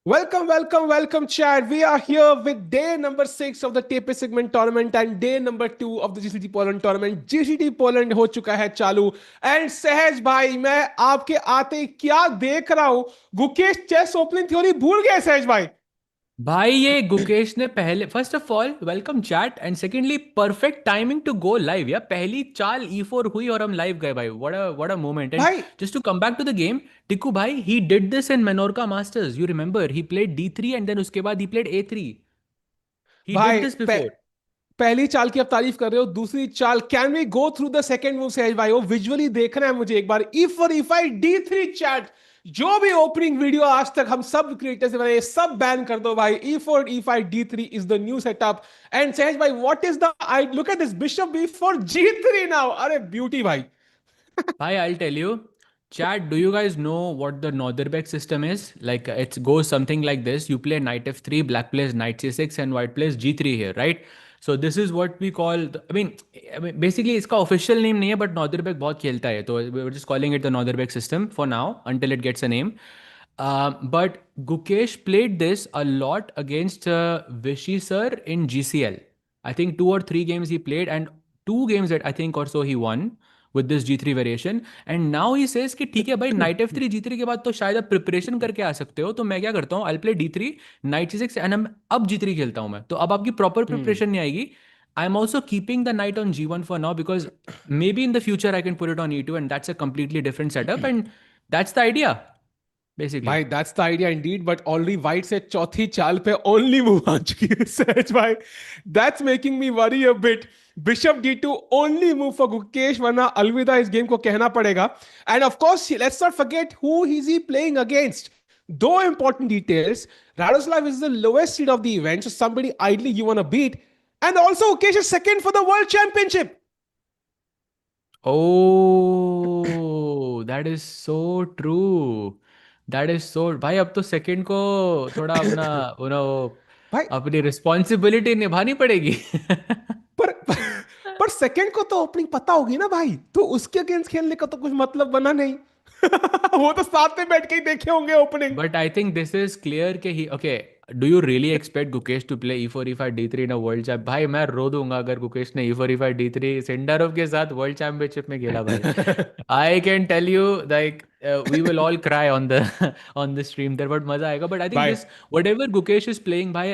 Welcome, Chad. We are here with day number 6 of the TePe Sigeman Tournament and day number 2 of the GCT Poland Tournament. GCT Poland हो चुका है चालू and सहज भाई मैं आपके आते ही क्या देख रहा हूं गुकेश चेस ओपनिंग थ्योरी भूल गए सहज भाई भाई ये गुकेश ने पहले first of all welcome chat and secondly perfect timing to go live या पहली चाल E4 हुई और हम लाइव गए भाई व्हाट अ मोमेंट एंड भाई just to come back to the game Tiku भाई he did this in Menorca Masters you remember he played D3 and then उसके बाद he played A3 he did भाई दिस बिफोर पहली चाल की आप तारीफ कर रहे हो दूसरी चाल can we go through the second move Sahaj भाई वो विजुअली देखना है मुझे एक बार E4 E5 D3 चैट जो भी ओपनिंग वीडियो आज तक हम सब क्रिएटर्स ने बनाए सब बैन कर दो भाई E4 E5 D3 is the new setup and सहज भाई what is the I look at this bishop B4 G3 now अरे ब्यूटी भाई Hi, I'll tell you. Chat, do you guys know what the Nodirbek system is? Like it goes something like this. You play knight f3, black plays knight c6, and white plays g3 here, right? So this is what we call. I mean, basically इसका official name नहीं है, but Nodirbek बहुत खेलता है, तो we're just calling it the Nodirbek system for now until it gets a name. But Gukesh played this a lot against Vishy sir in GCL. I think 2 or 3 games he played, and 2 games that I think or so he won with this G3 variation. And now he says कि ठीक है भाई night F3 G3 के बाद तो शायद आप preparation करके आ सकते हो, तो मैं क्या करता हूँ I play D3 night C6 and अब G3 खेलता हूँ मैं, तो अब आपकी प्रॉपर प्रिपरेशन नहीं आएगी. I am also keeping the knight on G1 for now because maybe in the future I can put it on E2 and that's a completely different setup and that's the idea basically. भाई that's the idea Indeed but already white से चौथी चाल पे only move आ चुकी है सहज भाई that's making me worry a bit bishop D2 only move for Gukesh वरना अलविदा इस गेम को कहना पड़ेगा and of course let's not forget who is he playing against दो important details Radoslav is the lowest seed of the event so somebody ideally you want to beat and also Gukesh is second for the world championship. Oh, that is so true. That is so भाई अब तो second को थोड़ा अपना भाई अपनी responsibility निभानी पड़ेगी. पर पर सेकंड को तो ओपनिंग पता होगी ना भाई तो उसके अगेंस्ट खेलने का तो कुछ मतलब बना नहीं वो तो साथ में बैठ के ही देखे होंगे opening. But I think this is clear कि he okay. Do you really expect Gukesh to play E4 E5 D3 in a world champ? भाई मैं रो दूंगा अगर गुकेश ने E4 E5 D3 सिंडारोव के साथ वर्ल्ड चैंपियनशिप में खेला भाई. I can tell you like we will all cry on the on the stream there, but मजा आएगा. But I think भाई this whatever Gukesh is playing by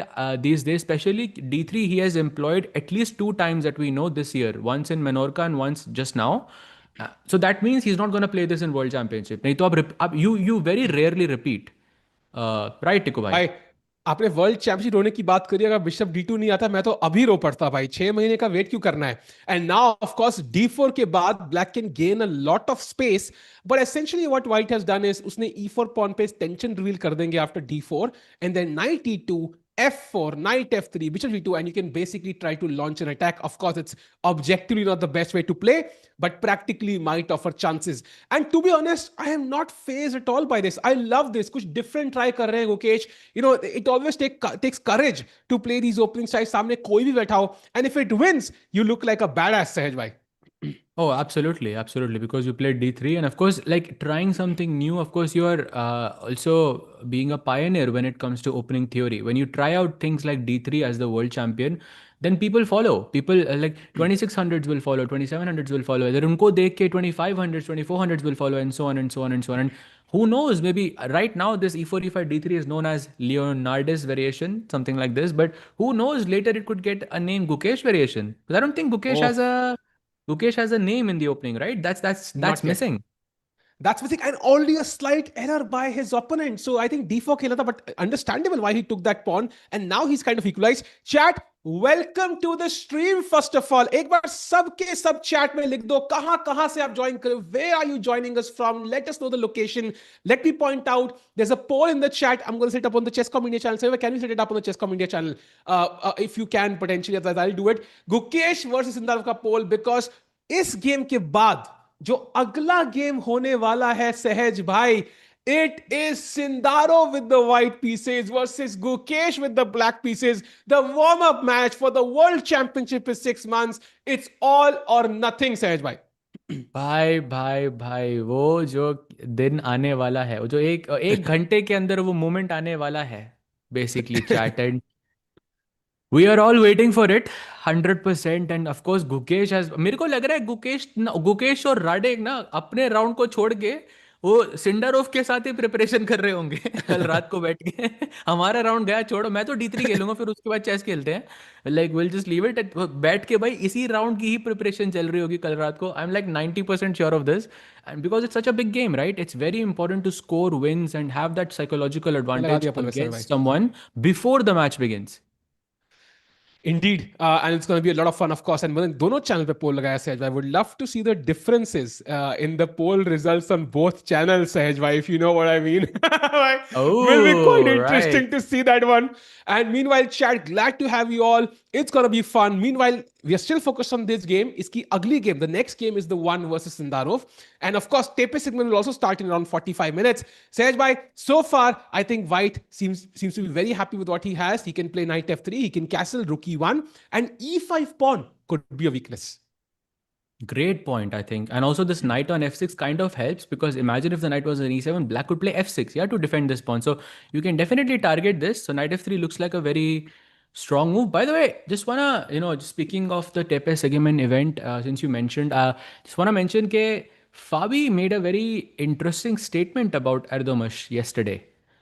these days, especially D3, he has employed at least 2 times that we know this year. Once in Menorca and once just now. So that means he's not going to play this in World Championship. नहीं तो आप you very rarely repeat. Right, टिको भाई. भाई आपने world championship होने की बात करी अगर बिशप D2 नहीं आता मैं तो अभी रो पड़ता भाई 6 महीने का वेट क्यों करना है and now of course D4 के बाद black can gain a lot of space but essentially what white has done is उसने E4 पॉन पे टेंशन रिवील कर देंगे after D4 and then knight E2 F4, knight F3, bishop G2, and you can basically try to launch an attack. Of course, it's objectively not the best way to play, but practically might offer chances. And to be honest, I am not phased at all by this. I love this. कुछ different try कर रहे हैं Gukesh. You know, it always takes courage to play these opening styles. सामने कोई भी बैठा हो, and if it wins, you look like a badass, Sahaj bhai. Oh, absolutely, absolutely. Because you played D3, and of course, like trying something new. Of course, you are also being a pioneer when it comes to opening theory. When you try out things like D3 as the world champion, then people follow. People like 2600s will follow, 2700s will follow. Then unko dekh ke 2500s, 2400s will follow, and so on and so on and so on. And who knows? Maybe right now this E4 E5 D3 is known as Leonardus variation, something like this. But who knows? Later it could get a name Gukesh variation. Because I don't think Oh, Gukesh has a name in the opening, right? That's not yet. missing. That's the thing, and only a slight error by his opponent. So I think D4 खेला था, but understandable why he took that pawn, and now he's kind of equalized. Chat, welcome to the stream. First of all, एक बार सबके सब chat में लिख दो कहाँ से आप join करें. Where are you joining us from? Let us know the location. Let me point out there's a poll in the chat. I'm going to set up on the Chess India channel. So can we set it up on the Chess India channel? If you can potentially, otherwise I'll do it. Gukesh versus Sindarov का poll because इस game के बाद जो अगला game होने वाला है सहज भाई it is Sindarov with the white pieces versus Gukesh with the black pieces. The warm-up match for the World Championship is 6 months. It's all or nothing, Sahaj bhai. भाई भाई भाई, वो जो दिन आने वाला है, वो जो एक एक घंटे के अंदर वो मोमेंट आने वाला है, basically chat. We are all waiting for it 100%। And of course Gukesh has, मेरे को लग रहा है गुकेश और राडे ना अपने राउंड को छोड़ के वो सिंडारोव के साथ ही प्रिपरेशन कर रहे होंगे कल रात को बैठ के। हमारा राउंड गया, छोड़ो, मैं तो D3 खेलूंगा, फिर उसके बाद चेस खेलते हैं। Like will just leave it बैठ के, भाई इसी राउंड की ही प्रिपरेशन चल रही होगी कल रात को। I am like 90% sure of this. And because it's such a big game, right, it's very important to score wins and have that psychological लगा एडवांटेज दिया प्रोफेसर भाई। Against someone before the match begins. Indeed, and it's going to be a lot of fun, of course. And मैंने दोनों channel पे पोल लगाया सहज भाई. I would love to see the differences in the poll results on both channels, सहज भाई, if you know what I mean. Will be quite Oh, interesting right. to see that one. And meanwhile, chat, glad to have you all. It's going to be fun. Meanwhile, we are still focused on this game. Iski ugly game. The next game is the one versus Sindarov. And of course, TePe Sigeman will also start in around 45 minutes. Sehaj bhai, so far, I think White seems to be very happy with what he has. He can play knight f3, he can castle rook e1, and e5 pawn could be a weakness. Great point, I think. And also, this knight on f6 kind of helps, because imagine if the knight was on e7, black could play f6, yeah, to defend this pawn. So you can definitely target this. So knight f3 looks like a very strong move. By the way, just wanna, just speaking of the TePe Sigeman event, since you mentioned, just wanna mention that Fabi made a very interesting statement about Erdogmus yesterday.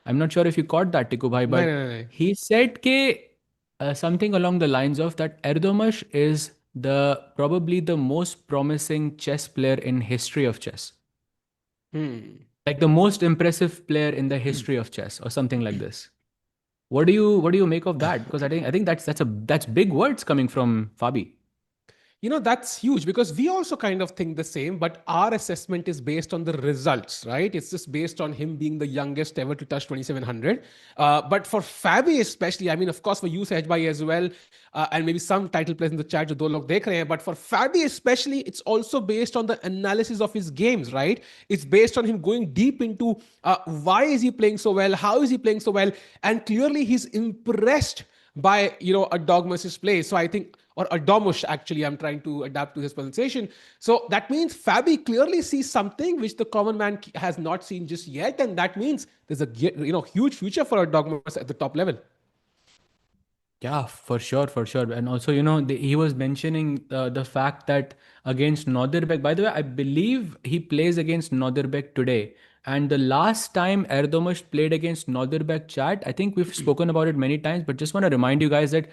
I'm not sure if you caught that, Tiku bhai, No, but no, no. he said something along the lines of that Erdogmus is the probably the most promising chess player in history of chess, Hmm. like the most impressive player in the history of chess, or something like this. What do you make of that? Because I think that's big words coming from Fabi. That's huge because we also kind of think the same, but our assessment is based on the results, right? It's just based on him being the youngest ever to touch 2700. But for Fabi especially, I mean, of course, for you, Sehjbhai, as well, and maybe some title players in the chat, jo do log dekh rahe hain, but for Fabi especially, it's also based on the analysis of his games, right? It's based on him going deep into why is he playing so well, how is he playing so well, and clearly he's impressed by Erdogmus's play. So I think, or Erdogmus actually, I'm trying to adapt to his pronunciation. So that means Fabi clearly sees something which the common man has not seen just yet, and that means there's a huge future for Erdogmus at the top level. Yeah, for sure, for sure. And also, he was mentioning the fact that against Nodirbek, by the way, I believe he plays against Nodirbek today. And the last time Erdogmus played against Nodirbek, chat, I think we've spoken about it many times, but just want to remind you guys that,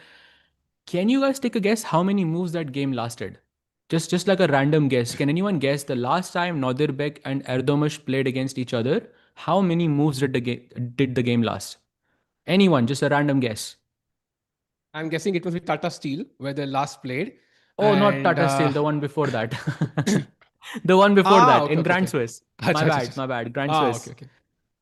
can you guys take a guess how many moves that game lasted? Just like a random guess. Can anyone guess the last time Nodirbek and Erdogmus played against each other? How many moves did the game last? Anyone? Just a random guess. I'm guessing it was with Tata Steel where they last played, Oh, not and Tata Steel, the one before that. The one before that okay, in okay, Grand okay. Swiss. My Acha, acha, bad, acha. my bad. Grand Swiss. Okay, okay.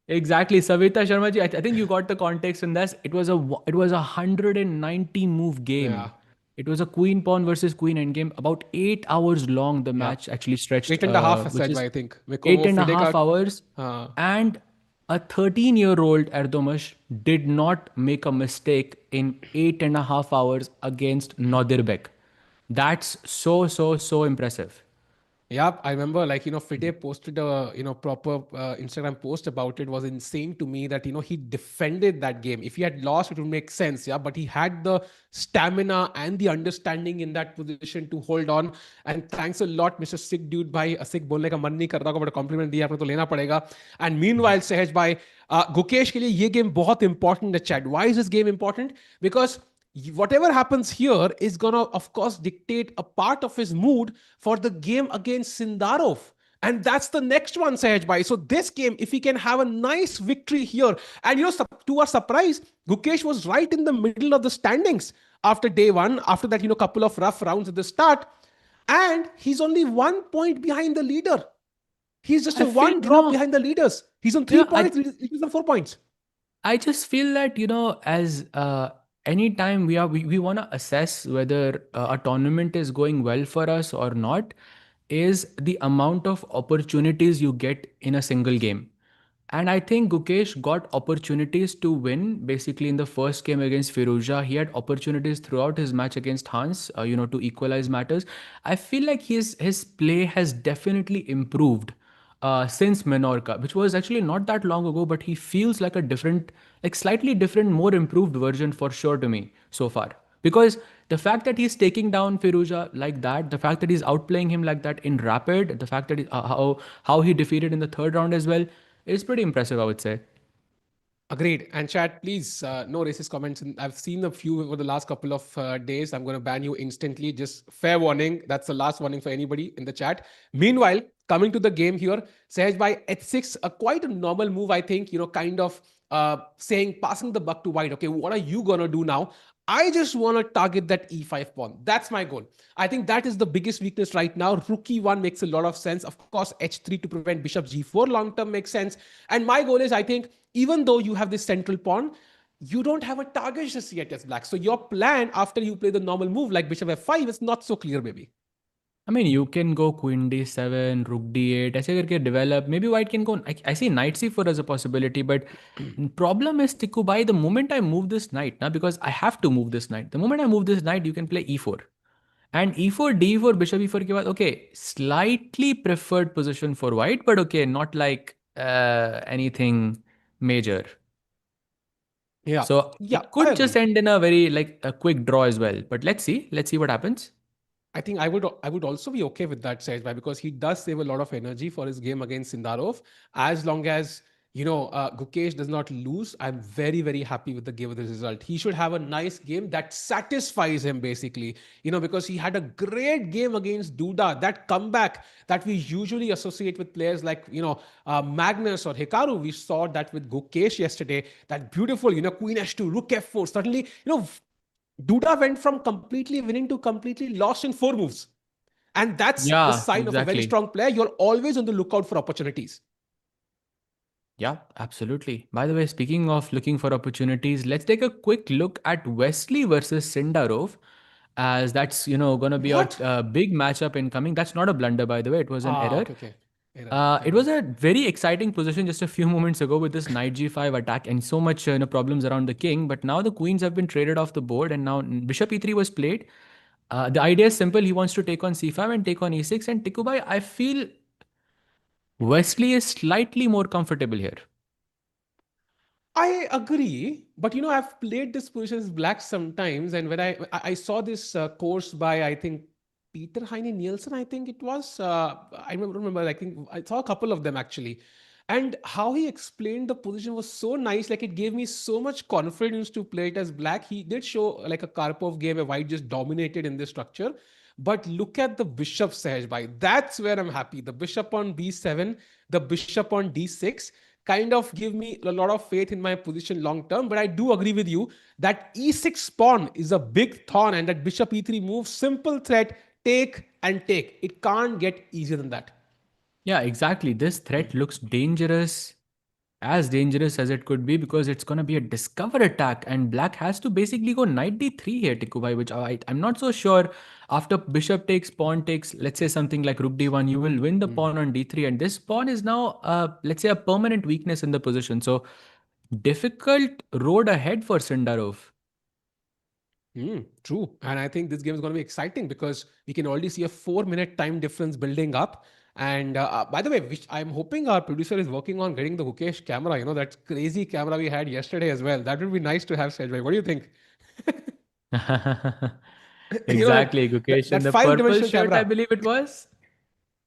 Exactly. Savita Sharma ji, I think you got the context in this. It was a 190 move Yeah, game. It was a queen pawn versus queen endgame. About 8 hours long, the yeah. match actually stretched, 8.5 which Sehjbhai, is I think. मेरे को eight वो and a FIDE half का hours. हाँ. And a 13-year-old Erdomas did not make a mistake in 8.5 hours against Nodirbek. That's so, so, so impressive. Yeah, I remember, like, Fide posted a, proper Instagram post about it. Was insane to me that, he defended that game. If he had lost, it would make sense. Yeah. But he had the stamina and the understanding in that position to hold on. And thanks a lot, Mr. Sick Dude Bhai. Sick बोलने का मन नहीं कर रहा, but compliment दिया आपने तो लेना पड़ेगा. And meanwhile, Sehaj Bhai, Gukesh के लिए ये game बहुत important है, Chad. Why is this game important? Because whatever happens here is gonna, of course, dictate a part of his mood for the game against Sindarov. And that's the next one, Sahaj Bhai. So this game, if he can have a nice victory here, and to our surprise, Gukesh was right in the middle of the standings after day one. After that, couple of rough rounds at the start, and he's only 1 point behind the leader. He's just I a feel, one drop behind the leaders. He's on three yeah, points. He's on 4 points. I just feel that, as anytime we want to assess whether a tournament is going well for us or not, is the amount of opportunities you get in a single game. And I think Gukesh got opportunities to win basically in the first game against Firouzja. He had opportunities throughout his match against Hans, to equalize matters. I feel like his play has definitely improved since Menorca, which was actually not that long ago, but he feels like a different, like slightly different, more improved version for sure to me so far. Because the fact that he's taking down Firouzja like that, the fact that he's outplaying him like that in rapid, the fact that how he defeated in the third round as well, it's pretty impressive, I would say. Agreed. And chat, please, no racist comments. And I've seen a few over the last couple of days. I'm going to ban you instantly. Just fair warning. That's the last warning for anybody in the chat. Meanwhile, coming to the game here, Sehaj by h6, a quite a normal move, I think, kind of saying, passing the buck to white. Okay, what are you going to do now? I just want to target that e5 pawn. That's my goal. I think that is the biggest weakness right now. Rook e1 makes a lot of sense. Of course, h3 to prevent bishop g4 long term makes sense. And my goal is, I think, even though you have this central pawn, you don't have a target just yet as black. So your plan after you play the normal move like bishop f5 is not so clear, maybe. I mean, you can go queen d7, rook d8, ऐसे करके develop. Maybe white can go. I see knight c4 as a possibility, but problem is Tikubai. The moment I move this knight, now because I have to move this knight. The moment I move this knight, you can play e4, and e4, d4, bishop e4 के बाद, okay, slightly preferred position for white, but okay, not like anything major. Yeah. So Yeah, it I could just agree. end in a very like a quick draw as well. But let's see what happens. I think I would also be okay with that, Sehjbhai, because he does save a lot of energy for his game against Sindarov. As long as Gukesh does not lose, I'm very very happy with the game of the result. He should have a nice game that satisfies him basically. Because he had a great game against Duda. That comeback that we usually associate with players like Magnus or Hikaru. We saw that with Gukesh yesterday. That beautiful Queen h2, Rook f4. Suddenly Duda went from completely winning to completely lost in 4 moves. And that's the Yeah, sign of a very exactly. strong player. You're always on the lookout for opportunities. Yeah, absolutely. By the way, speaking of looking for opportunities, let's take a quick look at Wesley versus Sindarov, as that's gonna be a, What? big matchup incoming. That's not a blunder, by the way. It was an Ah, error. okay, okay. Error. My It was bad. a very exciting position just a few moments ago with this knight g5 attack and so much problems around the king. But now the queens have been traded off the board, and now bishop e3 was played. The idea is simple. He wants to take on c5 and take on e6. And Tikubai, I feel Wesley is slightly more comfortable here. I agree, but I've played this position as black sometimes, and when I saw this course by I think Peter Heine Nielsen, I think it was. I don't remember. I think I saw a couple of them actually, and how he explained the position was so nice. Like it gave me so much confidence to play it as black. He did show like a Karpov game where white just dominated in this structure. But look at the bishop Sahaj Bhai. That's where I'm happy. The bishop on b7, the bishop on d6 kind of give me a lot of faith in my position long term. But I do agree with you that e6 pawn is a big thorn, and that bishop e3 move, simple threat, take and take. It can't get easier than that. Yeah, exactly. This threat looks dangerous, as dangerous as it could be, because it's going to be a discover attack, and black has to basically go knight d3 here, Tikubai, which I'm not so sure. After bishop takes, pawn takes, let's say something like rook d1, you will win the pawn on d3, and this pawn is now, let's say, a permanent weakness in the position. So difficult road ahead for Sindarov. True. And I think this game is going to be exciting because we can already see a 4 minute time difference building up. And by the way, which I'm hoping our producer is working on getting the Gukesh camera, that crazy camera we had yesterday as well. That would be nice to have, Sejbhai. What do you think? That, Exactly, that, Gukesh in that the five purple dimensional shirt, I camera. believe it was.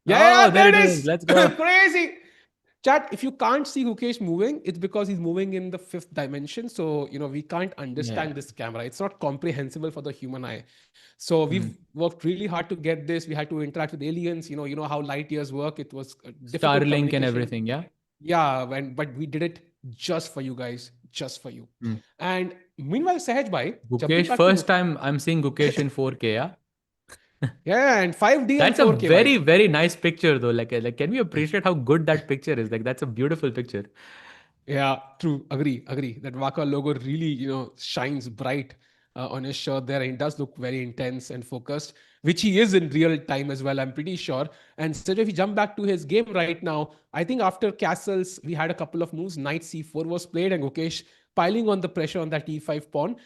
Yeah, Oh, there there it it is. is. Let's go. Crazy. Chat, if you can't see Gukesh moving, it's because he's moving in the fifth dimension. So, we can't Yeah. understand this camera. It's not comprehensible for the human eye. So we've Hmm. worked really hard to get this. We had to interact with aliens. You know how light years work. It was a difficult Starlink and communication. everything, yeah. Yeah, but we did it just for you guys, just for you. Hmm. And meanwhile, Sahaj bhai, jumping Gukesh, back to first time I'm seeing Gukesh in 4K, yeah. yeah, and 5D and That's a 4K, bhai. very, very nice picture though. Like, can we appreciate how good that picture is? Like, that's a beautiful picture. Yeah, true. Agree. That Waka logo really, shines bright on his shirt there. And it does look very intense and focused. which he is in real time as well, I'm pretty sure. And so if you jump back to his game right now, I think after castles, we had a couple of moves. Knight c4 was played, and Gukesh piling on the pressure on that e5 pawn.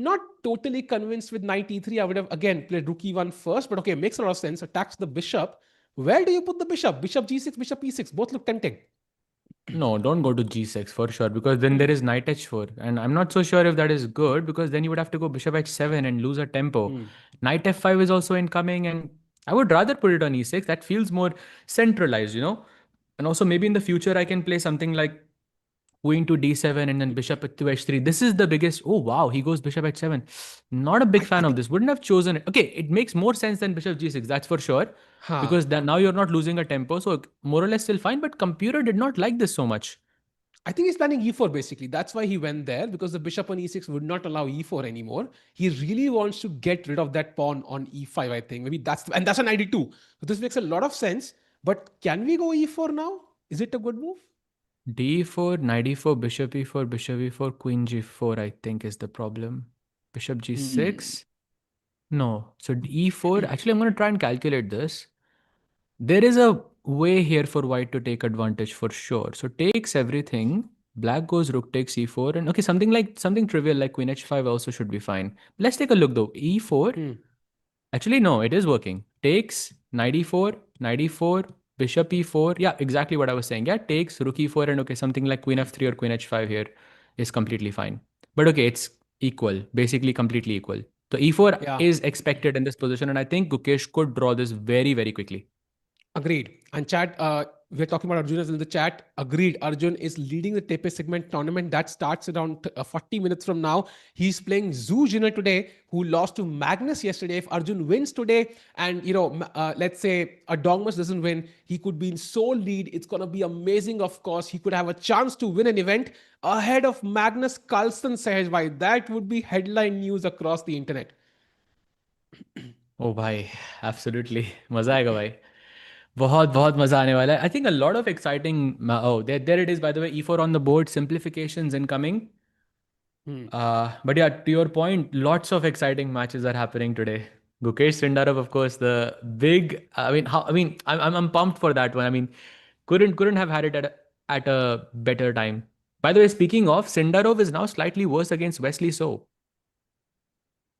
Not totally convinced with knight e3. I would have again played rook e1 first, but okay, makes a lot of sense. Attacks the bishop. Where do you put the bishop? Bishop g6, bishop e6. Both look tempting. No, don't go to g6 for sure, because then there is knight h4, and I'm not so sure if that is good, because then you would have to go bishop h7 and lose a tempo. Hmm. Knight f5 is also incoming, and I would rather put it on e6. That feels more centralized, you know. And also maybe in the future I can play something like queen to d7 and then bishop to h3. This is the biggest. Oh wow, he goes bishop h7. Not a big I fan of think, this. Wouldn't have chosen it. Okay, it makes more sense than bishop g6. That's for sure, huh. because now you're not losing a tempo, so more or less still fine. But computer did not like this so much. I think he's planning e4 basically. That's why he went there, because the bishop on e6 would not allow e4 anymore. He really wants to get rid of that pawn on e5, I think. Maybe and that's an idea too. So this makes a lot of sense. But can we go e4 now? Is it a good move? d4, knight e4, bishop e4, queen g4. I think is the problem. Bishop Hmm. g6. No. So e4. Actually, I'm going to try and calculate this. There is a way here for white to take advantage for sure. So takes everything. Black goes rook takes e4, and okay, something trivial like queen h5 also should be fine. Let's take a look though. e4. Hmm. Actually, no, it is working. Takes knight e4, knight e4, bishop e4. Yeah, exactly what I was saying. Yeah, takes rook e4, and okay, something like queen f3 or queen h5 here is completely fine. But okay, it's equal, basically completely equal. So e4 Yeah. is expected in this position, and I think Gukesh could draw this very, very quickly. Agreed. And chat, we're talking about Arjun as in the chat. Agreed. Arjun is leading the TePe Sigeman Tournament that starts around 40 minutes from now. He's playing Zhu Jinner today, who lost to Magnus yesterday. If Arjun wins today, and let's say Erdogmus doesn't win, he could be in sole lead. It's gonna be amazing. Of course, he could have a chance to win an event ahead of Magnus Carlsen. Sahaj bhai, that would be headline news across the internet. Oh भाई, absolutely. मजा आएगा भाई. बहुत बहुत मजा आने वाला है. I think a lot of exciting. Oh, there it is. By the way, e4 on the board. Simplifications incoming. Hmm. But yeah, to your point, lots of exciting matches are happening today. Gukesh Sindarov, of course, the big. I mean, how? I mean, I'm pumped for that one. I mean, couldn't have had it at a better time. By the way, speaking of, Sindarov is now slightly worse against Wesley So.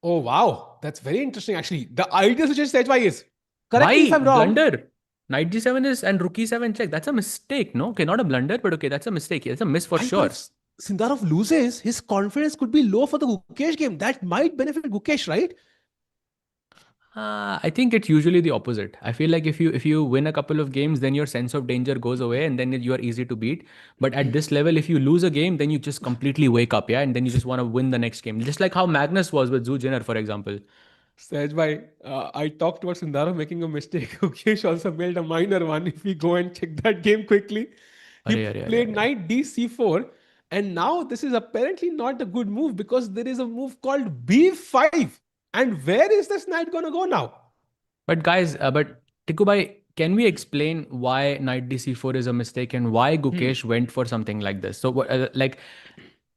Oh, wow. That's very interesting, actually. The idea suggests Sejwai is. Correct me if Why I'm wrong. blunder? Knight g7 is and rook e7 check. That's a mistake, no? Okay, not a blunder, but okay, that's a mistake. It's a miss for But sure. if Sindarov loses, his confidence could be low for the Gukesh game. That might benefit Gukesh, right? I think it's usually the opposite. I feel like if you win a couple of games, then your sense of danger goes away, and then you are easy to beat. But at this level, if you lose a game, then you just completely wake up, yeah, and then you just want to win the next game. Just like how Magnus was with Zhu Jinner, for example. Sejwai, I talked about Sindarov making a mistake. Gukesh also made a minor one. If we go and check that game quickly, he Arey, arey, arey, played arey. knight d c4. And now this is apparently not a good move because there is a move called b5. And where is this knight going to go now? But guys, but Tikubai, can we explain why knight d4 is a mistake and why Hmm. Gukesh went for something like this? So, like,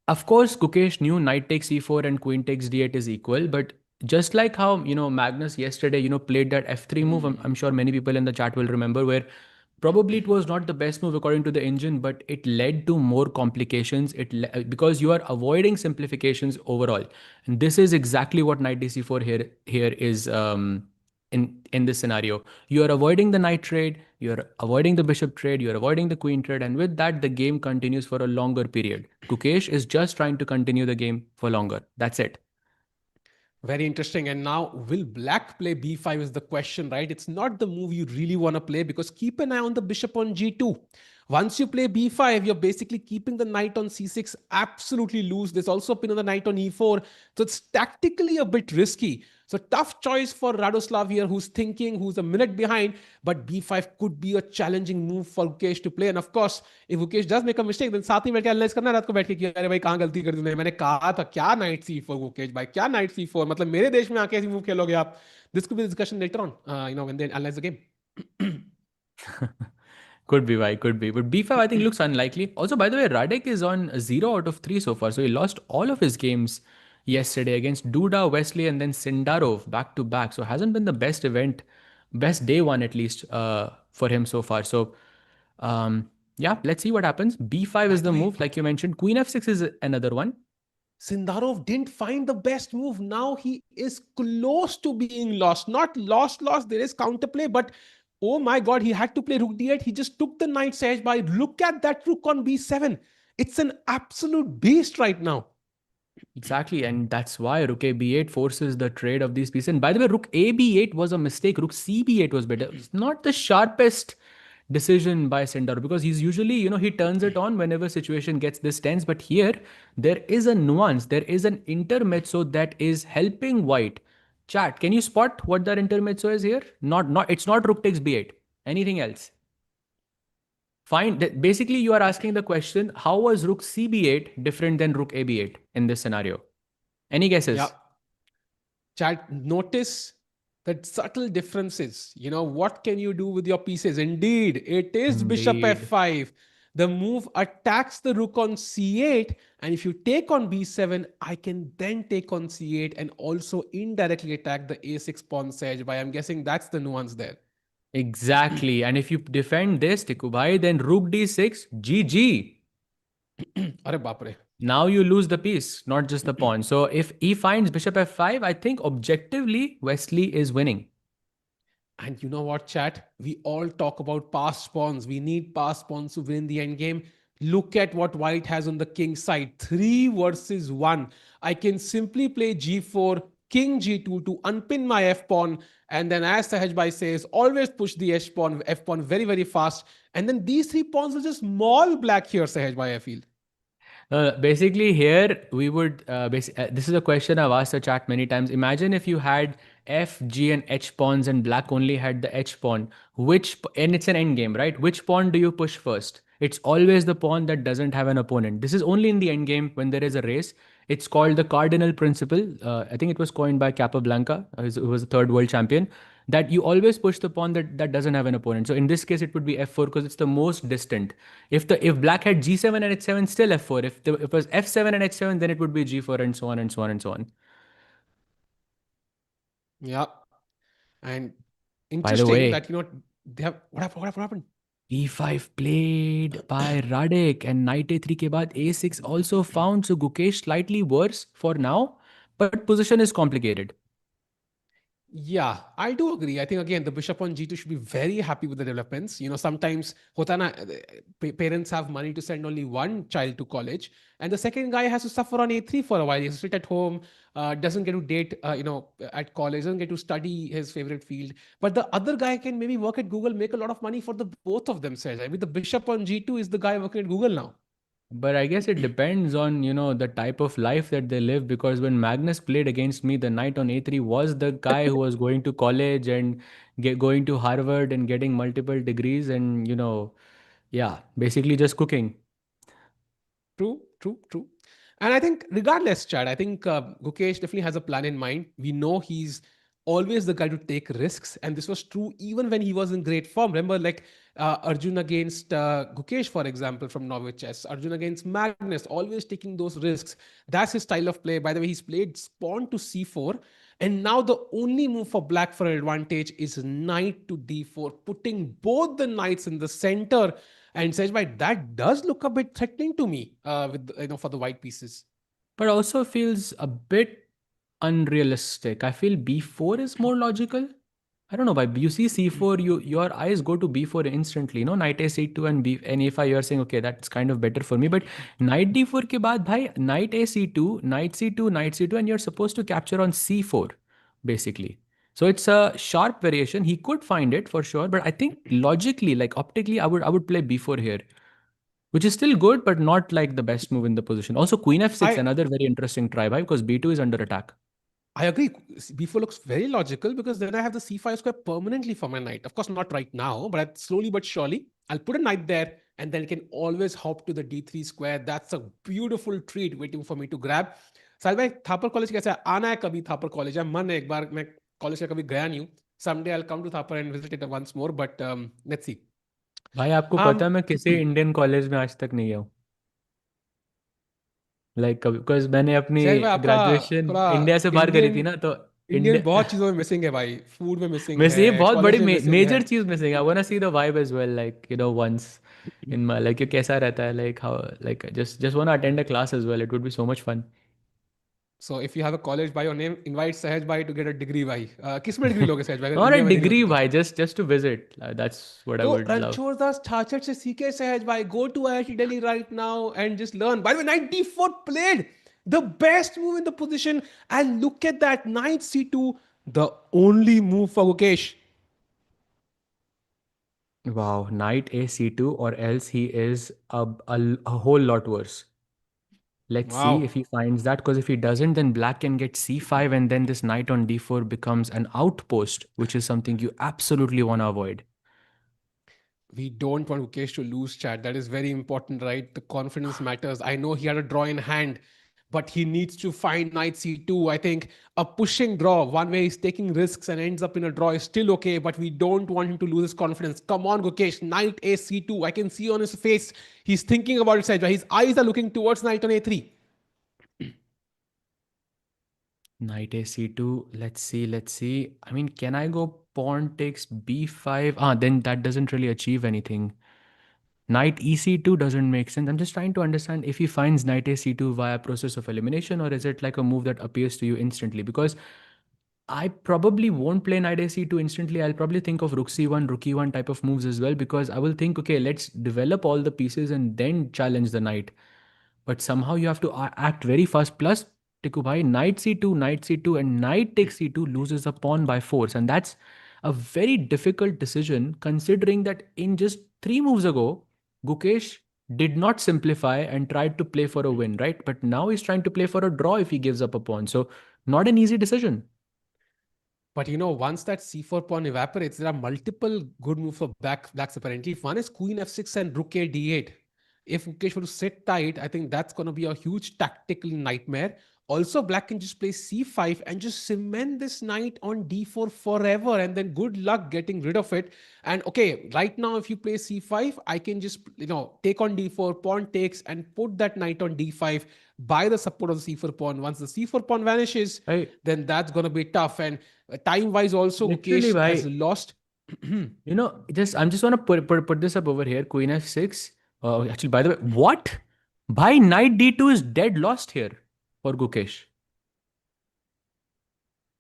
of course, Gukesh knew knight takes e4 and queen takes d8 is equal, but just like how Magnus yesterday played that f3 move, I'm sure many people in the chat will remember, where probably it was not the best move according to the engine, but it led to more complications. Because you are avoiding simplifications overall, and this is exactly what knight dc4 here is in this scenario. You are avoiding the knight trade, you are avoiding the bishop trade, you are avoiding the queen trade, and with that the game continues for a longer period. Gukesh is just trying to continue the game for longer. That's it. Very interesting. And now, will black play b5 is the question, right? It's not the move you really want to play because keep an eye on the bishop on g2. Once you play b5, you're basically keeping the knight on c6 absolutely loose. There's also a pin on the knight on e4. So it's tactically a bit risky. So tough choice for Radoslav here, who's thinking, who's a minute behind. But b5 could be a challenging move for Gukesh to play. And of course, if Gukesh does make a mistake, then साथ ही बैठ के analyse करना है रात को बैठ के कि अरे भाई कहाँ गलती कर दी तूने मैंने कहा था क्या नाइट c4 गुकेश भाई क्या नाइट c4 मतलब मेरे देश में आके ऐसी मूव खेलोगे आप this could be discussion later on when they analyse the game Could be, why? Could be. But b5, I think, looks unlikely. Also, by the way, Radek is on 0 out of 3 so far. So he lost all of his games yesterday against Duda, Wesley, and then Sindarov back to back. So hasn't been the best event, best day one at least for him so far. So yeah, let's see what happens. B5 By is the the way, move, like you mentioned. Queen F6 is another one. Sindarov didn't find the best move. Now he is close to being lost. Not lost, lost. There is counterplay, but oh my God, he had to play rook d8. He just took the knight's edge by look at that rook on b7. It's an absolute beast right now. Exactly, and that's why Rook A B8 forces the trade of these pieces. And by the way, Rook A B8 was a mistake. Rook C B8 was better. It's not the sharpest decision by Sendar because he's usually, he turns it on whenever situation gets this tense. But here, there is a nuance. There is an intermezzo that is helping White. Chat, can you spot what that intermezzo is here? It's not Rook takes B8. Anything else? Fine. Basically, you are asking the question, how was Rook CB8 different than Rook AB8 in this scenario? Any Yeah. guesses? Chat, notice that subtle differences. What can you do with your pieces? Indeed, it is bishop Indeed. f5. The move attacks the rook on c8, and if you take on b7, I can then take on c8 and also indirectly attack the a6 pawn sedge by, I'm guessing that's the nuance there. Exactly. And if you defend this, Tikubai, then Rook D6, GG. Arre baapre. Now you lose the piece, not just the pawn. So if he finds Bishop F5, I think objectively Wesley is winning. And you know what, chat? We all talk about passed pawns. We need passed pawns to win the endgame. Look at what white has on the king side. 3 versus 1. I can simply play g4, king g2 to unpin my f pawn. And then, as Sahajbhai says, always push the f pawn very, very fast. And then these 3 pawns will just maul black here, Sahajbhai, I feel. Basically, here we would. This is a question I've asked the chat many times. Imagine if you had F, G, and H pawns, and black only had the H pawn. And it's an end game, right? Which pawn do you push first? It's always the pawn that doesn't have an opponent. This is only in the end game when there is a race. It's called the cardinal principle. I think it was coined by Capablanca, who was the third world champion. That you always push the pawn that doesn't have an opponent. So in this case, it would be f4 because it's the most distant. If black had g7 and h7, still f4. If it was f7 and h7, then it would be g4 and so on and so on and so on. Yeah. And By the interesting way, that, they have. What happened? e5 played by Radek and knight a3 ke baad a6 also found. So Gukesh slightly worse for now, but position is complicated. Yeah, I do agree. I think again the bishop on g2 should be very happy with the developments. Sometimes hotana parents have money to send only one child to college, and the second guy has to suffer on a3 for a while. He has to sit at home, doesn't get to date, at college, doesn't get to study his favorite field. But the other guy can maybe work at Google, make a lot of money for the both of them. Says with the bishop on g2 is the guy working at Google now. But I guess it depends on, the type of life that they live because when Magnus played against me, the knight on a3 was the guy who was going to college and going to Harvard and getting multiple degrees and, yeah, basically just cooking. True, true, true. And I think, regardless, Chad, I think Gukesh definitely has a plan in mind. We know he's always the guy to take risks, and this was true even when he was in great form. Remember, like Arjun against Gukesh, for example, from Norway Chess, Arjun against Magnus, always taking those risks. That's his style of play. By the way, he's played pawn to c4, and now the only move for black for an advantage is knight to d4, putting both the knights in the center and says, "Why that does look a bit threatening to me with for the white pieces." But also feels a bit unrealistic. I feel b4 is more logical. I don't know, but you see c4, your eyes go to b4 instantly. Knight a c2 and a5. You're saying, okay, that's kind of better for me. But knight d4 ke baad, bhai, knight a c2, knight c2, knight c2, and you're supposed to capture on c4, basically. So it's a sharp variation. He could find it for sure, but I think logically, like optically, I would play b4 here, which is still good, but not like the best move in the position. Also, queen f6, I another very interesting try, bhai, because b2 is under attack. I agree. B4 looks very logical because then I have the c5 square permanently for my knight. Of course, not right now, but slowly but surely, I'll put a knight there and then can always hop to the d3 square. That's a beautiful treat waiting for me to grab. साल भाई Thapar college कैसा है आना है कभी Thapar college है मन है एक बार मैं कॉलेज का कभी गया नहीं हूँ someday I'll come to Thapar and visit it once more but let's see भाई आपको um पता है मैं किसी इंडियन कॉलेज में आज तक नहीं गया हूँ. like because मैंने अपनी सहज भाई आपका ग्रेजुएशन थोड़ा इंडिया से बाहर करी थी इंडियन ना, तो इंडियन इंडिया बहुत चीजों में मिसिंग है भाई, फूड में मिसिंग मैं है, से ये बहुत बड़ी कॉलेज में मिसिंग है। मेजर चीज missing, I want see the vibe as well, like once in my, like ये कैसा रहता है, like how, like just want attend a class as well, it would be so much fun. So if you have a college by your name, invite Sahaj bhai to get a degree भाई। किस में degree लोगे सहज भाई अगर not a India में नहीं degree होती तो? भाई, just to visit, that's what I तो वुड लव। रणछोड़ दास ठाकुर से सीखे सहज भाई, go to IIT Delhi right now and just learn। By the way, knight d4 played, the best move in the position, and look at that knight c2, the only move for Gukesh। Wow, knight a c2, or else he is a whole lot worse. Let's see if Wow, he finds that, because if he doesn't, then black can get c5, and then this knight on d4 becomes an outpost, which is something you absolutely want to avoid. we don't want Gukesh to lose, chat. That is very important, right? The confidence matters. I know he had a draw in hand, but he needs to find knight c2. I think a pushing draw, one way he's taking risks and ends up in a draw, is still okay, but we don't want him to lose his confidence. Come on, Gukesh, knight a c2. I can see on his face, he's thinking about it, Sajwa. His eyes are looking towards knight on a3. Knight a c2. Let's see. Let's see. I mean, can I go pawn takes b5? Ah, then that doesn't really achieve anything. Knight ec2 doesn't make sense. I'm just trying to understand if he finds knight a c2 via process of elimination, or is it like a move that appears to you instantly? Because I probably won't play knight a c2 instantly. I'll probably think of rook c1, rook e1 type of moves as well, because I will think, okay, let's develop all the pieces and then challenge the knight. But somehow you have to act very fast. Plus, Tiku bhai, knight c2, and knight takes c2 loses a pawn by force. And that's a very difficult decision, considering that in just 3 moves ago, Gukesh did not simplify and tried to play for a win, right? But now he's trying to play for a draw if he gives up a pawn. So, not an easy decision. But once that c4 pawn evaporates, there are multiple good moves for blacks apparently. One is queen f6 and rook a d8. If Mukesh were to sit tight, I think that's going to be a huge tactical nightmare. Also, black can just play c5 and just cement this knight on d4 forever, and then good luck getting rid of it. And okay, right now, if you play c5, I can just take on d4, pawn takes, and put that knight on d5 by the support of the c4 pawn. Once the c4 pawn vanishes, I then that's going to be tough. And time wise, also, literally, Gukesh has bhai, lost. just I'm just want to put this up over here. Queen f6. Actually, by the way, what? By knight d2 is dead lost here for Gukesh.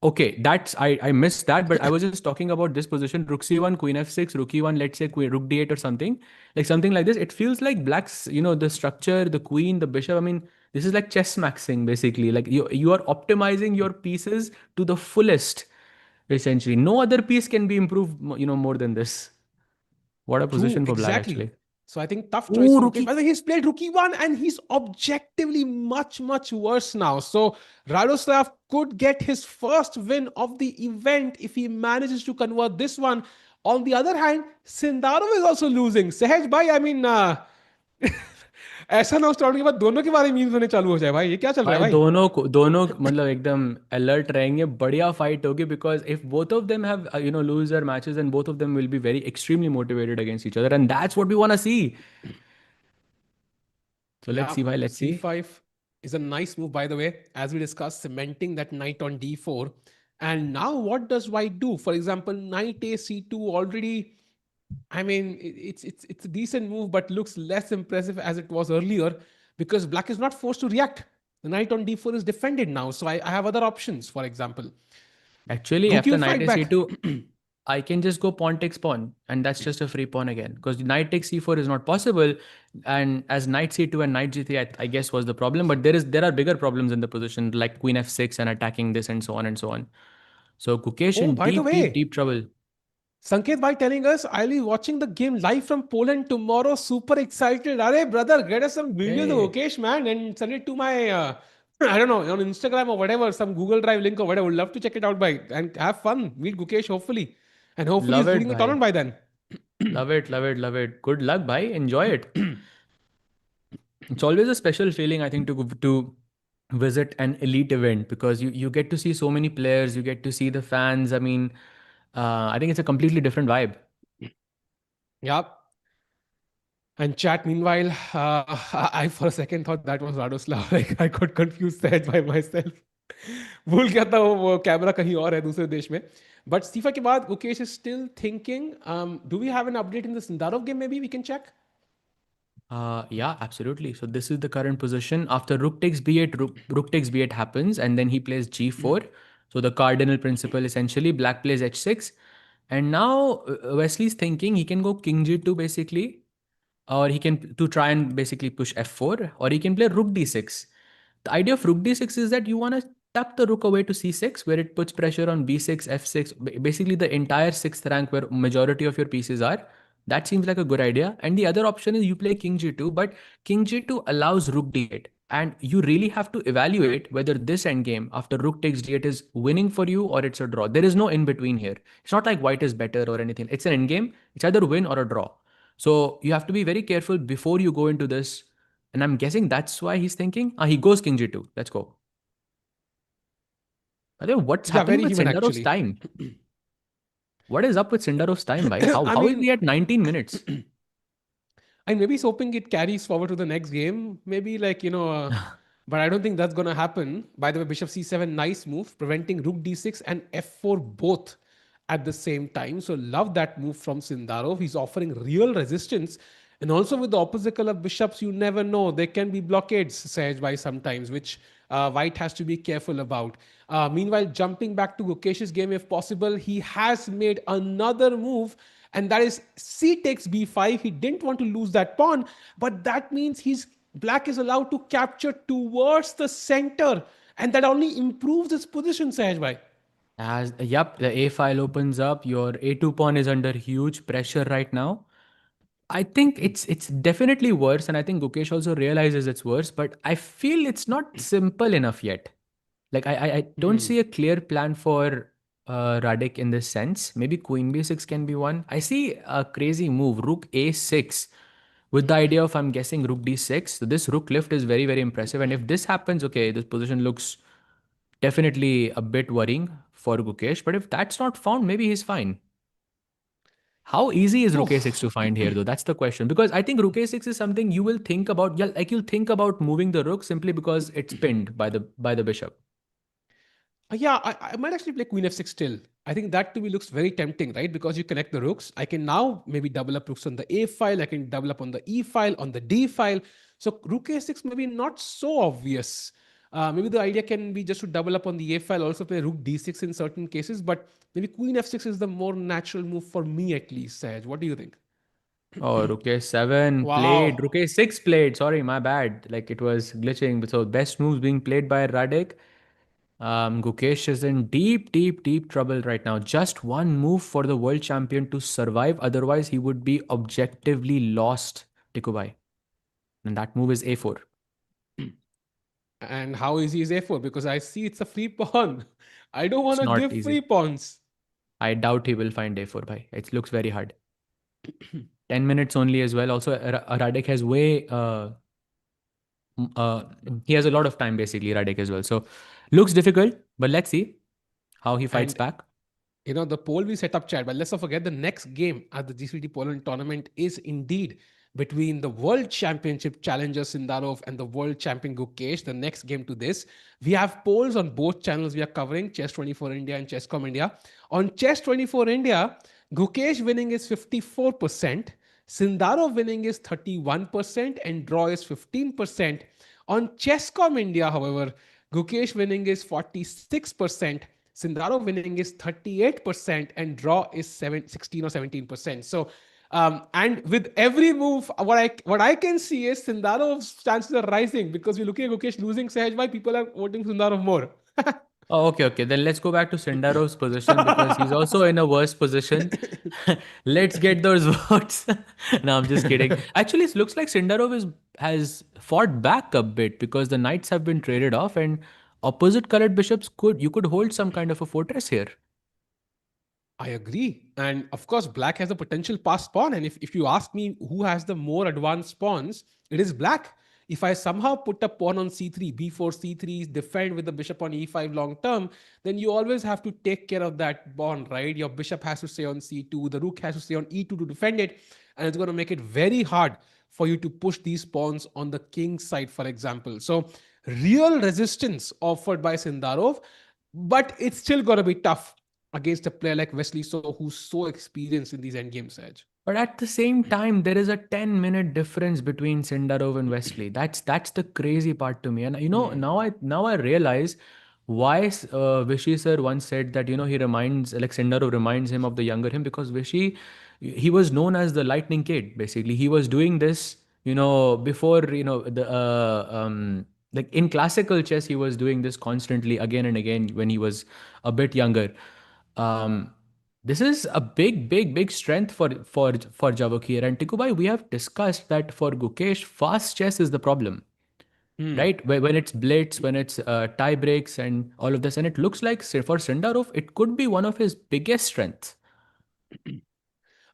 Okay, I missed that, but I was just talking about this position: rook c1, queen f6, rook e1. Let's say rook d8 or something, like something like this. It feels like black's, the structure, the queen, the bishop. I mean, this is like chess maxing basically. Like you are optimizing your pieces to the fullest. Essentially, no other piece can be improved, more than this. What a True, position for black, exactly. actually. So I think tough choice Ooh, for Mukesh. rookie. By the way, he's played rookie one and he's objectively much, much worse now. So Radoslav could get his first win of the event if he manages to convert this one. On the other hand, Sindarov is also losing। सहज भाई, I mean, ऐसा ना उस tournament के बाद दोनों के बारे में मीम्स होने चालू हो जाए भाई, ये क्या चल रहा है भाई भाई? दोनों मतलब एकदम अलर्ट रहेंगे, बढ़िया फाइट होगी, because if both of them have lose their matches, and both of them will be very extremely motivated against each other, and that's what we want to see. So let's Yeah, see भाई, let's see. c5 is a nice move, by the way, as we discussed, cementing that knight on d4. And now, what does white do? For example, knight a c2 already. I mean, it's a decent move, but looks less impressive as it was earlier because black is not forced to react. The knight on d4 is defended now, so I have other options. For example, Actually, rook after will knight fight a back. c2, I can just go pawn takes pawn, and that's just a free pawn again, because the knight takes c4 is not possible, and as knight c2 and knight g3, I guess was the problem. But there are bigger problems in the position, like queen f6 and attacking this, and so on and so on. So Gukesh Oh, in by the deep, deep, way, deep trouble. Sanket by telling us I'll be watching the game live from Poland tomorrow. Super excited. Arey, brother, get us some videos of Hey, Gukesh, man, and send it to my, I don't know, on Instagram or whatever, some Google Drive link or whatever. Would love to check it out by and have fun. Meet Gukesh, hopefully. And hopefully love he's it, leading the bhai. tournament by then. Love it, love it, love it. Good luck, bhai. Enjoy it. It's always a special feeling, I think, to visit an elite event, because you get to see so many players, you get to see the fans. I mean, I think it's a completely different vibe. Yeah. And chat, meanwhile, I for a second thought that was Radoslav. Like I got confused there by myself. भूल गया था वो camera कहीं और है दूसरे देश में. But Stifa के बाद Gukesh is still thinking. Do we have an update in the Sindarov game? Maybe we can check. Yeah, absolutely. So this is the current position. After rook takes b8, rook takes b8 happens, and then he plays g4. So the cardinal principle essentially, black plays h6. And now Wesley's thinking he can go king g2 basically, or he can to try and basically push f4, or he can play rook d6. The idea of rook d6 is that you want to tuck the rook away to c6, where it puts pressure on b6, f6, basically the entire sixth rank where majority of your pieces are. That seems like a good idea. And the other option is you play king g2, but king g2 allows rook d8. And you really have to evaluate whether this endgame after rook takes d8 is winning for you or it's a draw. There is no in between here. It's not like white is better or anything. It's an endgame. It's either win or a draw. So you have to be very careful before you go into this. And I'm guessing that's why he's thinking. He goes king g2. Let's go. I don't know what's Yeah, happening very with human Sindarov's actually. time. What is up with Sindarov's time, bhai? How, I how is mean, he at 19 minutes? and maybe he's hoping it carries forward to the next game. Maybe like, but I don't think that's going to happen. By the way, bishop c7, nice move, preventing rook d6 and f4 both at the same time. So love that move from Sindarov. He's offering real resistance. And also with the opposite color bishops, you never know. There can be blockades, Sahaj, by sometimes, which White has to be careful about. Meanwhile, jumping back to Gukesh's game, if possible, he has made another move, and that is c takes b5. He didn't want to lose that pawn, but that means black is allowed to capture towards the center, and that only improves his position, Sahaj bhai. Yep, the A file opens up. Your A2 pawn is under huge pressure right now. I think it's definitely worse, and I think Gukesh also realizes it's worse, but I feel it's not simple enough yet. Like I don't see a clear plan for Radek in this sense. Maybe Queen B6 can be one. I see a crazy move, Rook A6, with the idea of I'm guessing Rook D6. So this Rook lift is very, very impressive. And if this happens, okay, this position looks definitely a bit worrying for Gukesh. But if that's not found, maybe he's fine. How easy is Rook A6 Oof. to find here, though? That's the question. Because I think Rook A6 is something you will think about. Yeah, like you'll think about moving the Rook simply because it's pinned by the bishop. Yeah, I might actually play Queen f6 still. I think that to me looks very tempting, right? Because you connect the rooks. I can now maybe double up rooks on the A file. I can double up on the E file, on the D file. So Rook a6 maybe not so obvious. Maybe the idea can be just to double up on the A file, also play Rook d6 in certain cases. But maybe Queen f6 is the more natural move for me at least, Saj. What do you think? Oh, Rook A7 played. Wow. Rook A6 played. Sorry, my bad. Like it was glitching. So best moves being played by Radek. Gukesh is in deep, deep, deep trouble right now. Just one move for the world champion to survive. Otherwise, he would be objectively lost, Tikubai. And that move is A4. And how easy is a4? Because I see it's a free pawn. I don't want It's to not give free easy. pawns. I doubt he will find A4 bhai. It looks very hard. 10 minutes only as well. Also, Radek has m- uh, he has a lot of time basically, Radek as well. So looks difficult, but let's see how he fights And back. the poll we set up, chat, but let's not forget the next game at the GCT Poland tournament is indeed between the World Championship challenger Sindarov and the World Champion Gukesh. The next game to this, we have polls on both channels we are covering, Chess 24 India and Chesscom India. On Chess 24 India, Gukesh winning is 54%, Sindarov winning is 31%, and draw is 15%. On Chesscom India, however, Gukesh winning is 46%, Sindarov winning is 38%, and draw is 16 or 17%. So, and with every move, what I can see is Sindarov's chances are rising because we're looking at Gukesh losing. Sahaj, why people are voting Sindarov more? Oh, okay, okay. Then let's go back to Sindarov's position because he's also in a worse position. Let's get those votes. No, I'm just kidding. Actually, it looks like Sindarov has fought back a bit because the knights have been traded off and opposite colored bishops could hold some kind of a fortress here. I agree. And of course, black has a potential pass pawn. And if you ask me who has the more advanced pawns, it is black. If I somehow put a pawn on c3, b4, c3, defend with the bishop on e5 long term, then you always have to take care of that pawn, right? Your bishop has to stay on c2, the rook has to stay on e2 to defend it. And it's going to make it very hard for you to push these pawns on the king side, for example. So real resistance offered by Sindarov, but it's still got to be tough against a player like Wesley So, who's so experienced in these endgames, Edge. But at the same time, there is a 10-minute difference between Sindarov and Wesley. That's the crazy part to me. And now I realize why Vishy sir once said that he reminds like Sindarov reminds him of the younger him, because Vishy, he was known as the lightning kid. Basically, he was doing this before the like in classical chess he was doing this constantly again and again when he was a bit younger. Um, this is a big strength for Javokir and Tikubai. We have discussed that for Gukesh, fast chess is the problem, Hmm. right? When it's blitz, when it's tie breaks, and all of this, and it looks like for Sindarov, it could be one of his biggest strengths.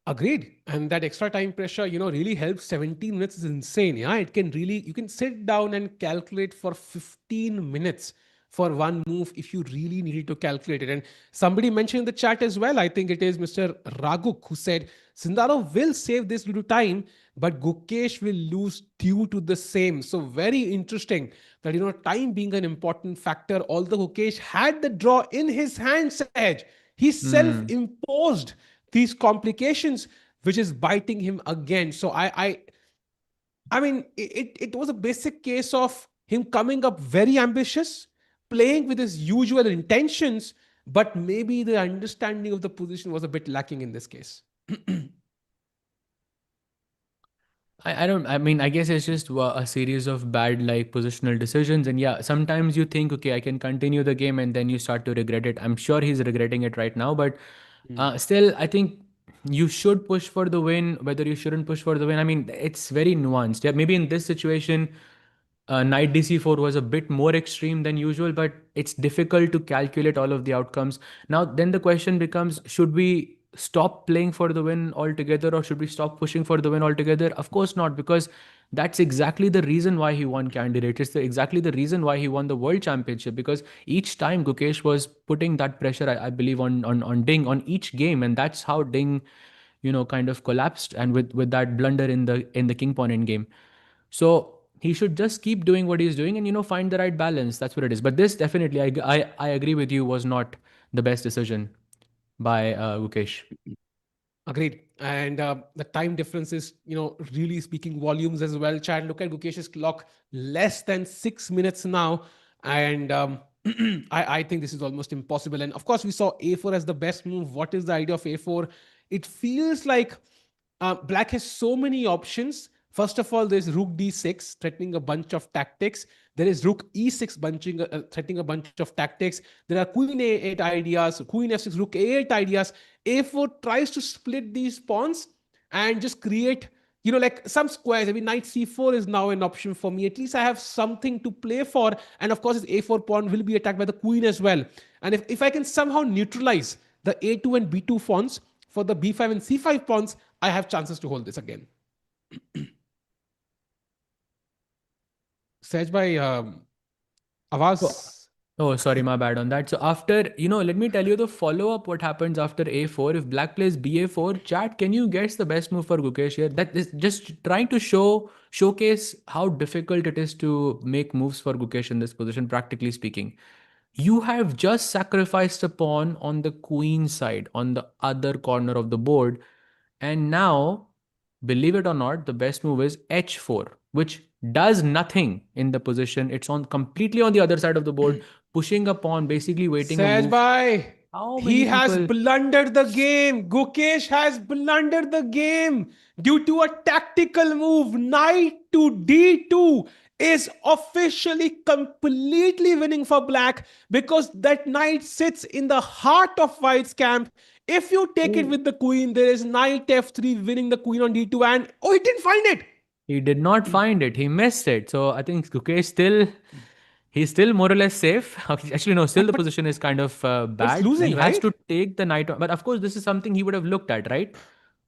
Agreed. And that extra time pressure, really helps. 17 minutes is insane. Yeah, you can sit down and calculate for 15 minutes for one move if you really needed to calculate it. And somebody mentioned in the chat as well, I think it is Mr. Raguk, who said Sindarov will save this due to time, but Gukesh will lose due to the same. So very interesting that, time being an important factor, although Gukesh had the draw in his hands, Edge, he Hmm. self-imposed these complications, which is biting him again. So I mean, it was a basic case of him coming up very ambitious, playing with his usual intentions, but maybe the understanding of the position was a bit lacking in this case. I don't, I mean, I guess it's just a series of bad like positional decisions. And yeah, sometimes you think, okay, I can continue the game, and then you start to regret it. I'm sure he's regretting it right now, but Hmm. still, I think you should push for the win, whether you shouldn't push for the win. I mean, it's very nuanced. Yeah, maybe in this situation, knight dc4 was a bit more extreme than usual, but it's difficult to calculate all of the outcomes. Now then the question becomes, should we stop playing for the win altogether, or should we stop pushing for the win altogether? Of course not, because that's exactly the reason why he won candidate. It's exactly the reason why he won the world championship, because each time Gukesh was putting that pressure, I believe, on Ding on each game, and that's how Ding kind of collapsed, and with that blunder in the king pawn end game. So he should just keep doing what he's doing, and find the right balance. That's what it is. But this definitely, I agree with you, was not the best decision by Gukesh. Agreed. And the time difference is, really speaking volumes as well. Chad, look at Gukesh's clock, less than 6 minutes now. And I think this is almost impossible. And of course, we saw A4 as the best move. What is the idea of A4? It feels like Black has so many options. First of all, there's Rook D6 threatening a bunch of tactics. There is Rook E6 threatening a bunch of tactics. There are Queen A8 ideas, Queen F6, Rook A8 ideas. A4 tries to split these pawns and just create, like some squares. I mean, Knight C4 is now an option for me. At least I have something to play for. And of course, this A4 pawn will be attacked by the Queen as well. And if I can somehow neutralize the A2 and B2 pawns for the B5 and C5 pawns, I have chances to hold this again. Sej bhai, Oh, Avaz. oh, sorry, my bad on that. So after, let me tell you the follow up. What happens after A4? If Black plays BA4, chat, can you guess the best move for Gukesh here? That is just trying to showcase how difficult it is to make moves for Gukesh in this position, practically speaking. You have just sacrificed a pawn on the queen side, on the other corner of the board. And now, believe it or not, the best move is h4, which does nothing in the position. It's on completely on the other side of the board, pushing a pawn, basically waiting a Sej move. bhai, How he many has people? blundered the game. Gukesh has blundered the game due to a tactical move. Knight to D2 is officially completely winning for Black because that knight sits in the heart of White's camp. If you take it Ooh. with the queen, there is knight F3 winning the queen on D2, and oh, he didn't find it. He did not find it. He missed it. So I think Gukesh still, he's still more or less safe. Actually, no, still the But position is kind of it's bad. He losing, has right? to take the knight. But of course, this is something he would have looked at, right?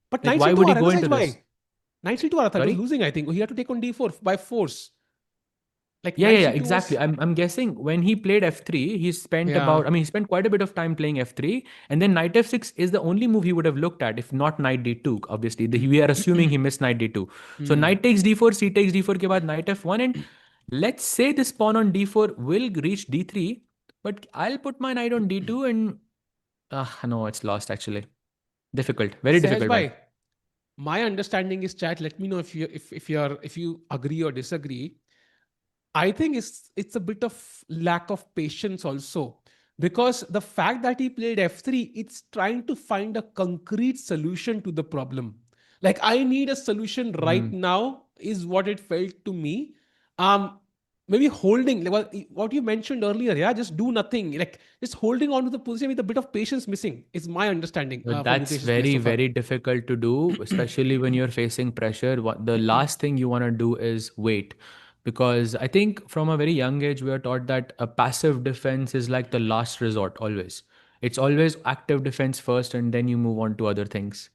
But Like, knight why c2 would uh he रहा है go ना, into Saj bhai. this? Knight c2 आ रहा था. It was Sorry? losing, I think. He had to take on D4 by force. Like Yeah, knight yeah, yeah, c2 exactly. was, I'm guessing when he played f3, he spent yeah. about, I mean, he spent quite a bit of time playing f3, and then knight f6 is the only move he would have looked at, if not knight d2. Obviously, we are assuming he missed knight d2. So Hmm. knight takes d4, c takes d4 के बाद knight f1, and let's say this pawn on d4 will reach d3, but I'll put my knight on d2, and no, it's lost actually. Difficult, very Sehaj difficult, bhai. bhai, my understanding is, chat, let me know if you agree or disagree. I think it's a bit of lack of patience also, because the fact that he played f3, it's trying to find a concrete solution to the problem. Like I need a solution right Hmm. now is what it felt to me. Um, Maybe holding, like what you mentioned earlier, yeah, just do nothing, like just holding on to the position with a bit of patience missing is my understanding But from that's Gukesh's play very, so far. very difficult to do, especially when you're facing pressure. The last thing you want to do is wait. Because I think from a very young age, we are taught that a passive defense is like the last resort always. It's always active defense first, and then you move on to other things.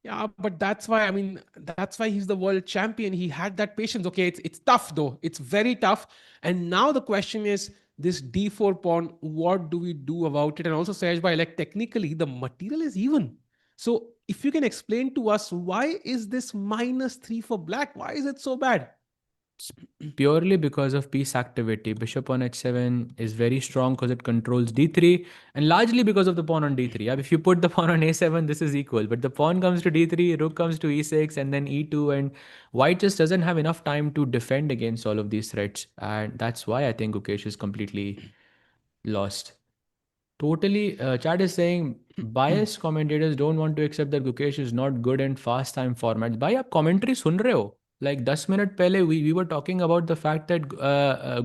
Yeah, but that's why, I mean, that's why he's the world champion. He had that patience. Okay, it's tough though. It's very tough. And now the question is this d4 pawn, what do we do about it? And also Sahaj bhai, like technically the material is even. So if you can explain to us, why is this -3 for black? Why is it so bad? It's purely because of piece activity. Bishop on h7 is very strong because it controls d3, and largely because of the pawn on d3. Yeah, if you put the pawn on a7, this is equal. But the pawn comes to d3, rook comes to e6, and then e2, and white just doesn't have enough time to defend against all of these threats. And that's why I think Gukesh is completely lost. Totally, chat is saying biased commentators don't want to accept that Gukesh is not good in fast time formats. भाई आप commentary सुन रहे हो? Like 10 minutes पहले we were talking about the fact that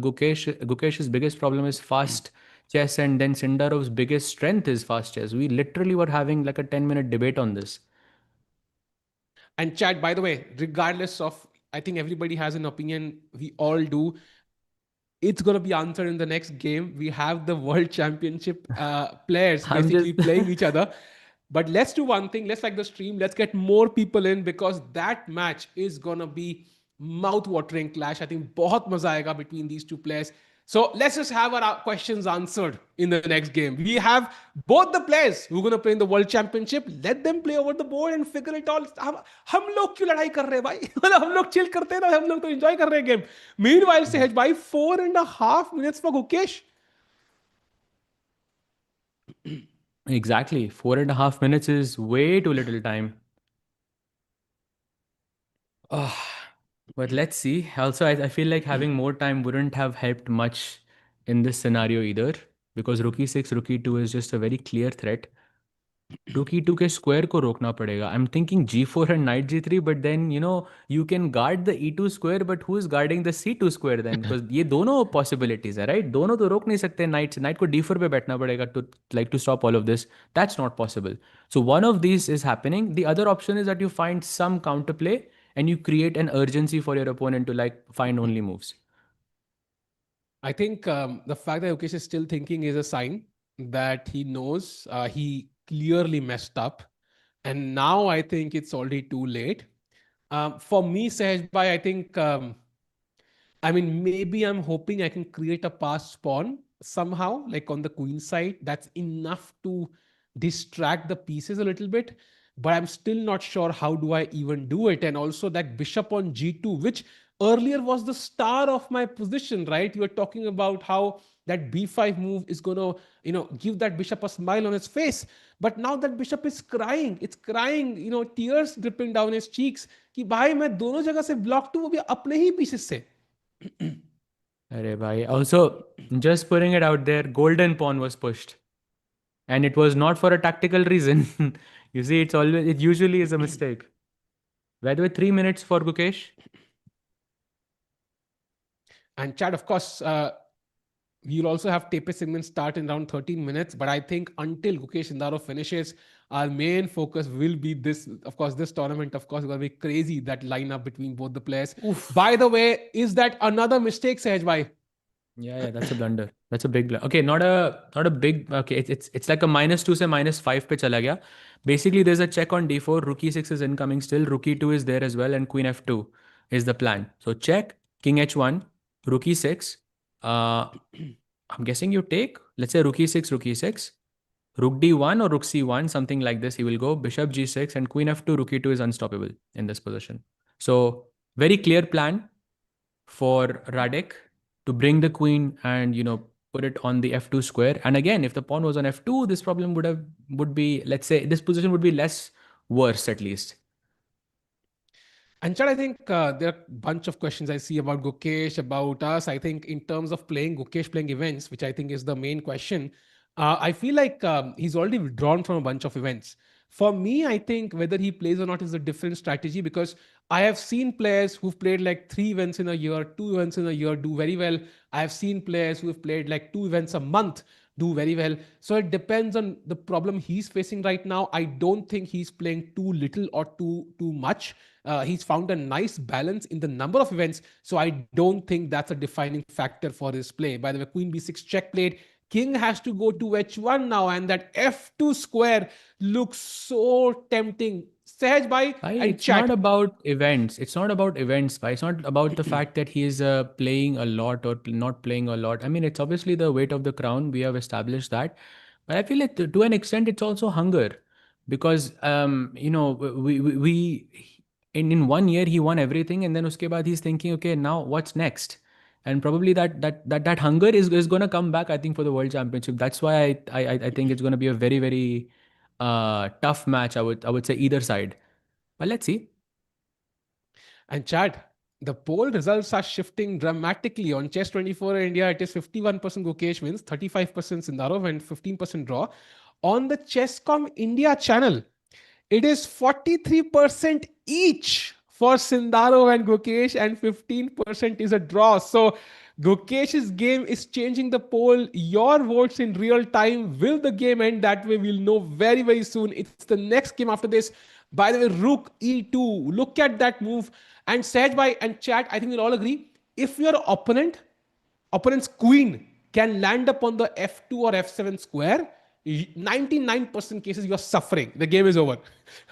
Gukesh's biggest problem is fast chess, and then Sindarov's biggest strength is fast chess. We literally were having like a 10-minute debate on this. And chat, by the way, regardless of, I think everybody has an opinion. We all do. It's going to be answered in the next game. We have the world championship players I'm basically just playing each other. But let's do one thing. Let's like the stream. Let's get more people in, because that match is going to be mouth-watering clash. I think बहुत मजा आएगा between these two players. So let's just have our questions answered in the next game. We have both the players who are going to play in the World Championship. Let them play over the board and figure it all. हम लोग क्यों लड़ाई कर रहे हैं भाई? मतलब हम लोग chill करते हैं ना, हम लोग तो enjoy कर रहे हैं game. Meanwhile, Sehaj bhai, 4.5 minutes for Gukesh. exactly 4.5 minutes is way too little time. Oh, but let's see. Also, I feel like having more time wouldn't have helped much in this scenario either, because rook e6, rook e2 is just a very clear threat. Rook e2 के square को रोकना पड़ेगा. I'm thinking g4 and knight g3, but then you can guard the e2 square, but who is guarding the c2 square then? Because ये दोनों possibilities है, right? दोनों तो रोक नहीं सकते knight से. Knight को d4 पे बैठना पड़ेगा to stop all of this. That's not possible. So one of these is happening. The other option is that you find some counterplay and you create an urgency for your opponent to like find only moves. I think the fact that Yokesh is still thinking is a sign that he knows he clearly messed up. And now I think it's already too late. For me, Sehaj bhai, I think, I mean, maybe I'm hoping I can create a pass pawn somehow, like on the queen side. That's enough to distract the pieces a little bit. But I'm still not sure how do I even do it. And also that bishop on g2, which earlier was the star of my position, right? You were talking about how that b5 move is going to, give that bishop a smile on its face. But now that bishop is crying. It's crying, tears dripping down his cheeks. कि भाई मैं दोनों जगह से blocked हूँ, वो भी अपने ही pieces से. Arey bhai. Also, just putting it out there, golden pawn was pushed. And it was not for a tactical reason. You see, it usually is a mistake. By the way, 3 minutes for Gukesh. And Chad, of course, we'll also have TePe Sigeman start in around 13 minutes. But I think until Gukesh Sindarov finishes, our main focus will be this. Of course, this tournament, of course, is going to be crazy, that lineup between both the players. Oof. By the way, is that another mistake, Sehaj bhai? Yeah, that's a blunder. That's a big blunder. Okay, not a big. Okay, it's like a -2 से -5 पे चला गया. Basically, there's a check on d4. Rook e6 is incoming still. Rook e2 is there as well, and queen f2 is the plan. So check, king h1, rook e6. I'm guessing you take, let's say rook e6, rook e6, rook d1 or rook c1, something like this. He will go bishop g6 and queen f2, rook e2 is unstoppable in this position. So very clear plan for Radek to bring the queen and put it on the f2 square. And again, if the pawn was on f2, this problem would be, let's say, this position would be less worse at least. And Chad, I think there are a bunch of questions I see about Gukesh, about us. I think in terms of playing Gukesh playing events, which I think is the main question, I feel like he's already withdrawn from a bunch of events. For me, I think whether he plays or not is a different strategy, because I have seen players who've played like 3 events in a year, 2 events in a year do very well. I have seen players who have played like 2 events a month do very well. So it depends on the problem he's facing right now. I don't think he's playing too little or too much. He's found a nice balance in the number of events, so I don't think that's a defining factor for his play. By the way, queen b6 check played. King has to go to h1 now, and that f2 square looks so tempting. Sehaj bhai and It's not chat. about events. It's not about events. It's not about the fact that he is playing a lot or not playing a lot. I mean, it's obviously the weight of the crown. We have established that. But I feel like to an extent, it's also hunger, because in 1 year he won everything, and then uske baad he's thinking, okay, now what's next? And probably that hunger is going to come back, I think, for the world championship. That's why I think it's going to be a very, very tough match. I would say either side. But let's see. And Chad, the poll results are shifting dramatically. On Chess 24 India, it is 51% Gukesh wins, 35% Sindarov, and 15% draw. On the Chesscom India channel, it is 43% each for Sindarov and Gukesh, and 15% is a draw. So Gukesh's game is changing the poll. Your votes in real time. Will the game end that way? We'll know very, very soon. It's the next game after this. By the way, Rook E2. Look at that move. And Sehaj Bhai and chat, I think we'll all agree. If your opponent's queen can land upon the f2 or f7 square, 99% cases you're suffering. The game is over.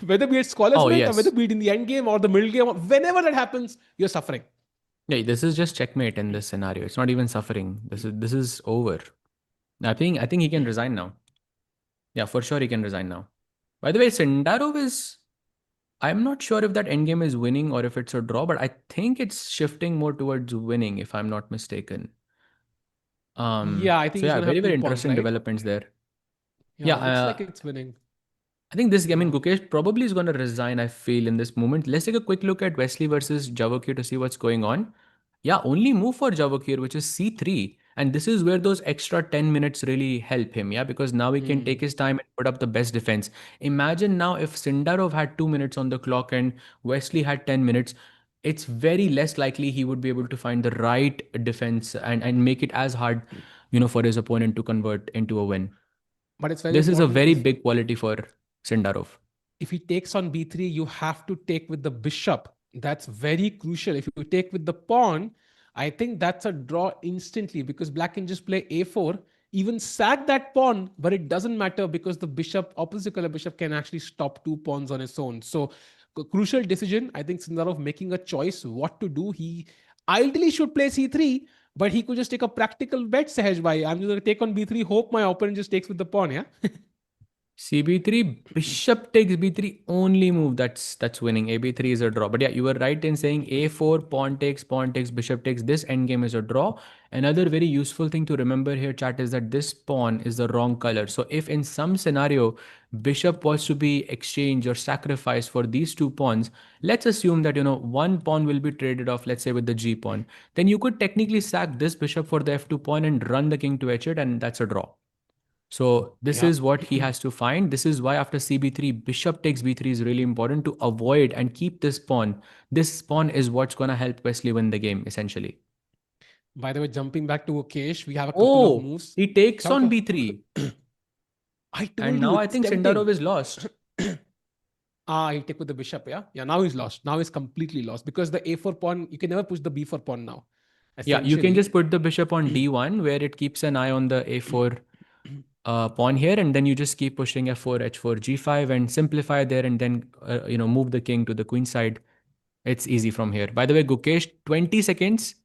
Whether be it Scholar's Oh, Mint or whether yes. be it in the end game or the middle game, whenever that happens, you're suffering. Yeah, this is just checkmate in this scenario. It's not even suffering. This is over. I think he can resign now. Yeah, for sure he can resign now. By the way, Sindarov is, I'm not sure if that endgame is winning or if it's a draw, but I think it's shifting more towards winning, if I'm not mistaken. Yeah, I think So he's yeah, going to very, have two very pawns, interesting right? developments there. Yeah, Yeah, looks like it's winning. I think this, I mean, Yeah. Gukesh probably is going to resign, I feel, in this moment. Let's take a quick look at Wesley versus Javokir to see what's going on. Yeah, only move for Javokir, which is c3. And this is where those extra 10 minutes really help him, yeah, because now he can take Hmm. his time and put up the best defense. Imagine now if Sindarov had 2 minutes on the clock and Wesley had 10 minutes, it's very less likely he would be able to find the right defense and make it as hard, for his opponent to convert into a win. But it's very This is a important. very big quality for Sindarov. If he takes on b3, you have to take with the bishop. That's very crucial. If you take with the pawn, I think that's a draw instantly, because black can just play a4, even sack that pawn, but it doesn't matter because the bishop, opposite color bishop, can actually stop 2 pawns on its own. So, crucial decision. I think Sindarov making a choice what to do. He ideally should play c3, but he could just take a practical bet, Sehaj Bhai. I'm just going to take on b3, hope my opponent just takes with the pawn, yeah? CB3, bishop takes b3, only move that's winning. AB3 is a draw. But yeah, you were right in saying a4, pawn takes, bishop takes. This endgame is a draw. Another very useful thing to remember here, chat, is that this pawn is the wrong color. So if in some scenario bishop was to be exchanged or sacrificed for these two pawns, let's assume that one pawn will be traded off, let's say with the g pawn. Then you could technically sack this bishop for the f2 pawn and run the king to h8, and that's a draw. So this Yeah. is what he has to find. This is why after CB3, bishop takes B3 is really important to avoid and keep this pawn. This pawn is what's going to help Wesley win the game, essentially. By the way, jumping back to Okesh, we have a couple of Oh, moves. he takes Kya on hota? B3. I And told you now I it's think tempting. Sindarov is lost. He take with the bishop, yeah? Yeah, now he's lost. Now he's completely lost, because the a4 pawn, you can never push the b4 pawn now, Yeah, you can essentially. just put the bishop on D1 where it keeps an eye on the A4 pawn here, and then you just keep pushing F4, H4, G5 and simplify there, and then move the king to the queen side. It's easy from here. By the way, Gukesh, 20 seconds.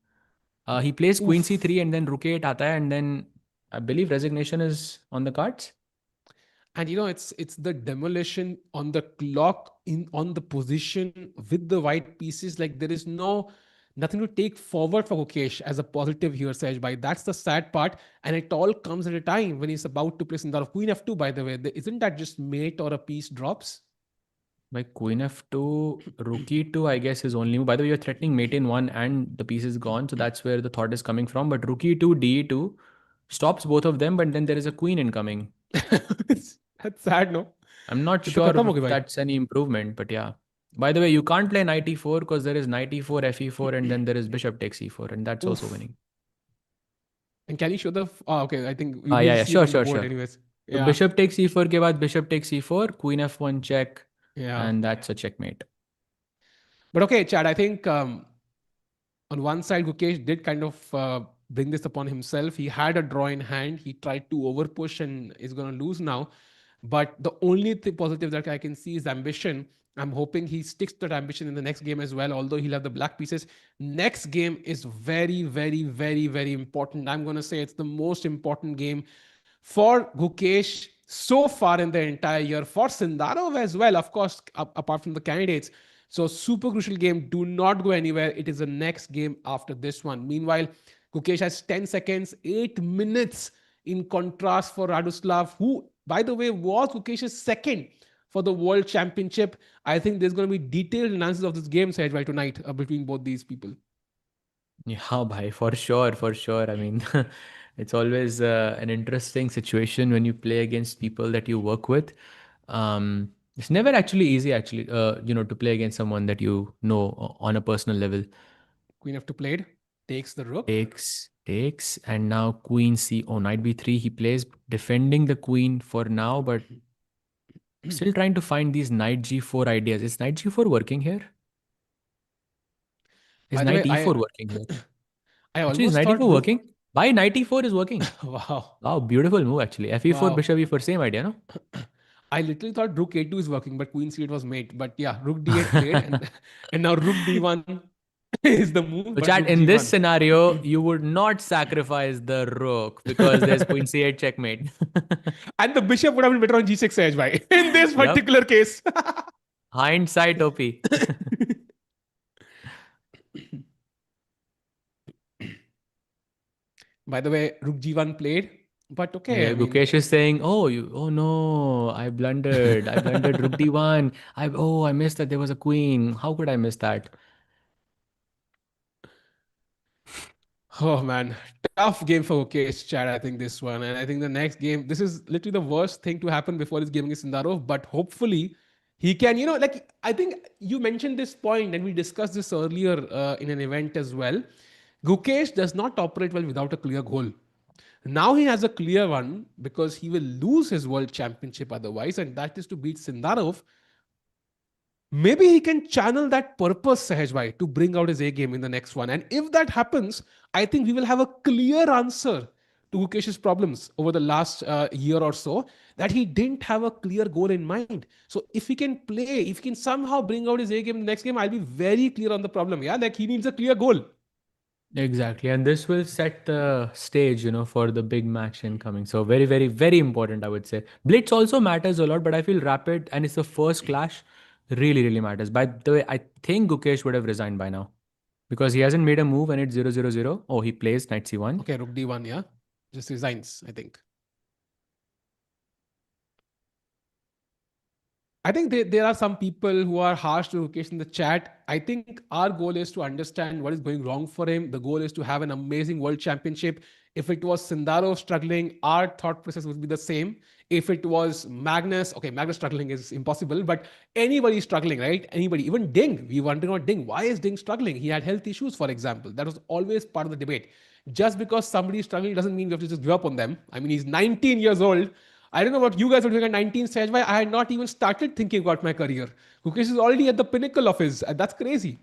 He plays queen Oof. c3 and then rook a8 aata hai, and then I believe resignation is on the cards. And it's the demolition on the clock in on the position with the white pieces. Like there is nothing to take forward for Gukesh as a positive here, Saj bhai. That's the sad part, and it all comes at a time when he's about to play Sindarov. Queen f2, by the way, isn't that just mate or a piece drops? By queen f2, rook e2, I guess is only. By the way, you're threatening mate in one and the piece is gone, so that's where the thought is coming from. But rook e2, d2 stops both of them, but then there is a queen incoming. That's sad, no? I'm not ये तो sure खत्म हो गई if भाई. that's any improvement, but yeah. By the way, you can't play knight e4 because there is knight e4, fe4, and then there is bishop takes e4, and that's also Oof. winning. And can you show the? Oh, okay. I think Ah, we'll yeah, yeah, see it sure, on the sure, board, sure. anyways. So Yeah, bishop takes e4 के बाद bishop takes e4, queen f1 check, yeah. and that's a checkmate. But okay, Chad. I think on one side, Gukesh did kind of bring this upon himself. He had a draw in hand. He tried to overpush and is going to lose now. But the only positive that I can see is ambition. I'm hoping he sticks to that ambition in the next game as well, although he'll have the black pieces. Next game is very, very, very, very important. I'm going to say it's the most important game for Gukesh so far in the entire year, for Sindarov as well, of course, apart from the candidates. So, super crucial game. Do not go anywhere. It is the next game after this one. Meanwhile, Gukesh has 10 seconds, 8 minutes in contrast for Radoslav, who, by the way, was Gukesh's second for the World Championship. I think there's going to be detailed analysis of this game, Sahaj, tonight between both these people. Yeah, bhai, for sure, for sure. I mean, it's always an interesting situation when you play against people that you work with. It's never actually easy, actually, to play against someone that you know on a personal level. Queen f2 played, takes the rook. Takes, and now queen c. Oh, knight b3. He plays defending the queen for now, but still trying to find these knight g4 ideas. Is knight g4 working here? Is By the knight way, e4 working here? I Actually, is almost knight thought e4 rook. working? Why knight e4 is working? Wow. Wow, beautiful move actually. Fe4, Wow. bishop e4, same idea, no? I literally thought rook a2 is working, but queen c8 was mate. But yeah, rook d8 played, and and now rook d1 is the move, So, but chat, rook in this g1. scenario, you would not sacrifice the rook because there's queen c8 checkmate. And the bishop would have been better on g6 edge, by in this Yep. particular case. Hindsight OP. By the way, rook g1 played, but okay. Yeah, I mean, Gukesh is saying, oh no, I blundered. I blundered rook d1. I missed that there was a queen. How could I miss that? oh man, tough game for Gukesh, Chad. I think this one, and I think the next game. This is literally the worst thing to happen before this game against Sindarov. But hopefully, he can. Like I think you mentioned this point, and we discussed this earlier in an event as well. Gukesh does not operate well without a clear goal. Now he has a clear one because he will lose his world championship otherwise, and that is to beat Sindarov. Maybe he can channel that purpose, Sahajbhai, to bring out his A game in the next one. And if that happens, I think we will have a clear answer to Gukesh's problems over the last year or so, that he didn't have a clear goal in mind. So if he can play, if he can somehow bring out his A game in the next game, I'll be very clear on the problem. Yeah, like he needs a clear goal. Exactly. And this will set the stage, for the big match incoming. So very, very, very important, I would say. Blitz also matters a lot, but I feel rapid and it's the first clash really, really matters. By the way, I think Gukesh would have resigned by now because he hasn't made a move and it's 0-0-0. Oh, he plays knight c1. Okay, Rook D1, yeah. Just resigns, I think. I think there are some people who are harsh to Rukesh in the chat. I think our goal is to understand what is going wrong for him. The goal is to have an amazing world championship. If it was Sindarov struggling, our thought process would be the same. If it was Magnus, okay, Magnus struggling is impossible, but anybody struggling, right? Anybody, even Ding, we wondering about Ding. Why is Ding struggling? He had health issues, for example. That was always part of the debate. Just because somebody is struggling doesn't mean we have to just give up on them. I mean, he's 19 years old. I don't know what you guys are doing at 19 stage. Why I had not even started thinking about my career. Gukesh is already at the pinnacle of his. That's crazy.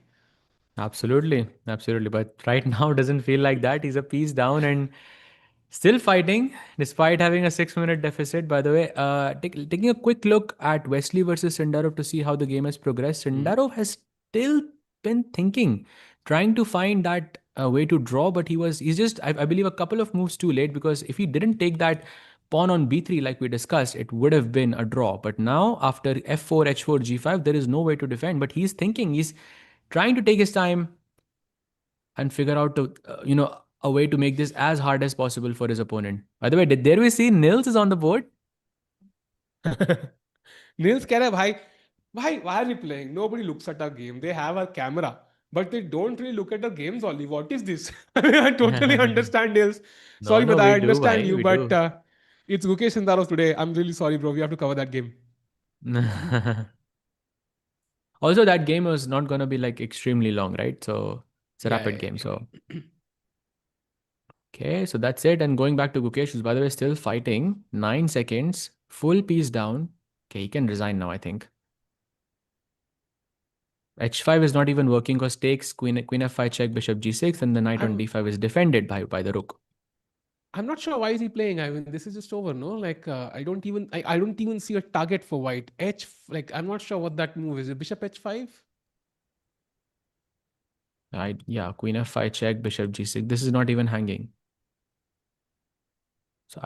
Absolutely. Absolutely. But right now doesn't feel like that. He's a piece down and still fighting despite having a 6 minute deficit. By the way, taking a quick look at Wesley versus Sindarov to see how the game has progressed. Mm. Sindarov has still been thinking, trying to find that a way to draw, but he's just, I believe, a couple of moves too late, because if he didn't take that pawn on b3 like we discussed, it would have been a draw. But now after f4, h4, g5, there is no way to defend. But he's trying to take his time and figure out a way to make this as hard as possible for his opponent. By the way, there we see Nils is on the board. Nils keh raha hai, bhai, why are we playing? Nobody looks at our game. They have a camera, but they don't really look at the games only. What is this? I totally understand, Nils. No, Sorry, no, but I we do, understand bhai, you. we But do. it's Gukesh Sindarov today. I'm really sorry, bro. We have to cover that game. Also, that game was not going to be like extremely long, right? So it's a Yeah, rapid yeah, game. So, yeah. okay, so that's it. And going back to Gukesh, who's by the way still fighting, 9 seconds, full piece down. Okay, he can resign now, I think. h5 is not even working because takes queen f5 check, bishop g6, and the knight on I'm d5 is defended by the rook. I'm not sure why is he playing. I mean, this is just over, no? Like, I don't even see a target for white. Like, I'm not sure what that move is. Bishop h5? Yeah, queen f5 check, bishop g6. This is not even hanging. So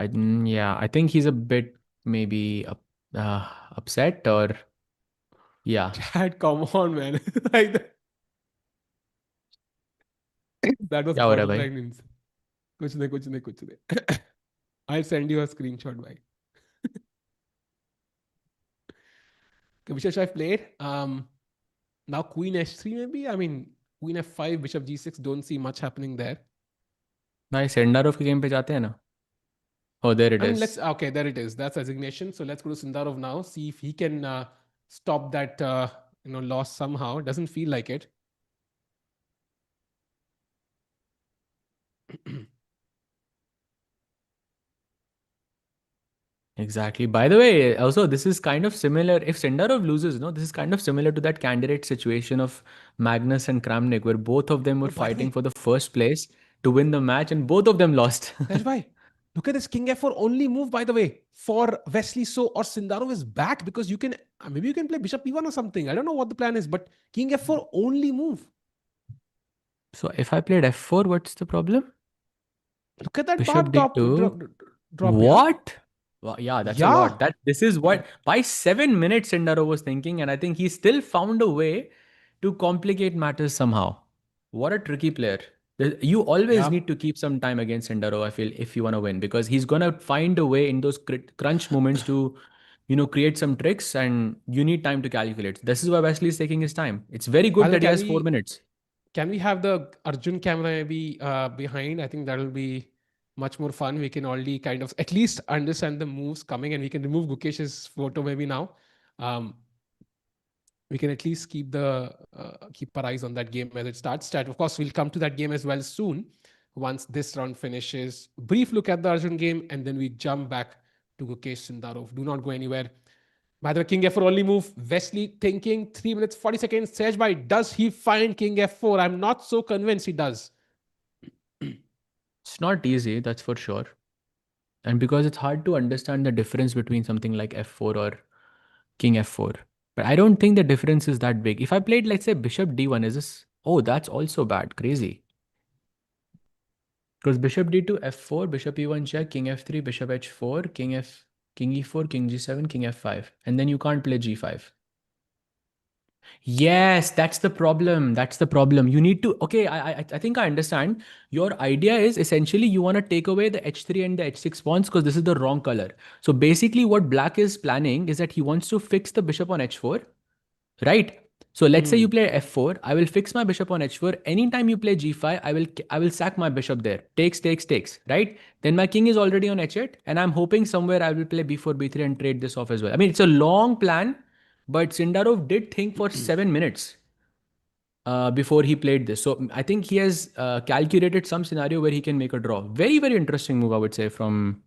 yeah, I think he's a bit maybe upset, or yeah. Chad, come on, man. Like that was क्या हो रहा है perfect भाई? means. कुछ नहीं, कुछ नहीं. I'll send you a screenshot, bhai. Okay, Bishop I've played. Now Queen h3 maybe. I mean, Queen f5, Bishop g6. Don't see much happening there. भाई सेंडारोव के गेम पे जाते हैं ना? Oh, there it I mean, is. let's okay. There it is. That's resignation. So let's go to Sindarov now. See if he can stop that loss somehow. Doesn't feel like it. Exactly. By the way, also this is kind of similar. If Sindarov loses, no, this is kind of similar to that candidate situation of Magnus and Kramnik, where both of them were Oh, by the fighting way, for the first place to win the match, and both of them lost. Rajbhai, look at this King F4 only move, by the way, for Wesley So or Sindarov is back because you can maybe you can play Bishop E1 or something. I don't know what the plan is, but King F4 only move. So if I played f4, what's the problem? Look at that Bishop barb top d2. drop, yeah? What? Well, yeah, that's a Yeah. lot. This is what by 7 minutes Sindarov was thinking, and I think he still found a way to complicate matters somehow. What a tricky player. You always Yeah. need to keep some time against Sindarov, I feel, if you want to win, because he's gonna find a way in those crunch moments to, create some tricks, and you need time to calculate. This is why Wesley is taking his time. It's very By good the way, that he has 4 minutes. can we have the Arjun camera maybe behind? I think that'll be much more fun. We can already kind of at least understand the moves coming, and we can remove Gukesh's photo maybe now. Um, we can at least keep our eyes on that game as it starts. Of course, we'll come to that game as well soon once this round finishes. Brief look at the Arjun game, and then we jump back to Gukesh Sindarov. Do not go anywhere. By the way, King F4 only move. Wesley thinking 3 minutes 40 seconds. Sejbai, does he find King F4? I'm not so convinced he does. It's not easy, that's for sure. And because it's hard to understand the difference between something like f4 or king f4. But I don't think the difference is that big. If I played, let's say, bishop d1, is this? Oh, that's also bad. Crazy. Because bishop d2, f4, bishop e1 check, king f3, bishop h4, king e4, king g7, king f5. And then you can't play g5. Yes, that's the problem. That's the problem. You need to. Okay, I think I understand. Your idea is essentially you want to take away the h3 and the h6 pawns because this is the wrong color. So basically, what black is planning is that he wants to fix the bishop on h4, right? So let's say you Hmm. play f4. I will fix my bishop on h4. Anytime you play g5, I will sack my bishop there. Takes, takes, takes. Right? Then my king is already on h8, and I'm hoping somewhere I will play b4, b3, and trade this off as well. I mean, it's a long plan, but Sindarov did think for 7 minutes before he played this. So I think he has calculated some scenario where he can make a draw. Very, very interesting move, I would say, from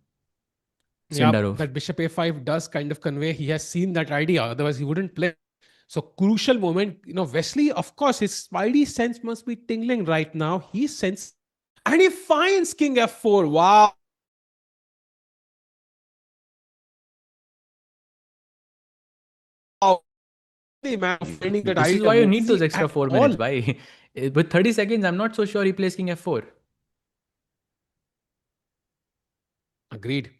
Yeah, Sindarov. that Bishop A5 does kind of convey he has seen that idea. Otherwise, he wouldn't play. So crucial moment. Wesley, of course, his spidey sense must be tingling right now. He senses and he finds King F4. Wow. Man, finding that This is idea why you move need those easy extra at 4 minutes. all. Why? With 30 seconds, I'm not so sure he plays king f4. Agreed.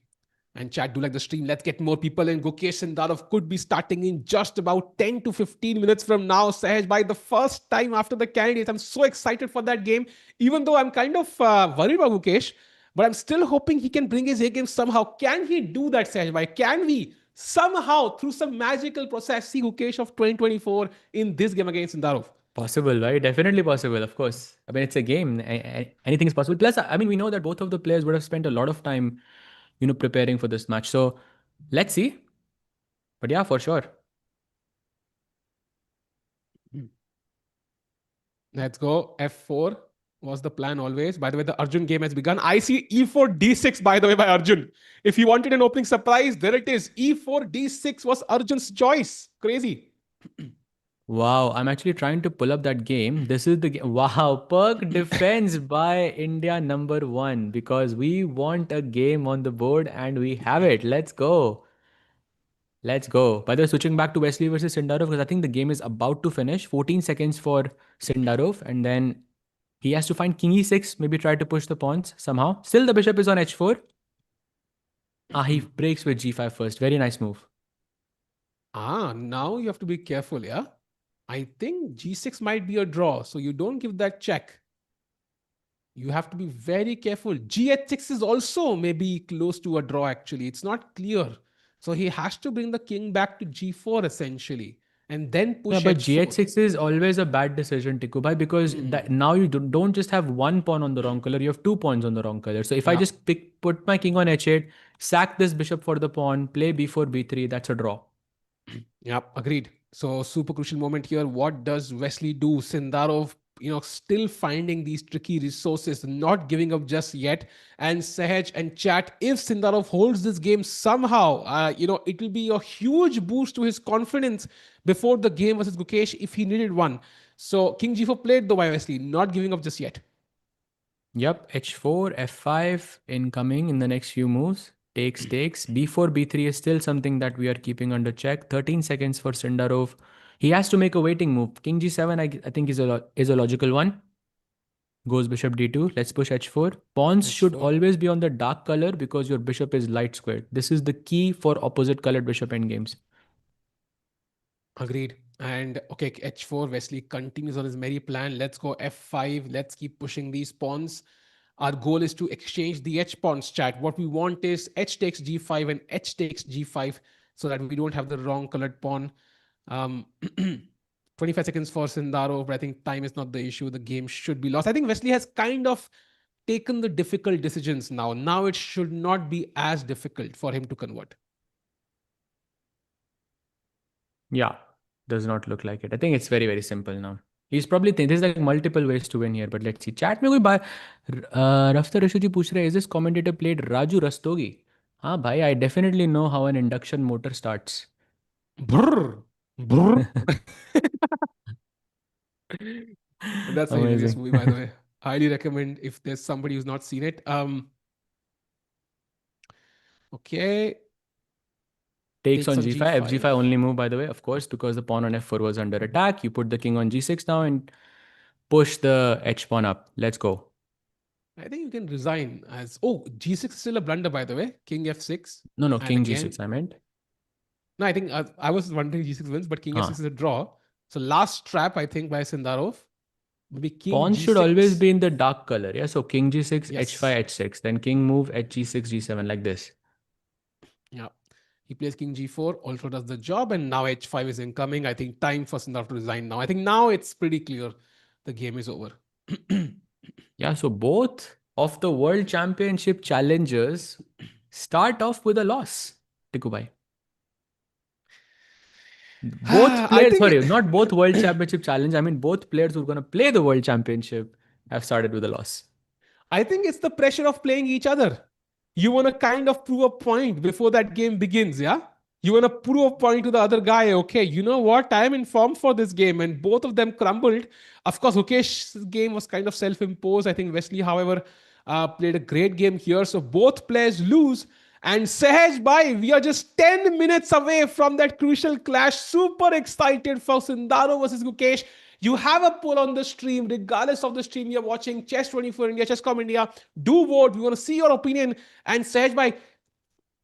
And chat, do like the stream. Let's get more people in. Gukesh Sindarov could be starting in just about 10 to 15 minutes from now. Sahaj, by the first time after the candidates, I'm so excited for that game. Even though I'm kind of worried about Gukesh, but I'm still hoping he can bring his A game somehow. Can he do that, Sahaj? Bhai? Can we somehow, through some magical process, see Gukesh of 2024 in this game against Sindarov? Possible, right? Definitely possible, of course. I mean, it's a game. Anything is possible. Plus, I mean, we know that both of the players would have spent a lot of time, preparing for this match. So let's see. But yeah, for sure. Let's go. F4 was the plan always. By the way, the Arjun game has begun. I see E4 D6, by the way, by Arjun. If you wanted an opening surprise, there it is. E4 D6 was Arjun's choice. Crazy. Wow, I'm actually trying to pull up that game. This is the game. Wow, perk defense by India #1 because we want a game on the board and we have it. Let's go. Let's go. By the way, switching back to Wesley versus Sindarov because I think the game is about to finish. 14 seconds for Sindarov, and then he has to find king e6, maybe try to push the pawns somehow. Still, the bishop is on h4. He breaks with g5 first. Very nice move. Now you have to be careful, yeah? I think G6 might be a draw, so you don't give that check. You have to be very careful. G8-6 is also maybe close to a draw, actually. It's not clear. So he has to bring the king back to G4, essentially, and then push Yeah, but H4. G8-6 is always a bad decision, Tikubhai, because now you don't just have one pawn on the wrong color, you have two pawns on the wrong color. So if I Yeah. just put my king on h8, sack this bishop for the pawn, play b4, b3, that's a draw. Yep, agreed. So super crucial moment here. What does Wesley do? Sindarov, still finding these tricky resources, not giving up just yet. And Sahaj and chat, if Sindarov holds this game somehow, it will be a huge boost to his confidence before the game versus Gukesh if he needed one. So King G4 played though by Wesley, not giving up just yet. Yep, h4, f5 incoming in the next few moves. Takes, b4, b3 is still something that we are keeping under check. 13 seconds for Sindarov. He has to make a waiting move. King g7, I think is a logical one. Goes bishop d2. Let's push h4. Pawns should H4. always be on the dark color because your bishop is light squared. This is the key for opposite colored bishop endgames. Agreed. And okay, H4, Wesley continues on his merry plan. Let's go F5. Let's keep pushing these pawns. Our goal is to exchange the H pawns, chat. What we want is H takes G5 and H takes G5 so that we don't have the wrong colored pawn. 25 seconds for Sindarov, but I think time is not the issue. The game should be lost. I think Wesley has kind of taken the difficult decisions now. Now it should not be as difficult for him to convert. Yeah, does not look like it. I think it's very, very simple now. He's probably thinking there's like multiple ways to win here, but let's see. Chat में कोई बात रफ्तार रशु जी पूछ रहे, is this commentator played Raju Rastogi? हाँ भाई, I definitely know how an induction motor starts. Brr, brr. That's a hilarious Amazing. movie, by the way. Highly recommend if there's somebody who's not seen it. Okay. Takes on On g5. G5. fg5 only move, by the way, of course, because the pawn on f4 was under attack. You put the king on g6 now and push the h pawn up. Let's go. I think you can resign as... Oh, G6 is still a blunder, by the way. King F6. No, And king again, g6 I meant. No, I think I was wondering G6 wins, but King F6 is a draw. So last trap, I think, by Sindarov. Maybe King Pawn G6. should always be in the dark color. Yeah, so king g6, Yes. h5, h6. Then king move, h g6, g7 like this. Yeah. He plays King G4, also does the job, and now H5 is incoming. I think time for Sindarov to resign now. I think now it's pretty clear the game is over. Yeah, so both of the world championship challengers start off with a loss, Tikubai. Both players, sorry, not both world championship challenge. I mean, both players who are going to play the world championship have started with a loss. I think it's the pressure of playing each other. You want to kind of prove a point before that game begins, yeah? You want to prove a point to the other guy. Okay, you know what? I am in form for this game, and both of them crumbled. Of course, Gukesh's game was kind of self-imposed. I think Wesley, however, played a great game here. So both players lose. And Sahaj Bhai, we are just 10 minutes away from that crucial clash. Super excited for Sindarov versus Gukesh. You have a poll on the stream, regardless of the stream you're watching, Chess24 India, Chess.com India. Do vote. We want to see your opinion. And Sahaj bhai,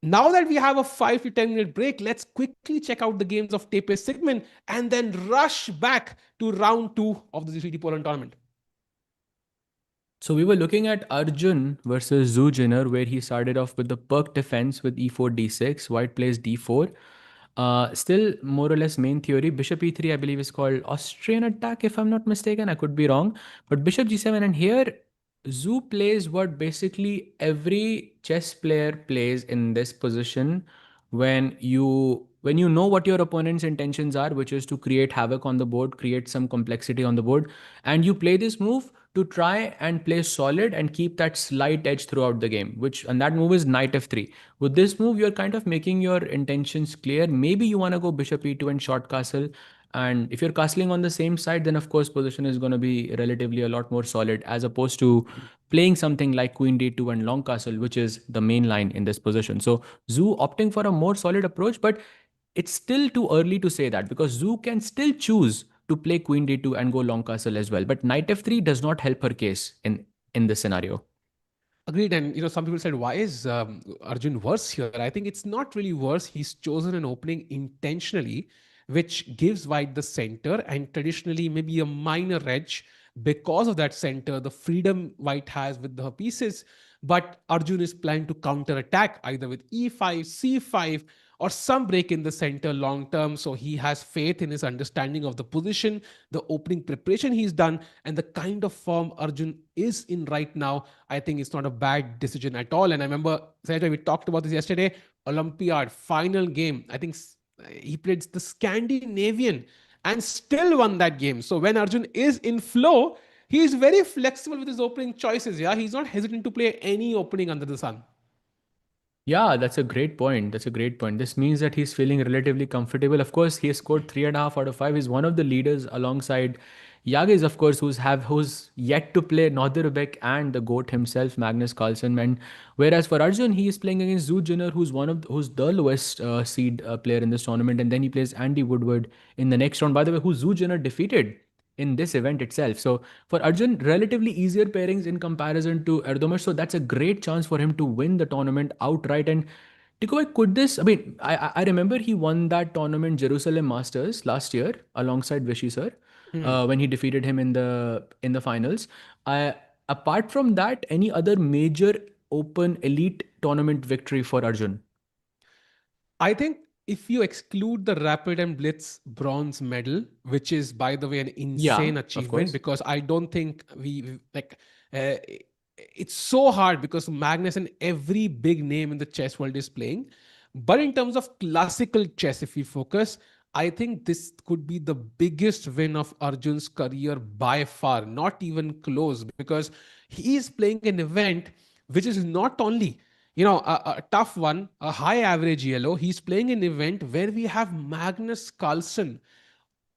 now that we have a 5 to 10 minute break, let's quickly check out the games of TePe Sigeman and then rush back to round 2 of the GCT Poland tournament. So we were looking at Arjun versus Zujiner, where he started off with the perk defense with e4, d6, white plays d4. Still more or less main theory. Bishop e3, I believe, is called Austrian attack, if I'm not mistaken. I could be wrong. But bishop g7, and here Zoo plays what basically every chess player plays in this position when you know what your opponent's intentions are, which is to create havoc on the board, create some complexity on the board, and you play this move to try and play solid and keep that slight edge throughout the game, and that move is knight f3. With this move, you're kind of making your intentions clear. Maybe you want to go bishop e2 and short castle, and if you're castling on the same side, then of course position is going to be relatively a lot more solid, as opposed to playing something like queen d2 and long castle, which is the main line in this position. So Zoo opting for a more solid approach, but it's still too early to say that, because Zoo can still choose to play queen d2 and go long castle as well. But knight f3 does not help her case in this scenario. Agreed. And some people said, why is Arjun worse here? I think it's not really worse. He's chosen an opening intentionally, which gives white the center and traditionally maybe a minor edge because of that center, the freedom white has with the pieces. But Arjun is planning to counter attack either with e5, c5, or some break in the center long term. So he has faith in his understanding of the position, the opening preparation he's done, and the kind of form Arjun is in right now. I think it's not a bad decision at all. And I remember, Sajay, we talked about this yesterday, Olympiad final game. I think he played the Scandinavian and still won that game. So when Arjun is in flow, he is very flexible with his opening choices. Yeah, he's not hesitant to play any opening under the sun. Yeah, that's a great point. That's a great point. This means that he's feeling relatively comfortable. Of course, he has scored 3.5 out of 5. He's one of the leaders alongside Yagiz, of course, who's yet to play Nodirbek and the GOAT himself, Magnus Carlsen. And whereas for Arjun, he is playing against Zhu Jinner, who's the lowest seed player in this tournament, and then he plays Andy Woodward in the next round. By the way, who Zhu Jinner defeated in this event itself. So for Arjun, relatively easier pairings in comparison to Erdogmus. So that's a great chance for him to win the tournament outright. And Tikoy, could this? I mean, I remember he won that tournament, Jerusalem Masters, last year alongside Vishy sir, when he defeated him in the finals. Apart from that, any other major open elite tournament victory for Arjun? I think if you exclude the Rapid and Blitz bronze medal, which is, by the way, an Yeah, insane of achievement, course. because I don't think like, uh, it's so hard because Magnus and every big name in the chess world is playing. But in terms of classical chess, if we focus, I think this could be the biggest win of Arjun's career by far, not even close, because he is playing an event which is not only a tough one, a high average yellow. He's playing an event where we have Magnus Carlsen.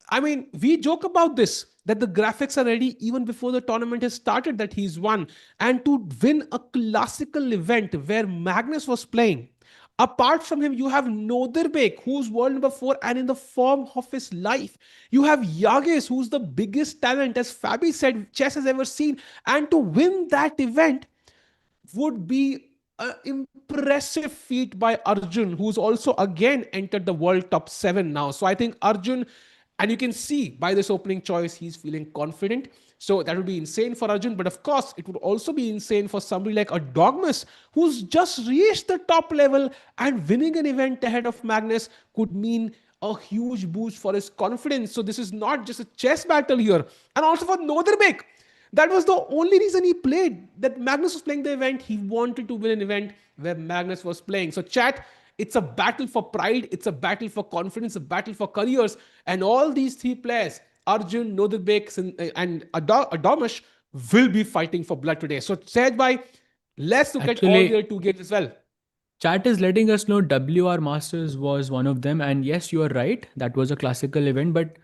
I mean, we joke about this, that the graphics are ready even before the tournament has started, that he's won. And to win a classical event where Magnus was playing, apart from him, you have Nodirbek, who's world number 4 and in the form of his life. You have Yagiz, who's the biggest talent, as Fabi said, chess has ever seen. And to win that event would be an impressive feat by Arjun, who's also again entered the world top 7 now. So I think Arjun, and you can see by this opening choice, he's feeling confident. So that would be insane for Arjun. But of course, it would also be insane for somebody like Erdogmus, who's just reached the top level, and winning an event ahead of Magnus could mean a huge boost for his confidence. So this is not just a chess battle here. And also for Nodirbek, that was the only reason he played. That Magnus was playing the event. He wanted to win an event where Magnus was playing. So, chat, it's a battle for pride. It's a battle for confidence, a battle for careers. And all these 3 players, Arjun, Nodirbek, and Erdogmus, will be fighting for blood today. So, Sahaj bhai, let's look at all Actually, the other 2 games as well. chat is letting us know WR Masters was one of them, and yes, you are right. That was a classical event, but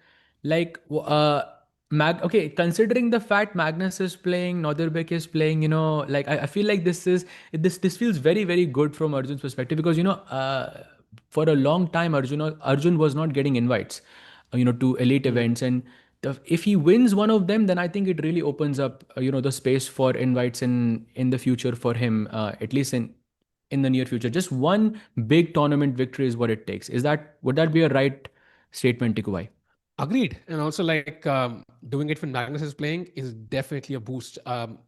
like, okay, considering the fact Magnus is playing, Nodirbek is playing, like I feel like this feels very very good from Arjun's perspective, because for a long time Arjun was not getting invites, to elite events, and if he wins one of them, then I think it really opens up, the space for invites in the future for him, at least in the near future. Just one big tournament victory is what it takes. Would that be a right statement, Tikubai? Agreed. And also, like doing it when Magnus is playing is definitely a boost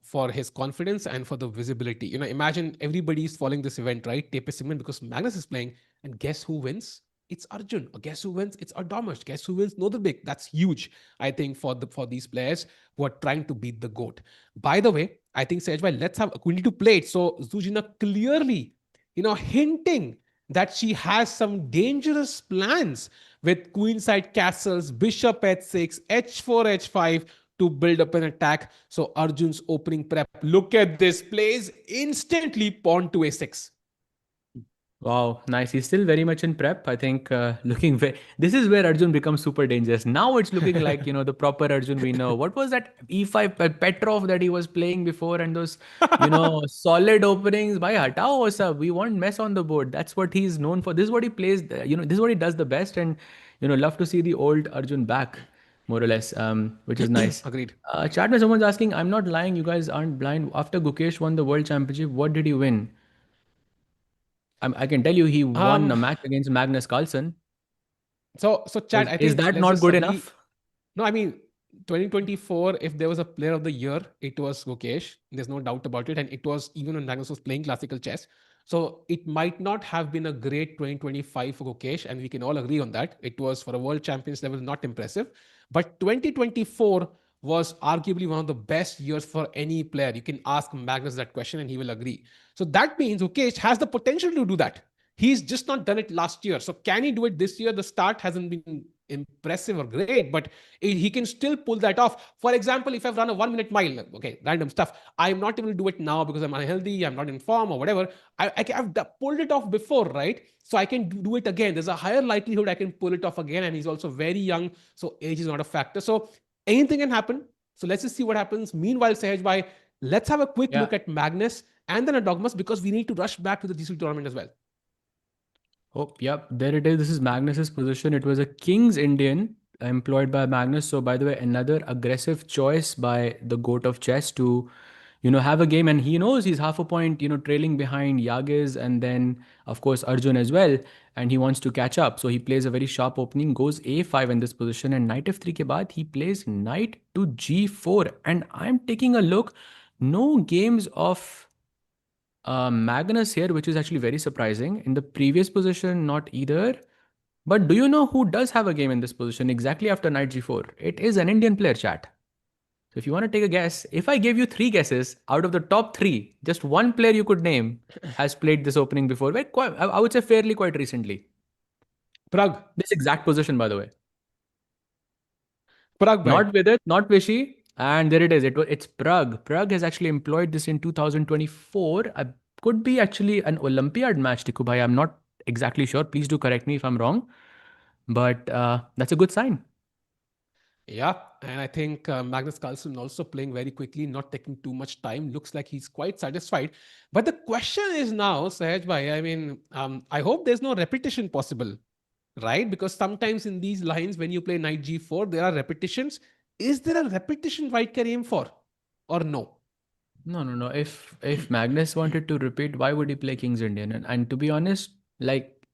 for his confidence and for the visibility. Imagine everybody's following this event, right? TePe Sigeman, because Magnus is playing, and guess who wins? It's Arjun. Or guess who wins? It's Erdogmus. Guess who wins? Nodirbek. That's huge, I think, for these players who are trying to beat the GOAT. By the way, I think Sejbhai, we need to play it. So Zuzina clearly, hinting that she has some dangerous plans with queenside castles, bishop h6, h4, h5 to build up an attack. So Arjun's opening prep, look at this, plays instantly pawn to a6. Wow, nice. He's still very much in prep. I think looking very. This is where Arjun becomes super dangerous. Now it's looking like the proper Arjun we know. What was that e5 Petrov that he was playing before, and those solid openings by Hatao Osa. We want mess on the board. That's what he's known for. This is what he plays. This is what he does the best, and love to see the old Arjun back, more or less. Which is nice. Agreed. Chat में someone's asking, I'm not lying. You guys aren't blind. After Gukesh won the world championship, what did he win? I can tell you he won a match against Magnus Carlsen. So Chad, I think is that not good enough? No, I mean 2024. If there was a player of the year, it was Gukesh. There's no doubt about it, and it was even when Magnus was playing classical chess. So it might not have been a great 2025 for Gukesh, and we can all agree on that. It was for a world champions level not impressive, but 2024 was arguably one of the best years for any player. You can ask Magnus that question and he will agree. So that means Gukesh has the potential to do that. He's just not done it last year. So can he do it this year? The start hasn't been impressive or great, but he can still pull that off. For example, if I've run a 1 minute mile, okay, random stuff, I'm not able to do it now because I'm unhealthy, I'm not in form or whatever. I've pulled it off before, right? So I can do it again. There's a higher likelihood I can pull it off again. And he's also very young, so age is not a factor. So anything can happen. So let's just see what happens. Meanwhile, Sehajbhai, let's have a quick look at Magnus and then Erdogmus, because we need to rush back to the GCT tournament as well. Oh, yep, there it is. This is Magnus's position. It was a King's Indian employed by Magnus. So, by the way, another aggressive choice by the GOAT of chess to, have a game. And he knows he's half a point, trailing behind Yagiz and then, of course, Arjun as well. And he wants to catch up. So, he plays a very sharp opening, goes a5 in this position. And knight f3 ke baad, he plays knight to g4. And I'm taking a look. No games of Magnus here, which is actually very surprising. In the previous position, not either. But do you know who does have a game in this position exactly after knight g4? It is an Indian player, chat. So if you want to take a guess, if I gave you 3 guesses out of the top 3, just one player you could name has played this opening before. I would say fairly quite recently. Prag. This exact position, by the way. Prag. Not with it, not Vishy. And there it is. It's Prague. Prague has actually employed this in 2024. Could be actually an Olympiad match, Tikubai. I'm not exactly sure. Please do correct me if I'm wrong. But that's a good sign. Yeah, and I think Magnus Carlsen also playing very quickly, not taking too much time. Looks like he's quite satisfied. But the question is now, Sahaj I mean, I hope there's no repetition possible, right? Because sometimes in these lines, when you play knight g4, there are repetitions. Is there a repetition White can aim for or no? No. If Magnus wanted to repeat, why would he play King's Indian? And to be honest, like,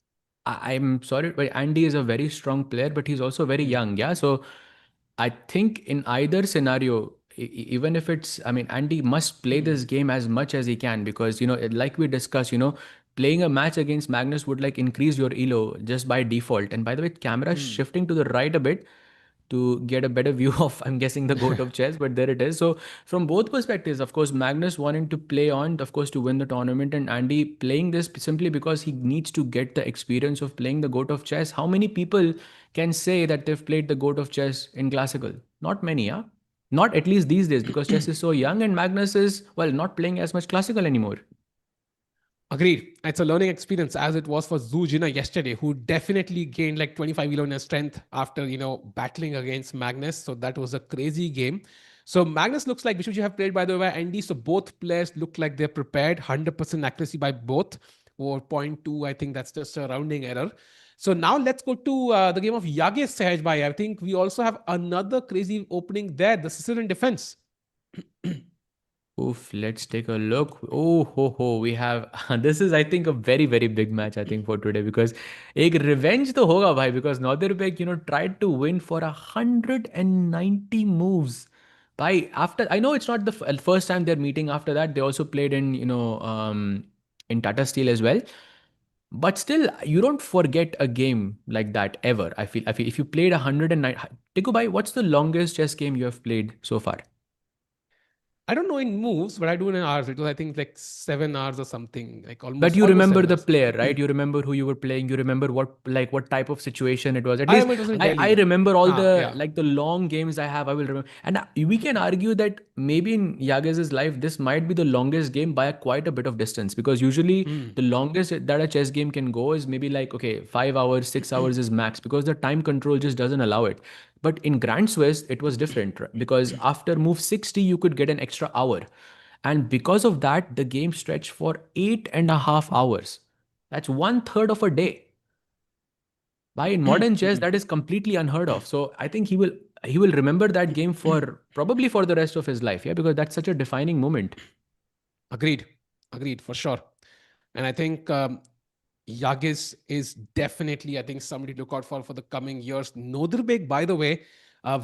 I'm sorry, but Andy is a very strong player, but he's also very young. Yeah. So I think in either scenario, even if it's, I mean, Andy must play this game as much as he can because, like we discussed, playing a match against Magnus would like increase your elo just by default. And by the way, camera shifting to the right a bit to get a better view of, I'm guessing, the GOAT of chess, but there it is. So from both perspectives, of course, Magnus wanting to play on, of course, to win the tournament, and Andy playing this simply because he needs to get the experience of playing the GOAT of chess. How many people can say that they've played the GOAT of chess in classical? Not many, yeah? Not at least these days, because chess is so young and Magnus is, well, not playing as much classical anymore. Agreed. It's a learning experience as it was for Zhu Jina yesterday, who definitely gained like 25 kilo in strength after, battling against Magnus. So that was a crazy game. So Magnus looks like, which you have played by the way, Andy. So both players look like they're prepared, 100% accuracy by both, or 0.2. I think that's just a rounding error. So now let's go to the game of Yagiz Sehaj Bhai. I think we also have another crazy opening there, the Sicilian defense. Oof, let's take a look. Oh, ho, ho. We have this is, I think, a very, very big match, I think, for today because एक revenge तो होगा भाई because Nodirbek, tried to win for 190 moves. By after, I know it's not the first time they're meeting. After that, they also played in, in Tata Steel as well. But still, you don't forget a game like that ever. I feel if you played 109, Tiku bhai, what's the longest chess game you have played so far? I don't know in moves, but I do in hours. It was, I think, like 7 hours or something, like But almost you almost remember seven the hours. player, right? You remember who you were playing. You remember what type of situation it was. At I least remember it was in I Delhi. remember all Ah, the yeah. like the long games I have. I will remember, and we can argue that maybe in Yagiz's life this might be the longest game by quite a bit of distance because usually Hmm. the longest that a chess game can go is maybe like okay 5 hours, 6 hours is max because the time control just doesn't allow it. But in Grand Swiss it was different because after move 60 you could get an extra hour. And because of that, the game stretched for 8.5 hours. That's one third of a day. By in modern chess, that is completely unheard of. So I think he will remember that game for probably for the rest of his life. Yeah, because that's such a defining moment. Agreed. Agreed for sure. And I think Yagiz is definitely, I think, somebody to look out for the coming years. Nodirbek, by the way,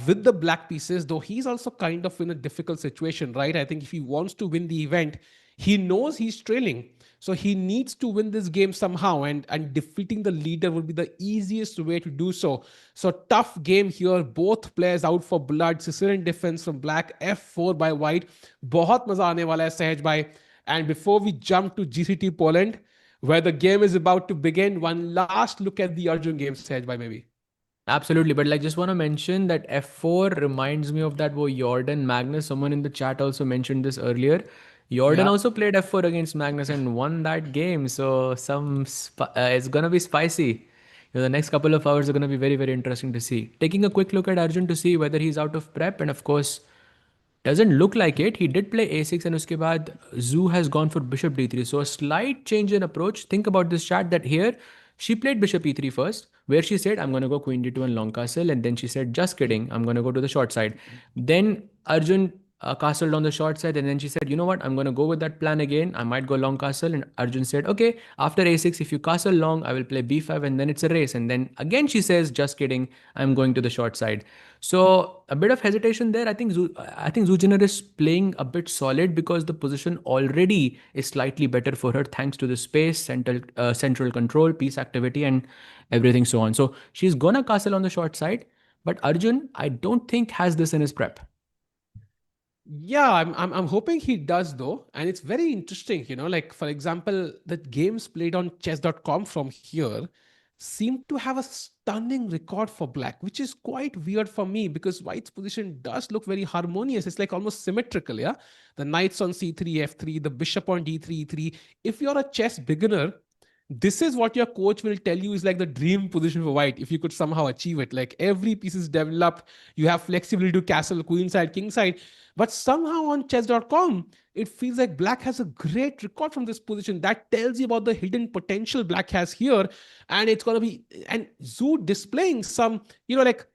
with the black pieces, though he's also kind of in a difficult situation, right? I think if he wants to win the event, he knows he's trailing. So he needs to win this game somehow, and defeating the leader would be the easiest way to do so. So tough game here. Both players out for blood. Sicilian defense from black, F4 by white. बहुत मजा आने वाला है सहज भाई. And before we jump to GCT Poland, where the game is about to begin, one last look at the Arjun game, Sahaj by maybe. Absolutely, but like just want to mention that F4 reminds me of that wo Jordan Magnus. Someone in the chat also mentioned this earlier. Jordan Yeah. also played F4 against Magnus and won that game. So it's gonna be spicy. The next couple of hours are gonna be very, very interesting to see. Taking a quick look at Arjun to see whether he's out of prep, and of course, doesn't look like it. He did play a6 and uske baad Zoo has gone for bishop d3. So a slight change in approach. Think about this chat that here she played bishop e3 first, where she said, I'm going to go queen d2 and long castle. And then she said, just kidding, I'm going to go to the short side. Then Arjun castled on the short side. And then she said, you know what, I'm going to go with that plan again. I might go long castle. And Arjun said, okay, after a6, if you castle long, I will play b5 and then it's a race. And then again, she says, just kidding, I'm going to the short side. So a bit of hesitation there. I think Zujiner is playing a bit solid because the position already is slightly better for her thanks to the space, central control, piece activity, and everything so on. So she's gonna castle on the short side, but Arjun, I don't think has this in his prep. Yeah, I'm hoping he does though. And it's very interesting, like for example, the games played on chess.com from here seem to have a stunning record for black, which is quite weird for me because white's position does look very harmonious. It's like almost symmetrical, yeah. The knights on c3, f3, the bishop on d3, e3. If you're a chess beginner, this is what your coach will tell you is like the dream position for white if you could somehow achieve it. Like every piece is developed, you have flexibility to castle, queen side, king side. But somehow on chess.com, it feels like black has a great record from this position. That tells you about the hidden potential black has here. And it's going to be, and Zoo displaying some, like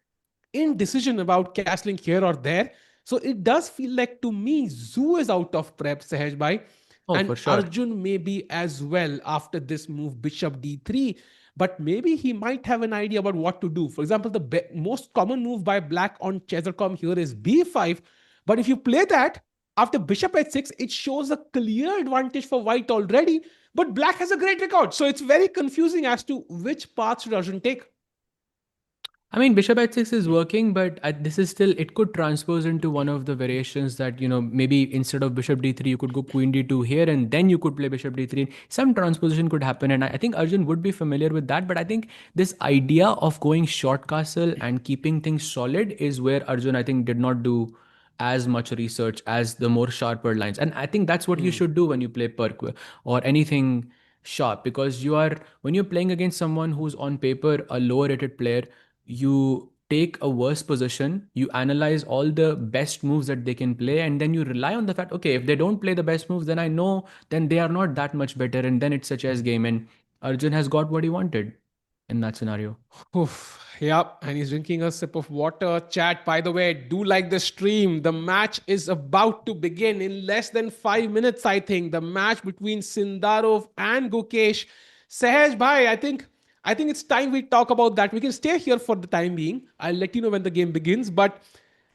indecision about castling here or there. So it does feel like to me, Zoo is out of prep, Sahaj Bhai, Oh, and for sure. Arjun may be as well after this move, bishop d3. But maybe he might have an idea about what to do. For example, the most common move by black on chess.com here is b5. But if you play that after bishop h6, it shows a clear advantage for white already. But black has a great record. So it's very confusing as to which path should Arjun take. I mean, bishop h6 is working, but this is still, it could transpose into one of the variations that, maybe instead of bishop d3, you could go queen d2 here and then you could play bishop d3. Some transposition could happen. And I think Arjun would be familiar with that. But I think this idea of going short castle and keeping things solid is where Arjun, I think, did not do as much research as the more sharper lines. And I think that's what you Hmm. should do when you play perk or anything sharp because when you're playing against someone who's on paper a lower rated player, you take a worse position, you analyze all the best moves that they can play, and then you rely on the fact, okay, if they don't play the best moves, then I know then they are not that much better, and then it's a chess game, and Arjun has got what he wanted. in that scenario. Oof, yep, and he's drinking a sip of water. Chat, by the way, do like the stream. The match is about to begin in less than 5 minutes, I think. The match between Sindarov and Gukesh. Sahaj bhai, I think it's time we talk about that. We can stay here for the time being. I'll let you know when the game begins, but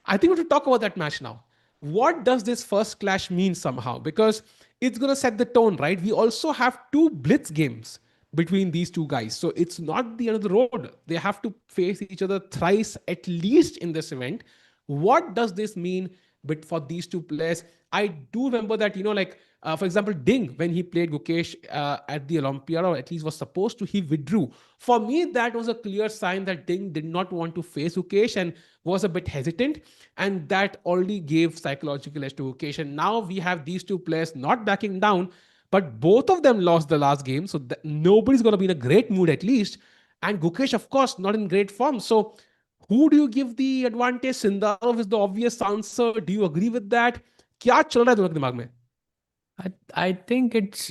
I think we have to talk about that match now. What does this first clash mean somehow? Because it's going to set the tone, right? We also have two blitz games between these two guys. So it's not the end of the road. They have to face each other thrice at least in this event. What does this mean but for these two players? I do remember that, like, for example, Ding, when he played Gukesh at the Olympiad, or at least was supposed to, he withdrew. For me, that was a clear sign that Ding did not want to face Gukesh and was a bit hesitant. And that already gave psychological edge to Gukesh. And now we have these two players not backing down, but both of them lost the last game. So nobody's going to be in a great mood at least. And Gukesh, of course, not in great form. So who do you give the advantage? Sindarov is the obvious answer. Do you agree with that? क्या चल रहा है तुम्हारे दिमाग में? I think it's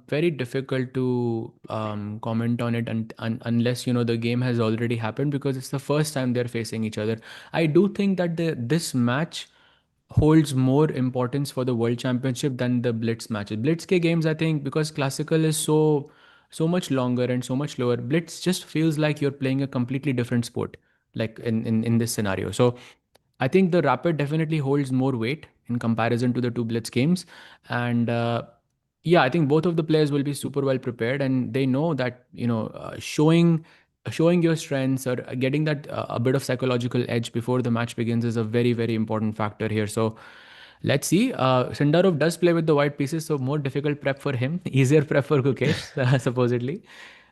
very difficult to comment on it unless the game has already happened, because it's the first time they're facing each other. I do think that this match holds more importance for the World Championship than the Blitz matches. Blitz ke games, I think, because classical is so much longer and so much lower. Blitz just feels like you're playing a completely different sport, like in this scenario. So I think the Rapid definitely holds more weight in comparison to the two Blitz games. And yeah, I think both of the players will be super well prepared, and they know that, showing your strengths or getting that a bit of psychological edge before the match begins is a very, very important factor here. So let's see. Sindarov does play with the white pieces, so more difficult prep for him, easier prep for Gukesh, supposedly.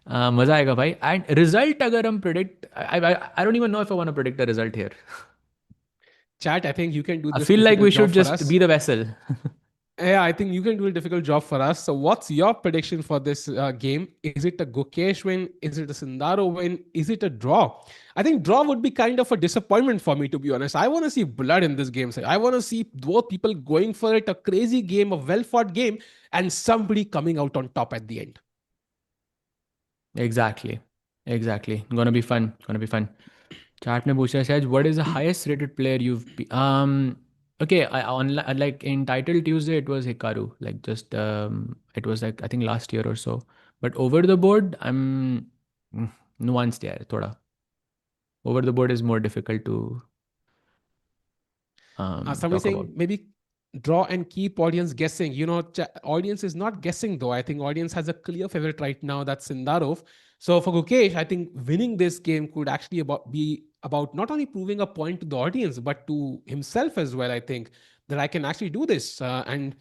मजा आएगा भाई. And result अगर हम predict, I don't even know if I want to predict the result here. Chat, I think you can do I this feel like we difficult job should for just us. be the vessel. Yeah, I think you can do a difficult job for us. So, what's your prediction for this game? Is it a Gukesh win? Is it a Sindaro win? Is it a draw? I think draw would be kind of a disappointment for me, to be honest. I want to see blood in this game. So I want to see both people going for it, a crazy game, a well fought game, and somebody coming out on top at the end. Exactly. Exactly. Gonna be fun. Gonna be fun. Chat में पूछ रहा है शायद, what is the highest rated player you've okay, like in title Tuesday it was Hikaru, like just it was like I think last year or so, but over the board I'm nuanced यार थोड़ा. Over the board is more difficult to Somebody talk about. saying maybe draw and keep audience guessing. Audience is not guessing though. I think audience has a clear favorite right now. That's Sindarov. So for Gukesh, I think winning this game could actually be about not only proving a point to the audience but to himself as well. I think that I can actually do this. And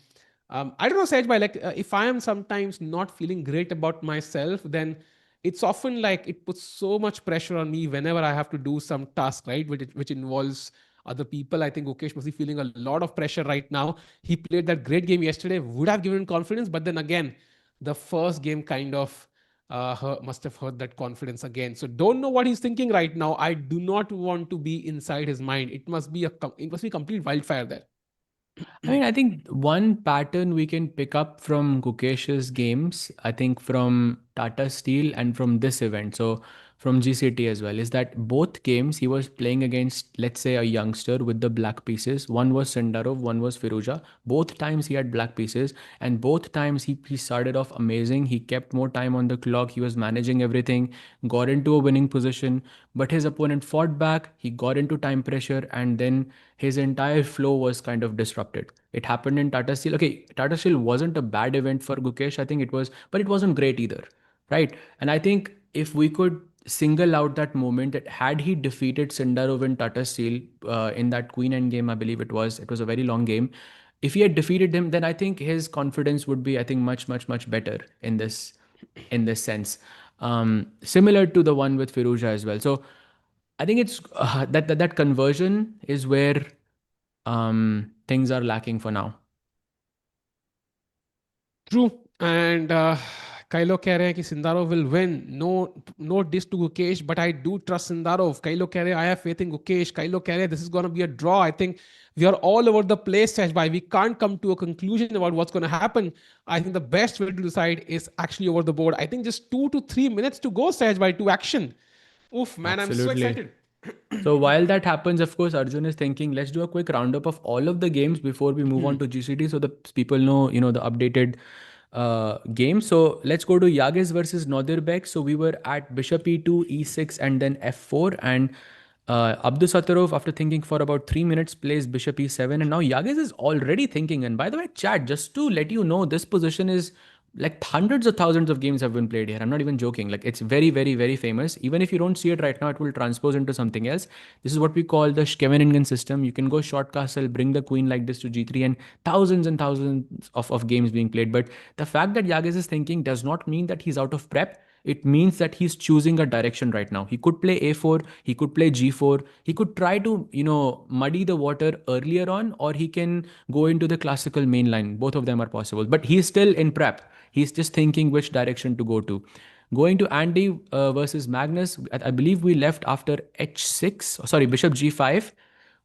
I don't know, Saj, like if I am sometimes not feeling great about myself, then it's often like it puts so much pressure on me whenever I have to do some task, right? Which involves other people. I think Gukesh must be feeling a lot of pressure right now. He played that great game yesterday, would have given confidence, but then again, the first game kind of must have hurt that confidence again. So don't know what he's thinking right now. I do not want to be inside his mind. It must be complete wildfire there. I mean, I think one pattern we can pick up from Gukesh's games, I think from Tata Steel and from this event, so from GCT as well, is that both games he was playing against, let's say, a youngster with the black pieces. One was Sindarov, one was Firuza. Both times he had black pieces, and both times he started off amazing. He kept more time on the clock, he was managing everything, got into a winning position, but his opponent fought back, he got into time pressure, and then his entire flow was kind of disrupted. It happened in Tata Steel. Okay, Tata Steel wasn't a bad event for Gukesh. I think it was, but it wasn't great either, right? And I think if we could single out that moment, that had he defeated Sindarov in Tata Steel in that Queen End game, I believe it was a very long game. If he had defeated him, then I think his confidence would be, I think, much, much, much better in this sense. Similar to the one with Firuza as well. So I think it's that conversion is where things are lacking for now. True. And कई लोग कह रहे हैं कि Sindarov will win. No diss to Gukesh, but I do trust Sindarov. कई लोग कह रहे हैं I have faith in Gukesh. कई लोग कह रहे हैं this is going to be a draw. I think we are all over the place, Sehbhai. We can't come to a conclusion about what's going to happen. I think the best way to decide is actually over the board. I think just 2 to 3 minutes to go, Sehbhai, to action. Oof, man, I'm so Absolutely. excited. So while that happens, of course, Arjun is thinking, let's do a quick roundup of all of the games before we move on to GCT, so the people know, the updated game. So let's go to Yagiz versus Nodirbek. So we were at Bishop E2, E6, and then F4, and Abdusattorov, after thinking for about 3 minutes, plays Bishop E7, and now Yagiz is already thinking. And by the way, chat, just to let you know, this position is like hundreds of thousands of games have been played here. I'm not even joking. Like it's very, very, very famous. Even if you don't see it right now, it will transpose into something else. This is what we call the Scheveningen system. You can go short castle, bring the queen like this to G3, and thousands of games being played. But the fact that Yagiz is thinking does not mean that he's out of prep. It means that he's choosing a direction right now. He could play A4, he could play G4, he could try to, muddy the water earlier on, or he can go into the classical main line. Both of them are possible. But he's still in prep. He's just thinking which direction to go to. Going to Andy versus Magnus, I believe we left after H6, sorry, Bishop G5,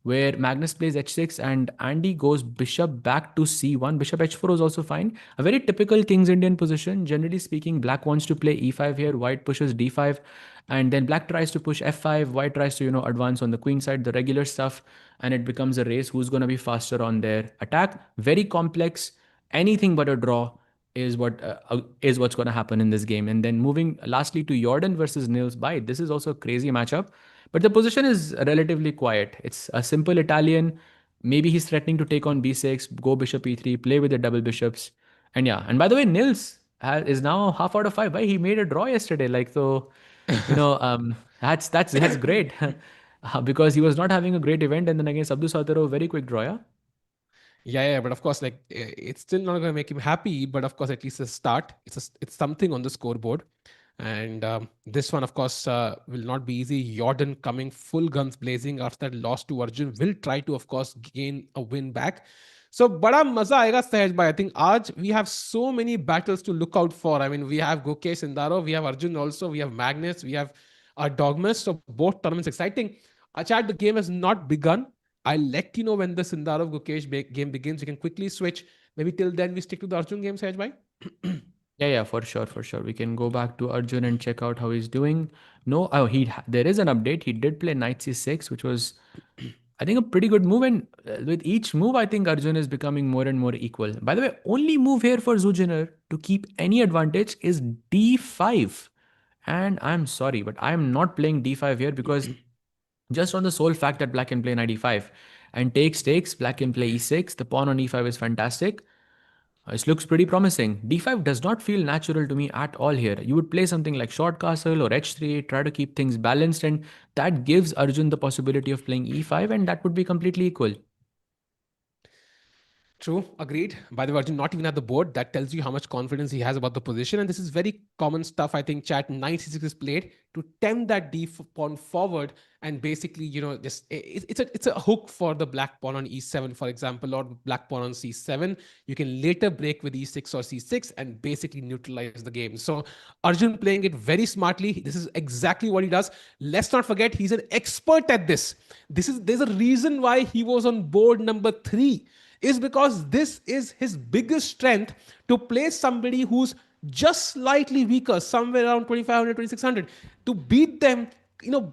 where Magnus plays H6 and Andy goes Bishop back to C1. Bishop H4 is also fine. A very typical King's Indian position. Generally speaking, Black wants to play E5 here, White pushes D5, and then Black tries to push F5, White tries to, advance on the queen side, the regular stuff, and it becomes a race who's going to be faster on their attack. Very complex. Anything but a draw is what's going to happen in this game. And then moving lastly to Jorden versus Nils Bay. This is also a crazy matchup, but the position is relatively quiet. It's a simple Italian. Maybe he's threatening to take on b6, go bishop e3, play with the double bishops. And yeah, and by the way, Nils is now half out of five. Right? He made a draw yesterday. Like, so, that's great. Because he was not having a great event, and then against Abdusattorov, very quick draw. Yeah? Yeah, but of course, like it's still not going to make him happy. But of course, at least a start. It's something on the scoreboard. And this one, of course, will not be easy. Jordan coming full guns blazing after that loss to Arjun will try to, of course, gain a win back. So, bada maza aega Sahaj bhai. I think aaj we have so many battles to look out for. I mean, we have Gukesh, Sindarov, we have Arjun also, we have Magnus, we have Erdogmus. So both tournaments exciting. Achad, the game has not begun. I'll let you know when the Sindarov Gukesh game begins. You can quickly switch. Maybe till then we stick to the Arjun game, Sahaj bhai. Yeah, for sure. We can go back to Arjun and check out how he's doing. No, there is an update. He did play knight c6, which was, I think, a pretty good move. And with each move, I think Arjun is becoming more and more equal. By the way, only move here for Zujiner to keep any advantage is d5. And I'm sorry, but I'm not playing d5 here because just on the sole fact that Black can play knight e5 and takes, Black can play e6. The pawn on e5 is fantastic. This looks pretty promising. d5 does not feel natural to me at all here. You would play something like short castle or h3, try to keep things balanced, and that gives Arjun the possibility of playing e5, and that would be completely equal. True, agreed. By the way, Arjun not even at the board. That tells you how much confidence he has about the position. And this is very common stuff. I think chat knight c6 is played to tempt that d pawn forward, and basically, just it's a hook for the black pawn on e7, for example, or black pawn on c7. You can later break with e6 or c6 and basically neutralize the game. So Arjun playing it very smartly. This is exactly what he does. Let's not forget he's an expert at this. There's a reason why he was on board number 3. Is because this is his biggest strength, to play somebody who's just slightly weaker, somewhere around 2500, 2600. To beat them,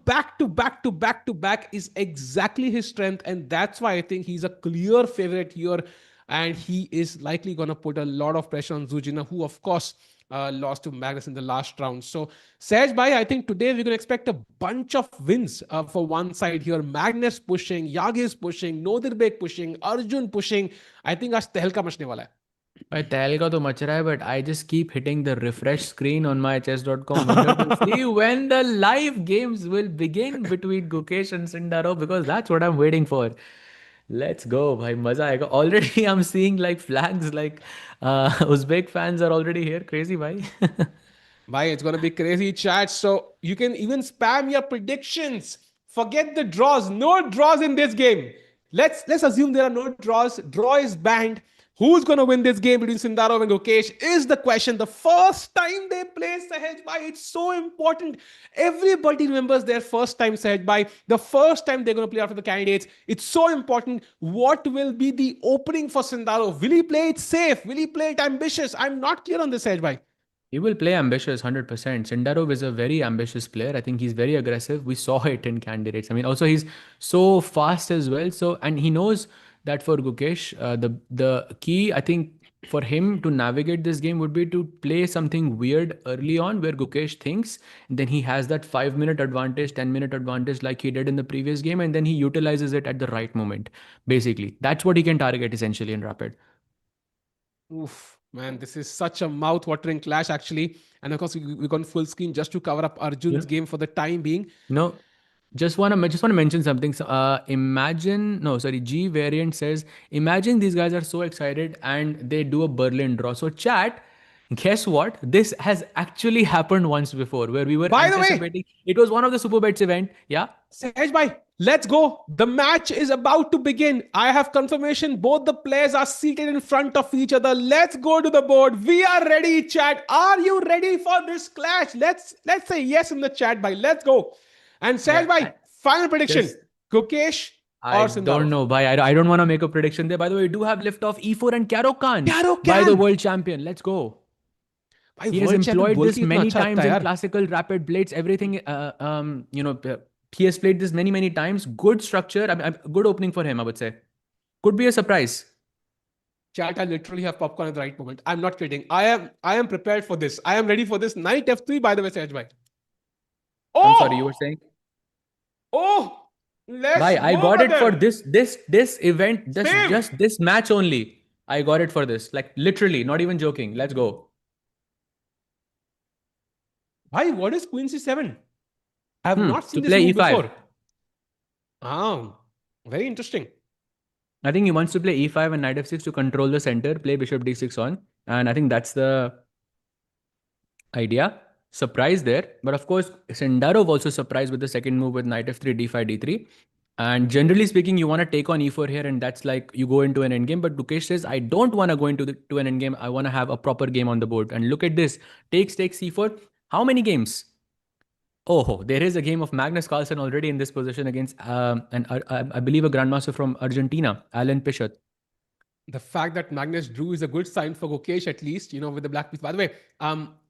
back to back is exactly his strength. And that's why I think he's a clear favorite here. And he is likely going to put a lot of pressure on Zujina, who, of course, lost to Magnus in the last round. So, Sahaj bhai, I think today we're going to expect a bunch of wins for one side here. Magnus pushing, Yagiz pushing, Nodirbek pushing, Arjun pushing. I think आज तहलका मचने वाला है. भाई तहलका तो much रहा है, but I just keep hitting the refresh screen on my chess.com window to see when the live games will begin between Gukesh and Sindarov, because that's what I'm waiting for. Let's go, bhai. Maza aega. Already I'm seeing like flags, like Uzbek fans are already here. Crazy, bhai. Bhai, it's going to be crazy, chat. So you can even spam your predictions. Forget the draws. No draws in this game. Let's assume there are no draws. Draw is banned. Who's going to win this game between Sindarov and Gukesh is the question. The first time they play Sahaj Bhai, it's so important. Everybody remembers their first time Sahaj Bhai, the first time they're going to play after the candidates. It's so important. What will be the opening for Sindarov? Will he play it safe? Will he play it ambitious? I'm not clear on this, Sahaj Bhai. He will play ambitious 100%. Sindarov is a very ambitious player. I think he's very aggressive. We saw it in candidates. I mean, also he's so fast as well. So, and he knows that for Gukesh, the key, I think, for him to navigate this game would be to play something weird early on where Gukesh thinks, then he has that 5 minute advantage, 10 minute advantage like he did in the previous game, and then he utilizes it at the right moment. Basically, that's what he can target essentially in Rapid. Oof, man, this is such a mouth-watering clash, actually. And of course, we've gone full screen just to cover up Arjun's game for the time being. No, just wanna mention something. So, G variant says, imagine these guys are so excited and they do a Berlin draw. So chat, guess what? This has actually happened once before where we were By the way, anticipating. It was one of the Super Bets event. Yeah. Sahaj bhai, let's go. The match is about to begin. I have confirmation. Both the players are seated in front of each other. Let's go to the board. We are ready, chat. Are you ready for this clash? Let's say yes in the chat, bhai. Let's go. And Sahaj bhai, final prediction. Gukesh or Sindarov? I don't know, bhai. I don't want to make a prediction there. By the way, we do have liftoff E4 and Kaan by the world champion. Let's go. He has employed this many times in classical rapid blades, everything. He has played this many times. Good structure. I mean, good opening for him, I would say. Could be a surprise. Chat, I literally have popcorn at the right moment. I'm not kidding. I am prepared for this. I am ready for this. Knight F3, by the way, Sahaj bhai. Oh! I'm sorry, you were saying? Oh! I got it for this event, just this match only. I got it for this. Like literally, not even joking. Let's go. Why? What is Queen C7? I have not seen this play move E5. before. Oh, very interesting. I think he wants to play E5 and Knight F6 to control the center, play Bishop D6 on. And I think that's the idea. Surprise there. But of course, Sindarov also surprised with the second move with Knight F3, D5, D3. And generally speaking, you want to take on E4 here, and that's like you go into an endgame. But Gukesh says, I don't want to go into an endgame. I want to have a proper game on the board. And look at this. Takes C4. How many games? Oh, there is a game of Magnus Carlsen already in this position against, I believe, a grandmaster from Argentina, Alan Pichot. The fact that Magnus drew is a good sign for Gukesh, at least, with the black piece. By the way,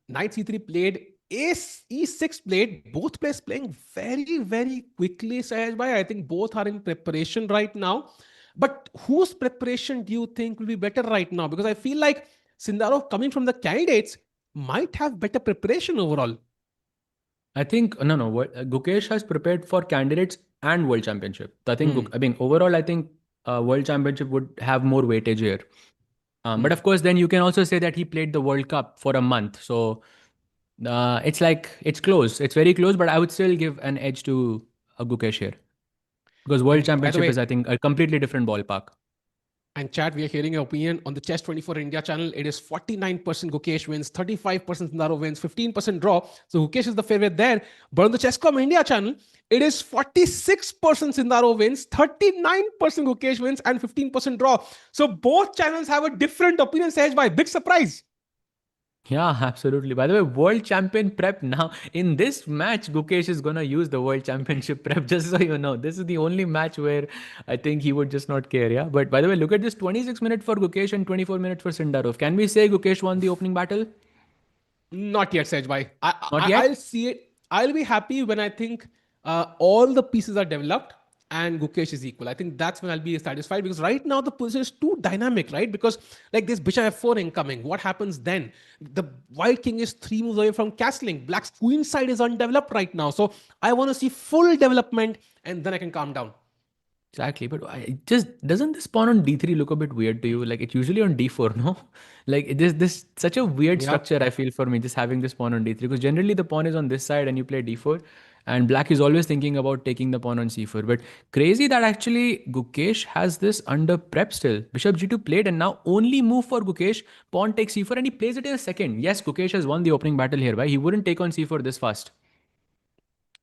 Knight C3 played, E6 played. Both players playing very quickly, Sahaj bhai. I think both are in preparation right now. But whose preparation do you think will be better right now? Because I feel like Sindarov, coming from the candidates, might have better preparation overall. I think Gukesh has prepared for candidates and world championship. So I think overall, I think world championship would have more weightage here. But of course, then you can also say that he played the World Cup for a month. So it's close. It's very close, but I would still give an edge to Gukesh here. Because world championship is, I think, a completely different ballpark. And chat, we are hearing your opinion on the Chess24 India channel. It is 49% Gukesh wins, 35% Sindarov wins, 15% draw. So Gukesh is the favorite there. But on the Chess.com India channel, it is 46% Sindarov wins, 39% Gukesh wins, and 15% draw. So both channels have a different opinion, Sahaj bhai. Big surprise. Yeah, absolutely. By the way, world champion prep now. In this match, Gukesh is going to use the world championship prep, just so you know. This is the only match where I think he would just not care, yeah? But by the way, look at this, 26 minutes for Gukesh and 24 minutes for Sindarov. Can we say Gukesh won the opening battle? Not yet, Sahaj bhai. Not yet? I'll see it. I'll be happy when I think all the pieces are developed and Gukesh is equal. I think that's when I'll be satisfied, because right now the position is too dynamic, right? Because like this Bishop F4 incoming, what happens then? The White King is 3 moves away from castling. Black's Queen side is undeveloped right now. So I want to see full development and then I can calm down. Exactly, but doesn't this pawn on D3 look a bit weird to you? Like it's usually on D4, no? Like this such a weird structure, I feel, for me, just having this pawn on D3, because generally the pawn is on this side and you play D4. And Black is always thinking about taking the pawn on C4. But crazy that actually Gukesh has this under prep still. Bishop G2 played, and now only move for Gukesh. Pawn takes C4 and he plays it in a second. Yes, Gukesh has won the opening battle here. Right? He wouldn't take on C4 this fast.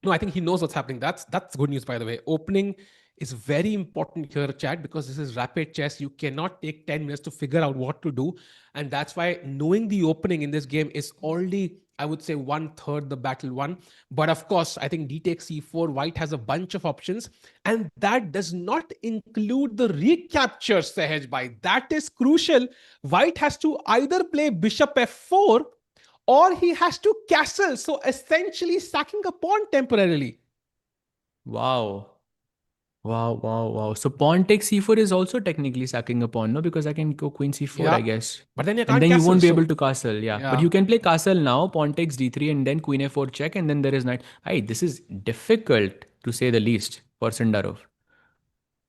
No, I think he knows what's happening. That's good news, by the way. Opening is very important here, chat, because this is rapid chess. You cannot take 10 minutes to figure out what to do. And that's why knowing the opening in this game is already, I would say, one third the battle won. But of course, I think d takes c4, white has a bunch of options. And that does not include the recapture, Sehaj Bhai. That is crucial. White has to either play bishop f4 or he has to castle. So essentially sacking a pawn temporarily. Wow. Wow, wow, wow. So pawn takes c4 is also technically sacking a pawn, no? Because I can go queen c4, I Yeah. guess. But then you And can't then you castle. won't be So able to castle, yeah. But yeah. you can play castle now, pawn takes d3, and then queen a4 check, and then there is knight. Hey, this is difficult to say the least for Sindarov.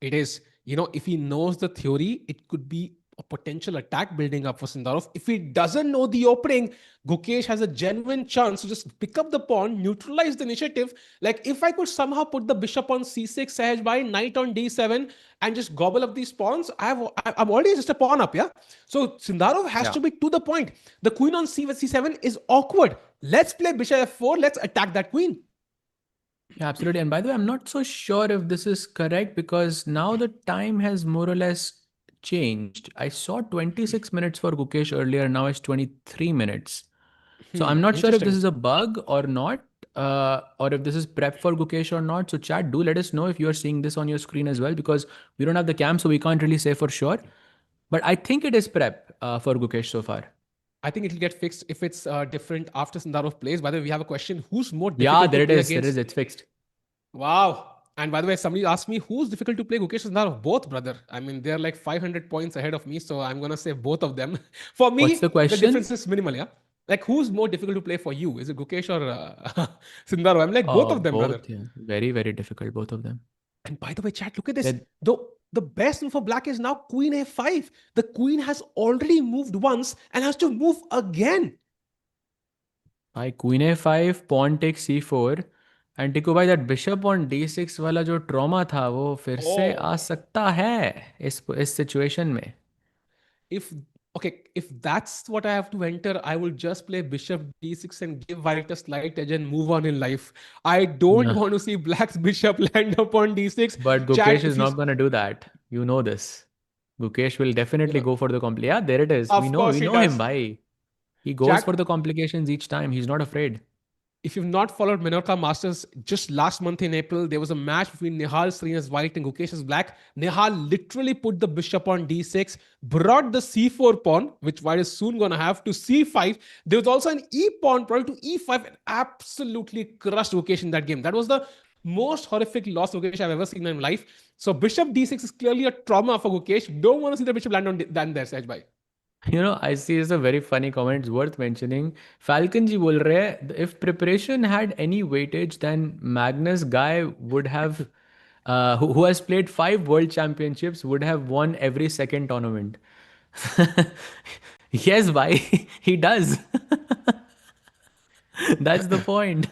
It is, if he knows the theory, it could be a potential attack building up for Sindarov. If he doesn't know the opening, Gukesh has a genuine chance to just pick up the pawn, neutralize the initiative. Like if I could somehow put the bishop on c6, Sahaj by knight on d7, and just gobble up these pawns, I'm already just a pawn up, yeah? So Sindarov has Yeah. to be to the point. The queen on c7 is awkward. Let's play bishop f4. Let's attack that queen. Yeah, absolutely. And by the way, I'm not so sure if this is correct because now the time has more or less changed. I saw 26 minutes for Gukesh earlier, now it's 23 minutes. So I'm not sure if this Interesting. is a bug or not, or if this is prep for Gukesh or not. So chat, do let us know if you are seeing this on your screen as well, because we don't have the cam, so we can't really say for sure. But I think it is prep for Gukesh so far. I think it'll get fixed if it's different after Sindarov plays. By the way, we have a question. Who's more Yeah, difficult to there it play is. There it against? is. It's fixed. Wow. And by the way, somebody asked me who's difficult to play, Gukesh or Sindarov? Both, brother. I mean, they're like 500 points ahead of me. So I'm going to say both of them. For What's the me, the difference question? is minimal, yeah? Like, who's more difficult to play for you? Is it Gukesh or Sindarov? I'm like, both Oh, of them, brother. both. Yeah. Very, very difficult, both of them. And by the way, chat, look at this. That The best move for black is now queen a5. The queen has already moved once and has to move again. भाई queen a5, pawn takes c4, and टिको भाई that bishop on d6 वाला जो trauma था वो फिर से आ Oh. सकता है इस सिचुएशन में. if if that's what I have to enter, I will just play bishop d6 and give white a slight edge and move on in life. I don't Yeah. want to see black's bishop land upon d6. But Gukesh Chat, is if you not going to do that. You know this. Gukesh will you definitely know, go for the compli. Yeah, there it is. We of know, course we he know him, does. bhai. He goes for Chat, the complications each time. He's not afraid. if you've not followed Menorca Masters, just last month in April, there was a match between Nihal Srina's white and Gukesh's black. Nihal literally put the bishop on d6, brought the c4 pawn, which white is soon going to have, to c5. There was also an e pawn, probably to e5, and absolutely crushed Gukesh in that game. That was the most horrific loss Gukesh I've ever seen in my life. So bishop d6 is clearly a trauma for Gukesh. Don't want to see the bishop land on land there, Saj bhai. You know, I see is a very funny comment. It's worth mentioning. Falcon ji bol rahe hai, if preparation had any weightage, then Magnus guy would have, who has played 5 world championships, would have won every second tournament. Yes, bhai, he does. That's the point.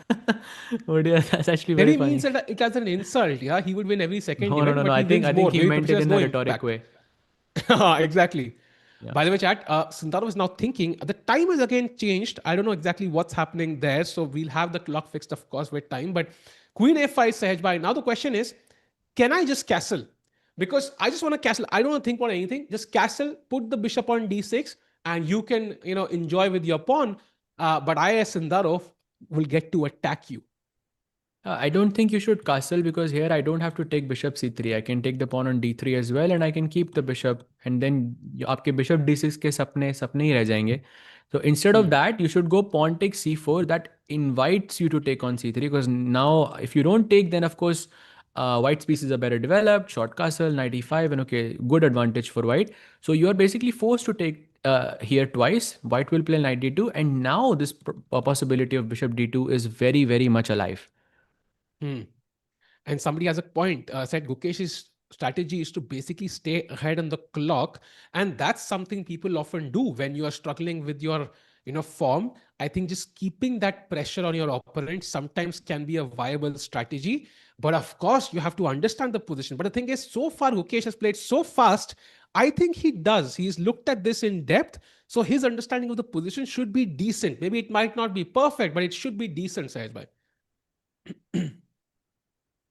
Oh dear, that's actually Then very he means funny. that it as an insult. Yeah, he would win every second No, no, event, no, but no. he wins I more. think he Maybe meant preparation it has in no the rhetoric impact. way. Exactly. Yeah. By the way, chat, Sundarov is now thinking. The time is again changed. I don't know exactly what's happening there. So we'll have the clock fixed, of course, with time. But Queen F5 Sahaj Bhai. Now the question is, can I just castle? Because I just want to castle. I don't want to think about anything. Just castle, put the bishop on d6, and you can, enjoy with your pawn. But I, as Sundarov, will get to attack you. I don't think you should castle because here I don't have to take bishop c3. I can take the pawn on d3 as well and I can keep the bishop and then आपके bishop d6 के सपने सपने ही रह जाएंगे. So instead of Hmm. that, you should go pawn take c4. That invites you to take on c3 because now if you don't take, then of course white's pieces are better developed, short castle, knight e5, and okay, good advantage for white. So you are basically forced to take here twice. White will play knight d2, and now this possibility of bishop d2 is very, very much alive. Hmm. And somebody has a point, said Gukesh's strategy is to basically stay ahead on the clock. And that's something people often do when you are struggling with your form. I think just keeping that pressure on your opponent sometimes can be a viable strategy. But of course, you have to understand the position. But the thing is, so far, Gukesh has played so fast. I think he does. He's looked at this in depth. So his understanding of the position should be decent. Maybe it might not be perfect, but it should be decent, Sahaj Bhai.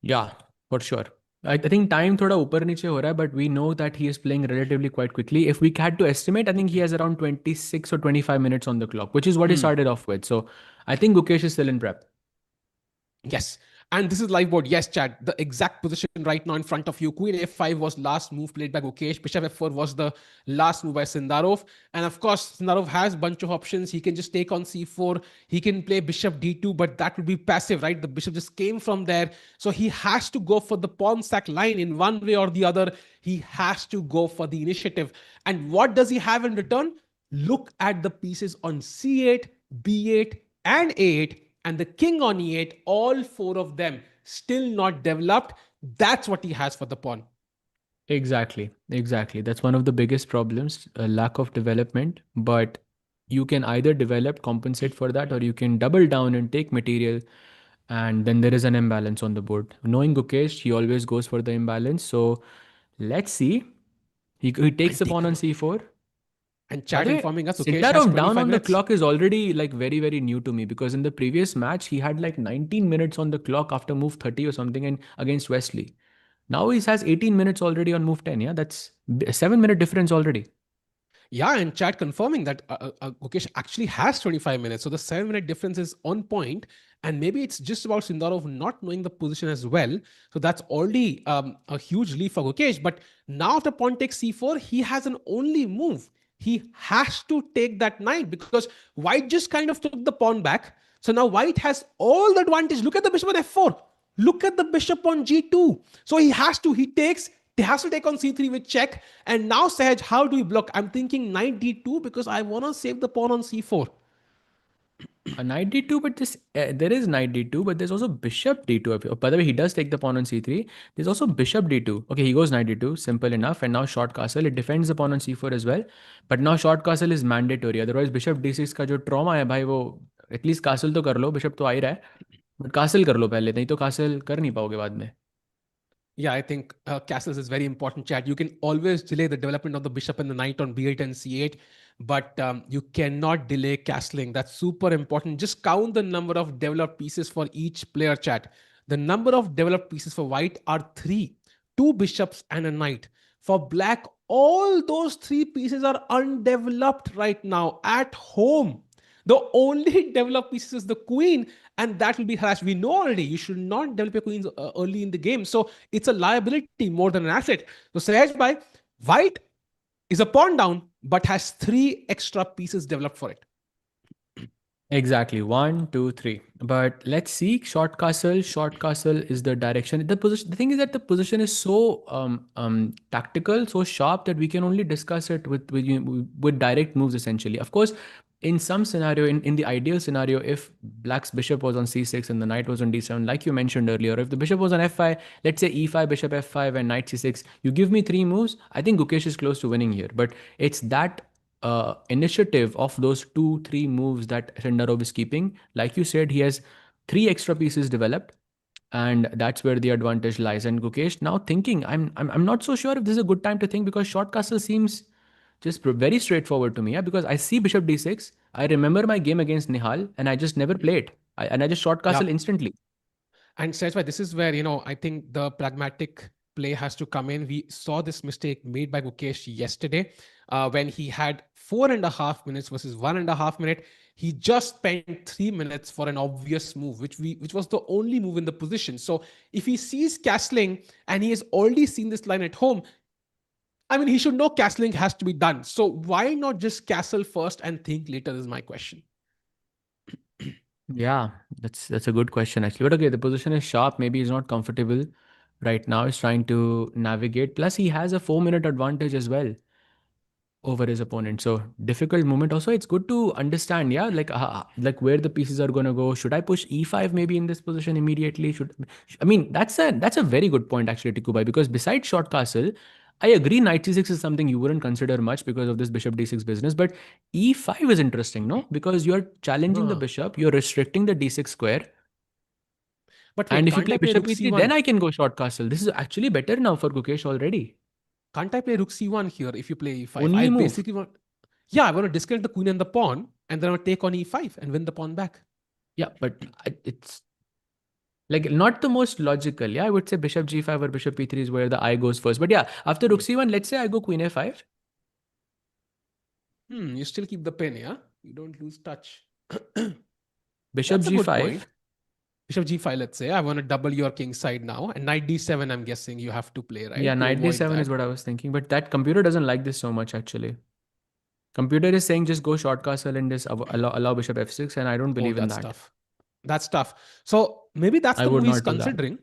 Yeah, for sure. I think time thoda upar niche ho raha hai, but we know that he is playing relatively quite quickly. If we had to estimate, I think he has around 26 or 25 minutes on the clock, which is what he Hmm. started off with. So I think Gukesh is still in prep. Yes. And this is live board. Yes, Chad. The exact position right now in front of you. Queen f5 was last move played by Gukesh. Bishop f4 was the last move by Sindarov. And of course, Sindarov has a bunch of options. He can just take on c4. He can play bishop d2, but that would be passive, right? The bishop just came from there. So he has to go for the pawn sack line in one way or the other. He has to go for the initiative. And what does he have in return? Look at the pieces on c8, b8, and a8, and the king on e8, all four of them still not developed. That's what he has for the pawn. Exactly, exactly. That's one of the biggest problems, a lack of development. But you can either develop, compensate for that, or you can double down and take material, and then there is an imbalance on the board. Knowing Gukesh, he always goes for the imbalance. So let's see. He takes And the take pawn on c4. and By chat the way, informing us, Ukesh has Sindarov down 25 on the minutes. clock is already like very, very new to me because in the previous match, he had like 19 minutes on the clock after move 30 or something and against Wesley. Now he has 18 minutes already on move 10. Yeah, that's a 7 minute difference already. Yeah, and chat confirming that Gukesh actually has 25 minutes. So the 7 minute difference is on point. And maybe it's just about Sindarov not knowing the position as well. So that's already a huge leap for Gukesh. But now after pawn takes c4, he has an only move. He has to take that knight because white just kind of took the pawn back. So now white has all the advantage. Look at the bishop on f4. Look at the bishop on g2. So he has to take on c3 with check. And now, Sahaj, how do we block? I'm thinking knight d2 because I want to save the pawn on c4. A knight d2, but there is knight d2, but there's also bishop d2. By the way, he does take the pawn on c3. There's also bishop d2. Okay, he goes knight d2, simple enough. And now short castle. It defends the pawn on c4 as well. But now short castle is mandatory. Otherwise, bishop d6 का जो trauma है भाई वो at least castle तो कर लो. Bishop तो आ ही रहा है. But castle कर लो पहले, नहीं तो castle कर नहीं पाओगे बाद में. Yeah, I think castles is very important, Chad. You can always delay the development of the bishop and the knight on b8 and c8, but you cannot delay castling. That's super important. Just count the number of developed pieces for each player, Chad. The number of developed pieces for white are three, two bishops and a knight. For black, all those three pieces are undeveloped right now at home. The only developed pieces is the queen, and that will be harassed. We know already you should not develop your queens early in the game. So it's a liability more than an asset. So Sahaj Bhai, white is a pawn down, but has three extra pieces developed for it. Exactly. One, two, three. But let's see. Short castle. Short castle is the direction. The position. The thing is that the position is so tactical, so sharp that we can only discuss it with direct moves. Essentially, of course, in some scenario, in the ideal scenario, if Black's bishop was on c6 and the knight was on d7, like you mentioned earlier, if the bishop was on f5, let's say e5, bishop f5, and knight c6, you give me three moves. I think Gukesh is close to winning here. But it's that initiative of those 2-3 moves that Sindarov is keeping. Like you said, he has three extra pieces developed, and that's where the advantage lies. And Gukesh now thinking, I'm not so sure if this is a good time to think because short castle seems just very straightforward to me. Yeah, because I see bishop d6. I remember my game against Nihal, and I just never played. And I just short Yeah. castle instantly. And Sahaj, this is where, I think the pragmatic play has to come in. We saw this mistake made by Gukesh yesterday when he had 4.5 minutes versus 1.5 minute. He just spent 3 minutes for an obvious move, which was the only move in the position. So if he sees castling and he has already seen this line at home, I mean, he should know castling has to be done. So why not just castle first and think later is my question. Yeah, that's a good question actually. But okay, the position is sharp. Maybe he's not comfortable right now. He's trying to navigate. Plus, he has a 4 minute advantage as well over his opponent. So difficult moment. Also, it's good to understand, yeah, like where the pieces are gonna go. Should I push e5 maybe in this position immediately? I mean that's a very good point actually, Tikubai, because besides short castle, I agree knight c6 is something you wouldn't consider much because of this bishop d6 business, but e5 is interesting, no? Because you're challenging the Huh. bishop, you're restricting the d6 square. But And wait, if you can't play I play bishop rook e3, then c1? I can go short castle. This is actually better now for Gukesh already. Can't I play rook c1 here if you play e5? I Only move. basically want, yeah, I want to disconnect the queen and the pawn, and then I want to take on e5 and win the pawn back. Yeah, but it's Like not the most logical. Yeah, I would say bishop g5 or bishop e3 is where the eye goes first. But yeah, after rook c1, let's say I go queen a5. You still keep the pin, yeah? You don't lose touch. Bishop That's a good g5. point. Bishop g5, let's say. I want to double your king side now. And knight d7, I'm guessing you have to play, Yeah, right? To knight avoid d7 is that. what I was thinking. But that computer doesn't like this so much actually. Computer is saying just go short castle and just allow bishop f6, and I don't Oh, believe in that's that. tough. That's tough. So maybe that's I the would move he's not do that. considering.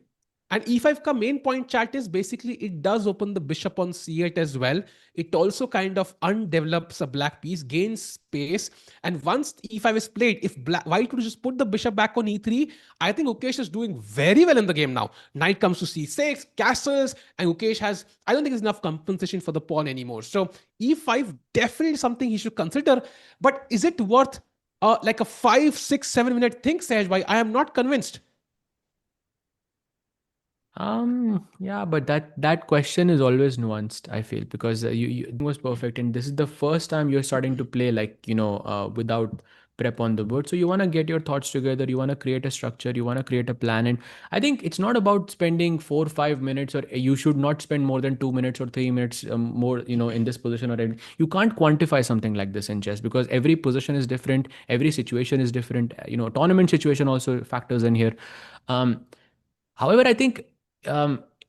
And e5 ka main point chat is basically it does open the bishop on c8 as well. It also kind of undevelops a black piece, gains space. And once e5 is played, if white could just put the bishop back on e3, I think Gukesh is doing very well in the game now. Knight comes to c6, castles, and Gukesh has, I don't think there's enough compensation for the pawn anymore. So e5 definitely something he should consider. But is it worth like a 5, 6, 7 minute think, Sahaj bhai? I am not convinced. Yeah, but that question is always nuanced, I feel, because you was perfect, and this is the first time you're starting to play like, without prep on the board. So you want to get your thoughts together, you want to create a structure, you want to create a plan, and I think it's not about spending 4 or 5 minutes, or you should not spend more than 2 minutes or 3 minutes more, in this position or anything. You can't quantify something like this in chess because every position is different, every situation is different. Tournament situation also factors in here. Um, However, I think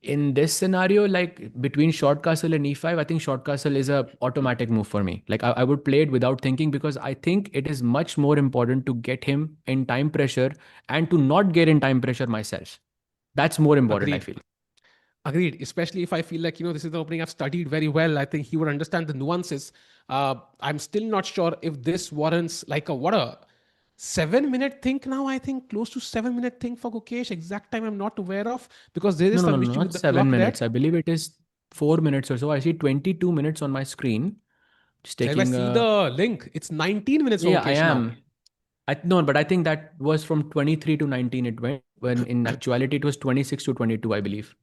in this scenario, like between short castle and e5, I think short castle is a automatic move for me. Like I would play it without thinking because I think it is much more important to get him in time pressure and to not get in time pressure myself. That's more important, I Agreed. feel. Agreed. Especially if I feel like, this is the opening I've studied very well. I think he would understand the nuances. I'm still not sure if this warrants like what a 7 minute think now. I think close to 7 minute think for Gukesh. Exact time I'm not aware of because there is No, no, no, some no, issue not with the seven clock there. minutes. I believe it is 4 minutes or so. I see 22 minutes on my screen. Just So if I taking see a. the link, it's 19 minutes for Yeah, I Gukesh now. am. No, but I think that was from 23 to 19 it went, when in actuality it was 26 to 22, I believe.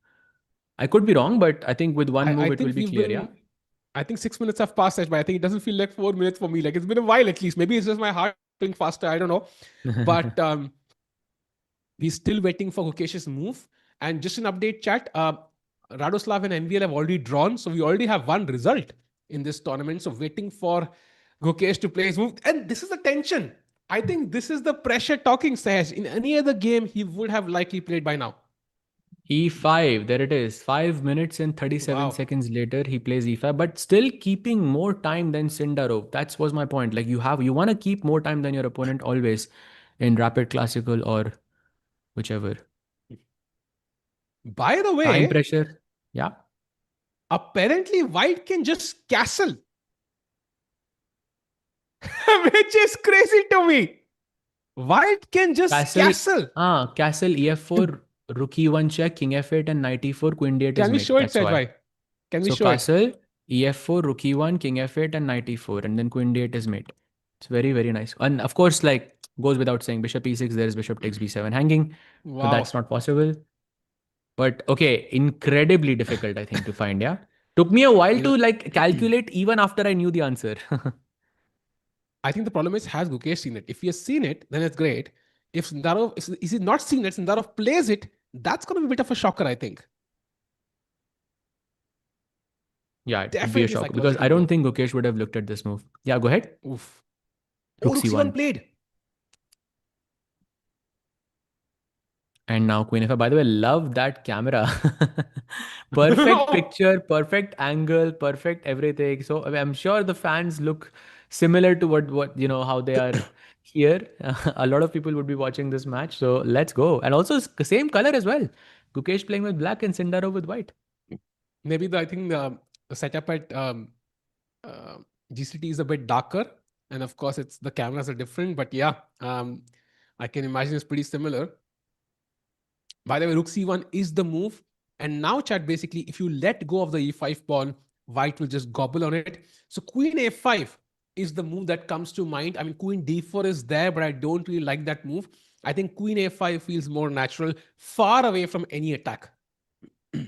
I could be wrong, but I think with one I move it will think be we've clear, yeah? been I think 6 minutes have passed, but I think it doesn't feel like 4 minutes for me. Like it's been a while at least. Maybe it's just my heart beating faster. I don't know. But we're still waiting for Gukesh's move. And just an update, chat. Radoslav and MVL have already drawn, so we already have one result in this tournament. So waiting for Gukesh to play his move, and this is the tension. I think this is the pressure talking. Sahaj. In any other game, he would have likely played by now. E5, there it is. 5 minutes and 37 Wow. seconds later, he plays E5, but still keeping more time than Sindarov. That was my point. Like you want to keep more time than your opponent always in rapid classical or whichever. By the Time way, pressure. Yeah. apparently White can just castle, which is crazy to me. White can just Castle. castle. Castle EF4, rook E1 check, king F8, and knight E4, queen D8 is Can we mate. show it, That's why. Sahaj? Can we So show it? castle, EF4, rook E1, king F8, and knight E4, and then queen D8 is mate. It's very, very nice. And of course, like goes without saying, bishop E6, there is bishop takes B7 hanging. So that's Wow. not possible. But okay, incredibly difficult, I think, to find. Yeah. Took me a while You to like calculate even after I knew the answer. I think the problem is, has Gukesh seen it? If he has seen it, then it's great. If Sindarov is he not seen it, Sindarov plays it, that's going to be a bit of a shocker, I think. Yeah, it would be a Definitely shock because psychological I don't blow. think Gukesh would have looked at this move. Yeah, go ahead. Oof. Oh, Rook Rook C1 C1. played. And now Queen F5. By the way, love that camera. Perfect picture, perfect angle, perfect everything. So I mean, I'm sure the fans look similar to what how they are here. A lot of people would be watching this match. So let's go. And also same color as well. Gukesh playing with black and Sindarov with white. Maybe I think the setup at uh, GCT is a bit darker. And of course, the cameras are different. But yeah, I can imagine it's pretty similar. By the way, Rook C1 is the move. And now, chat, basically, if you let go of the E5 pawn, White will just gobble on it. So Queen A5 is the move that comes to mind. I mean, Queen D4 is there, but I don't really like that move. I think Queen A5 feels more natural, far away from any attack.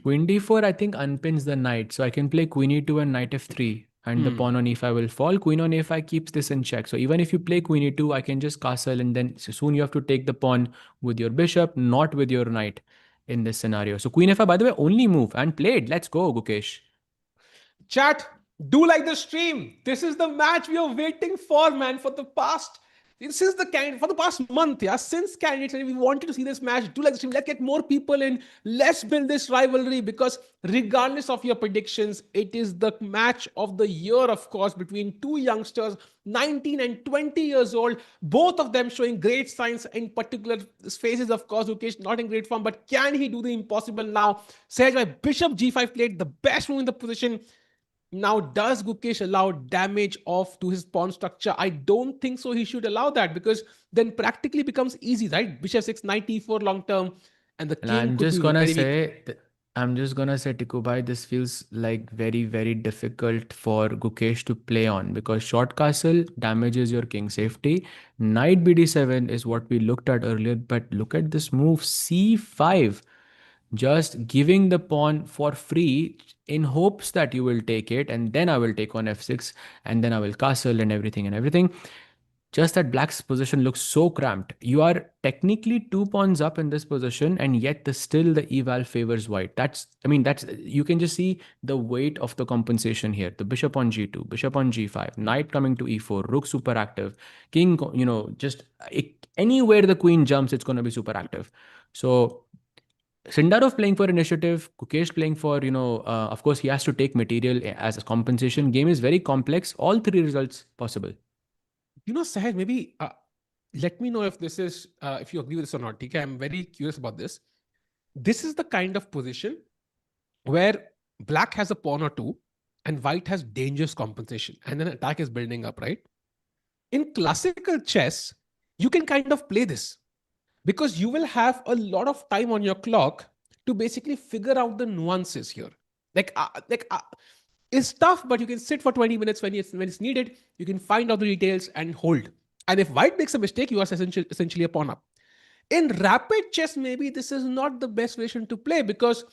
Queen D4, I think unpins the knight. So I can play Queen E2 and knight F3. and the pawn on e5 will fall. Queen on a5 keeps this in check. So even if you play queen e2, I can just castle, and then soon you have to take the pawn with your bishop, not with your knight in this scenario. So queen f5, by the way, only move and played. Let's go, Gukesh. Chat, do like the stream. This is the match we are waiting for, man, for the past. Since for the past month, yeah, since candidates, we wanted to see this match. Do like the stream. Let's get more people in. Let's build this rivalry because, regardless of your predictions, it is the match of the year, of course, between two youngsters, 19 and 20 years old. Both of them showing great signs in particular phases, of course. Gukesh not in great form, but can he do the impossible now? Sahaj, my bishop g5 played the best move in the position. Now, does Gukesh allow damage off to his pawn structure? I don't think so. He should allow that because then practically becomes easy, right? Bishop 6, knight e4 long term, and the And king could be very weak. I'm just gonna say, Tikubai, this feels like very, very difficult for Gukesh to play on because short castle damages your king safety. Knight bd7 is what we looked at earlier, but look at this move c5. Just giving the pawn for free in hopes that you will take it, and then I will take on f6, and then I will castle and everything and everything. Just that black's position looks so cramped. You are technically 2 pawns up in this position, and yet still the eval favors white. That's you can just see the weight of the compensation here. The bishop on g2, bishop on g5, knight coming to e4, rook super active, king, just anywhere the queen jumps, it's going to be super active. So Sindarov playing for initiative, Gukesh playing for, of course, he has to take material as a compensation. Game is very complex. All three results possible. Sahaj, maybe let me know if this is, if you agree with this or not. Okay? I'm very curious about this. This is the kind of position where black has a pawn or two and white has dangerous compensation and then attack is building up, right? In classical chess, you can kind of play this because you will have a lot of time on your clock to basically figure out the nuances here. It's tough, but you can sit for 20 minutes when it's needed. You can find out the details and hold. And if white makes a mistake, you are essentially a pawn up. In rapid chess, maybe this is not the best version to play because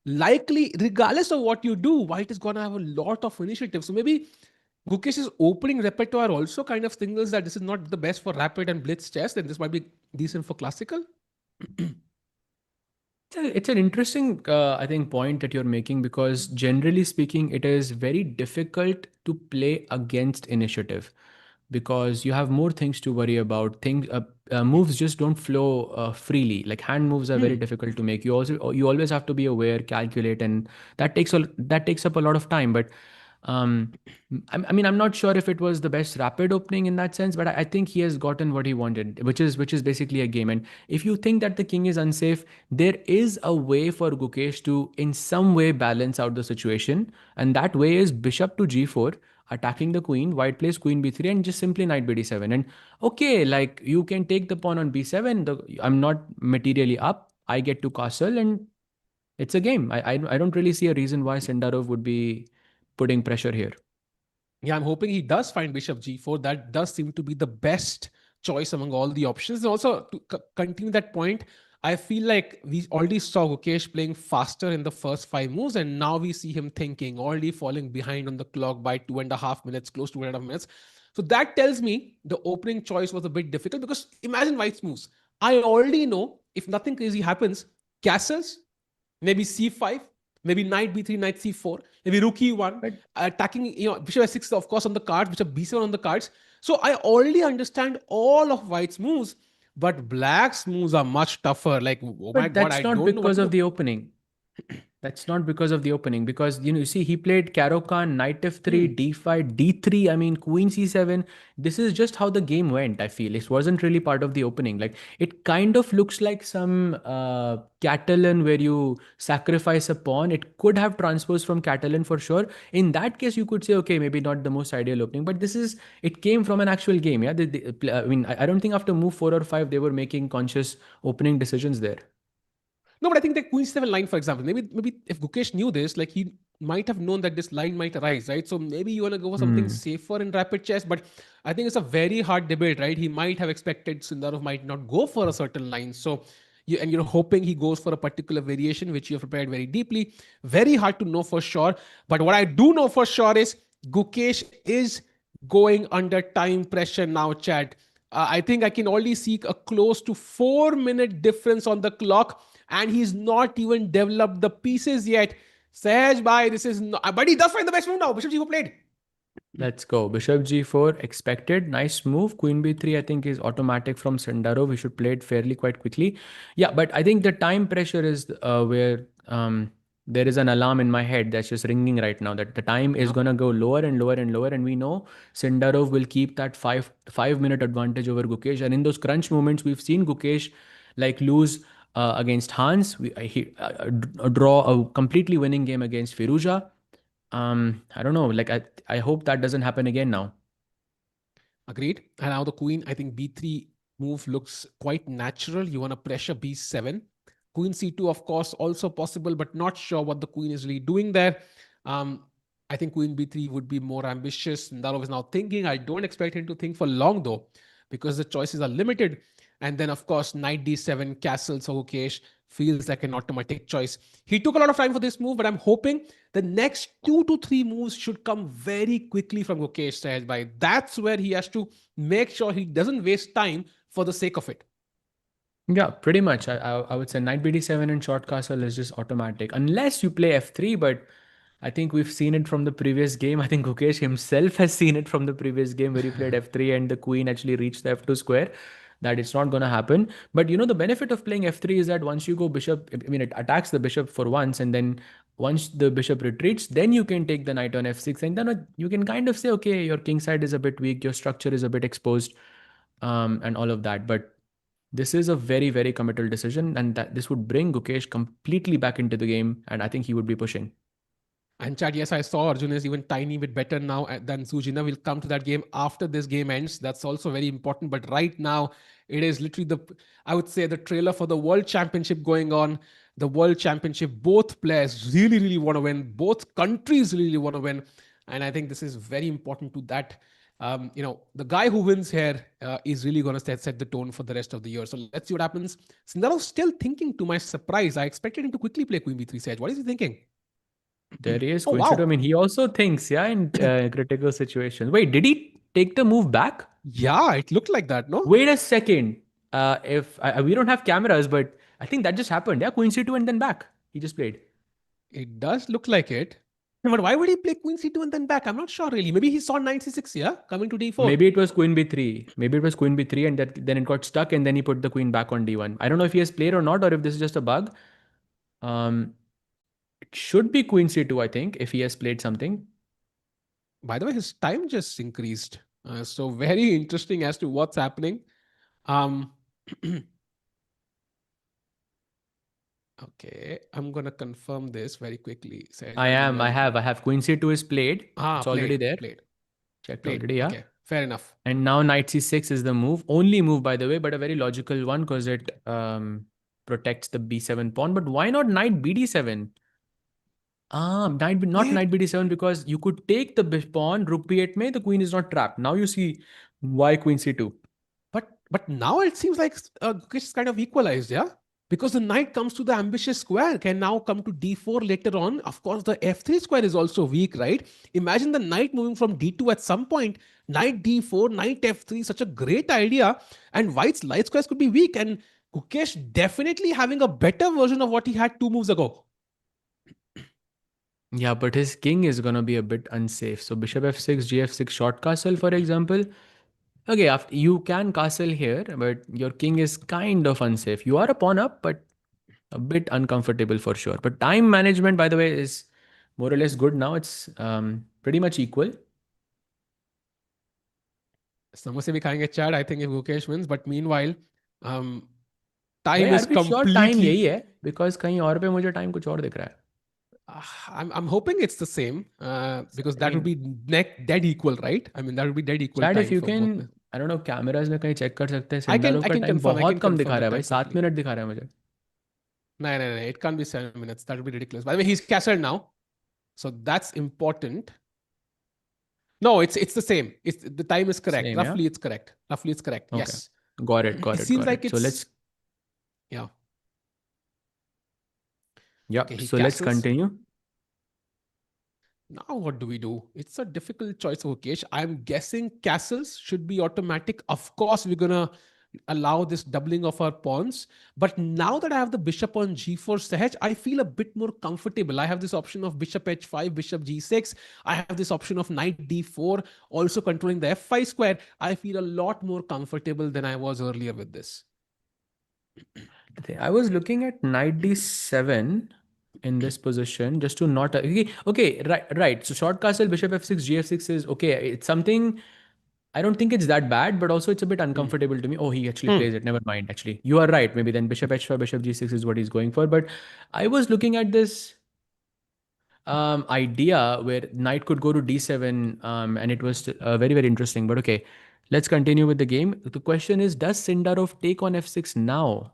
likely, regardless of what you do, white is going to have a lot of initiative. So maybe Gukesh's opening repertoire also kind of signals that this is not the best for rapid and blitz chess, and this might be decent for classical. It's an interesting, I think, point that you're making because generally speaking, it is very difficult to play against initiative because you have more things to worry about. Moves just don't flow freely. Like hand moves are very difficult to make. You always have to be aware, calculate, and that takes up a lot of time. But I'm not sure if it was the best rapid opening in that sense, but I think he has gotten what he wanted, which is basically a game. And if you think that the king is unsafe, there is a way for Gukesh to in some way balance out the situation, and that way is bishop to g4, attacking the queen. White plays queen b3 and just simply knight bd7. And okay, like you can take the pawn on b7. I'm not materially up. I get to castle, and it's a game. I don't really see a reason why Sindarov would be putting pressure here. Yeah, I'm hoping he does find bishop g4. That does seem to be the best choice among all the options. And also, to continue that point, I feel like we already saw Gukesh playing faster in the first 5 moves, and now we see him thinking, already falling behind on the clock by 2.5 minutes, close to 2.5 minutes. So that tells me the opening choice was a bit difficult because imagine white's moves. I already know if nothing crazy happens, castles, maybe c5, maybe knight b3, knight c4, maybe rook e1, attacking, bishop s6, of course, on the cards, bishop b7 on the cards. So I already understand all of white's moves, but black's moves are much tougher. Like, oh my God, I don't know. That's not because of the opening. That's not because of the opening, because you see he played Caro-Kann, knight f3, d5, d3. I mean, queen c7. This is just how the game went. I feel it wasn't really part of the opening. Like it kind of looks like some Catalan where you sacrifice a pawn. It could have transposed from Catalan for sure. In that case, you could say, okay, maybe not the most ideal opening, but it came from an actual game. Yeah, I don't think after move 4 or 5 they were making conscious opening decisions there. No, but I think the queen c7 line, for example, maybe if Gukesh knew this, like he might have known that this line might arise, right? So maybe you want to go for something safer in rapid chess, but I think it's a very hard debate, right? He might have expected Sindarov might not go for a certain line. So you're hoping he goes for a particular variation, which you have prepared very deeply. Very hard to know for sure. But what I do know for sure is Gukesh is going under time pressure now, chat. I think I can only see a close to 4 minute difference on the clock, and he's not even developed the pieces yet. Sahaj bhai, this is not, but he does find the best move now. Bishop G4 played. Let's go. Bishop g4, expected. Nice move. Queen b3, I think, is automatic from Sindarov. We should play it fairly quite quickly. Yeah, but I think the time pressure is where there is an alarm in my head that's just ringing right now that the time is Yeah, gonna go lower and lower and lower, and we know Sindarov will keep that five minute advantage over Gukesh. And in those crunch moments, we've seen Gukesh like lose against Hans. Draw a completely winning game against Firuja. I don't know. Like I hope that doesn't happen again now. agreed. And now the queen, I think b3 move looks quite natural. You want to pressure b7. Queen c2, of course, also possible, but not sure what the queen is really doing there. Um, I think queen b3 would be more ambitious. Ndarov is now thinking. I don't expect him to think for long though, because the choices are limited. And then, of course, knight d7, castle. So Mukesh feels like an automatic choice. He took a lot of time for this move, but I'm hoping the next 2 to 3 moves should come very quickly from Gukesh Sahaj Bhai. That's where he has to make sure he doesn't waste time for the sake of it. Yeah, pretty much. I would say knight bd7 and short castle is just automatic unless you play f3. But I think we've seen it from the previous game. I think Gukesh himself has seen it from the previous game where he played f3 and the queen actually reached the f2 square. That it's not going to happen. But you know, the benefit of playing f3 is that once you go bishop, I mean, it attacks the bishop for once, and then once the bishop retreats, then you can take the knight on f6, and then you can kind of say, okay, your king side is a bit weak, your structure is a bit exposed, and all of that. But this is a very, very committal decision, and that this would bring Gukesh completely back into the game, and I think he would be pushing. And Chad, yes, I saw Arjun is even tiny bit better now than Sujina. We'll come to that game after this game ends. That's also very important. But right now, it is literally I would say, the trailer for the World Championship going on. The World Championship, both players really, really want to win. Both countries really want to win. And I think this is very important to that. The guy who wins here is really going to set the tone for the rest of the year. So let's see what happens. Sindarov's still thinking, to my surprise. I expected him to quickly play Queen B3 Sage. What is he thinking? There he is, Oh, Queen C2. I wow. mean, he also thinks, yeah, in critical situations. Wait, did he take the move back? Yeah, it looked like that, no? Wait a second. If we don't have cameras, but I think that just happened. Yeah, Queen C2 and then back. He just played. It does look like it. But why would he play Queen C2 and then back? I'm not sure really. Maybe he saw knight C6, yeah, coming to D4. Maybe it was Queen B3. Maybe it was Queen B3 and then it got stuck and then he put the queen back on D1. I don't know if he has played or not or if this is just a bug. Um, it should be Queen C2, I think, if he has played something. By the way, his time just increased. So very interesting as to what's happening. Um, okay, I'm gonna confirm this very quickly. Sahaj I bhai, am. meanwhile, I have. Queen C2 is played. It's already played, there. played, Checked played. already, yeah. Okay, fair enough. And now knight c6 is the move. Only move, by the way, but a very logical one because it protects the b7 pawn. But why not knight bd7? Not Wait, knight bd7 because you could take the pawn, rook b8 may, the queen is not trapped. Now you see why queen c2. but now it seems like Gukesh is kind of equalized, yeah? Because the knight comes to the ambitious square, can now come to d4 later on. Of course, the f3 square is also weak, right? Imagine the knight moving from d2 at some point. Knight d4, knight f3, such a great idea. And white's light squares could be weak. And Gukesh definitely having a better version of what he had 2 moves ago. Yeah, but his king is gonna be a bit unsafe. So bishop f6, gf6, short castle, for example. Okay, after, you can castle here, but your king is kind of unsafe. You are a pawn up, but a bit uncomfortable for sure. But time management, by the way, is more or less good now. It's pretty much equal. समोसे भी खाएंगे Chad, I think, if Gukesh wins. But meanwhile, um, भाई time यार is भी sure time completely. यही है because कहीं और पे मुझे टाइम कुछ और दिख रहा है. I'm hoping it's the same because I that would mean, be dead equal, right? I mean, that would be dead equal chat if time you for can, both. I don't no cameras में कहीं check कर सकते हैं. I can Sindarov I का can time confirm. I can बहुत कम confirm दिखा the रहा है भाई, time 7 quickly. मिनट दिखा रहा है मुझे. No, no, no, it can't be 7 minutes. That would be ridiculous. By the way, he's castled now, so that's important. No, it's the same. It's the time is correct. Same, yeah. Roughly, it's correct. Roughly, it's correct. Okay, Yes. got it, It got it, seems got like it. So it's let's, yeah. yeah, Okay, he so let's castles. continue. Now what do we do? It's a difficult choice, Mukesh. I'm guessing castles should be automatic. Of course, we're gonna allow this doubling of our pawns. But now that I have the bishop on g4 Sahaj, I feel a bit more comfortable. I have this option of bishop h5, bishop g6. I have this option of knight d4, also controlling the f5 square. I feel a lot more comfortable than I was earlier with this. I was looking at knight d7 in this position just to not. Okay, okay, right. So short castle, bishop f6, gf6 is okay. It's something. I don't think it's that bad, but also it's a bit Hmm. uncomfortable to me. Oh, he actually Hmm. plays it. Never mind. Actually, you are right. Maybe then bishop h5, bishop g6 is what he's going for. But I was looking at this idea where knight could go to d7, and it was very, very interesting. But okay, let's continue with the game. The question is, does Sindarov take on f6 now?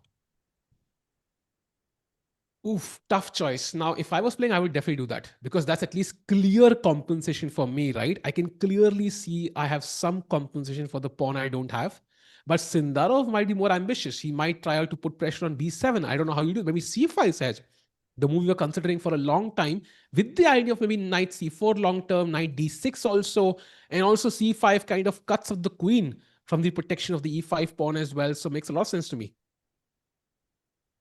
Oof, tough choice. Now, if I was playing, I would definitely do that because that's at least clear compensation for me, right? I can clearly see I have some compensation for the pawn I don't have. But Sindarov might be more ambitious. He might try out to put pressure on b7. I don't know how you do. Maybe c5 Sahaj. The move you're considering for a long time, with the idea of maybe knight c4 long term, knight d6 also, and also c5 kind of cuts of the queen from the protection of the e5 pawn as well. So makes a lot of sense to me.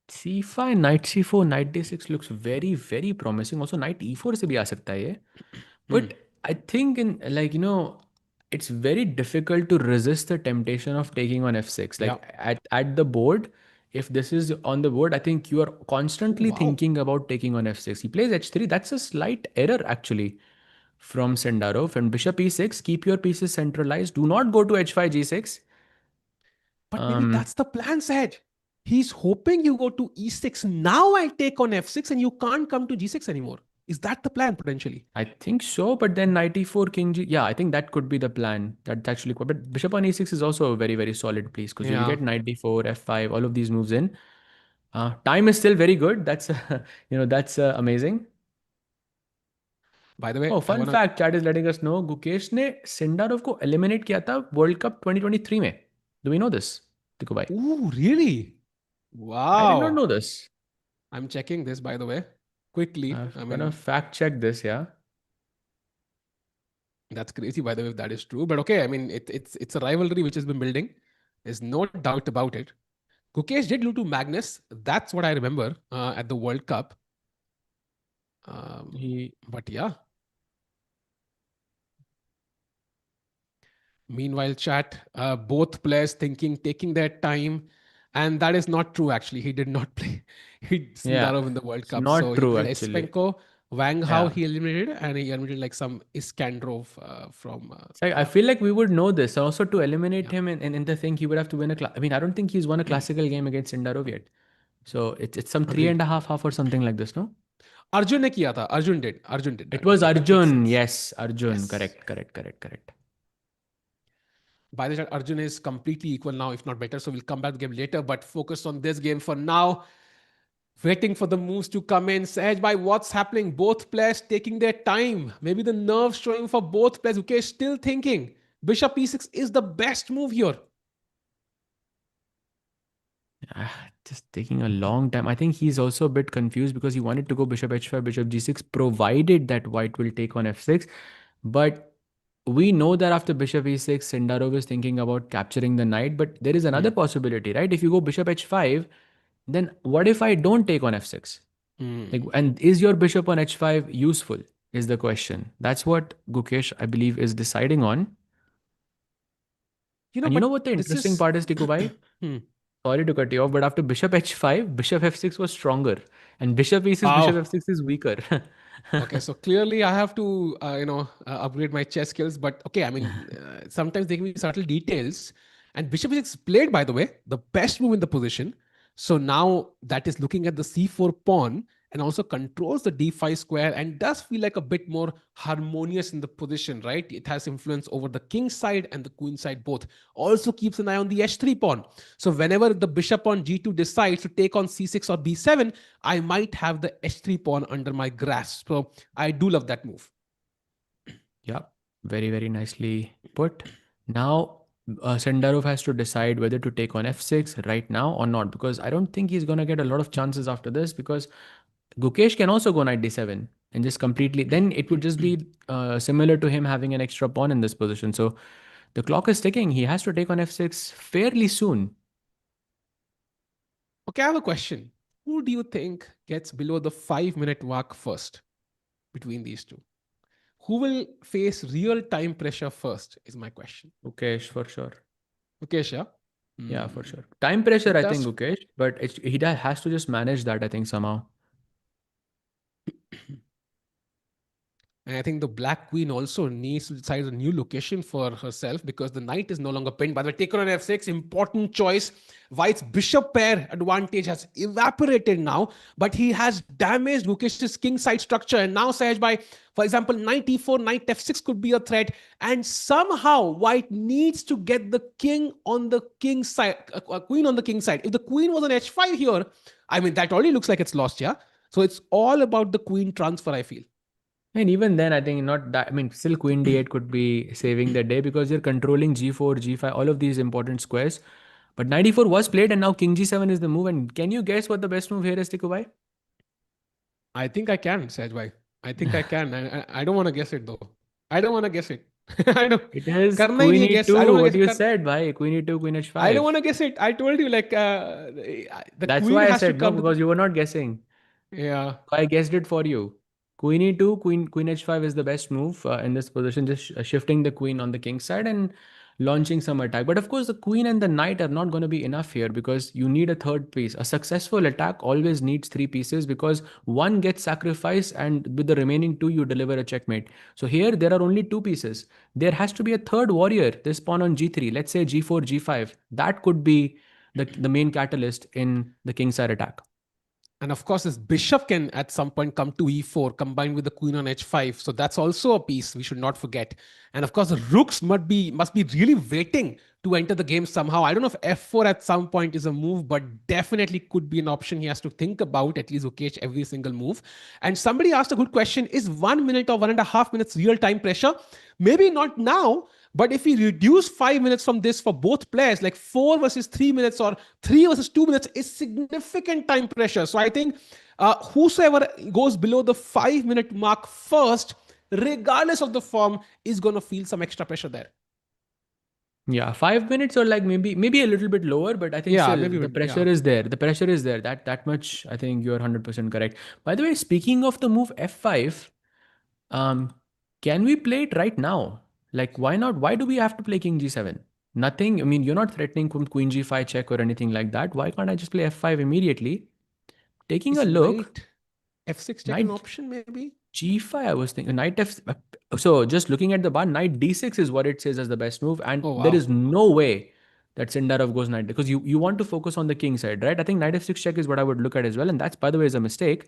c5, knight c4, knight d6 looks very, very promising. Also, knight e4 से भी आ सकता है ये. Hmm. But I think in like it's very difficult to resist the temptation of taking on f6. Yeah. Like at the board, if this is on the board, I think you are Oh, constantly wow. thinking about taking on f6. He plays h3. That's a slight error actually from Sindarov. And bishop e6, keep your pieces centralized. Do not go to h5 g6. But maybe Um, that's the plan, Sahaj. He's hoping you go to e6. Now I take on f6 and you can't come to g6 anymore. Is that the plan potentially? I think so, but then knight e4, king g. Yeah, I think that could be the plan. That's actually quite. But bishop on e6 is also a very, very solid piece because you'll Yeah. get knight d4, f5, all of these moves in. Time is still very good. That's that's amazing. By the way, Oh, I fun want to. fact, chat is letting us know Gukesh ने Sindarov को eliminate किया था world cup 2023 में. Do we know this? देखो भाई. Ooh, really? I did not Wow. know this. I'm checking this, by the way, quickly. I'm I gonna mean, fact check this. Yeah. that's crazy, by the way, if that is true. But okay, I mean, it's a rivalry which has been building. There's no doubt about it. Gukesh did lose to Magnus. That's what I remember at the World Cup. Um, He but yeah, meanwhile, chat, both players thinking, taking their time. And that is not true, actually. He did not play yeah. Sindarov in the World It's Cup. So not he true played actually. Espenko, Wang Hao Yeah. he eliminated, and he eliminated like some Iskandrov from, So I yeah, feel like we would know this. Also, to eliminate yeah, him in the thing, he would have to win a class. I mean, I don't think he's won a classical game against Sindarov yet. So it's some three agreed. and a half half or something like this, no? Arjun ne kiya tha. Arjun did It that. was Okay, that makes Arjun. sense. Yes, Arjun. Yes. Correct, correct, correct, correct. By the way, Arjun is completely equal now, if not better. So we'll come back to the game later, but focus on this game for now. Waiting for the moves to come in. Sahaj, by what's happening? Both players taking their time. Maybe the nerves showing for both players. Okay, still thinking. Bishop e6 is the best move here. Just taking a long time. I think he's also a bit confused because he wanted to go bishop h5, bishop g6, provided that white will take on f6. But we know that after bishop e6, Sindarov is thinking about capturing the knight. But there is Hmm. another possibility, right? If you go bishop h5, then what if I don't take on f6? Like, Hmm. and is your bishop on h5 useful? Is the question. That's what Gukesh, I believe, is deciding on. And you know But what the this interesting is. part is, Tikubai? Hmm. Sorry to cut you off, but after bishop h5, bishop f6 was stronger, and bishop e6, bishop Wow. f6 is weaker. Okay, so clearly I have to, upgrade my chess skills. But okay, I mean, sometimes they give me subtle details. And bishop is played, by the way, the best move in the position. So now that is looking at the c4 pawn and also controls the d5 square and does feel like a bit more harmonious in the position, right? It has influence over the king side and the queen side both. Also keeps an eye on the h3 pawn. So whenever the bishop on g2 decides to take on c6 or b7, I might have the h3 pawn under my grasp. So I do love that move. Yeah, very, very nicely put. Now, Sendarov has to decide whether to take on f6 right now or not, because I don't think he's going to get a lot of chances after this, because Gukesh can also go knight d7. and just completely, then it would just be similar to him having an extra pawn in this position. So the clock is ticking. He has to take on f6 fairly soon. Okay, I have a question. Who do you think gets below the 5 minute mark first between these two? Who will face real time pressure first? Is my question. Gukesh, for sure. Mukesh, yeah? Yeah, for Hmm. sure. Time pressure, It I think, does. Gukesh, but has to just manage that, I think, somehow. And I think the Black Queen also needs to decide a new location for herself because the knight is no longer pinned. By the way, taken on f6, important choice. White's bishop pair advantage has evaporated now, but he has damaged Gukesh's king side structure. And now, Sahaj, by, for example, knight e4, knight f6 could be a threat. And somehow, White needs to get the king on the king side, a queen on the king side. If the queen was on h5 here, I mean, that already looks like it's lost, yeah? So it's all about the queen transfer, I feel. And even then, I think not that. I mean, still Queen D8 could be saving the day because you're controlling G4, G5, all of these important squares. But 94 was played, and now King G7 is the move. And can you guess what the best move here is, Tikubai? I think I can, Sajbhai. I think I can. I don't want to guess it though. I don't want to guess it. I don't. It is करना ही Queen नहीं है guess. I don't E2. want to What guess. you said, bhai? Queen E2, Queen I don't H5. want to guess it. I told you like the That's queen why I has to said no, come to. because you were not guessing. Yeah. So I guessed it for you. Queen e2, queen h5 is the best move in this position, just shifting the queen on the king side and launching some attack. But of course, the queen and the knight are not going to be enough here because you need a third piece. A successful attack always needs three pieces because one gets sacrificed and with the remaining two, you deliver a checkmate. So here, there are only two pieces. There has to be a third warrior, this pawn on g3, let's say g4, g5. That could be the main catalyst in the king side attack. And of course, this bishop can at some point come to e4 combined with the queen on h5. So that's also a piece we should not forget. And of course, the rooks must be really waiting to enter the game somehow. I don't know if f4 at some point is a move, but definitely could be an option he has to think about, at least Ukesh, every single move. And somebody asked a good question: is 1 minute or 1.5 minutes real time pressure? Maybe not now, but if we reduce 5 minutes from this for both players, like 4 versus 3 minutes or 3 versus 2 minutes, is significant time pressure. So I think whosoever goes below the 5 minute mark first, regardless of the form, is going to feel some extra pressure there. Yeah, 5 minutes or like maybe a little bit lower, but I think Yeah, still maybe. the pressure Yeah. is there. The pressure is there. That much I think you're 100% correct. By the way, speaking of the move f5, um, can we play it right now? Like why not? Why do we have to play King G7? Nothing. I mean, you're not threatening from Queen G5 check or anything like that. Why can't I just play f5 immediately? Taking a Is look, knight f6 check an knight option, maybe? G5, I was thinking knight F. So just looking at the bar, knight D6 is what it says as the best move, and Oh, there wow. is no way that Sindarov goes knight because you want to focus on the king side, right? I think knight F6 check is what I would look at as well, and that's by the way is a mistake.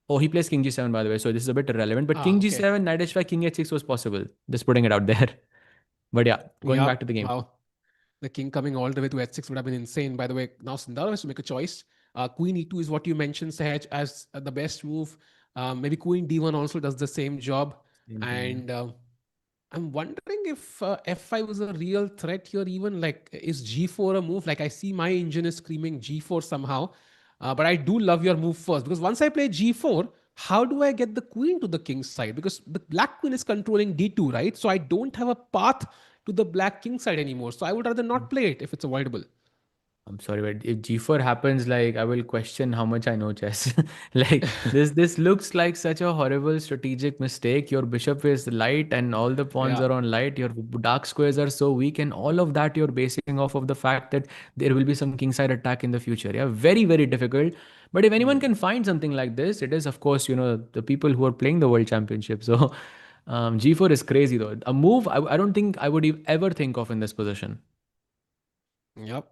Oh, he plays king G7 by the way, so this is a bit irrelevant. But king Okay. G7, knight H5, king H6 was possible. Just putting it out there. But yeah, going back Yep. to the game. Wow. The king coming all the way to h6 would have been insane. By the way, now Sindarov has to make a choice. Queen e2 is what you mentioned, Sahaj, as the best move. Maybe queen d1 also does the same job. Same thing. And I'm wondering if f5 is a real threat here. Even like, is g4 a move? Like, I see my engine is screaming g4 somehow. But I do love your move first because once I play g4, how do I get the queen to the king's side? Because the black queen is controlling d2, right? So I don't have a path to the black king side anymore. So I would rather not play it if it's avoidable. I'm sorry, but if G4 happens, like I will question how much I know chess. Like this looks like such a horrible strategic mistake. Your bishop is light and all the pawns Yeah. are on light. Your dark squares are so weak, and all of that you're basing off of the fact that there will be some kingside attack in the future. Yeah, very, very difficult. But if anyone Hmm. can find something like this, it is of course, the people who are playing the world championship. So G4 is crazy though. A move I don't think I would ever think of in this position. Yep.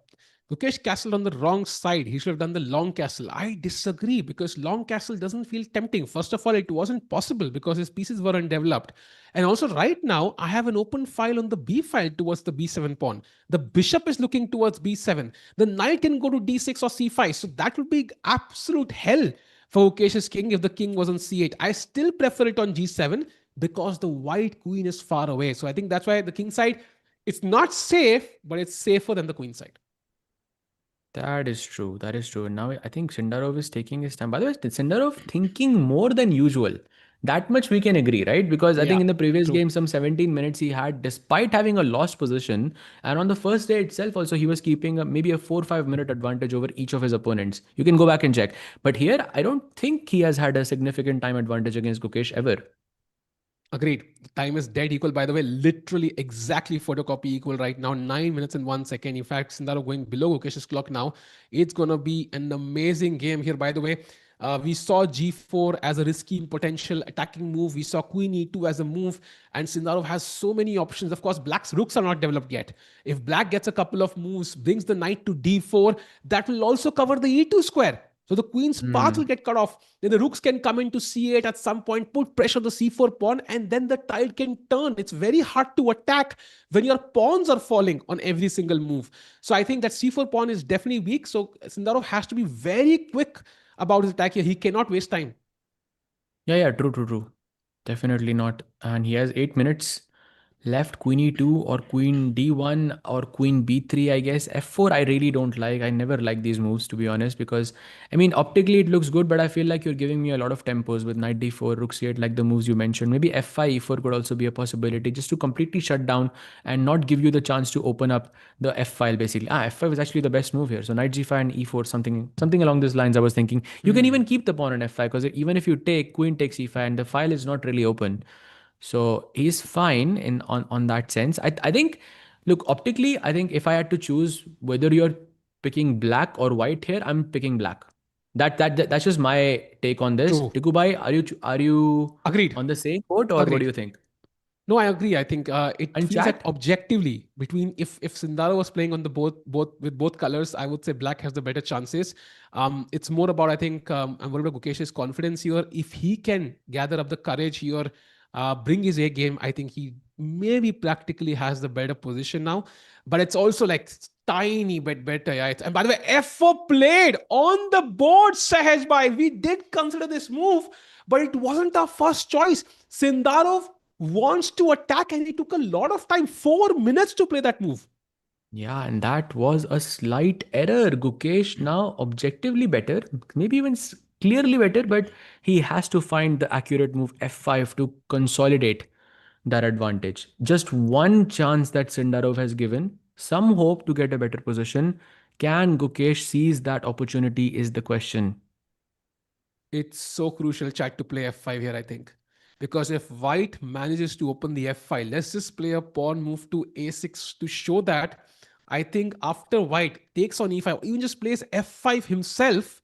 Gukesh castled on the wrong side. He should have done the long castle. I disagree because long castle doesn't feel tempting. First of all, it wasn't possible because his pieces weren't developed. And also, right now, I have an open file on the b file towards the b7 pawn. The bishop is looking towards b7. The knight can go to d6 or c5. So that would be absolute hell for Gukesh's king if the king was on c8. I still prefer it on g7 because the white queen is far away. So I think that's why the king side, it's not safe, but it's safer than the queen side. That is true. That is true. And now I think Sindarov is taking his time. By the way, Sindarov thinking more than usual. That much we can agree, right? Because I think Yeah, in the previous true. game, some 17 minutes he had, despite having a lost position. And on the first day itself, also, he was keeping maybe a 4 or 5 minute advantage over each of his opponents. You can go back and check. But here, I don't think he has had a significant time advantage against Gukesh ever. Agreed. Time is dead equal, by the way, literally exactly photocopy equal right now. 9 minutes and 1 second. In fact, Sindarov going below Gukesh's clock now. It's going to be an amazing game here, by the way. We saw G4 as a risky potential attacking move. We saw Queen E2 as a move. And Sindarov has so many options. Of course, Black's rooks are not developed yet. If Black gets a couple of moves, brings the knight to D4, that will also cover the E2 square. So the queen's path will Hmm. get cut off. Then the rooks can come into c8 at some point, put pressure on the c4 pawn, and then the tide can turn. It's very hard to attack when your pawns are falling on every single move. So I think that c4 pawn is definitely weak. So Sindarov has to be very quick about his attack here. He cannot waste time. Yeah, yeah, true, true, true. Definitely not. And he has 8 minutes left. Queen e2 or queen d1 or queen b3, I guess. f4, I really don't like. I never like these moves, to be honest, because I mean, optically it looks good, but I feel like you're giving me a lot of tempos with knight d4, rook c8, like the moves you mentioned. Maybe f5, e4 could also be a possibility, just to completely shut down and not give you the chance to open up the f file, basically. F5 is actually the best move here. So knight g5 and e4, something along these lines I was thinking. You can even Hmm. keep the pawn on f5, because even if you take queen takes e5 and the file is not really open, so he's fine in on that sense. I think, look, optically, I think if I had to choose whether you're picking black or white here, I'm picking black. That's just my take on this. True. Tikubai, are you Agreed. on the same boat, or what do Agreed. you think? No, I agree. I think it And feels that chat? objectively, between if Sindara was playing on the both with both colors, I would say black has the better chances. It's more about, I think, I'm worried about Gukesh's confidence here. If he can gather up the courage here, bring his A game, I think he maybe practically has the better position now. But it's also like tiny bit better. Yeah. And by the way, F4 played on the board, Sahaj Bhai. We did consider this move, but it wasn't our first choice. Sindarov wants to attack, and he took a lot of time, 4 minutes to play that move. Yeah, and that was a slight error. Gukesh now objectively better, maybe even clearly better, but he has to find the accurate move f5 to consolidate that advantage. Just one chance that Sindarov has given, some hope to get a better position. Can Gukesh seize that opportunity is the question. It's so crucial, chat, to play f5 here, I think. Because if white manages to open the f5, let's just play a pawn move to a6 to show that. I think after white takes on e5, even just plays f5 himself,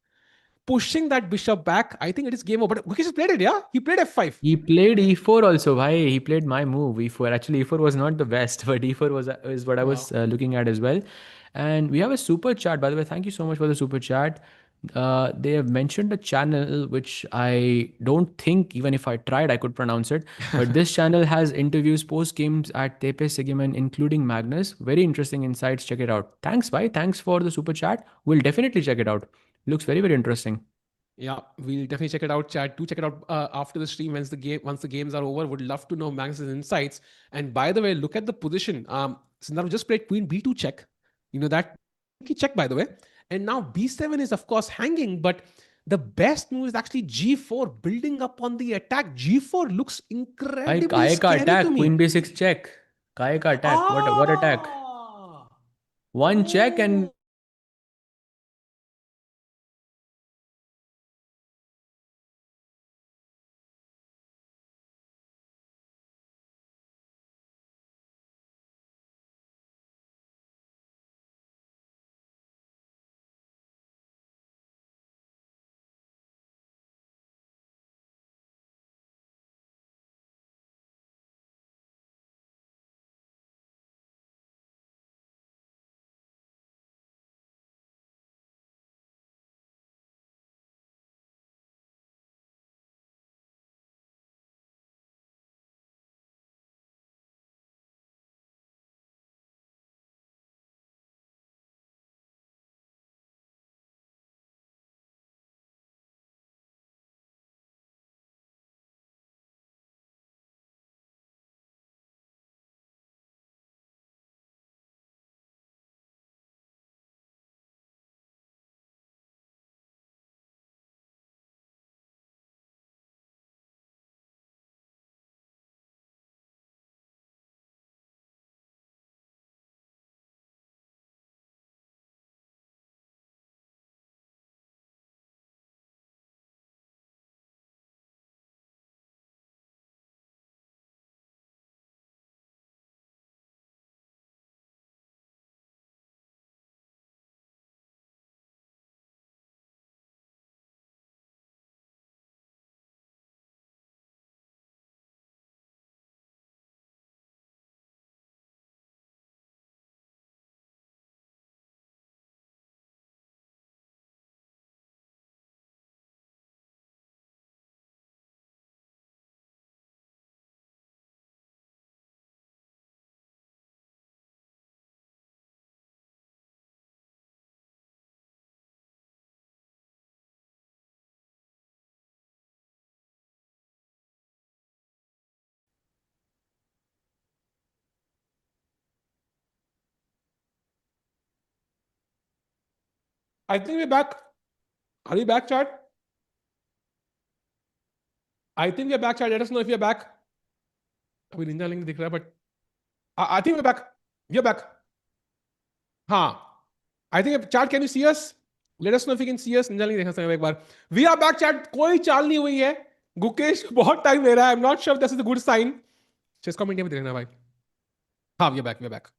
pushing that bishop back, I think it is game over. But Mukesh has played it, yeah? He played f5. He played e4 also. Why? He played my move e4. Actually, e4 was not the best, but e4 was is what I was Wow. looking at as well. And we have a super chat, by the way. Thank you so much for the super chat. They have mentioned a channel which I don't think, even if I tried, I could pronounce it. But this channel has interviews post games at TePe Sigeman, including Magnus. Very interesting insights. Check it out. Thanks, bye. Thanks for the super chat. We'll definitely check it out. Looks very, very interesting. Yeah, we'll definitely check it out, Chad. Do check it out after the stream once the games are over. Would love to know Magnus's insights. And by the way, look at the position. Sindaru just played Queen B2 check. You know that key check, by the way. And now B7 is of course hanging, but the best move is actually G4, building up on the attack. G4 looks incredibly Kai ka scary to attack, me. queen b6 check. Kai ka attack. What attack? Ah, One check and oh, I think we're back. Are we back, chat? I think we're back, chat. Let us know if you're back. अभी Ninja link दिख रहा है, but I think we're back. We're back. हाँ. I think chat, can you see us? Let us know if you can see us. Ninja link देखना चाहिए एक बार. We are back, chat. कोई चाल नहीं हुई है. गुकेश बहुत टाइम ले रहा है. I'm not sure if this is a good sign. Chess comment में देखना भाई. हाँ, we're back. We're back.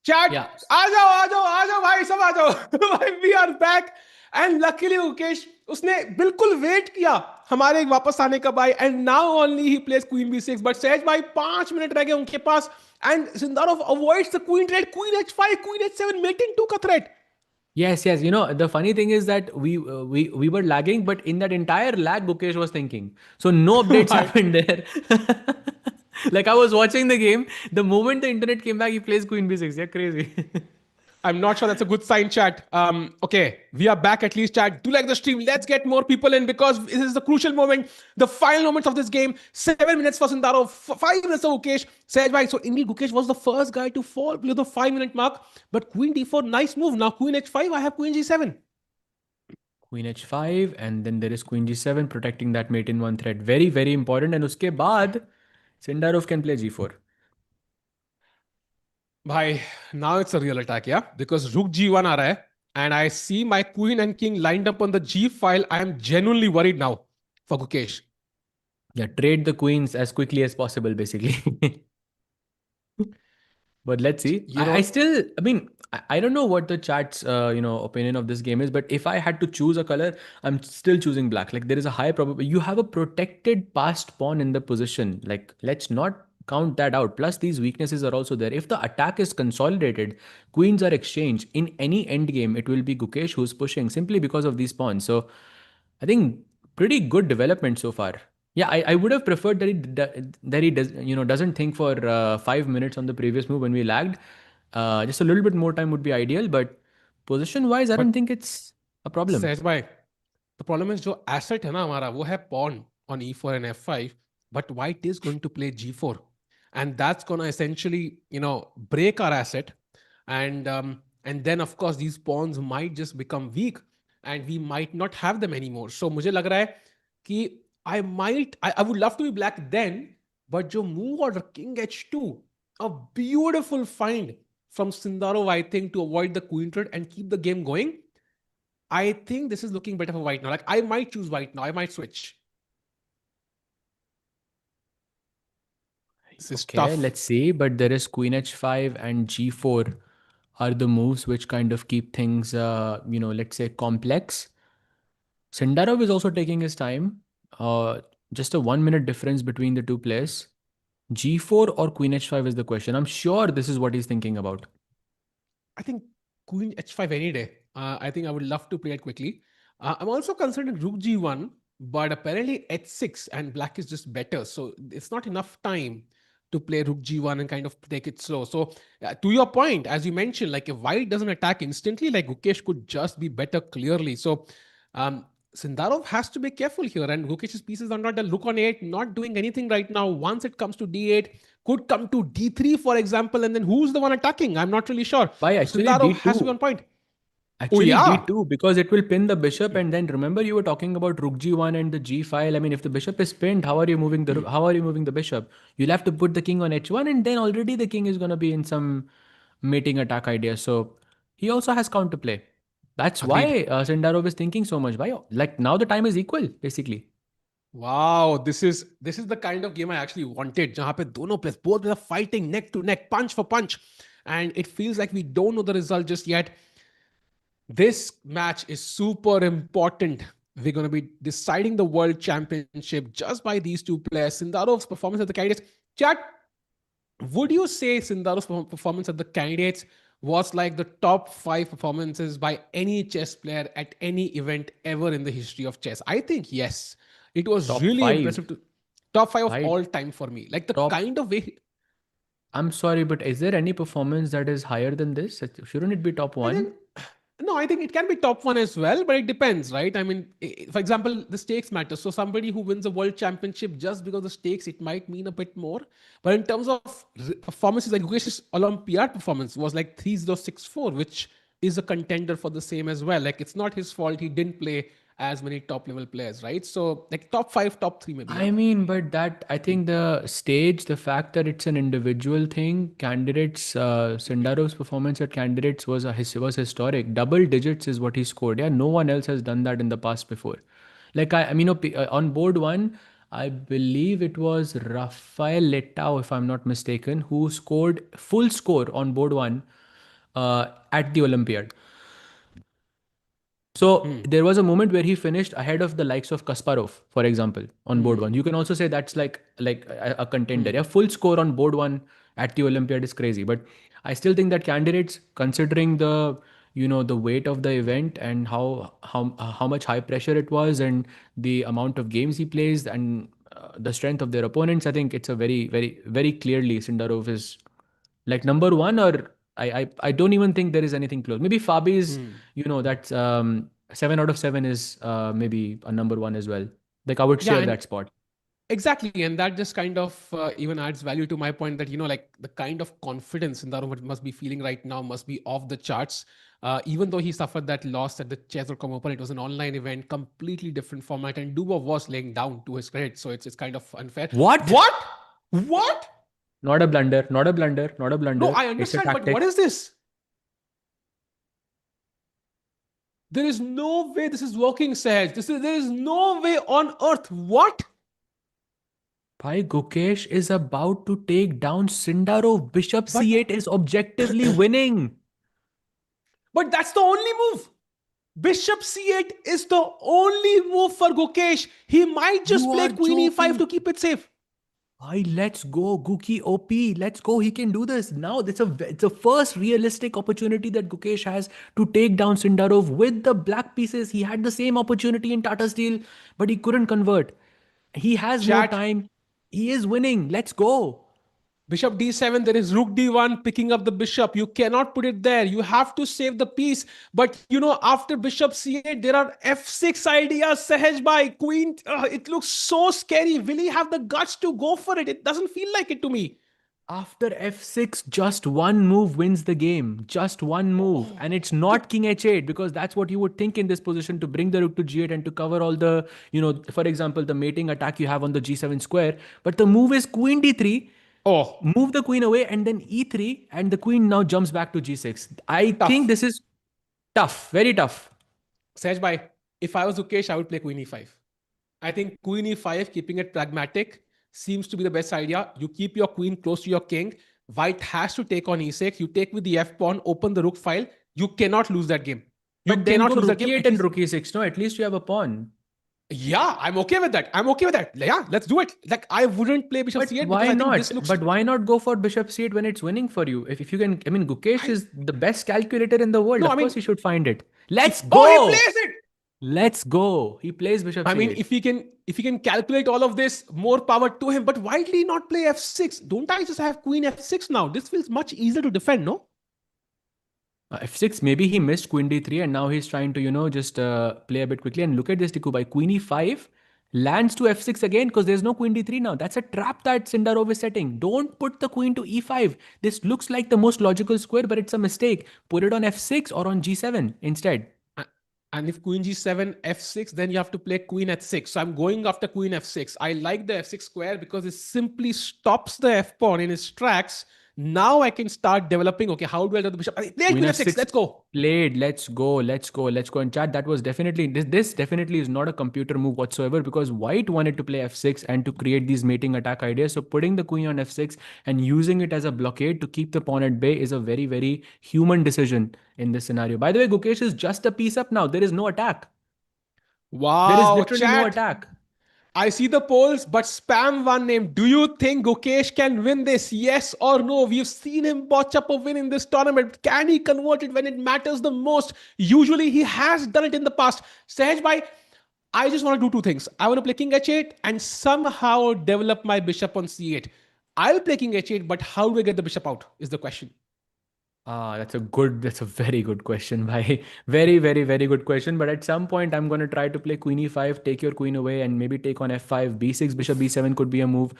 Chat, Yeah. आ जाओ भाई, सब आ जाओ. भाई, we are back. And luckily, Gukesh, उसने बिल्कुल वेट किया हमारे वापस आने का भाई. And now only he plays Queen B6. But सहज भाई 5 मिनट रह गए उनके पास. And Sindarov avoids the queen threat. Queen H5, Queen H7, mating 2 का threat. Yes. You know, the funny thing is that we were lagging, but in that entire lag, Gukesh was thinking. So no updates happened there. Like I was watching the game. The moment the internet came back, he plays Queen B6. Yeah, crazy. I'm not sure that's a good sign, chat. Okay, we are back at least, chat. Do like the stream. Let's get more people in because this is the crucial moment, the final moments of this game. 7 minutes for Sindarov, 5 minutes for Gukesh. Said right. So indeed, Gukesh was the first guy to fall below the 5-minute mark. But Queen D4, nice move. Now Queen H5, I have Queen G7. Queen H5, and then there is Queen G7 protecting that mate in one thread. Very, very important. And uske baad, Sindarov can play G4. Bhai, now it's a real attack, yeah? Because Rook G1 aa raha hai, and I see my Queen and King lined up on the G file. I am genuinely worried now for Gukesh. Yeah, trade the queens as quickly as possible, basically. But let's see. I mean, I don't know what the chat's, opinion of this game is, but if I had to choose a color, I'm still choosing black. Like there is a high probability. You have a protected passed pawn in the position. Like let's not count that out. Plus these weaknesses are also there. If the attack is consolidated, queens are exchanged. In any endgame, it will be Gukesh who's pushing simply because of these pawns. So I think pretty good development so far. Yeah, I would have preferred that he does doesn't think for 5 minutes on the previous move when we lagged. Just a little bit more time would be ideal, but position wise, I But don't think it's a problem. सहज भाई, the problem is जो asset है ना हमारा वो है pawn on e4 and f5, but white is going to play g4, and that's going to essentially break our asset, and then of course these pawns might just become weak and we might not have them anymore. So मुझे लग रहा है कि I would love to be black then, but जो move order king h2, a beautiful find from Sindarov, I think, to avoid the queen threat and keep the game going. I think this is looking better for white now. Like I might choose white now. I might switch. This is Okay, tough. let's see. But there is Queen H5 and G4 are the moves which kind of keep things, let's say complex. Sindarov is also taking his time. Just a 1 minute difference between the two players. G4 or Queen H5 is the question. I'm sure this is what he's thinking about. I think Queen H5 any day. I think I would love to play it quickly. I'm also considering Rook G1, but apparently H6 and black is just better. So it's not enough time to play Rook G1 and kind of take it slow. So to your point, as you mentioned, like if white doesn't attack instantly, like Gukesh could just be better clearly. So Sindarov has to be careful here, and Gukesh's pieces are not the Rook on 8, not doing anything right now. Once it comes to D8, could come to D3, for example, and then who's the one attacking? I'm not really sure. Why actually Sindarov D2? has to be on point. Actually, Yeah. D2, because it will pin the bishop, and then remember you were talking about Rook G1 and the G file. I mean, if the bishop is pinned, how are you moving the bishop? You'll have to put the king on H1, and then already the king is gonna be in some mating attack idea. So he also has counterplay. That's Agreed. why Sindarov is thinking so much. Why? Like now the time is equal, basically. Wow, this is the kind of game I actually wanted. जहाँ पे दोनों players, both players are fighting neck to neck, punch for punch, and it feels like we don't know the result just yet. This match is super important. We're going to be deciding the world championship just by these two players. Sindarov's performance at the candidates. Chat, would you say Sindarov's performance at the candidates was like the top 5 performances by any chess player at any event ever in the history of chess? I think yes. It was Top really 5. impressive. Top 5 of Right. all time for me. Like the Top. kind of way. I'm sorry, but is there any performance that is higher than this? Shouldn't it be top 1? No, I think it can be top 1 as well, but it depends, right? I mean, for example, the stakes matter. So somebody who wins a world championship just because of the stakes, it might mean a bit more. But in terms of performances, like Gukesh's Olympiad performance was like 3064, which is a contender for the same as well. Like it's not his fault he didn't play as many top level players, right? So like top five, top three, maybe. Yeah. I mean, but that I think the stage, the fact that it's an individual thing, candidates, Sindarov's performance at candidates was historic. Double digits is what he scored. Yeah, no one else has done that in the past before. Like I mean, on board one, I believe it was Rafael Letao, if I'm not mistaken, who scored full score on board one at the Olympiad. So Hmm. there was a moment where he finished ahead of the likes of Kasparov, for example, on board one. Hmm. You can also say that's like a contender. Hmm. Yeah, full score on board one at the Olympiad is crazy. But I still think that candidates, considering the the weight of the event and how much high pressure it was and the amount of games he plays and the strength of their opponents, I think it's a very clearly Sindarov is like number one, or I don't even think there is anything close. Maybe Fabi's, Hmm. that's 7 out of 7 is maybe a number one as well. Like I would Yeah, share and that spot. exactly, and that just kind of even adds value to my point that like the kind of confidence Sindarov must be feeling right now must be off the charts. Even though he suffered that loss at the Chess.com Open, it was an online event, completely different format, and Dubov was laying down to his credit, so it's kind of unfair. What? What? What? Not a blunder. Not a blunder. Not a No, blunder. I It's a understand, but what tactic. is this? There is no way this is working, Sahaj. There is no way on earth. What? Bhai, Gukesh is about to take down Sindarov. Bishop But C8 is objectively winning. but that's the only move. Bishop c8 is the only move for Gukesh. He might just You play are queen e5 joking. to keep it safe. Hi, let's go, Guki OP. Let's go. He can do this. Now it's a first realistic opportunity that Gukesh has to take down Sindarov with the black pieces. He had the same opportunity in Tata Steel, but he couldn't convert. He has more Chat, time. He is winning. Let's go. bishop d7, there is rook d1 picking up the bishop. You cannot put it there. You have to save the piece. But after bishop c8, there are f6 ideas. Sahaj by queen. It looks so scary. Will he have the guts to go for it? It doesn't feel like it to me. After f6, just one move wins the game. Just one move. Oh, And it's not king h8 because that's what you would think in this position to bring the rook to g8 and to cover all the, for example, the mating attack you have on the g7 square. But the move is queen d3, oh, move the queen away, and then e3, and the queen now jumps back to g6. I think tough. this is tough, very tough. Sahaj bhai, if I was Ukesh, I would play queen e5. I think queen e5, keeping it pragmatic, seems to be the best idea. You keep your queen close to your king. White has to take on e6. You take with the f pawn, open the rook file. You cannot lose that game. You But then cannot go lose that rook game. e8 At and least, rook e6. No, at least you have a pawn. yeah, I'm okay with that. I'm okay with that. Yeah, let's do it. Like, I wouldn't play bishop But c8 because why I think this not? looks. But why not go for bishop c8 when it's winning for you? If you can, I mean, Gukesh I, is the best calculator in the world. no, I Of course, mean, he should find it. Let's oh, he go. plays it. Let's go. He plays bishop I mean, c8. if he can calculate all of this, more power to him. But why did he not play f6? Don't I just have queen f6 now? This feels much easier to defend, no? f6, maybe he missed queen d3 and now he's trying to, just play a bit quickly. And look at this, Tiku, by queen e5 lands to f6 again because there's no queen d3 now. That's a trap that Sindarov is setting. Don't put the queen to e5. This looks like the most logical square, but it's a mistake. Put it on f6 or on g7 instead. And if queen g7, f6, then you have to play queen h6. So I'm going after queen f6. I like the f6 square because it simply stops the f pawn in its tracks. Now I can start developing. Okay, how do I do the bishop? Play Queen queen f6. f6 Let's go. played. Let's go. Let's go. Let's go. And chat, that was definitely this definitely is not a computer move whatsoever because white wanted to play f6 and to create these mating attack ideas. So putting the queen on f6 and using it as a blockade to keep the pawn at bay is a very human decision in this scenario. By the way, Gukesh is just a piece up now. There is no attack. There is Wow, literally no chat. attack. I see the polls, but spam one name. Do you think Gukesh can win this? Yes or no? We've seen him botch up a win in this tournament. Can he convert it when it matters the most? Usually he has done it in the past. Sahaj bhai, I just want to do two things. I want to play king h8 and somehow develop my bishop on c8. I'll play king h8, but how do I get the bishop out is the question. That's a very good question, bhai. Very good question. But at some point, I'm going to try to play queen e5, take your queen away, and maybe take on f5, b6, bishop b7 could be a move.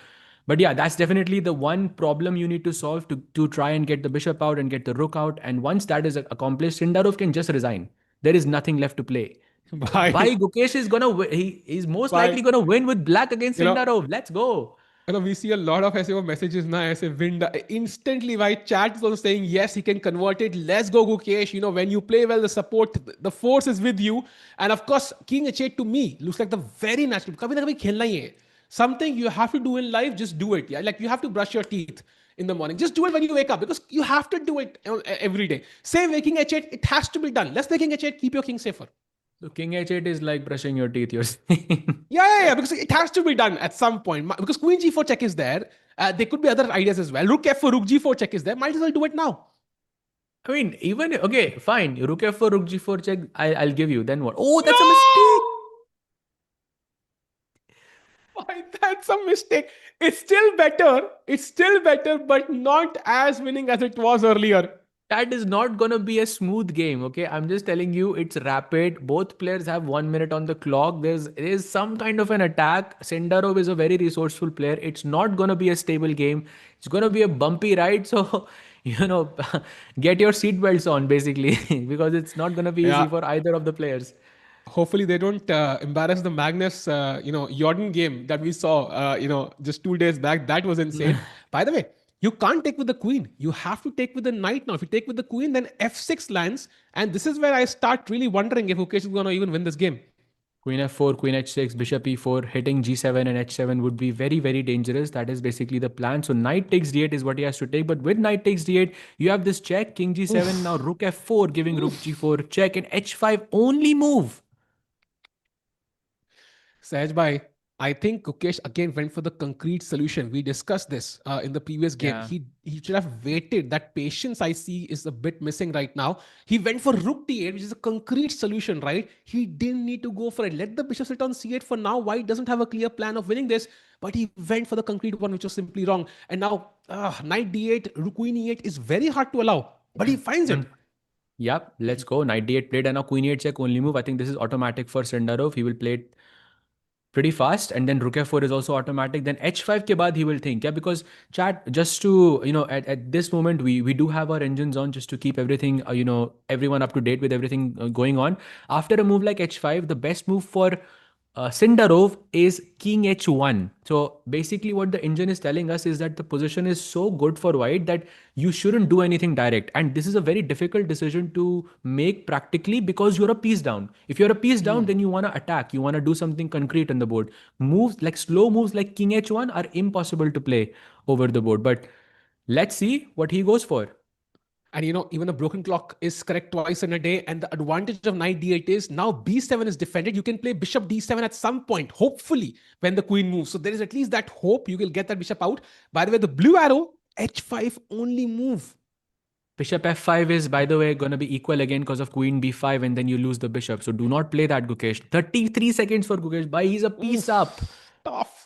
But yeah, that's definitely the one problem you need to solve to try and get the bishop out and get the rook out. And once that is accomplished, Sindarov can just resign. There is nothing left to play. Bye. Bhai, Gukesh is gonna he's most Bye. likely gonna win with black against You know, Sindarov. Let's go. we see a lot of SEO messages now. I say win instantly. Why chat is also saying yes, he can convert it. Let's go, Gukesh. When you play well, the support, the force is with you. And of course, King H8 to me looks like the very natural. कभी ना कभी खेलना ही है. Something you have to do in life, just do it. Yeah, like you have to brush your teeth in the morning. Just do it when you wake up because you have to do it every day. Say waking H8, it has to be done. Let's play King H8. Keep your king safer. So King H8 is like brushing your teeth, you're saying. Yeah, because it has to be done at some point. Because Queen G4 check is there. There could be other ideas as well. Rook F4, Rook G4 check is there. Might as well do it now. I mean, even okay, fine. Rook F4, Rook G4 check. I'll give you. Then what? Oh, that's a mistake. Why, that's a mistake. It's still better. It's still better, but not as winning as it was earlier. That is not going to be a smooth game, okay? I'm just telling you, it's rapid. Both players have 1 minute on the clock. There's some kind of an attack. Sindarov is a very resourceful player. It's not going to be a stable game. It's going to be a bumpy ride. So, get your seatbelts on, basically, because it's not going to be easy for either of the players. Hopefully they don't embarrass the Magnus, Jorden game that we saw, just 2 days back. That was insane. By the way, you can't take with the queen. You have to take with the knight now. If you take with the queen, then f6 lands. And this is where I start really wondering if Gukesh is going to even win this game. Queen f4, queen h6, bishop e4, hitting g7 and h7 would be very, very dangerous. That is basically the plan. So knight takes d8 is what he has to take. But with knight takes d8, you have this check, king g7, Oof. Now rook f4, giving Oof. Rook g4 check, and h5 only move. Sahaj bhai, I think Gukesh again went for the concrete solution. We discussed this in the previous game. Yeah. He should have waited. That patience I see is a bit missing right now. He went for rook d8, which is a concrete solution, right? He didn't need to go for it. Let the bishop sit on c8 for now. White doesn't have a clear plan of winning this, but he went for the concrete one, which was simply wrong. And now knight d8, queen e8 is very hard to allow, but he finds it. Yep, let's go. Knight d8 played, and now queen e8 check only move. I think this is automatic for Sindarov. He will play it pretty fast, and then rook f4 is also automatic. Then h5 ke baad he will think, yeah, because chat, just to at this moment we do have our engines on just to keep everything everyone up to date with everything going on. After a move like h5, the best move for Sindarov is king h1. So basically what the engine is telling us is that the position is so good for white that you shouldn't do anything direct. And this is a very difficult decision to make practically because you're a piece down. If you're a piece down, then you want to attack. You want to do something concrete on the board. Moves like slow moves like king h1 are impossible to play over the board. But let's see what he goes for. And even a broken clock is correct twice in a day. And the advantage of knight d8 is now b7 is defended. You can play bishop d7 at some point, hopefully, when the queen moves. So there is at least that hope you will get that bishop out. By the way, the blue arrow, h5 only move. Bishop f5 is, by the way, going to be equal again because of queen b5, and then you lose the bishop. So do not play that, Gukesh. 33 seconds for Gukesh. Bhai, he's a piece up. Tough.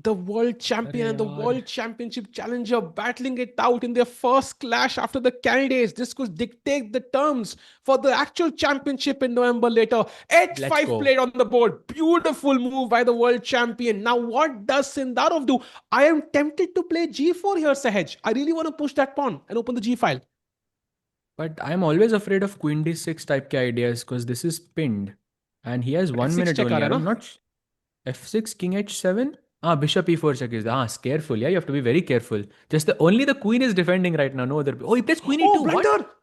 The world champion and the world championship challenger battling it out in their first clash after the candidates. This could dictate the terms for the actual championship in November later. h5 played on the board. Beautiful move by the world champion. Now what does Sindarov do? I am tempted to play g4 here, Sahaj. I really want to push that pawn and open the g file. But I'm always afraid of queen d6 type ideas because this is pinned. And he has 1 minute only. I'm not... f6, king h7? Bishop e4 check is careful. Yeah, you have to be very careful. Just only the queen is defending right now. No other. Oh, he plays queen e2. What?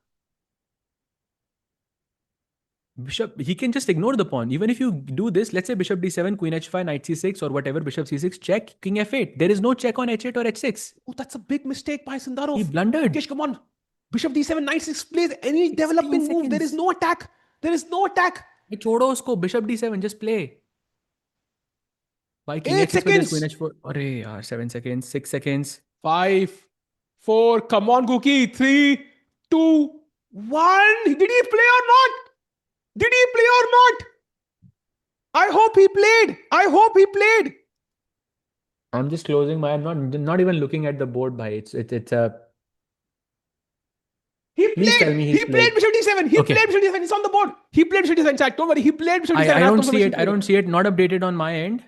Bishop. He can just ignore the pawn. Even if you do this, let's say bishop d7, queen h5, knight c6, or whatever. Bishop c6 check, king f8. There is no check on h8 or h6. Oh, that's a big mistake by Sindarov. He blundered. Gukesh, come on. Bishop d7, knight c6 plays any developing move. There is no attack. There is no attack. Chodo usko. Bishop d7. Just play. By king 8 seconds. Queen h4. Arey, 7 seconds, 6 seconds. 5, 4. Come on, Guki. 3, 2, 1. Did he play or not? Did he play or not? I hope he played. I hope he played. I'm just closing my. I'm not even looking at the board. By it's a. He played. He played bishop d7. He played bishop d7. It's on the board. He played bishop d7. Chat. Don't worry. He played bishop d7. I don't see it. I don't see it. Not updated on my end.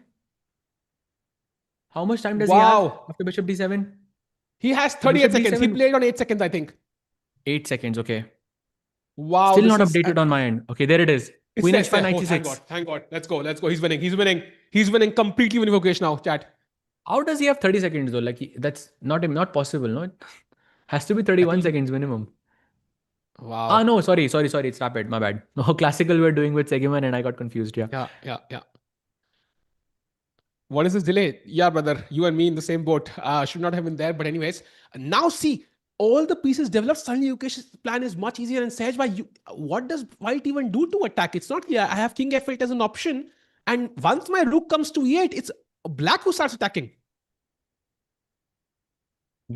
How much time does he have Wow. after bishop d7? He has So 38 bishop seconds. He d7, played on 8 seconds, I think. 8 seconds. Okay. Wow, Still this not is updated on my end. Okay, there it is. it's Queen there, it's h5, there. knight Oh, thank c6. God. Thank God. Let's go. Let's go. He's winning. He's winning. He's winning completely winning Gukesh now, chat. How does he have 30 seconds though? Like that's not possible, no? It has to be I 31 think seconds minimum. Ah, wow. no, sorry. It's rapid. My bad. No, classical we're doing with Sigeman and I got confused. Yeah. Yeah. What is this delay? Yeah, brother, you and me in the same boat. Should not have been there, but anyways, now see all the pieces developed. Suddenly, Yukesh's plan is much easier. And Sahaj, what does White even do to attack? It's not clear. I have King F8 as an option, and once my Rook comes to E8, it's Black who starts attacking.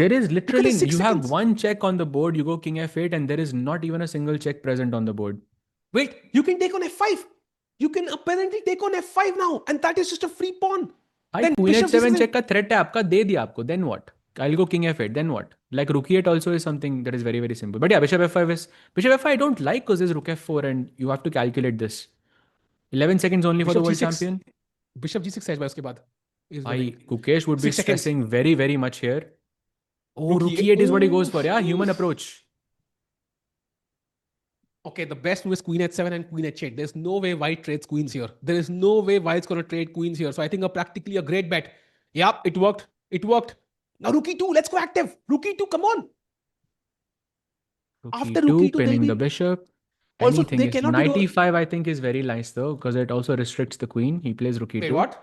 There is Look at the literally, six you have seconds. one check on the board, you go King F8, and there is not even a single check present on the board. Wait, you can take on F5. You can apparently take on F5 now, and that is just a free pawn. भाई Then Queen Bishop H7 G7. check का threat है आपका, दे दिया आपको, then what? I'll go King F8, then what? Like Rook E8 also is something that is very, very simple. But yeah, Bishop F5 is, Bishop F5 I don't like because there's Rook F4 and you have to calculate this. 11 seconds only for the Bishop world G6. champion. Bishop G6 Sahaj, उसके बाद is I winning. Gukesh would be 6 seconds. stressing very, very much here. Oh, Rook Rook E8. E8 is what he goes for. Yeah, human Oof. approach. Okay, the best move is Queen H7 and Queen H8. There's no way White trades queens here. There is no way White's going to trade queens here. So I think practically a great bet. Yeah, it worked. It worked. Now Rook E2, let's go active. Rook E2, come on. Rook After Rook E2, E2, pinning the there'll be bishop. also Anything they is cannot be no. 95, I think, is very nice though, because it also restricts the queen. He plays Rook Wait, E2. what?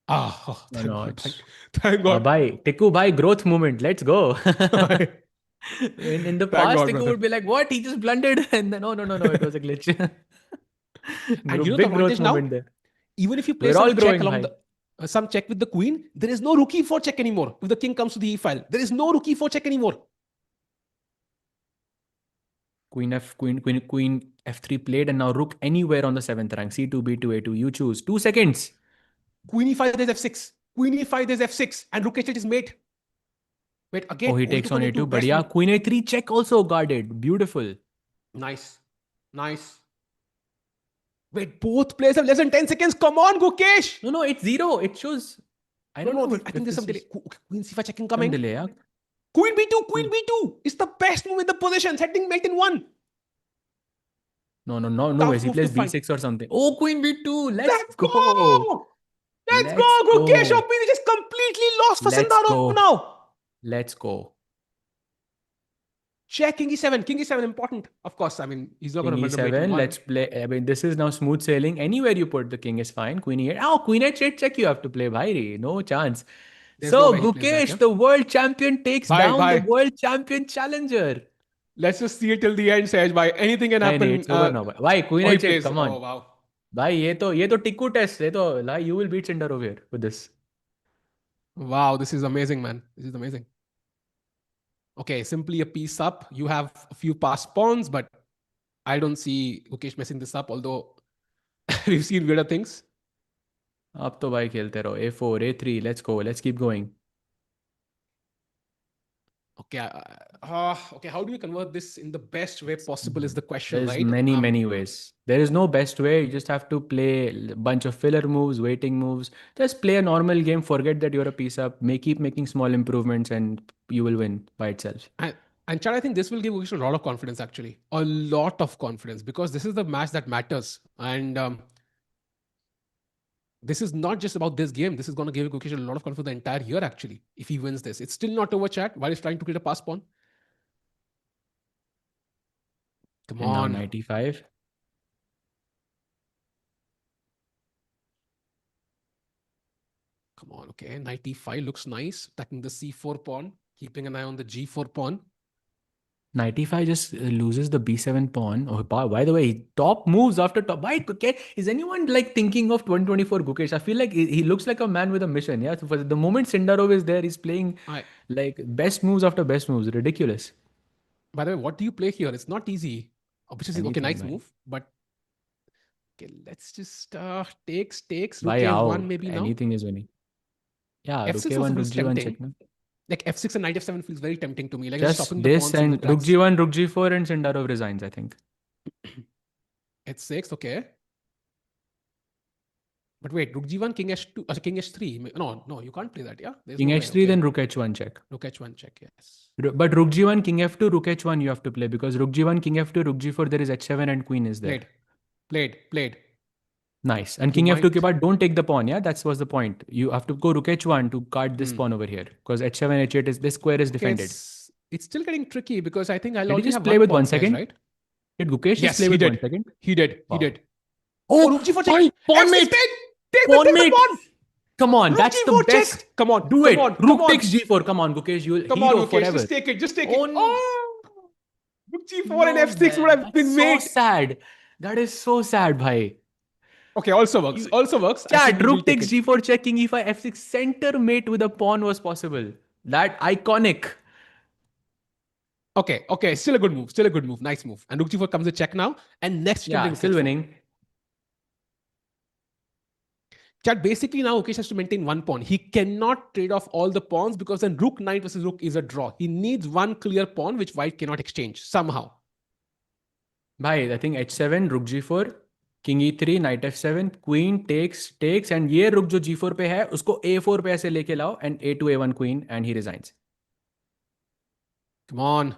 Ah, oh, No, thank no, God. it's Thank God. bhai, Tiku bhai, growth movement. Let's go. In the Thank past, God, Tiku brother. would be like, "What? He just blundered," and then no, it was a glitch. And you know the Big growth advantage now? moment there. Even if you play We're all some check growing, along bhai. the some check with the queen, there is no Rook E4 check anymore. If the king comes to the E file, there is no Rook E4 check anymore. Queen F3 played, and now Rook anywhere on the 7th rank. C2, B2, A2. You choose. 2 seconds. Queen E5, there's F6. Queen E5, there's F6. And Rook H8 is mate. Wait, Oh, again, he Queen takes took on on A2. A2. But Best yeah, move. Queen A3 check also guarded. Beautiful. Nice. Wait, both players have less than 10 seconds. Come on, Gukesh. No, it's 0. It shows. I don't know I think if there's this some delay. is Queen C5 checking some coming. delay. Yeah. Queen B2, Queen B2. It's the best move in the position. Setting mate in one. No ways. Tough He move to plays find. B6 or something. Oh, Queen B2. Let's Let's go. go. Let's Let's go. Gukesh go. Opini is completely lost for Let's Sindarov go. now. Let's go. Check King E7. King E7 important. Of course, I mean, he's not going King to murder mate in E7. one. Let's play. I mean, this is now smooth sailing. Anywhere you put the king is fine. Queen E8. Oh, Queen H8 check you have to play. Bhai. No chance. There's no So, way he plays that, Gukesh, yeah? the world champion, takes down the Bye. world champion challenger. Let's just see it till the end, Sahaj. Bye. Anything can नहीं happen. it's over now. Why Queen He H8? plays. Come Oh, on. wow. भाई ये तो Tikku test है तो like you will beat Sindarov here with this. Wow, this is amazing, man. This is amazing. Okay, simply a piece up. You have a few passed pawns, but I don't see Gukesh messing this up, although we've seen weirder things. अब तो भाई खेलते रहो. A4, A3, let's go. Let's keep going. Okay, okay. How do you convert this in the best way possible is the question, There's right? many ways. There is no best way. You just have to play a bunch of filler moves, waiting moves. Just play a normal game. Forget that you're a piece up. Keep making small improvements, and you will win by itself. And Chad, I think this will give Gukesh a lot of confidence, actually. A lot of confidence, because this is the match that matters. And this is not just about this game. This is going to give Gukesh a lot of confidence for the entire year, actually, if he wins this. It's still not over, Chad, while he's trying to create a pass pawn. Come And now on. 95. Come on, okay. 95 looks nice. Attacking the C4 pawn, keeping an eye on the G4 pawn. 95 just loses the B7 pawn. Oh, by the way, top moves after top. Why, is anyone like thinking of 2024 Gukesh? I feel like he looks like a man with a mission. Yeah. So for the moment Sindarov is there, he's playing like best moves after best moves. Ridiculous. By the way, what do you play here? It's not easy. Obviously, okay, nice Anything, move. But okay, let's just takes. Rook Why A1 how? maybe now. Anything is winning. Yeah, Rook F6 also A1, Rook feels G1 tempting. check. No? Like F6 and Knight F7 feels very tempting to me. Like Just stopping the this pawns in the and Rook tracks. G1, Rook G4 and Sindarov resigns, I think. H6, okay. But wait, rook g1, king h2, king h3. No, you can't play that. Yeah, there's King no way. h3, Okay. then rook h1 check. Rook h1 check. Yes. But rook g1, king f2, rook h1 you have to play, because rook g1, king f2, rook g4, there is h7 and queen is there. Played. Nice. And You king f2 might. ke baad, don't take the pawn. Yeah, that was the point. You have to go rook h1 to guard this pawn over here, because h7, h8 is this square is Okay, defended. it's still getting tricky because I think I'll Did he only just have play one with pawn 1 size, second? right? Did Gukesh just Yes, play he with did. 1 second? He did. Wow. Oh, rook g4 check. Fine. Pawn F6 mate. take Pawn the mate. pawn. Come on, Rook that's the g4 best. check. Come on. Do come it. on, Rook come on. takes g4. Come on, Gukesh. You'll Come hero on, Gukesh. forever. Just take it. Just take Oh, it. no. Oh! Rook g4 and No, f6 would man. have That's been so made. sad. That is so sad, bhai. Okay, also works. I think Chat, we will rook take takes it. g4 check, king e5, f6. Center mate with a pawn was possible. That iconic. Okay. Still a good move. Nice move. And rook g4 comes a check now. And next you can Yeah, bring still rook h4. winning. Chat, basically now Gukesh has to maintain one pawn. He cannot trade off all the pawns because then rook knight versus rook is a draw. He needs one clear pawn which white cannot exchange somehow. Bhai, I think h7, rook g4, king e3, knight f7, queen takes, and ये rook जो g4 पे है उसको a4 पे ऐसे लेके लाओ and a2 a1 queen and he resigns. Come on.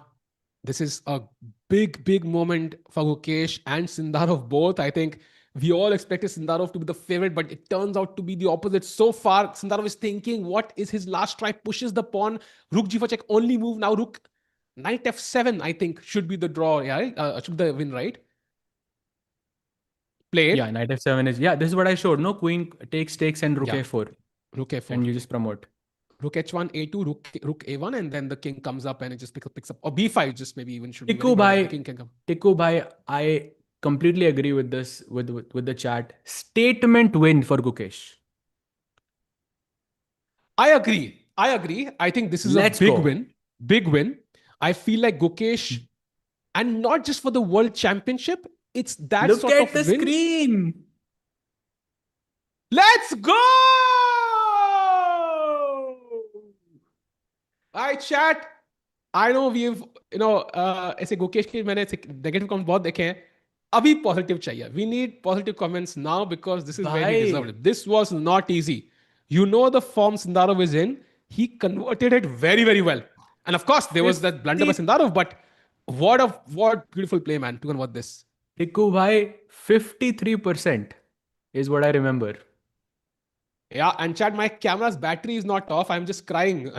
This is a big moment for Gukesh and Sindarov both. I think we all expected Sindarov to be the favorite, but it turns out to be the opposite. So far, Sindarov is thinking, what is his last try? Pushes the pawn. Rook g4 check, only move now. Rook knight f7, I think, should be the draw. Yeah, should be the win, right? Played. Yeah, knight f7 is, this is what I showed. No, queen takes, and rook a4. Rook a4. And you just promote. Rook h1, a2, rook a1, and then the king comes up and it just picks up. Or b5 just maybe even should be. The king can come. Tikku bhai, I completely agree with this, with the chat. Statement win for Gukesh. I agree. I think this is a big win. I feel like Gukesh, and not just for the world championship, it's that Look sort of at the win. screen. Let's go! Alright, chat. I know we've, ऐसे गुकेश के मैंने negative comments बहुत देखे हैं. अभी positive चाहिए. We need positive comments now because this is where he deserved it. This was not easy. You know the form Sindarov is in. He converted it very, very well. And of course, there was that blunder by Sindarov, but what beautiful play, man, to convert this. Tikku bhai, 53% is what I remember. Yeah, and chat, my camera's battery is not off. I'm just crying.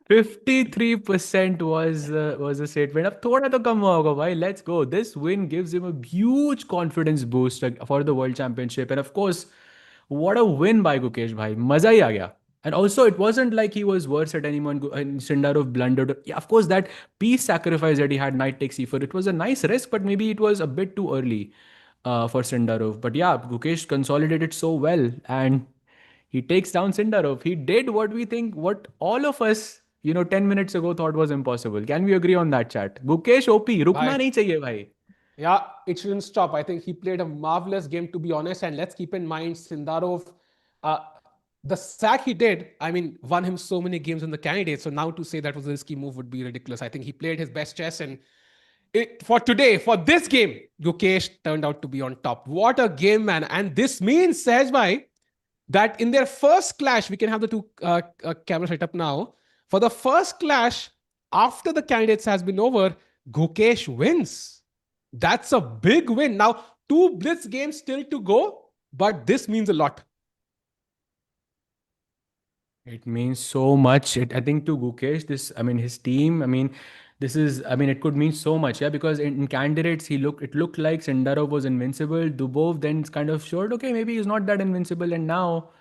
53% was a statement. अब थोड़ा तो कम होगा भाई. Let's go. This win gives him a huge confidence boost for the World Championship. And of course, what a win by Gukesh bhai. मजा ही आ गया. And also, it wasn't like he was worse at anyone. And Sindarov blundered. Yeah, of course, that piece sacrifice that he had, knight takes e4, it was a nice risk, but maybe it was a bit too early for Sindarov. But yeah, Gukesh consolidated so well, and he takes down Sindarov. He did what all of us, 10 minutes ago thought was impossible. Can we agree on that, chat? Gukesh OP, rukna nahi chahiye, bhai. Yeah, it shouldn't stop. I think he played a marvelous game, to be honest. And let's keep in mind, Sindarov, the sack he did, I mean, won him so many games in the candidates. So now to say that was a risky move would be ridiculous. I think he played his best chess, and for this game, Gukesh turned out to be on top. What a game, man. And this means, Sahaj bhai, that in their first clash, we can have the two cameras set up now. For the first clash, after the candidates has been over, Gukesh wins. That's a big win. Now, 2 blitz games still to go, but this means a lot. It means so much. I think to Gukesh, his team, it could mean so much, yeah, because in candidates, it looked like Sindarov was invincible. Dubov then kind of showed, okay, maybe he's not that invincible. And now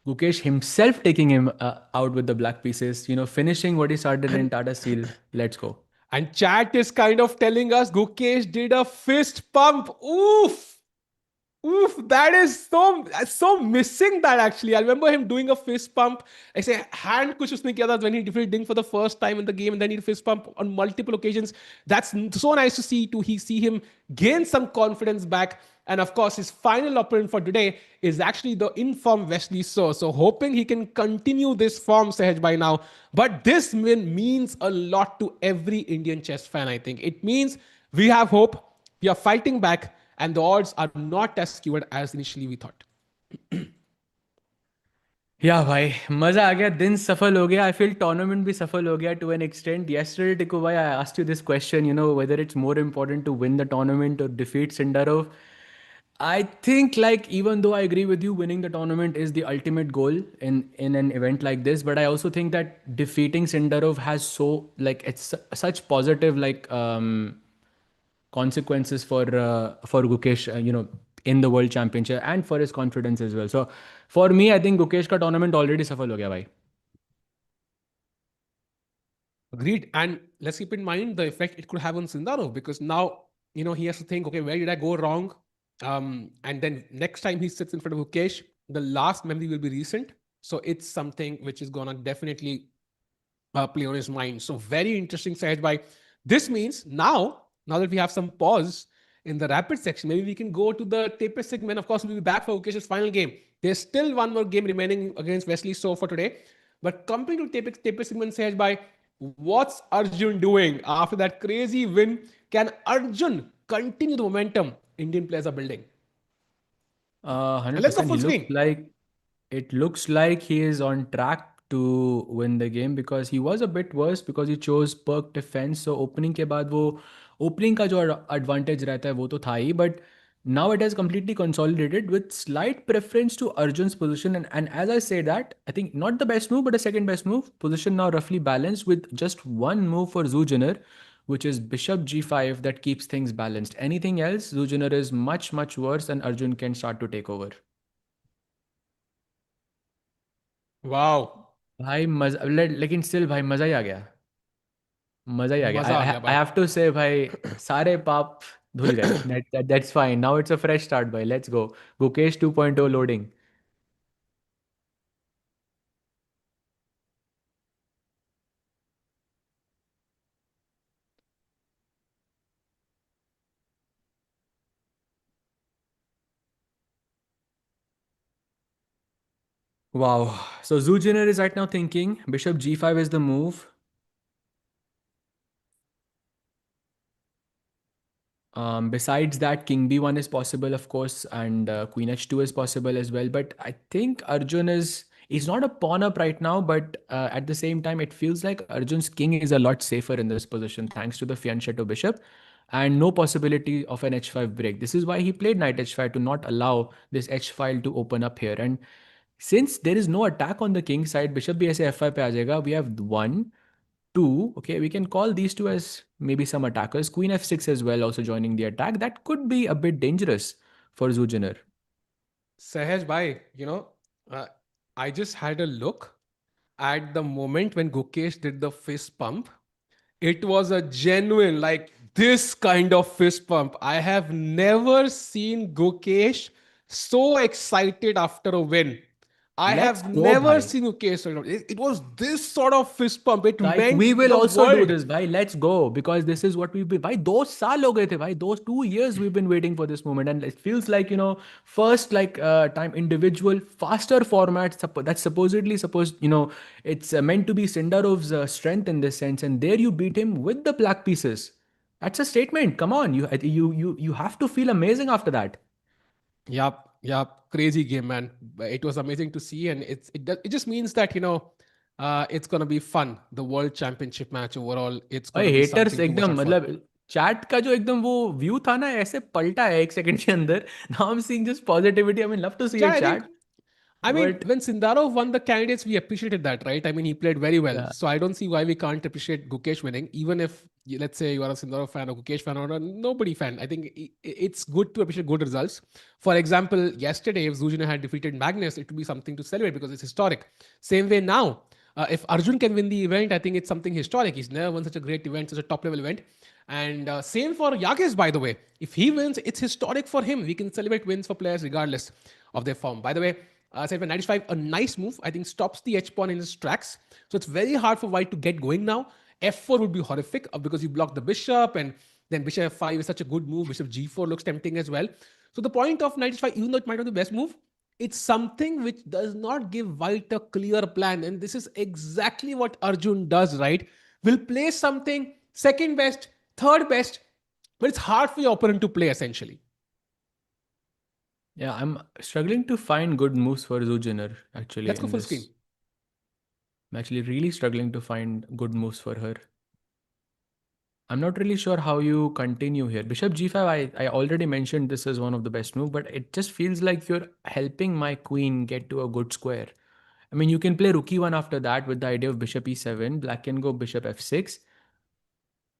Gukesh himself taking him out with the black pieces, finishing what he started in Tata Steel. Let's go. And chat is kind of telling us Gukesh did a fist pump. Oof, that is so missing that actually. I remember him doing a fist pump. I say hand kuch usne kiya tha when he defeated Ding for the first time in the game, and then he fist pump on multiple occasions. That's so nice to see see him gain some confidence back. And of course, his final opponent for today is actually the informed Wesley So. So hoping he can continue this form, Sahaj, by now. But this win means a lot to every Indian chess fan, I think. It means we have hope. We are fighting back. and the odds are not as skewed as initially we thought. या भाई मजा आ गया दिन सफल हो गया I feel tournament भी सफल हो गया टू एन एक्सटेंट yesterday टिको भाई I asked you this question whether it's more important to win the tournament or defeat Sindarov. I think like even though I agree with you, winning the tournament is the ultimate goal in an event like this, but I also think that defeating Sindarov has it's such positive consequences for Gukesh, in the world championship and for his confidence as well. So for me, I think Gukesh ka tournament already सफल हो गया भाई. Agreed. And let's keep in mind the effect it could have on Sindarov, because now, he has to think, okay, where did I go wrong? And then next time he sits in front of Gukesh, the last memory will be recent. So it's something which is going to definitely play on his mind. So very interesting, Sahaj bhai. This means now that we have some pause in the rapid section, maybe we can go to the TePe Sigeman. Of course, we'll be back for Gukesh's final game. There's still one more game remaining against Wesley So for today. But coming to TePe Sigeman, Sahaj bhai, what's Arjun doing after that crazy win? Can Arjun continue the momentum Indian players are building? And let's go 100%. full screen. It looks like he is on track to win the game because he was a bit worse because he chose perk defense. So opening के बाद वो opening का जो advantage रहता है वो तो था ही, but now it has completely consolidated with slight preference to Arjun's position. And as I say that, I think not the best move, but the second best move. Position now roughly balanced with just one move for Zujiner, which is bishop g5 that keeps things balanced. Anything else, Zujiner is much, much worse and Arjun can start to take over. Wow. भाई मजा लेकिन still भाई मजा ही आ गया. मजा ही आ गया. मजा आ गया I भाई. have to say भाई सारे पाप धुल गए. That's fine. Now it's a fresh start भाई. Let's go. Gukesh 2.0 loading. Wow. So Zujiner is right now thinking bishop g5 is the move. Besides that, king b1 is possible, of course, and queen h2 is possible as well. But I think Arjun is not a pawn up right now, but at the same time, it feels like Arjun's king is a lot safer in this position thanks to the fianchetto bishop and no possibility of an h5 break. This is why he played knight h5 to not allow this h file to open up here. And since there is no attack on the king side, bishop bsa f5 pe aa jayega, we have one, two. Okay, we can call these two as maybe some attackers. Queen f6 as well, also joining the attack. That could be a bit dangerous for Zujiner. Sahaj bhai, uh, I just had a look at the moment when Gukesh did the fist pump. It was a genuine, like this kind of fist pump. I have never seen Gukesh so excited after a win. I Let's have go, never bhai. seen Gukesh. It was this sort of fist pump. It Like meant we will the also do world. this, bhai. Let's go because this is what we've been. Bhai, those saal ho gaye the, bhai. Those 2 years we've been waiting for this moment, and it feels like first time individual faster format that's supposedly supposed it's meant to be Sindarov's strength in this sense, and there you beat him with the black pieces. That's a statement. Come on, you have to feel amazing after that. Yep. Crazy game, man. But it was amazing to see, and it just means that it's gonna be fun. The World Championship match overall, it's भाई gonna be haters something to watch एकदम out for. मतलब chat का जो एकदम वो view था ना ऐसे पलटा है 1 सेकंड के अंदर. Now I am seeing just positivity. I mean love to see Yeah, it I think. Chat I mean, but when Sindarov won the candidates, we appreciated that, right? I mean, he played very well. So I don't see why we can't appreciate Gukesh winning, even if, let's say, you are a Sindarov fan or Gukesh fan or a nobody fan. I think it's good to appreciate good results. For example, yesterday, if Zujina had defeated Magnus, it would be something to celebrate because it's historic. Same way now, if Arjun can win the event, I think it's something historic. He's never won such a great event, such a top level event. And same for Yagiz, by the way. If he wins, it's historic for him. We can celebrate wins for players regardless of their form. By the way, Side by 95, a nice move. I think stops the H pawn in his tracks. So it's very hard for white to get going now. F4 would be horrific because you block the bishop, and then bishop f5 is such a good move. Bishop g4 looks tempting as well. So the point of 95, even though it might not be the best move, it's something which does not give white a clear plan. And this is exactly what Arjun does, right? Will play something second best, third best, but it's hard for your opponent to play essentially. Yeah, I'm struggling to find good moves for Zujiner actually Let's go in full screen. this. I'm actually really struggling to find good moves for her. I'm not really sure how you continue here. Bishop g5, I already mentioned this is one of the best moves, but it just feels like you're helping my queen get to a good square. I mean, you can play rook e1 after that with the idea of bishop e7. Black can go bishop f6.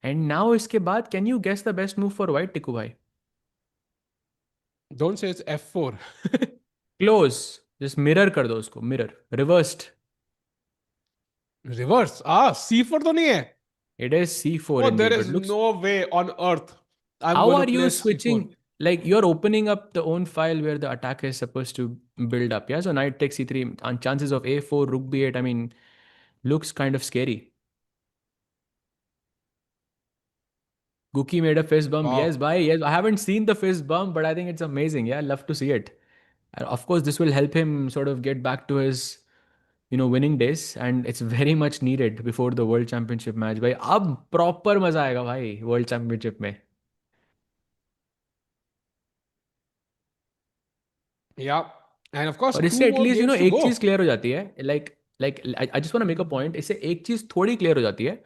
And now iske baad, can you guess the best move for white, Tiku bhai? Don't say it's f4. Close. Just mirror कर दो उसको. Mirror. Reversed. Reverse. c4 तो नहीं है. It is c4 Oh, there indeed, is but looks. no way on earth I'm How going to are play you c4. switching? Like you're opening up the own file where the attack is supposed to build up. Yeah. So knight takes c3 and chances of a4, rook b8. I mean, looks kind of scary. Guki made a fist bump. Yes, Wow. bye. Yes, I haven't seen the fist bump, but I think it's amazing. Yeah, love to see it. And of course, this will help him sort of get back to his winning days, and it's very much needed before the world championship match. भाई अब proper मजा आएगा भाई world championship में. Yeah. And of course, और इससे two more at least games to एक go. चीज क्लियर हो जाती है like I just want to make a point. इससे एक चीज थोड़ी क्लियर हो जाती है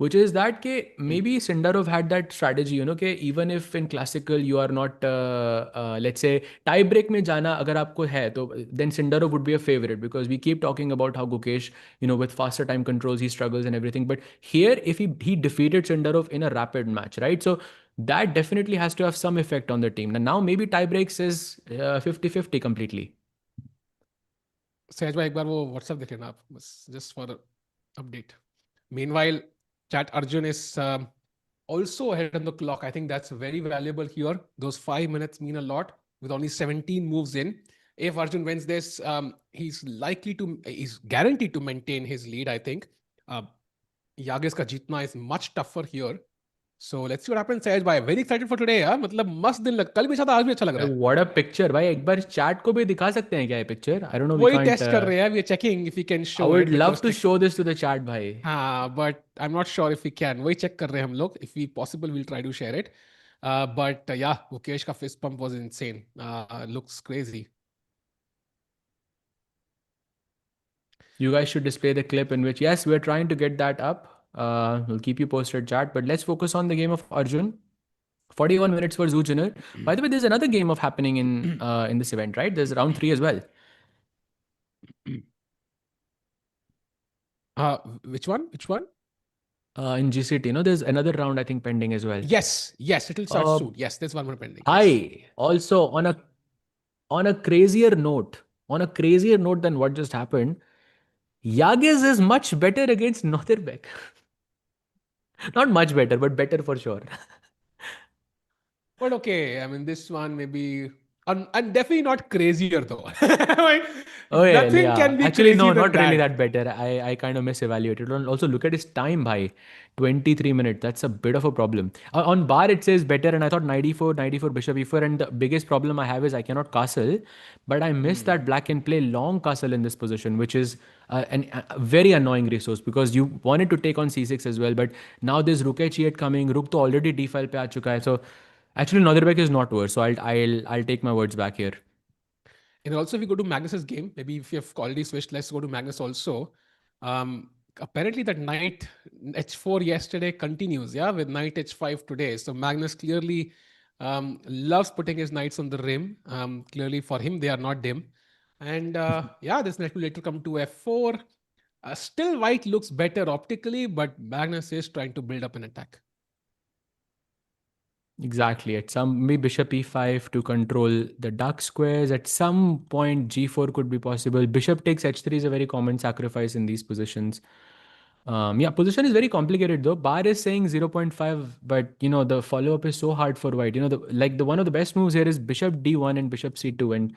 which is that ke maybe Sindarov had that strategy, कि even if in classical you are not let's say tie break में जाना अगर आपको है तो then Sindarov would be a favorite because we keep talking about how Gukesh with faster time controls he struggles and everything, but here if he defeated Sindarov in a rapid match, right? So that definitely has to have some effect on the team. And now maybe tie breaks is 50-50 completely. सहज भाई एक बार वो WhatsApp देख लेना आप बस just for update. Meanwhile, chat Arjun is also ahead on the clock. I think that's very valuable here. Those 5 minutes mean a lot with only 17 moves in. If Arjun wins this, he's guaranteed to maintain his lead, I think. Uh, Yagiz ka jeetna is much tougher here. So let's see what happens, Sahaj bhai. Very excited for today, यार. मतलब मस्त दिन लग कल भी अच्छा था आज भी अच्छा लग रहा है. व्हाट अ पिक्चर भाई. एक बार चैट को भी दिखा सकते हैं क्या ये picture? I don't know, we वही कांट. टेस्ट कर रहे हैं. We are checking if we can I show would it love because to show this to the chat भाई. हाँ, but I'm not sure if we can. वही check कर रहे हैं हम लोग. If we possible, we'll try to share it. But yeah, Gukesh का fist pump was insane. Looks crazy. You guys should display the clip in which, yes, we're trying to get that up. We'll keep you posted, chat. But let's focus on the game of Arjun. 41 minutes for Zujiner. By the way, there's another game of happening in this event, right? There's round 3 as well. Which one? Which one? In GCT, there's another round I think pending as well. Yes, it will start Uh, soon. Yes, there's one more pending. Yes. Hi. Also, on a crazier note, than what just happened, Yagiz is much better against Nodirbek. Not much better, but better for sure. But okay, I mean, this one maybe, and definitely not crazier though. I mean, Oh yeah, nothing yeah. can be Actually, crazy no, than not really that. that better. I kind of misevaluated. And also, look at his time, bhai. 23 minutes. That's a bit of a problem. On bar, it says better, and I thought knight e4, bishop e4. And the biggest problem I have is I cannot castle, but I miss that black can play long castle in this position, which is a very annoying resource because you wanted to take on c6 as well. But now there's rook h8 coming. Rook to already d file pe aa chuka hai. So actually, Nodirbek is not worse. So I'll take my words back here. And also, if we go to Magnus's game, maybe if you have already switched, let's go to Magnus also. Apparently, that knight h4 yesterday continues, yeah, with knight h5 today. So Magnus clearly loves putting his knights on the rim. Clearly, for him, they are not dim. And yeah, this knight will later come to f4. Still, white looks better optically, but Magnus is trying to build up an attack. Exactly. At some maybe bishop e5 to control the dark squares. At some point, g4 could be possible. Bishop takes h3 is a very common sacrifice in these positions. Yeah, position is very complicated though. Bar is saying 0.5, but the follow up is so hard for white. The one of the best moves here is bishop d1 and bishop c2, and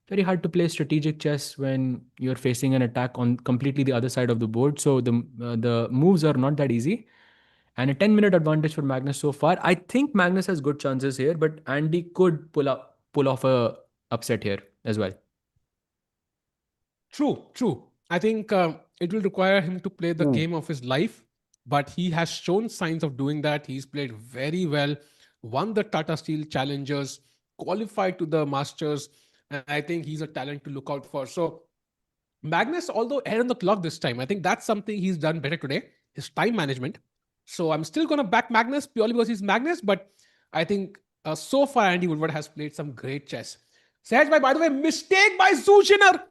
very hard to play strategic chess when you're facing an attack on completely the other side of the board. So the moves are not that easy. And a 10-minute advantage for Magnus so far. I think Magnus has good chances here, but Andy could pull off a upset here as well. True. I think it will require him to play the game of his life, but he has shown signs of doing that. He's played very well, won the Tata Steel Challengers, qualified to the Masters. And I think he's a talent to look out for. So Magnus, although ahead on the clock this time, I think that's something he's done better today, his time management. So I'm still going to back Magnus purely because he's Magnus, but I think so far Andy Woodward has played some great chess. Sahaj bhai, by the way, mistake by Zushiner.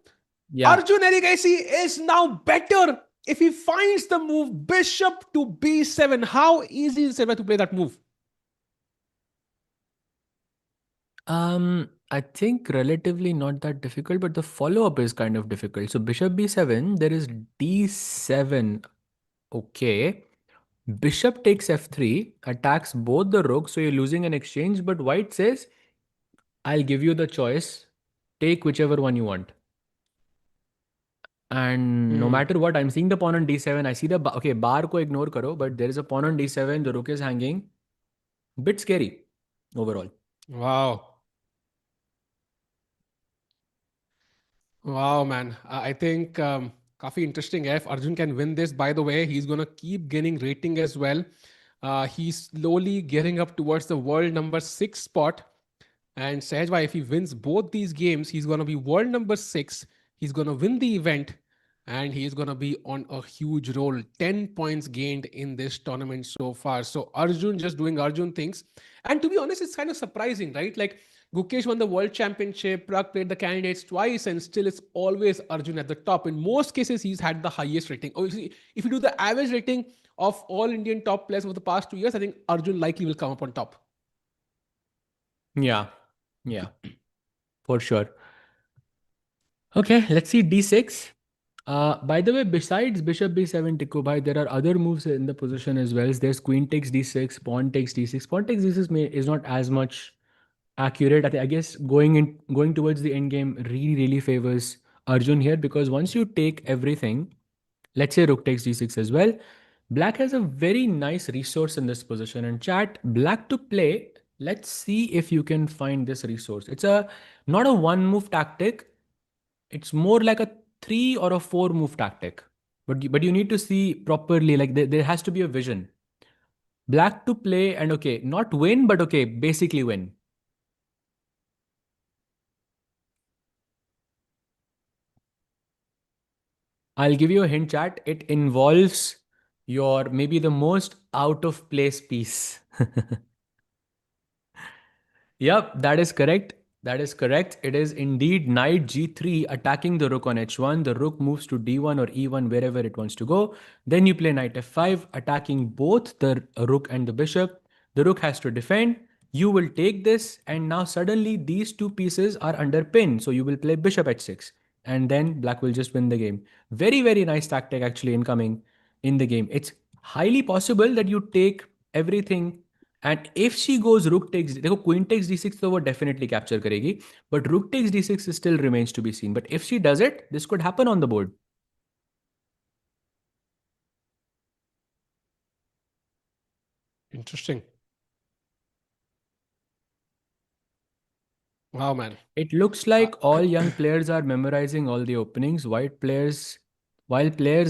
Yeah. Arjun Erigaisi is now better if he finds the move bishop to b7. How easy is it to play that move? I think relatively not that difficult, but the follow-up is kind of difficult. So bishop b7, there is d7. Okay. Bishop takes f3, attacks both the rooks, so you're losing an exchange, but white says, I'll give you the choice. Take whichever one you want. And no matter what, I'm seeing the pawn on d7. I see the okay, bar ko ignore karo, but there is a pawn on d7. The rook is hanging. Bit scary overall. Wow. Wow, man. I think काफी interesting है. If Arjun can win this, by the way, he's going to keep gaining rating as well. He's slowly getting up towards the world number 6 spot. And Sehajbhai, if he wins both these games, he's going to be world number 6. He's going to win the event and he's going to be on a huge roll. 10 points gained in this tournament so far. So Arjun just doing Arjun things. And to be honest, it's kind of surprising, right? Like Gukesh won the world championship, Prague played the candidates twice, and still it's always Arjun at the top. In most cases, he's had the highest rating. Obviously, if you do the average rating of all Indian top players over the past 2 years, I think Arjun likely will come up on top. Yeah. Yeah. For sure. Okay, let's see d6. By the way, besides bishop b7, Tikku bhai, there are other moves in the position as well. There's queen takes d6, pawn takes d6. Pawn takes d6 is not as much accurate. I guess going towards the end game really favors Arjun here, because once you take everything, let's say rook takes d6 as well, black has a very nice resource in this position. And chat, black to play. Let's see if you can find this resource. It's a not a one move tactic. It's more like a 3 or a 4 move tactic. But you need to see properly, like there has to be a vision. Black to play and okay, not win, but okay, basically win. I'll give you a hint, chat. It involves your maybe the most out of place piece. Yep, that is correct. That is correct. It is indeed knight g3 attacking the rook on h1. The rook moves to d1 or e1, wherever it wants to go. Then you play knight f5, attacking both the rook and the bishop. The rook has to defend. You will take this, and now suddenly these two pieces are under pin. So you will play bishop h6, and then black will just win the game. Very nice tactic actually incoming in the game. It's highly possible that you take everything, and if she goes rook takes, देखो queen takes d6 तो वो definitely capture करेगी, but rook takes d6 still remains to be seen. But if she does it, this could happen on the board. Interesting. Wow, man. It looks like all young players are memorizing all the openings. While players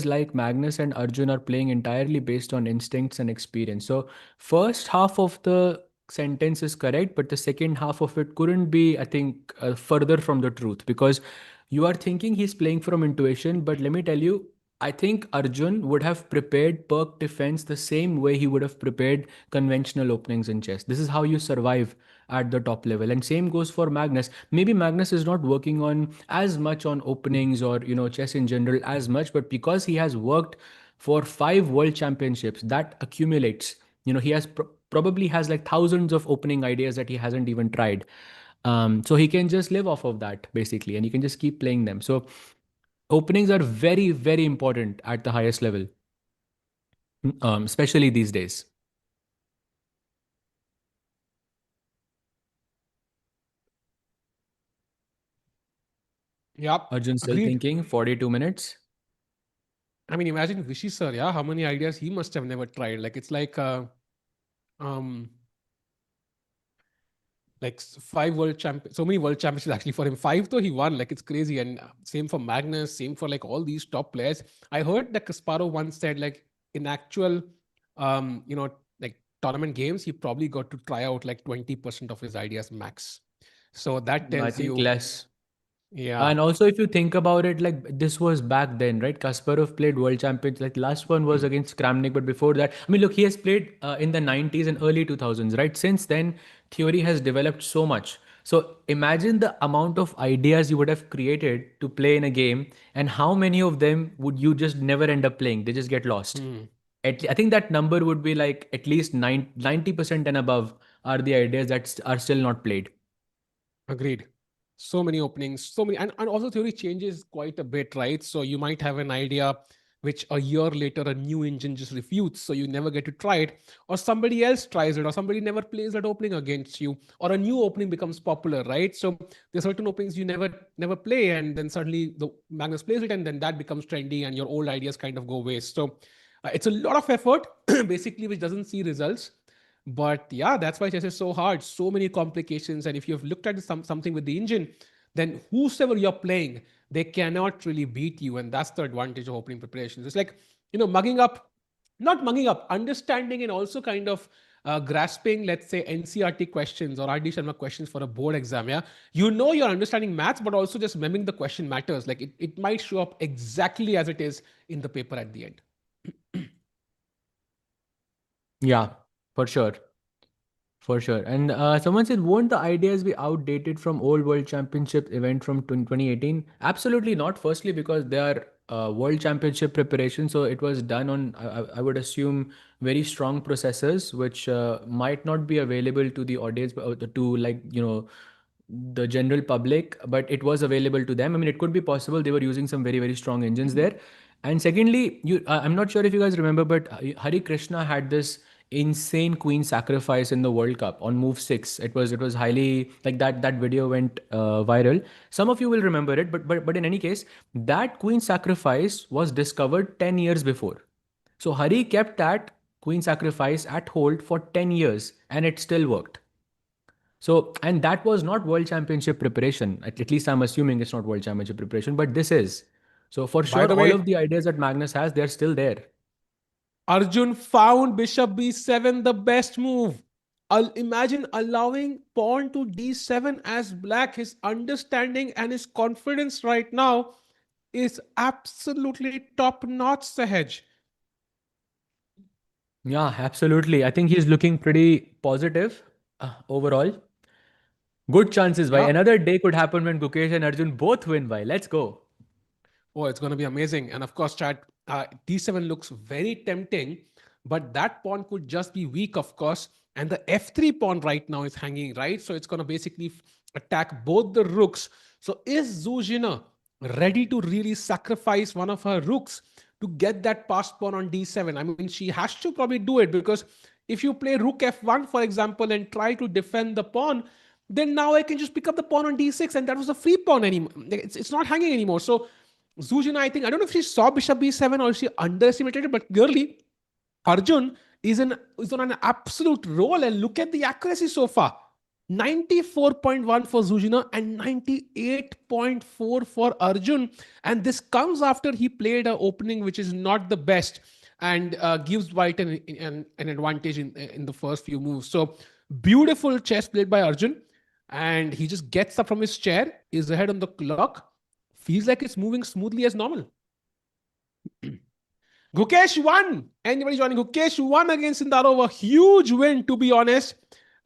like Magnus and Arjun are playing entirely based on instincts and experience. So first half of the sentence is correct, but the second half of it couldn't be, I think, further from the truth, because you are thinking he's playing from intuition. But let me tell you, I think Arjun would have prepared Perk defense the same way he would have prepared conventional openings in chess. This is how you survive at the top level. And same goes for Magnus. Maybe Magnus is not working on as much on openings or chess in general as much, but because he has worked for 5 world championships, that accumulates. He has probably has like thousands of opening ideas that he hasn't even tried. So he can just live off of that basically, and he can just keep playing them. So openings are very important at the highest level, especially these days. Yep. Arjun still Agreed. thinking 42 minutes. I mean, imagine Vishy sir, yeah, how many ideas he must have never tried. Like it's like 5 world champion, so many world championships actually for him. 5 though he won, like it's crazy. And same for Magnus, same for like all these top players. I heard that Kasparov once said like in actual like tournament games, he probably got to try out like 20% of his ideas max. So that No, I tells think you less. Yeah. And also, if you think about it, like this was back then, right? Kasparov played world champions. Like last one was against Kramnik, but before that, I mean, look, he has played in the 90s and early 2000s, right? Since then, theory has developed so much. So imagine the amount of ideas you would have created to play in a game, and how many of them would you just never end up playing? They just get lost. Hmm. I think that number would be like at least 90% and above are the ideas that are still not played. Agreed. So many openings, so many, and also theory changes quite a bit, right? So you might have an idea which a year later a new engine just refutes, so you never get to try it, or somebody else tries it, or somebody never plays that opening against you, or a new opening becomes popular, right? So there's certain openings you never play, and then suddenly the Magnus plays it, and then that becomes trendy, and your old ideas kind of go waste. So it's a lot of effort, basically, which doesn't see results. But yeah, that's why chess is so hard, so many complications. And if you've looked at something with the engine, then whosoever you're playing, they cannot really beat you. And that's the advantage of opening preparations. It's like, mugging up, not mugging up, understanding and also kind of grasping, let's say, NCRT questions or RD Sharma questions for a board exam. Yeah. You're understanding maths, but also just memming the question matters. Like it might show up exactly as it is in the paper at the end. Yeah, for sure. For sure. And someone said, won't the ideas be outdated from old World Championship event from 2018? Absolutely not. Firstly, because they are World Championship preparation. So it was done on, I would assume, very strong processors, which might not be available to the audience, to like, the general public, but it was available to them. I mean, it could be possible they were using some very, very strong engines there. And secondly, I'm not sure if you guys remember, but Hari Krishna had this insane queen sacrifice in the World Cup on move 6. It was highly like that video went viral. Some of you will remember it, but in any case, that queen sacrifice was discovered 10 years before. So Hari kept that queen sacrifice at hold for 10 years and it still worked. So, and that was not world championship preparation. At least I'm assuming it's not world championship preparation, but this is. So, for By sure, the all way, of the ideas that Magnus has, they're still there. Arjun found bishop b7 the best move. Imagine allowing pawn to d7 as black. His understanding and his confidence right now is absolutely top notch, Sahaj. Yeah, absolutely. I think he's looking pretty positive overall. Good chances, why? Yeah. Another day could happen when Gukesh and Arjun both win, by. Let's go. Oh, it's going to be amazing. And of course, chat, d7 looks very tempting, but that pawn could just be weak, of course. And the f3 pawn right now is hanging, right? So it's going to basically attack both the rooks. So is Zuzhina ready to really sacrifice one of her rooks to get that passed pawn on d7? I mean, she has to probably do it because if you play rook f1, for example, and try to defend the pawn, then now I can just pick up the pawn on d6, and that was a free pawn anymore. It's not hanging anymore. So Zuzhina, I don't know if she saw bishop b7 or she underestimated it, but clearly Arjun is on an absolute roll. And look at the accuracy so far: 94.1 for Zuzhina and 98.4 for Arjun. And this comes after he played an opening which is not the best and gives White an advantage in the first few moves. So beautiful chess played by Arjun. And he just gets up from his chair, is ahead on the clock, feels like it's moving smoothly as normal. Gukesh won. Anybody joining? Gukesh won against Sindarov. A huge win, to be honest.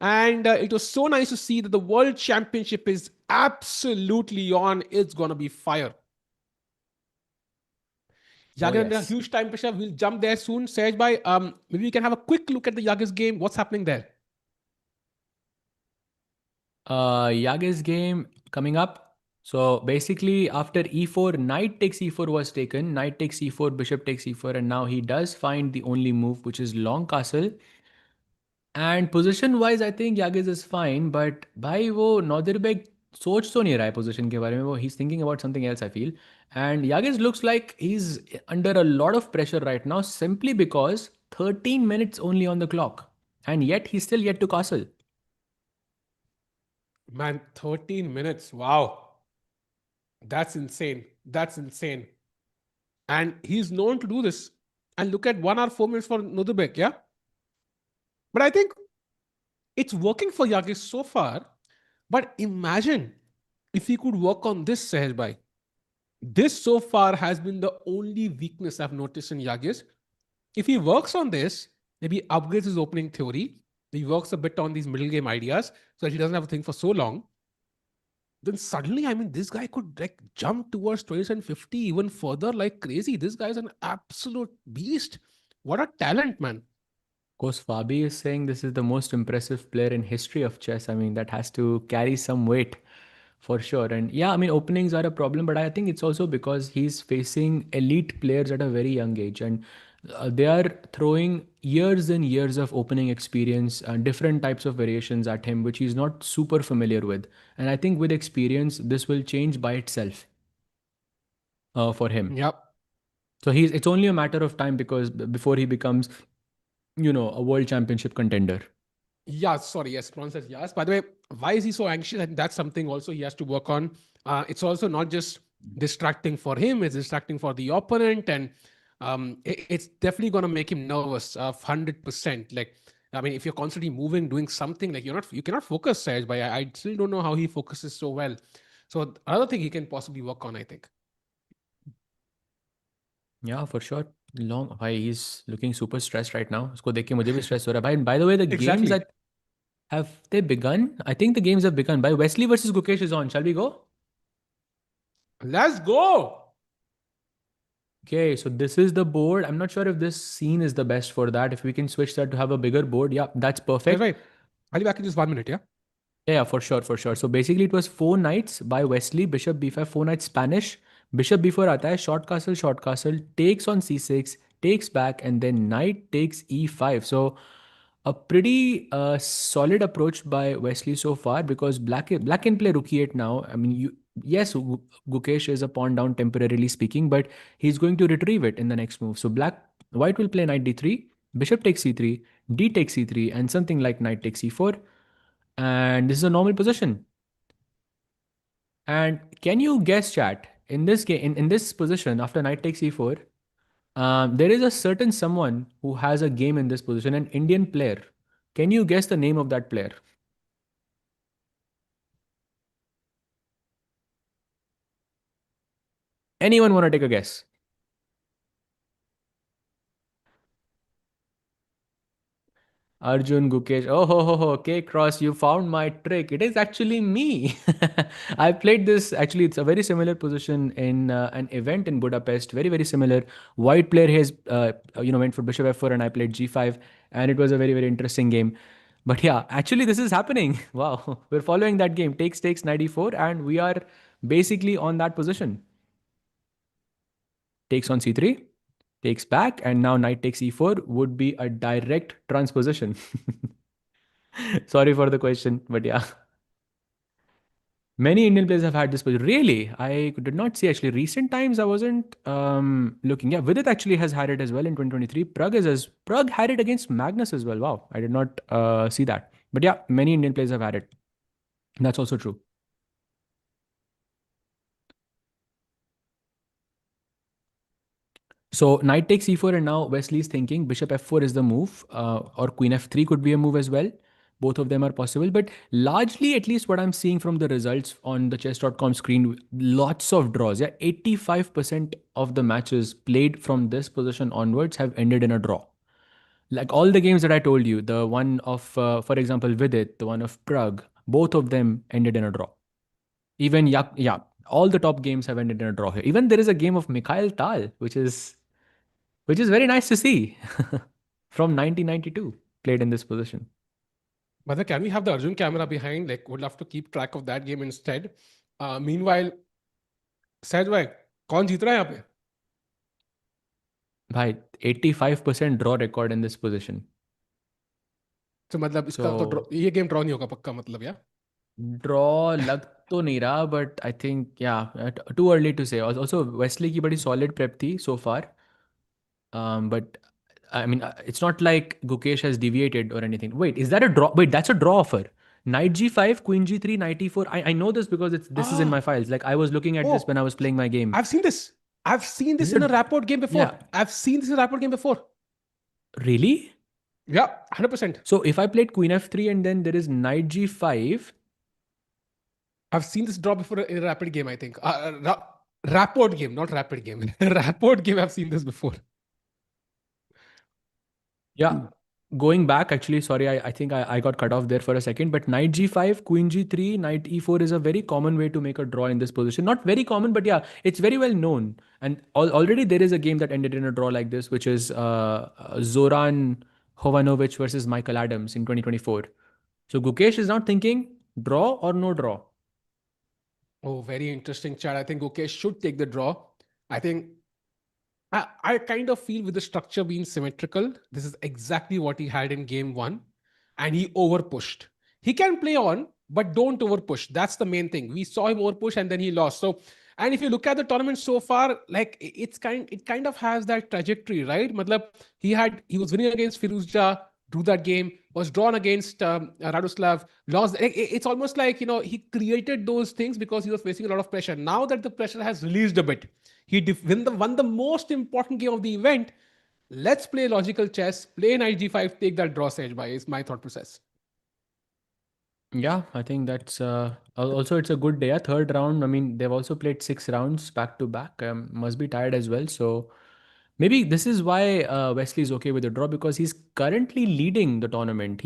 And it was so nice to see that the World Championship is absolutely on. It's going to be fire. Oh, Yagiz under yes. huge time pressure. We'll jump there soon. Sage bhai, maybe we can have a quick look at the Yagiz game. What's happening there? Yagi's game coming up. So basically, after e4, knight takes e4 was taken. Knight takes e4, bishop takes e4, and now he does find the only move, which is long castle. And position wise, I think Yagiz is fine, but भाई वो Nodirbek सोच तो नहीं रहा है position के बारे में. वो he's thinking about something else, I feel. And Yagiz looks like he's under a lot of pressure right now simply because 13 minutes only on the clock, and yet he's still yet to castle. Man, 13 minutes. Wow. That's insane. That's insane. And he's known to do this. And look at 1 hour 4 minutes for Nodirbek, yeah? But I think it's working for Yagiz so far. But imagine if he could work on this, Sahaj bhai, this so far has been the only weakness I've noticed in Yagiz. If he works on this, maybe upgrades his opening theory, he works a bit on these middle game ideas so that he doesn't have to think for so long, then suddenly, I mean, this guy could like jump towards 2750 even further like crazy. This guy is an absolute beast. What a talent, man. Of course, Fabi is saying this is the most impressive player in history of chess. I mean, that has to carry some weight for sure. And yeah, I mean, openings are a problem, but I think it's also because he's facing elite players at a very young age, and they are throwing years and years of opening experience and different types of variations at him, which he's not super familiar with. And I think with experience, this will change by itself for him. Yep. So it's only a matter of time because before he becomes, a world championship contender. Yeah, sorry. Yes, Ron says yes. By the way, why is he so anxious? And that's something also he has to work on. It's also not just distracting for him, it's distracting for the opponent. And it's definitely going to make him nervous, 100%. Like, I mean, if you're constantly moving, doing something, like you cannot focus, Saj, but I still don't know how he focuses so well. So another thing he can possibly work on, I think. Yeah, for sure. Long. Why he's looking super stressed right now. उसको देख के मुझे भी stress हो रहा है भाई. By the way, the games Exactly. that have they begun? I think the games have begun. By Wesley versus Gukesh is on. Shall we go? Let's go. Okay, so this is the board. I'm not sure if this scene is the best for that. If we can switch that to have a bigger board, yeah, that's That's perfect. right. I'll be back in just 1 minute, yeah? Yeah, for sure, for sure. So basically, it was four knights by Wesley, bishop b5, four knights Spanish, bishop b4 आता है, short castle, takes on c6, takes back, and then knight takes e5. So a pretty solid approach by Wesley so far because black can play rook e8 now. I mean, yes, Gukesh is a pawn down temporarily speaking, but he's going to retrieve it in the next move. So white will play knight d3, bishop takes c3, d takes c3, and something like knight takes e4. And this is a normal position. And can you guess, chat, in this game, in this position, after knight takes e4, there is a certain someone who has a game in this position, an Indian player. Can you guess the name of that player? Anyone want to take a guess? Arjun, Gukesh. Oh, okay, Cross, you found my trick. It is actually me. I played this. Actually, it's a very similar position in an event in Budapest. Very, very similar. White player has, went for bishop f4, and I played g5, and it was a very, very interesting game. But yeah, actually, this is happening. Wow, we're following that game. Takes 94, and we are basically on that position. Takes on c3, takes back, and now knight takes e4 would be a direct transposition. Sorry for the question, but yeah. Many Indian players have had this position. Really? I did not see actually. Recent times I wasn't looking. Yeah, Vidit actually has had it as well in 2023. Prag had it against Magnus as well. Wow, I did not see that. But yeah, many Indian players have had it. That's also true. So knight takes e4, and now Wesley's thinking bishop f4 is the move, or queen f3 could be a move as well. Both of them are possible, but largely, at least what I'm seeing from the results on the chess.com screen, lots of draws. Yeah, 85% of the matches played from this position onwards have ended in a draw. Like all the games that I told you, the one of, for example, Vidit, the one of Prague, both of them ended in a draw. Even yeah, all the top games have ended in a draw here. Even there is a game of Mikhail Tal, which is very nice to see from 1992 played in this position. But can we have the Arjun camera behind? Like, would love to keep track of that game instead. Meanwhile, सहज भाई कौन जीत रहा है यहाँ पे? भाई 85% draw record in this position. तो मतलब इसका तो So ये गेम ड्रॉ नहीं होगा पक्का मतलब या? draw लग तो नहीं रहा, but I think yeah, too early to say. Also Wesley की बड़ी solid prep थी so far. But I mean, it's not like Gukesh has deviated or anything. Wait, is that a draw? Wait, that's a draw offer. Knight g5, queen g3, knight e4. I know this because this is in my Ah, files. Like I was looking at this when I oh, was playing my game. I've seen this. I've seen Is this in a it? rapport game before. Yeah. I've seen this in a rapport game before. Really? Yeah, 100%. So if I played queen f3 and then there is knight g5. I've seen this draw before in a rapid game, I think. Rapport game, not rapid game. Rapport game, I've seen this before. Yeah. Going back, actually, sorry, I think I got cut off there for a second. But knight g5, queen g3, knight e4 is a very common way to make a draw in this position. Not very common, but yeah, it's very well known. And already there is a game that ended in a draw like this, which is Zoran Hovanovic versus Michael Adams in 2024. So Gukesh is now thinking draw or no draw. Oh, very interesting, Chad. I think Gukesh should take the draw. I think I kind of feel with the structure being symmetrical, this is exactly what he had in game one, and he overpushed. He can play on, but don't overpush. That's the main thing. We saw him overpush and then he lost. So, and if you look at the tournament so far, like it kind of has that trajectory, right? Matlab, he was winning against Firouzja, drew that game, was drawn against Radoslav, lost. It's almost like he created those things because he was facing a lot of pressure. Now that the pressure has released a bit, he won the most important game of the event. Let's play logical chess, play knight g5, take that draw stage by is my thought process. Yeah, I think that's also it's a good day. Third round. I mean, they've also played 6 rounds back to back. Must be tired as well. So maybe this is why Wesley is okay with the draw because he's currently leading the tournament.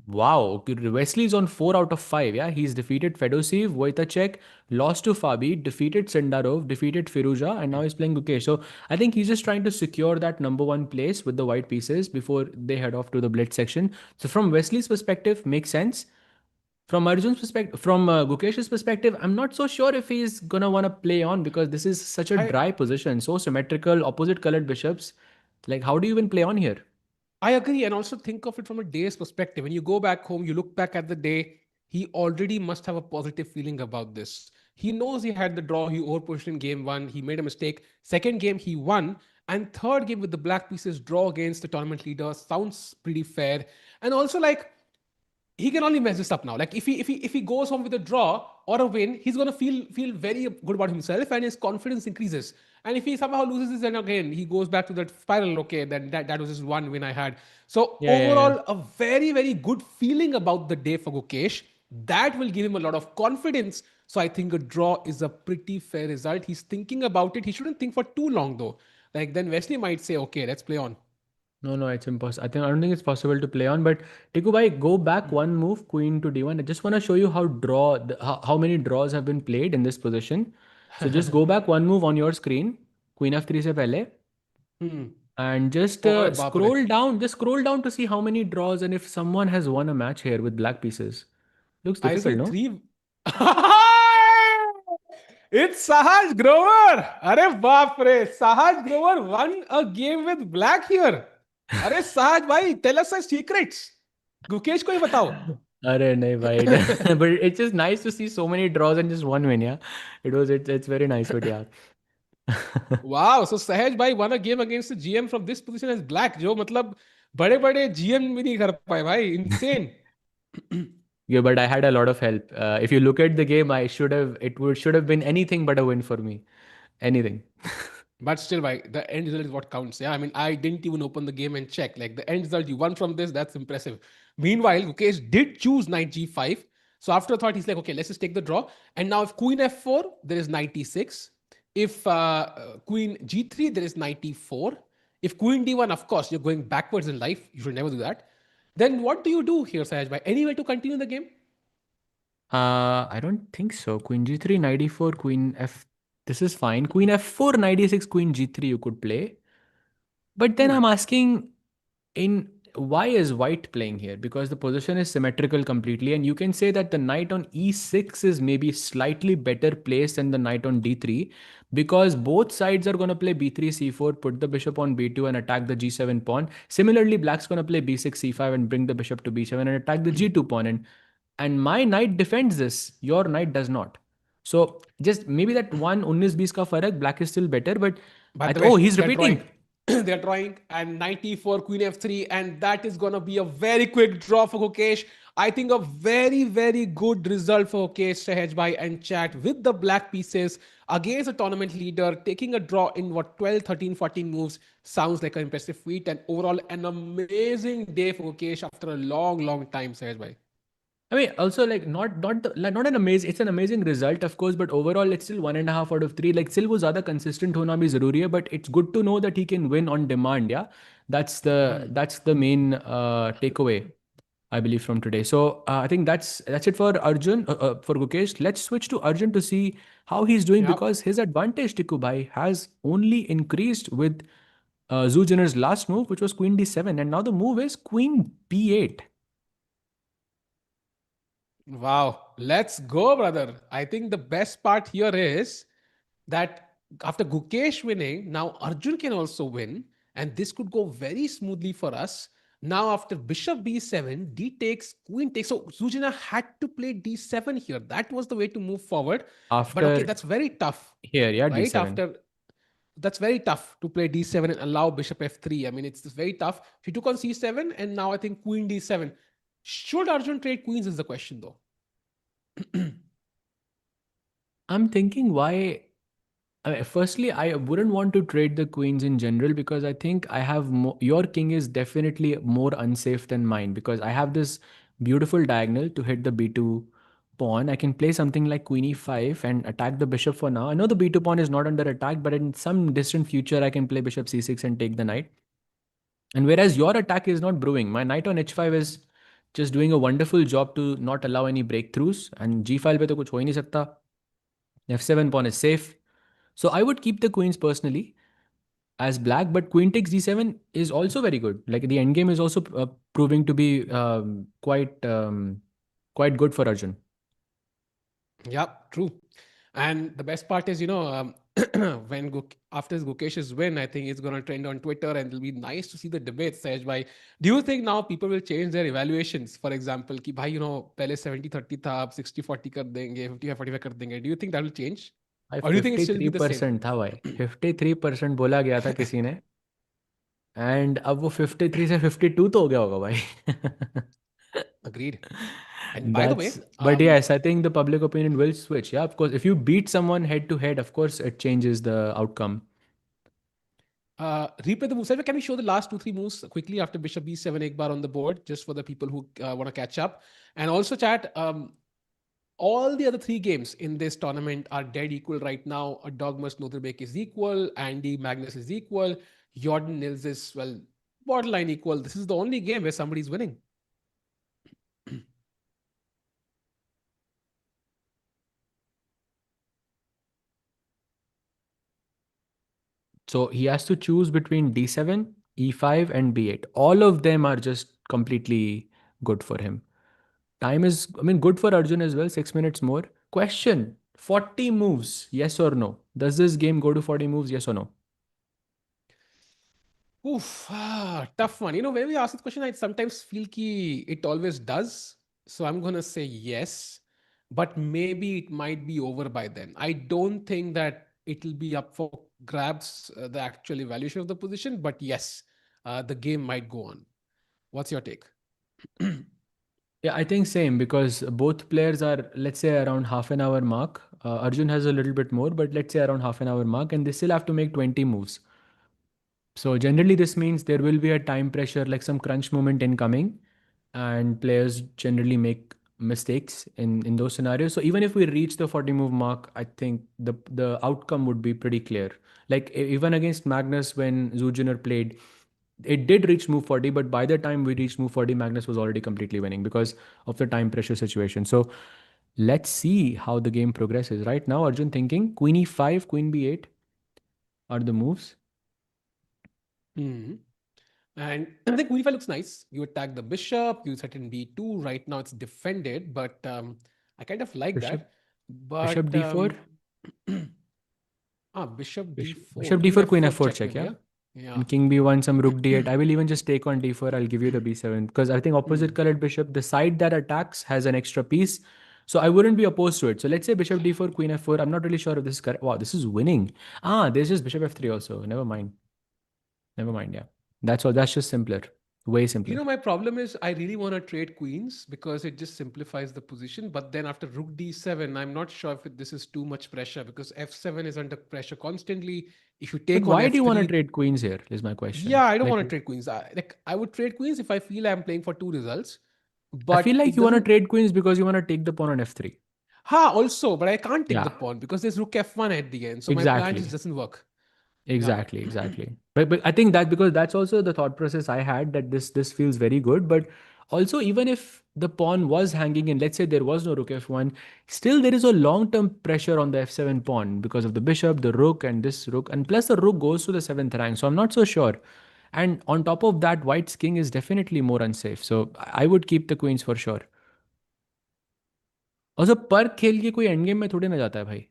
Wow, Wesley's on 4 out of 5. Yeah, he's defeated Fedosiv, Wojtacek, lost to Fabi, defeated Sindarov, defeated Firuza, and now he's playing Gukesh. So I think he's just trying to secure that number one place with the white pieces before they head off to the blitz section. So from Wesley's perspective, makes sense. From Arjun's perspective, from Gukesh's perspective, I'm not so sure if he's gonna want to play on because this is such a I dry position, so symmetrical, opposite colored bishops. Like, how do you even play on here? I agree, and also think of it from a day's perspective. When you go back home, you look back at the day, he already must have a positive feeling about this. He knows he had the draw, he overpushed in game one, he made a mistake. Second game, he won. And third game with the black pieces draw against the tournament leader sounds pretty fair. And also, like, he can only mess this up now. Like if he goes home with a draw or a win, he's gonna feel very good about himself and his confidence increases. And if he somehow loses this, then again he goes back to that spiral. Okay, then that was just one win I had. So Yeah, yeah, yeah. overall, a very very good feeling about the day for Gukesh. That will give him a lot of confidence. So I think a draw is a pretty fair result. He's thinking about it. He shouldn't think for too long though. Like then Wesley might say, okay, let's play on. No, no, it's impossible. I don't think it's possible to play on. But Tikubai, go back one move, queen to d1. I just want to show you how many draws have been played in this position. So just go back one move on your screen, queen f3 se pehle, Hmm. and just Oh, baapre. scroll down. Just scroll down to see how many draws and if someone has won a match here with black pieces. Looks I see difficult, no? three. It's Sahaj Grover. Arey baap re. Sahaj Grover won a game with black here. Arey Sahaj bhai, tell us the secrets. Gukesh ko hi batao. Arey nahi bhai. But it's just nice to see so many draws and just one win, yeah. It's very nice, but yeah. Wow. So Sahaj bhai won a game against the GM from this position as black. Jo matlab bade bade GM bhi nahi kar paye bhai. Insane. Yeah, but I had a lot of help. If you look at the game, should have been anything but a win for me. Anything. But still, the end result is what counts. Yeah, I mean, I didn't even open the game and check. Like the end result, you won from this, that's impressive. Meanwhile, Gukesh did choose knight g5. So after a thought, he's like, okay, let's just take the draw. And now if queen f4, there is knight e6. If queen g3, there is knight e4. If queen d1, of course, you're going backwards in life. You should never do that. Then what do you do here, Sahaj bhai? Any way to continue the game? I don't think so. Queen g3, knight e4, queen f. This is fine. Queen f4, knight e6, queen g3 you could play. But then Hmm. I'm asking, in why is white playing here? Because the position is symmetrical completely, and you can say that the knight on e6 is maybe slightly better placed than the knight on d3 because both sides are going to play b3 c4, put the bishop on b2 and attack the g7 pawn. Similarly, black's going to play b6 c5 and bring the bishop to b7 and attack the g2 pawn. And my knight defends this, your knight does not. So just maybe that one 19-20 ka farak, black is still better, but By the oh, way, he's they're drawing. repeating. They're drawing and knight e4, queen f3, and that is gonna be a very quick draw for Gukesh. I think a very, very good result for Gukesh, Sahaj and chat with the black pieces against a tournament leader, taking a draw in what 12, 13, 14 moves sounds like an impressive feat, and overall an amazing day for Gukesh after a long, long time, Sahaj. I mean, also like not an amazing. It's an amazing result, of course, but overall, it's still 1.5 out of 3. Like, still वो ज़्यादा consistent होना भी ज़रूरी है, but it's good to know that he can win on demand. Yeah, Hmm. that's the main takeaway, I believe, from today. So I think that's it for Arjun, for Gukesh. Let's switch to Arjun to see how he's doing, Yep. because his advantage, Tiku Bhai, has only increased with Zhu last move, which was Queen D7, and now the move is Queen B8. Wow. Let's go, brother. I think the best part here is that after Gukesh winning, now Arjun can also win, and this could go very smoothly for us. Now, after Bishop B7, D takes, Queen takes. So Zujina had to play D7 here. That was the way to move forward. But okay, After that's very tough, here, yeah, right? D7. After that's very tough to play D7 and allow Bishop F3. I mean, it's very tough. She took on C7, and now I think Queen D7. Should Arjun trade queens? Is the question though. I'm thinking why. I mean, firstly, I wouldn't want to trade the queens in general, because I think I have your king is definitely more unsafe than mine, because I have this beautiful diagonal to hit the b2 pawn. I can play something like queen e5 and attack the bishop for now. I know the b2 pawn is not under attack, but in some distant future, I can play bishop c6 and take the knight. And whereas your attack is not brewing, my knight on h5 is just doing a wonderful job to not allow any breakthroughs. And g file पे तो कुछ हो ही नहीं सकता. f7 pawn is safe. So I would keep the queens personally as black, but queen takes d7 is also very good. Like, the endgame is also proving to be quite good for Arjun. Yeah, true. And the best part is, when after Gukesh's win, I think it's going to trend on Twitter, and it'll be nice to see the debates. Sahej bhai, do you think now people will change their evaluations? For example, कि भाई, पहले 70-30 था, अब 60-40 कर देंगे, 55-45 कर देंगे. Do you think that will change? भाई Or do you think it still be the same? 53% था भाई. 53% बोला गया था किसी ने, एंड अब वो 53 से 52 तो हो गया होगा भाई. Agreed. And by the way, That's, but yes, I think the public opinion will switch. Yeah, of course. If you beat someone head to head, of course, it changes the outcome. replay the moves. Can we show the last 2-3 moves quickly after Bishop B7 एक बार on the board, just for the people who want to catch up? And also, chat, all the other 3 games in this tournament are dead equal right now. Erdogmus Nodirbek is equal. Andy Magnus is equal. Jorden Nils is, well, borderline equal. This is the only game where somebody's winning. So he has to choose between d7, e5, and b8. All of them are just completely good for him. Time is, I mean, good for Arjun as well. 6 minutes more. Question: 40 moves, yes or no? Does this game go to 40 moves, yes or no? Oof, tough one. When we ask this question, I sometimes feel ki it always does. So I'm gonna say yes, but maybe it might be over by then. I don't think that it'll be up for grabs, the actual evaluation of the position, but yes, the game might go on. What's your take? Yeah, I think same, because both players are, let's say, around half an hour mark. Arjun has a little bit more, but let's say around half an hour mark, and they still have to make 20 moves. So generally, this means there will be a time pressure, like some crunch moment incoming, and players generally make mistakes in those scenarios. So even if we reach the 40 move mark, I think the outcome would be pretty clear. Like, even against Magnus, when Zhu played, it did reach move 40, but by the time we reached move 40, Magnus was already completely winning because of the time pressure situation. So let's see how the game progresses. Right now, Arjun thinking queen e5, queen b8 are the moves. Hmm. And I think queen e5 looks nice. You attack the bishop, you set in b2. Right now it's defended, but I kind of like Bishop, that. bishop But d4, bishop bishop d4, queen d4, queen f4 f4 check check, maybe, yeah. yeah? Yeah. And king b1, some rook d8. I will even just take on d4. I'll give you the b7, because I think opposite Hmm. colored bishop, the side that attacks has an extra piece. So I wouldn't be opposed to it. So let's say bishop d4, queen f4. I'm not really sure if this is correct. Wow, this is winning. There's just bishop f3 also. Never mind. Never mind. Yeah. That's all. That's just simpler. Way simpler. My problem is I really want to trade queens because it just simplifies the position. But then after rook d7, I'm not sure if this is too much pressure because f7 is under pressure constantly. If you But take on why do you want to f3, trade queens here? Is my question. yeah, I don't Like, want to trade queens. I would trade queens if I feel I'm playing for 2 results. I but feel like it you want to doesn't. trade queens because you want to take the pawn on f3. Ha, also, but I can't take the Yeah, pawn because there's rook f1 at the end. So my plan just exactly. doesn't work. Yeah. Exactly, exactly. But I think that because that's also the thought process I had, that this feels very good. But also, even if the pawn was hanging and let's say there was no rook f1, still there is a long-term pressure on the f7 pawn because of the bishop, the rook, and this rook, and plus the rook goes to the seventh rank. So I'm not so sure. And on top of that, white's king is definitely more unsafe. So I would keep the queens for sure. Also, पर खेल के कोई endgame में थोड़ी ना जाता है भाई.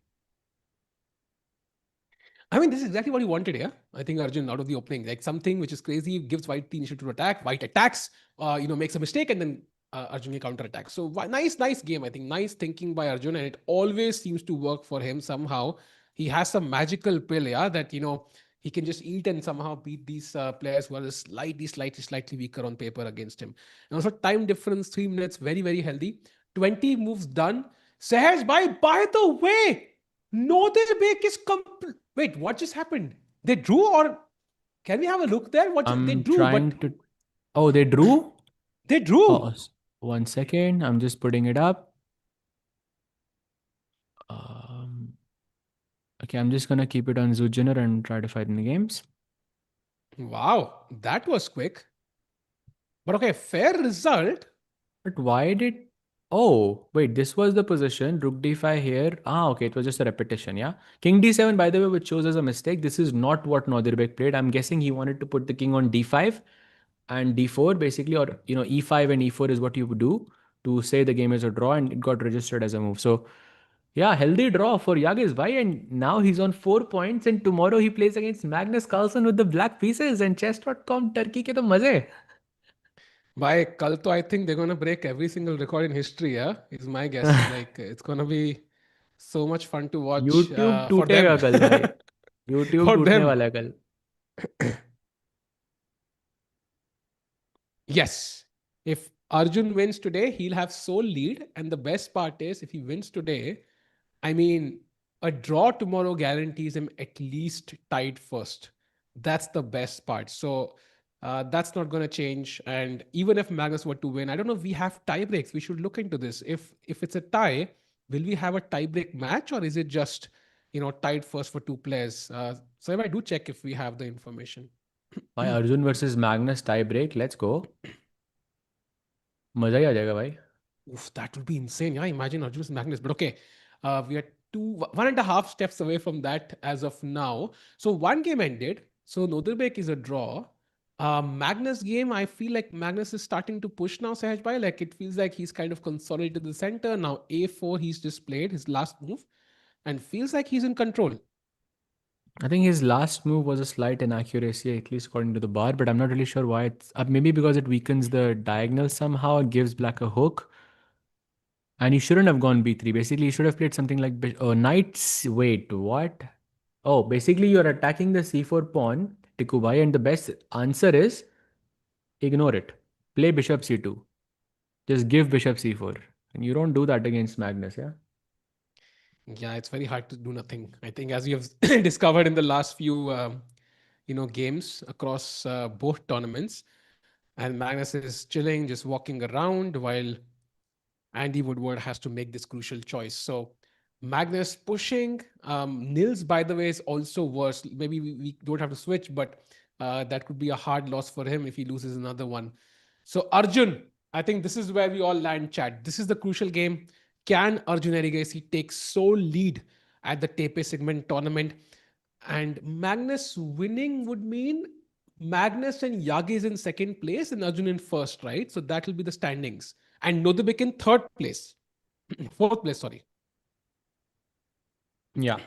I mean, this is exactly what he wanted here. I think Arjun out of the opening, like something which is crazy, gives White the initiative to attack. White attacks, makes a mistake, and then Arjun can counter attack. So nice game. I think nice thinking by Arjun, and it always seems to work for him somehow. He has some magical pill, yeah, that he can just eat and somehow beat these players who are just slightly weaker on paper against him. And also time difference, 3 minutes, very healthy. 20 moves done. Sehaj, by the way, Nodirbek is Wait, what just happened? They drew, or can we have a look there? They I'm drew, but trying to. Oh, they drew? they Oh, drew. 1 second. I'm just putting it up. Um, okay, I'm just gonna keep it on Zoogener and try to fight in the games. Wow, that was quick. But okay, fair result. But why did? Oh, wait, this was the position. Rook d5 here. Ah, okay, it was just a repetition, yeah. King d7, by the way, which shows as a mistake. This is not what Nodirbek played. I'm guessing he wanted to put the king on d5 and d4 basically, or e5 and e4 is what you would do to say the game is a draw, and it got registered as a move. So yeah, healthy draw for Yagiz bhai, and now he's on 4 points, and tomorrow he plays against Magnus Carlsen with the black pieces, and chess.com Turkey ke to maze. By Kalto, I think they're gonna break every single record in history, yeah? Is my guess. Like it's gonna be so much fun to watch YouTube for टूटेगा them. कल भाई. YouTube For टूटने them. वाला है कल. Yes. If Arjun wins today, he'll have sole lead. And the best part is, if he wins today, I mean, a draw tomorrow guarantees him at least tied first. That's the best part. So that's not going to change. And even if Magnus were to win, I don't know if we have tie breaks. We should look into this. If it's a tie, will we have a tie break match, or is it just tied first for two players? So if I do check if we have the information. भाई Arjun versus Magnus tie break. Let's go. मजा ही आ जाएगा भाई. Oof, that would be insane. Yeah, imagine Arjun Magnus. But okay, we are 1.5 steps away from that as of now. So one game ended. So Nodirbek is a draw. Magnus game, I feel like Magnus is starting to push now, Sahaj Bhai. Like it feels like he's kind of consolidated the center. Now A4 he's just played his last move and feels like he's in control. I think his last move was a slight inaccuracy, at least according to the bar, but I'm not really sure why. It's maybe because it weakens the diagonal somehow, it gives black a hook. And he shouldn't have gone b3. Basically, he should have played something like knights. Wait, what? Oh, basically, you're attacking the c4 pawn, Tikubai, and the best answer is ignore it. Play bishop c2. Just give bishop c4. And you don't do that against Magnus, yeah? Yeah, it's very hard to do nothing. I think as you have discovered in the last few games across both tournaments, and Magnus is chilling, just walking around while Andy Woodward has to make this crucial choice. So Magnus pushing. Nils, by the way, is also worse. Maybe we don't have to switch, but that could be a hard loss for him if he loses another one. So Arjun, I think this is where we all land, chat. This is the crucial game. Can Arjun Erigaisi take sole lead at the TePe Sigeman Tournament? And Magnus winning would mean Magnus and Yagiz in second place and Arjun in first, right? So that will be the standings. And Nodirbek in third place. Fourth place, sorry. Yeah.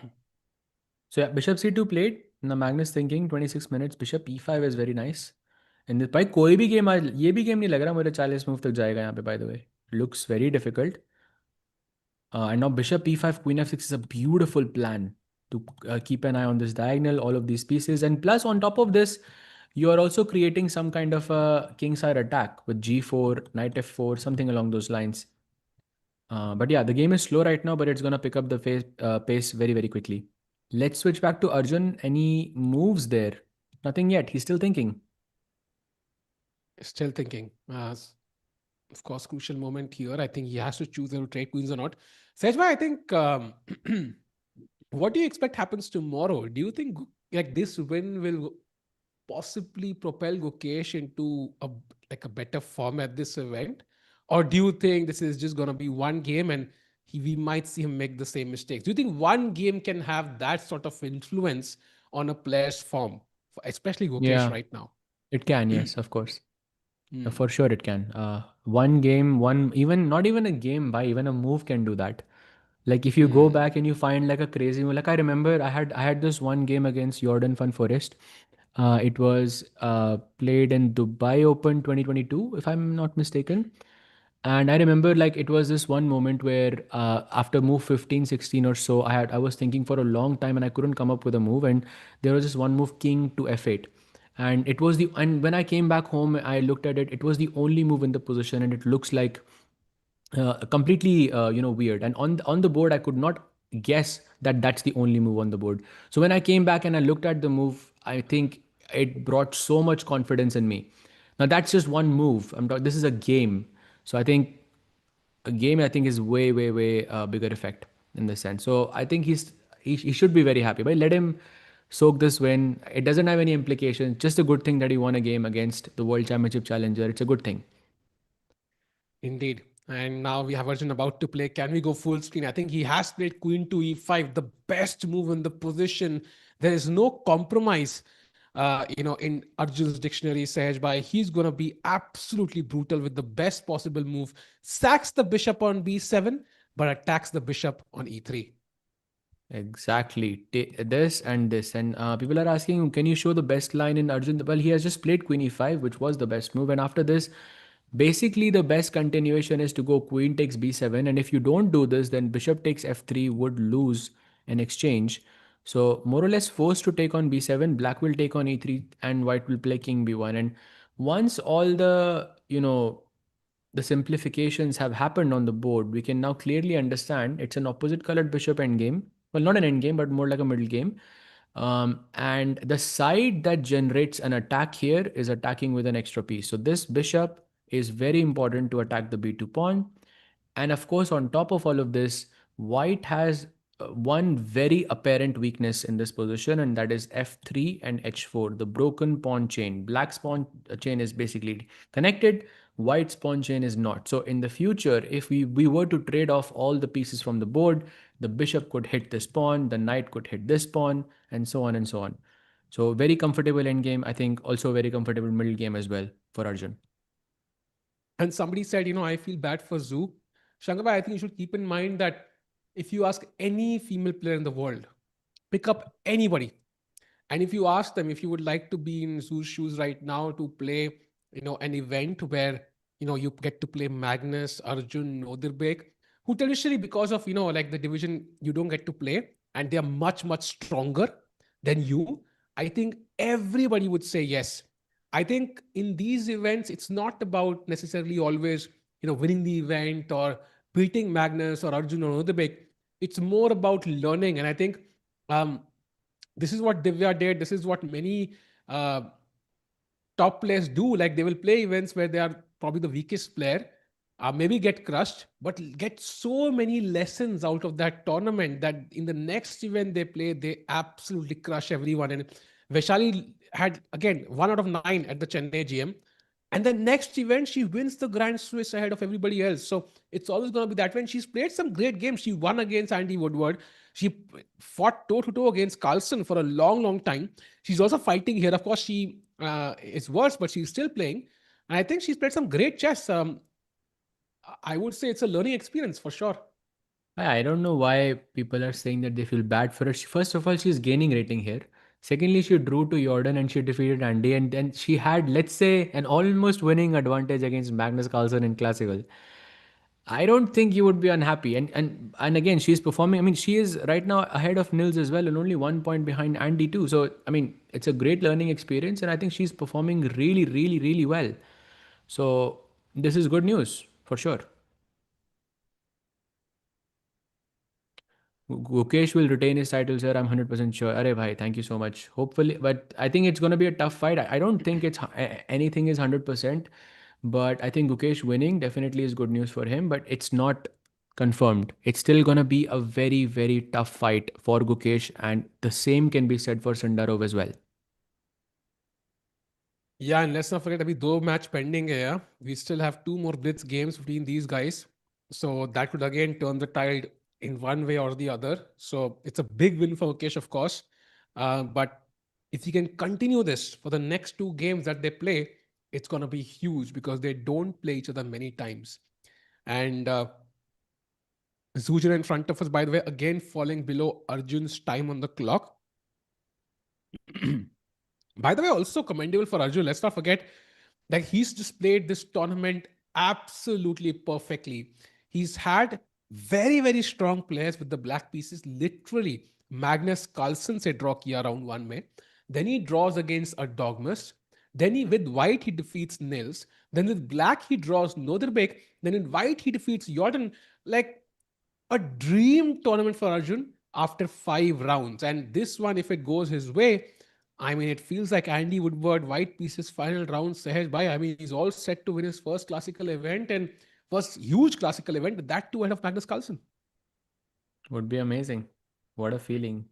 So yeah, bishop c2 played. Now Magnus thinking 26 minutes. Bishop e5 is very nice. And भाई कोई भी game आज ये भी game नहीं लग रहा मुझे 40 मूव तक जाएगा यहाँ पे by the way. Looks very difficult. And now bishop e5, queen f6 is a beautiful plan to keep an eye on this diagonal, all of these pieces. And plus, on top of this, you are also creating some kind of a kingside attack with g4, knight f4, something along those lines. But yeah, the game is slow right now, but it's going to pick up the pace very quickly. Let's switch back to Arjun. Any moves there? Nothing yet. He's still thinking. Still thinking. of course, crucial moment here. I think he has to choose whether to trade queens or not. Sejma, I think, what do you expect happens tomorrow? Do you think like this win will possibly propel Gukesh into a better form at this event, or do you think this is just going to be one game and we might see him make the same mistakes? Do you think one game can have that sort of influence on a player's form, especially Gukesh Yeah, right now? it can. Yes, of course. Hmm. For sure, it can. One game, one even not even a game by even a move can do that. Like if you go Hmm. back and you find like a crazy move. Like I remember, I had this one game against Jorden van Foreest. It was played in Dubai Open 2022, if I'm not mistaken. And I remember like it was this one moment where after move 15, 16 or so, I was thinking for a long time and I couldn't come up with a move. And there was this one move, king to f8. And when I came back home, I looked at it. It was the only move in the position, and it looks like completely weird. And on the board, I could not guess that that's the only move on the board. So when I came back and I looked at the move, I think it brought so much confidence in me. Now that's just one move. This is a game, so I think a game I think is way way way bigger effect in this sense. So I think he should be very happy. But let him soak this win. It doesn't have any implications. Just a good thing that he won a game against the World Championship challenger. It's a good thing. Indeed. And now we have Arjun about to play. Can we go full screen? I think he has played queen to e5, the best move in the position. There is no compromise, in Arjun's dictionary, Sahaj Bhai. He's going to be absolutely brutal with the best possible move. Sacks the bishop on b7, but attacks the bishop on e3. Exactly. This and this. And people are asking, can you show the best line in Arjun? Well, he has just played Queen e5, which was the best move. And after this, basically the best continuation is to go Queen takes b7. And if you don't do this, then Bishop takes f3 would lose an exchange. So more or less forced to take on b7. Black will take on e3 and White will play King b1. And once all the simplifications have happened on the board, we can now clearly understand it's an opposite colored bishop endgame. Well, not an endgame, but more like a middle game. And the side that generates an attack here is attacking with an extra piece. So this bishop is very important to attack the b2 pawn. And of course, on top of all of this, white has one very apparent weakness in this position, and that is f3 and h4, the broken pawn chain. Black's pawn chain is basically connected, white's pawn chain is not. So in the future, if we were to trade off all the pieces from the board, the bishop could hit this pawn, the knight could hit this pawn, and so on and so on. So very comfortable endgame. I think also very comfortable middle game as well for Arjun. And somebody said, I feel bad for Zook. Shangabai, I think you should keep in mind that if you ask any female player in the world, pick up anybody, and if you ask them if you would like to be in Zoo's shoes right now to play, an event where, you get to play Magnus, Arjun, Nodirbek, who traditionally, because of, like the division, you don't get to play, and they're much, much stronger than you, I think everybody would say yes. I think in these events, it's not about necessarily always, winning the event or beating Magnus or Arjun or Nodirbek. It's more about learning. And I think, um, this is what Divya did. This is what many uh, top players do. Like they will play events where they are probably the weakest player, maybe get crushed, but get so many lessons out of that tournament that in the next event they play, they absolutely crush everyone. And Vaishali had again 1 out of 9 at the Chennai GM. And the next event, she wins the Grand Swiss ahead of everybody else. So it's always going to be that when she's played some great games. She won against Andy Woodward. She fought toe to toe against Carlsen for a long, long time. She's also fighting here. Of course, she is worse, but she's still playing. And I think she's played some great chess. I would say it's a learning experience for sure. I don't know why people are saying that they feel bad for her. First of all, she's gaining rating here. Secondly, she drew to Jordan and she defeated Andy, and then she had, let's say, an almost winning advantage against Magnus Carlsen in classical. I don't think you would be unhappy. And again, she's performing. I mean, she is right now ahead of Nils as well, and only 1 point behind Andy too. So I mean, it's a great learning experience, and I think she's performing really, really, really well. So this is good news for sure. Gukesh will retain his title, sir. I'm 100% sure. Arey bhai, thank you so much. Hopefully, but I think it's going to be a tough fight. I don't think anything is 100%, But I think Gukesh winning definitely is good news for him, but it's not confirmed. It's still gonna be a very, very tough fight for Gukesh, and the same can be said for Sindarov as well. Yeah, and let's not forget अभी दो match pending है yeah. We still have two more blitz games between these guys. So that could again turn the tide in one way or the other. So it's a big win for Mukesh, of course. But if he can continue this for the next two games that they play, it's going to be huge because they don't play each other many times. And Zujin in front of us, by the way, again falling below Arjun's time on the clock. By the way, also commendable for Arjun. Let's not forget that he's displayed this tournament absolutely perfectly. He's had very, very strong players with the black pieces. Literally, Magnus Carlsen se draw kiya round one mein. Then he draws against Erdogmus. Then with white, he defeats Nils. Then with black, he draws Nodirbek. Then in white, he defeats Jorden. Like a dream tournament for Arjun after 5 rounds. And this one, if it goes his way, I mean, it feels like Andy Woodward, white pieces, final round, Sahaj Bhai. I mean, he's all set to win his first classical event and first huge classical event, that too ahead of Magnus Carlsen. Would be amazing. What a feeling.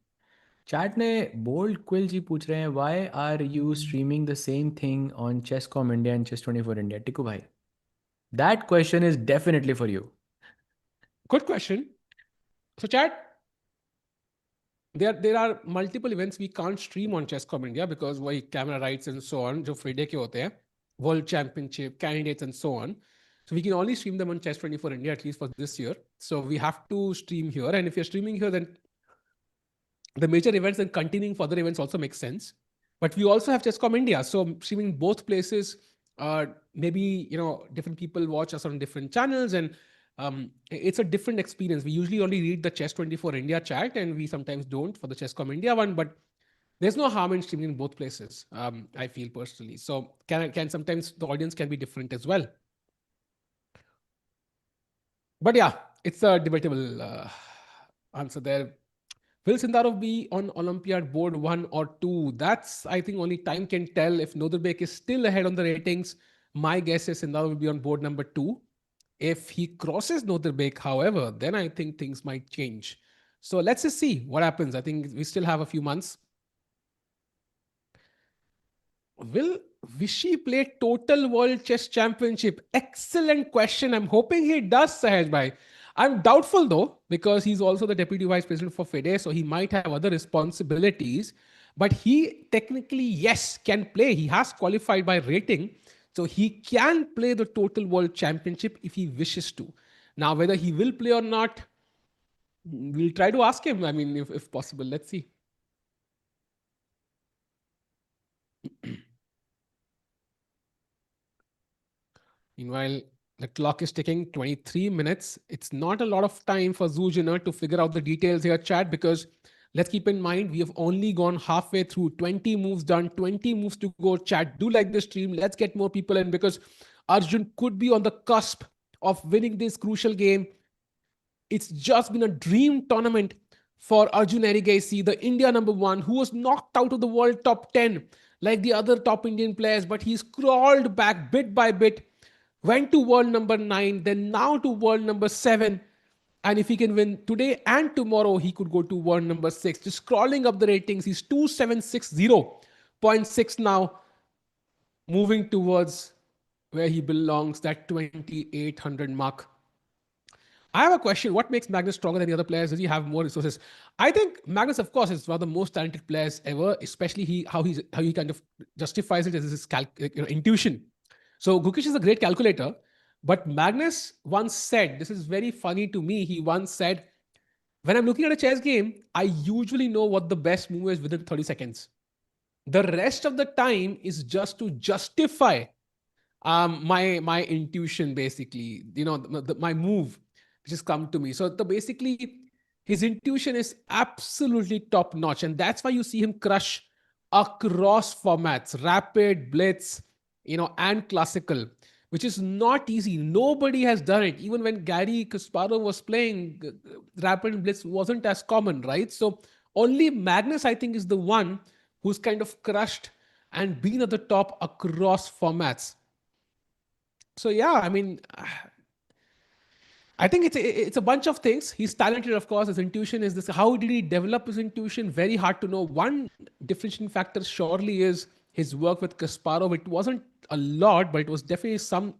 Chat ने bold quill ji पूछ रहे हैं why are you streaming the same thing on चेस.com India and chess24 India Tiku भाई that question is definitely for you Good question. So, chat, there are multiple events we can't stream on Chess.com India because वही camera rights and so on जो Friday के होते हैं, World Championship, candidates and so on. So we can only stream them on Chess24 India at least for this year. So we have to stream here, and if you're streaming here, then the major events and continuing for other events also makes sense. But we also have Chess.com India, so streaming both places. Maybe different people watch us on different channels, and it's a different experience. We usually only read the Chess24 India chat, and we sometimes don't for the Chess.com India one. But there's no harm in streaming in both places. I feel personally. So can sometimes the audience can be different as well. But yeah, it's a debatable answer there. Will Sindarov be on Olympiad board 1 or 2? That's, I think, only time can tell. If Nodirbek is still ahead on the ratings, my guess is Sindarov will be on board number 2. If he crosses Nodirbek, however, then I think things might change. So let's just see what happens. I think we still have a few months. Will Vishy play Total World Chess Championship? Excellent question. I'm hoping he does, Sahaj Bhai. I'm doubtful though, because he's also the deputy vice president for FIDE, so he might have other responsibilities. But he technically, yes, can play. He has qualified by rating, so he can play the Total World Championship if he wishes to. Now, whether he will play or not, we'll try to ask him. I mean, if possible, let's see. Meanwhile, the clock is ticking 23 minutes. It's not a lot of time for Zujiner to figure out the details here, chat, because let's keep in mind, we have only gone halfway through, 20 moves done, 20 moves to go. Chat, do like the stream. Let's get more people in because Arjun could be on the cusp of winning this crucial game. It's just been a dream tournament for Arjun Erigaisi, the India #1, who was knocked out of the world top 10 like the other top Indian players, but he's crawled back bit by bit, went to world #9, then now to world #7. And if he can win today and tomorrow, he could go to world #6. Just crawling up the ratings. He's 2760.6 now, moving towards where he belongs, that 2800 mark. I have a question. What makes Magnus stronger than the other players? Does he have more resources? I think Magnus, of course, is one of the most talented players ever, especially how he kind of justifies it as his intuition. So Gukesh is a great calculator, but Magnus once said, this is very funny to me, he once said, when I'm looking at a chess game, I usually know what the best move is within 30 seconds. The rest of the time is just to justify my intuition, basically, my move, which has come to me. So basically, his intuition is absolutely top notch. And that's why you see him crush across formats, rapid, blitz, and classical, which is not easy. Nobody has done it. Even when Gary Kasparov was playing, rapid and blitz wasn't as common, right? So only Magnus, I think, is the one who's kind of crushed and been at the top across formats. So yeah, I mean, I think it's a bunch of things. He's talented, of course. His intuition is this. How did he develop his intuition? Very hard to know. One differentiating factor surely is his work with Kasparov. It wasn't a lot, but it was definitely some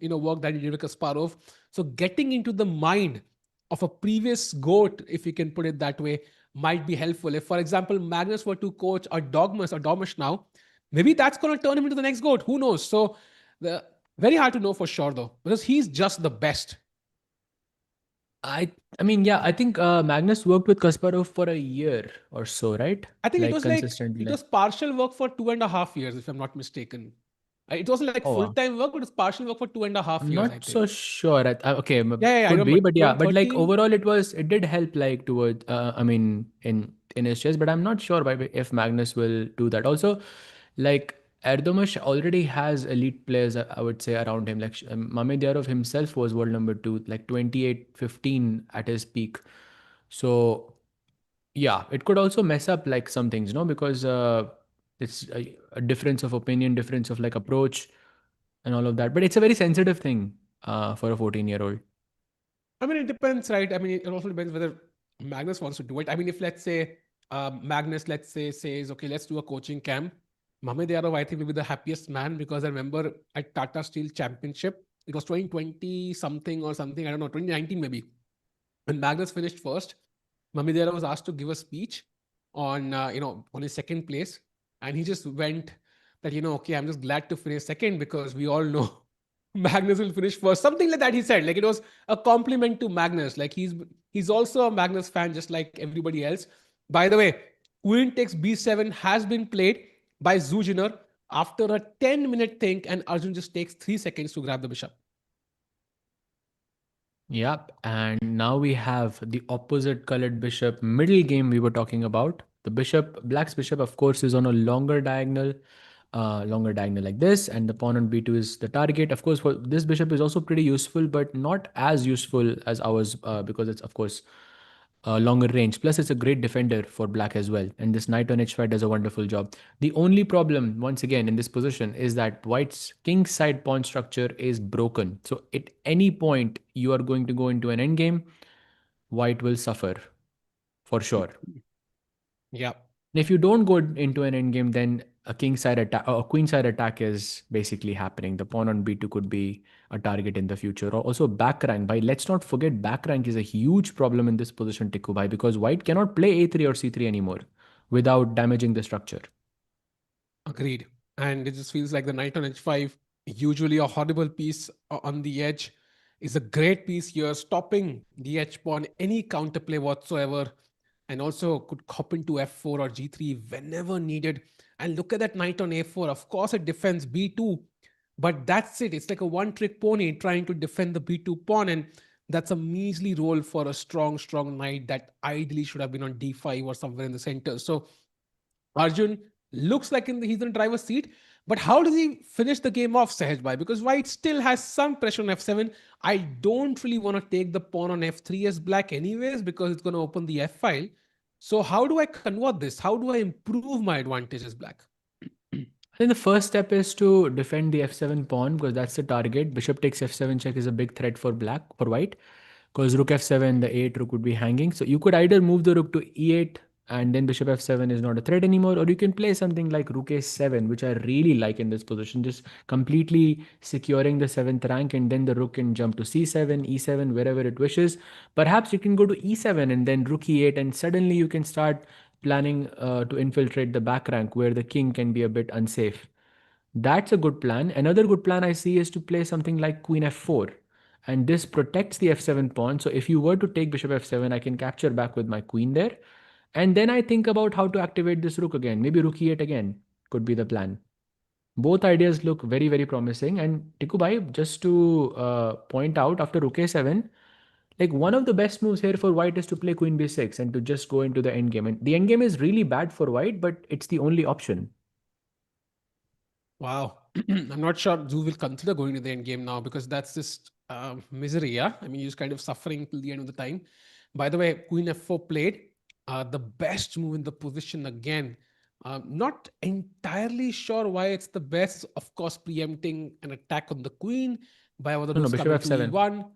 work that he did with Kasparov. So getting into the mind of a previous goat, if you can put it that way, might be helpful. If, for example, Magnus were to coach a Dogmus now, maybe that's going to turn him into the next goat. Who knows? So the very hard to know for sure though, because he's just the best. I I mean, yeah, I think Magnus worked with Kasparov for a year or so, right? I think Like it consistently. was partial work for 2.5 years, if I'm not mistaken. It wasn't like Oh, full wow. time work, but it was partial work for two and a half I'm years, I not think. so sure. Okay, Yeah, I could be, remember. but yeah, but like 2013. overall, it did help like towards. I mean, in his chess, but I'm not sure if Magnus will do that. Also, like Erdogmus already has elite players. I would say around him. Like Mamedyarov himself was world number two, like 28-15 at his peak. So yeah, it could also mess up like some things, no, because it's a difference of opinion, difference of like approach and all of that. But it's a very sensitive thing for a 14-year-old. I mean, it depends, right? I mean, it also depends whether Magnus wants to do it. I mean, if let's say Magnus, let's say, says, okay, let's do a coaching camp. Mohamed Yarov, I think, will be the happiest man because I remember at Tata Steel Championship, it was 2020 something or something, I don't know, 2019 maybe. When Magnus finished first, Mamidera was asked to give a speech on his second place, and he just went that okay, I'm just glad to finish second because we all know Magnus will finish first. Something like that he said. Like it was a compliment to Magnus. Like he's also a Magnus fan, just like everybody else. By the way, Queen takes B7 has been played by Zujiner after a 10-minute think, and Arjun just takes 3 seconds to grab the bishop. Yep. And now we have the opposite colored bishop middle game we were talking about. The bishop, black's bishop, of course, is on a longer diagonal like this, and the pawn on b2 is the target. Of course, for this bishop is also pretty useful, but not as useful as ours because it's, of course, longer range. Plus, it's a great defender for black as well. And this knight on h5 does a wonderful job. The only problem, once again, in this position is that white's king side pawn structure is broken. So at any point you are going to go into an endgame, white will suffer for sure. Yeah. If you don't go into an endgame, then a king side attack or a queen side attack is basically happening. The pawn on b2 could be a target in the future. Or also back rank. By let's not forget back rank is a huge problem in this position, Tikubai, because white cannot play a3 or c3 anymore without damaging the structure. Agreed. And it just feels like the knight on h5, usually a horrible piece on the edge, is a great piece here, stopping the h pawn, any counterplay whatsoever, and also could hop into f4 or g3 whenever needed. And look at that knight on a4. Of course, it defends b2, but that's it. It's like a one-trick pony trying to defend the b2 pawn, and that's a measly role for a strong knight that ideally should have been on d5 or somewhere in the center. So Arjun looks like he's in the driver's seat, but how does he finish the game off, Sahaj Bhai? Because white still has some pressure on f7. I don't really want to take the pawn on f3 as black anyways because it's going to open the f file. So how do I convert this? How do I improve my advantage as black? I think the first step is to defend the f7 pawn because that's the target. Bishop takes f7 check is a big threat for black, for white, because rook f7, the a8 rook would be hanging. So you could either move the rook to e8 and then bishop f7 is not a threat anymore, or you can play something like rook a7, which I really like in this position, just completely securing the 7th rank, and then the rook can jump to c7, e7, wherever it wishes. Perhaps you can go to e7 and then rook e8, and suddenly you can start planning to infiltrate the back rank where the king can be a bit unsafe. That's a good plan. Another good plan I see is to play something like queen f4. And this protects the f7 pawn. So if you were to take bishop f7, I can capture back with my queen there. And then I think about how to activate this rook again. Maybe rook e8 again could be the plan. Both ideas look very, very promising. And Tikubai, just to point out, after rook a7, like one of the best moves here for white is to play queen b6 and to just go into the endgame. And the endgame is really bad for white, but it's the only option. Wow. I'm not sure Zoo will consider going to the end game now because that's just misery. Yeah. I mean, he's kind of suffering till the end of the time. By the way, Queen f4 played the best move in the position again. Not entirely sure why it's the best. Of course, preempting an attack on the queen by one of No, no, those bishop coming to f7. e1.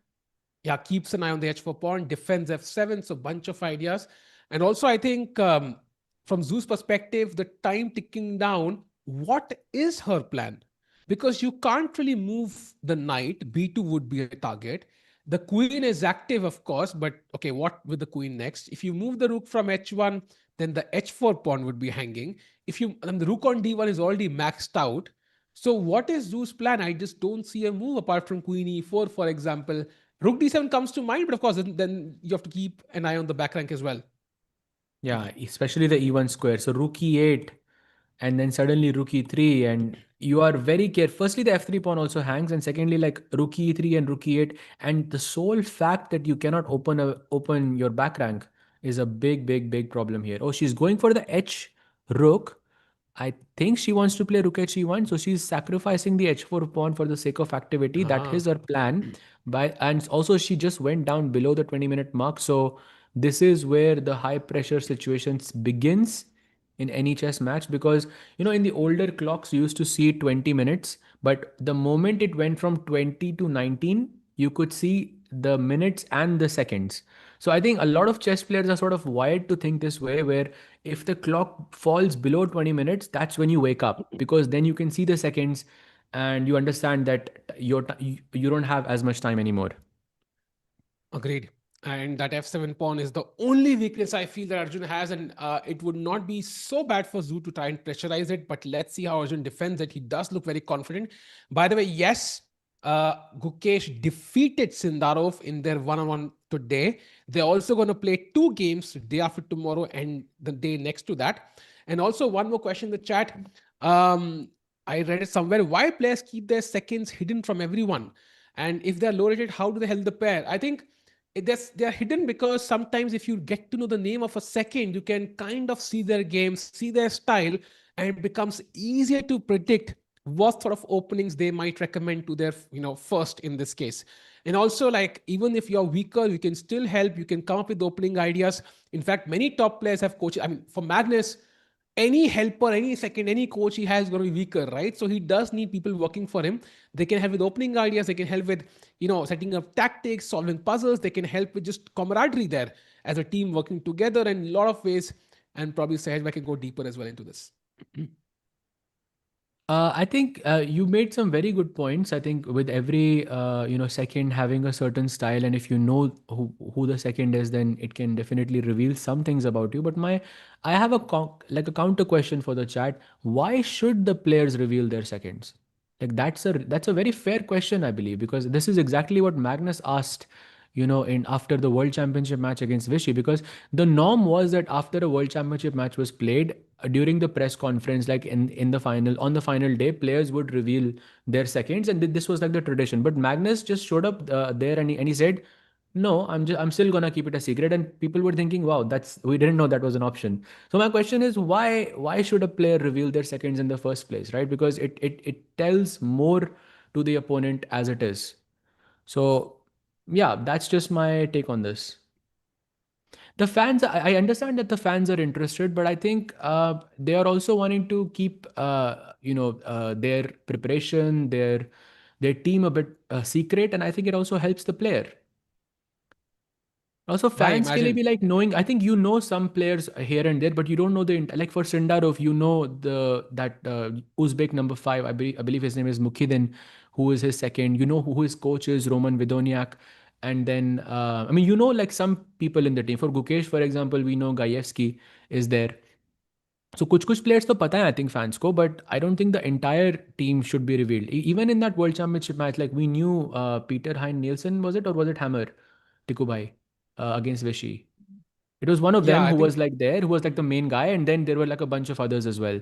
Yeah, keeps an eye on the h4 pawn, defends f7, so bunch of ideas. And also, I think from Zoo's perspective, the time ticking down, what is her plan? Because you can't really move the knight, b2 would be a target. The queen is active, of course, but okay, what with the queen next? If you move the rook from h1, then the h4 pawn would be hanging. If you and the rook on d1 is already maxed out. So what is Zoo's plan? I just don't see a move apart from queen e4, for example. Rook d7 comes to mind, but of course, then you have to keep an eye on the back rank as well. Yeah, especially the e1 square. So rook e8 and then suddenly rook e3 and you are very careful. Firstly, the f3 pawn also hangs, and secondly, like rook e3 and rook e8, and the sole fact that you cannot open your back rank is a big problem here. Oh, she's going for the h rook. I think she wants to play rook h1, so she's sacrificing the h4 pawn for the sake of activity. That is Ah, her plan. And also she just went down below the 20-minute mark. So this is where the high pressure situations begins in any chess match, because in the older clocks you used to see 20 minutes, but the moment it went from 20 to 19, you could see the minutes and the seconds. So I think a lot of chess players are sort of wired to think this way, where if the clock falls below 20 minutes, that's when you wake up, because then you can see the seconds and you understand that you don't have as much time anymore. agreed. And that f7 pawn is the only weakness I feel that Arjun has, and it would not be so bad for Zoo to try and pressurize it. But let's see how Arjun defends it. He does look very confident. By the way, yes, Gukesh defeated Sindarov in their one-on-one today. They're also going to play two games day after tomorrow and the day next to that. And also one more question in the chat. Um, I read it somewhere. Why players keep their seconds hidden from everyone? And if they're low rated, how do they help the pair? I think they're hidden because sometimes if you get to know the name of a second, you can kind of see their games, see their style, and it becomes easier to predict what sort of openings they might recommend to their first in this case. And also, like, even if you're weaker, you can still help, you can come up with opening ideas. In fact, many top players have coaches. I mean, for Magnus, any helper, any second, any coach he has is going to be weaker, right? So he does need people working for him. They can help with opening ideas. They can help with, setting up tactics, solving puzzles. They can help with just camaraderie there as a team working together in a lot of ways. And probably Sahaj can go deeper as well into this. I think you made some very good points. I think with every second having a certain style, and if you know who the second is, then it can definitely reveal some things about you. But I have like a counter question for the chat. Why should the players reveal their seconds? Like that's a very fair question, I believe, because this is exactly what Magnus asked, in after the World Championship match against Vichy, because the norm was that after a World Championship match was played, during the press conference, like in the final, on the final day, players would reveal their seconds, and this was like the tradition. But Magnus just showed up there, and he said, no, I'm still gonna keep it a secret. And people were thinking, wow, that's, we didn't know that was an option. So my question is, why should a player reveal their seconds in the first place, right? Because it tells more to the opponent as it is. So yeah, that's just my take on this. The fans, I understand that the fans are interested, but I think they are also wanting to keep their preparation, their team a bit secret, and I think it also helps the player. Also, Yeah, fans can imagine. be like knowing. I think some players here and there, but you don't know like for Sindarov, that Uzbek number 5. I believe his name is Mukhidin, who is his second. You know who his coach is, Roman Vidoniak, and then I mean like some people in the team. For Gukesh, for example, we know Gajewski is there. So कुछ players तो पता है I think fans को, but I don't think the entire team should be revealed. Even in that World Championship match, like we knew Peter Hein Nielsen, was it, or was it Hammer Tikubai against Vichy? It was one of Yeah, them I who think. was like there, who was like the main guy, and then there were like a bunch of others as well.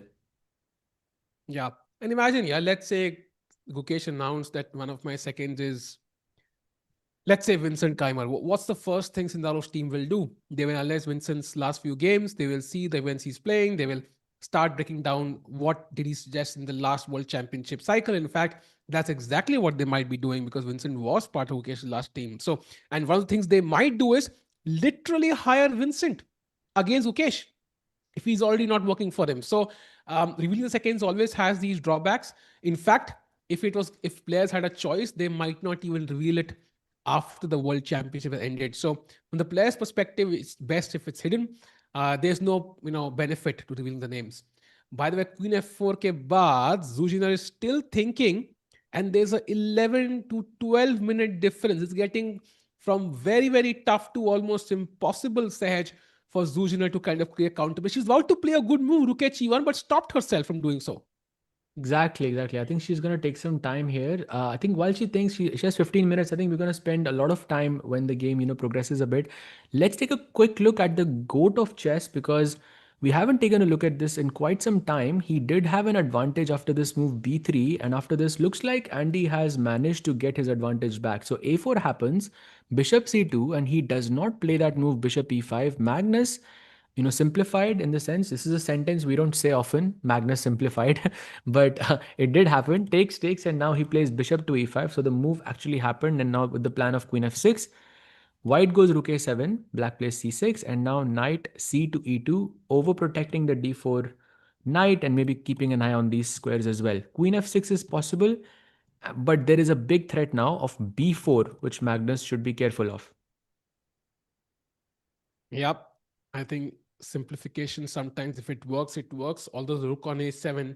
Yeah. And imagine, yeah, let's say Gukesh announced that one of my seconds is, let's say, Vincent Keimer. What's the first thing Sindarov's team will do? They will analyze Vincent's last few games. They will see the events he's playing. They will start breaking down what did he suggest in the last World Championship cycle. In fact, that's exactly what they might be doing because Vincent was part of Gukesh's last team. So, and one of the things they might do is literally hire Vincent against Gukesh. if he's already not working for him. So revealing the seconds always has these drawbacks. In fact, if players had a choice, they might not even reveal it after the world championship has ended. So from the player's perspective, it's best if it's hidden. There's no benefit to revealing the names. By the way, Queen F4 ke baad, Zuziner is still thinking, and there's a 11 to 12 minute difference. It's getting from very, very tough to almost impossible, Sahaj, for Zuziner to kind of create counter. But she's about to play a good move, Rook H1, but stopped herself from doing so. Exactly, exactly. I think she's going to take some time here. I think while she thinks she has 15 minutes, I think we're going to spend a lot of time when the game, progresses a bit. Let's take a quick look at the GOAT of chess because we haven't taken a look at this in quite some time. He did have an advantage after this move b3, and after this, looks like Andy has managed to get his advantage back. So a4 happens, bishop c2, and he does not play that move bishop e5. Magnus, simplified in the sense, this is a sentence we don't say often, Magnus simplified, but it did happen. Takes, and now he plays bishop to e5. So the move actually happened, and now with the plan of queen f6, white goes rook a7, black plays c6, and now knight c to e2, overprotecting the d4 knight and maybe keeping an eye on these squares as well. Queen f6 is possible, but there is a big threat now of b4, which Magnus should be careful of. Yep. I think simplification sometimes, if it works, it works. Although the rook on a7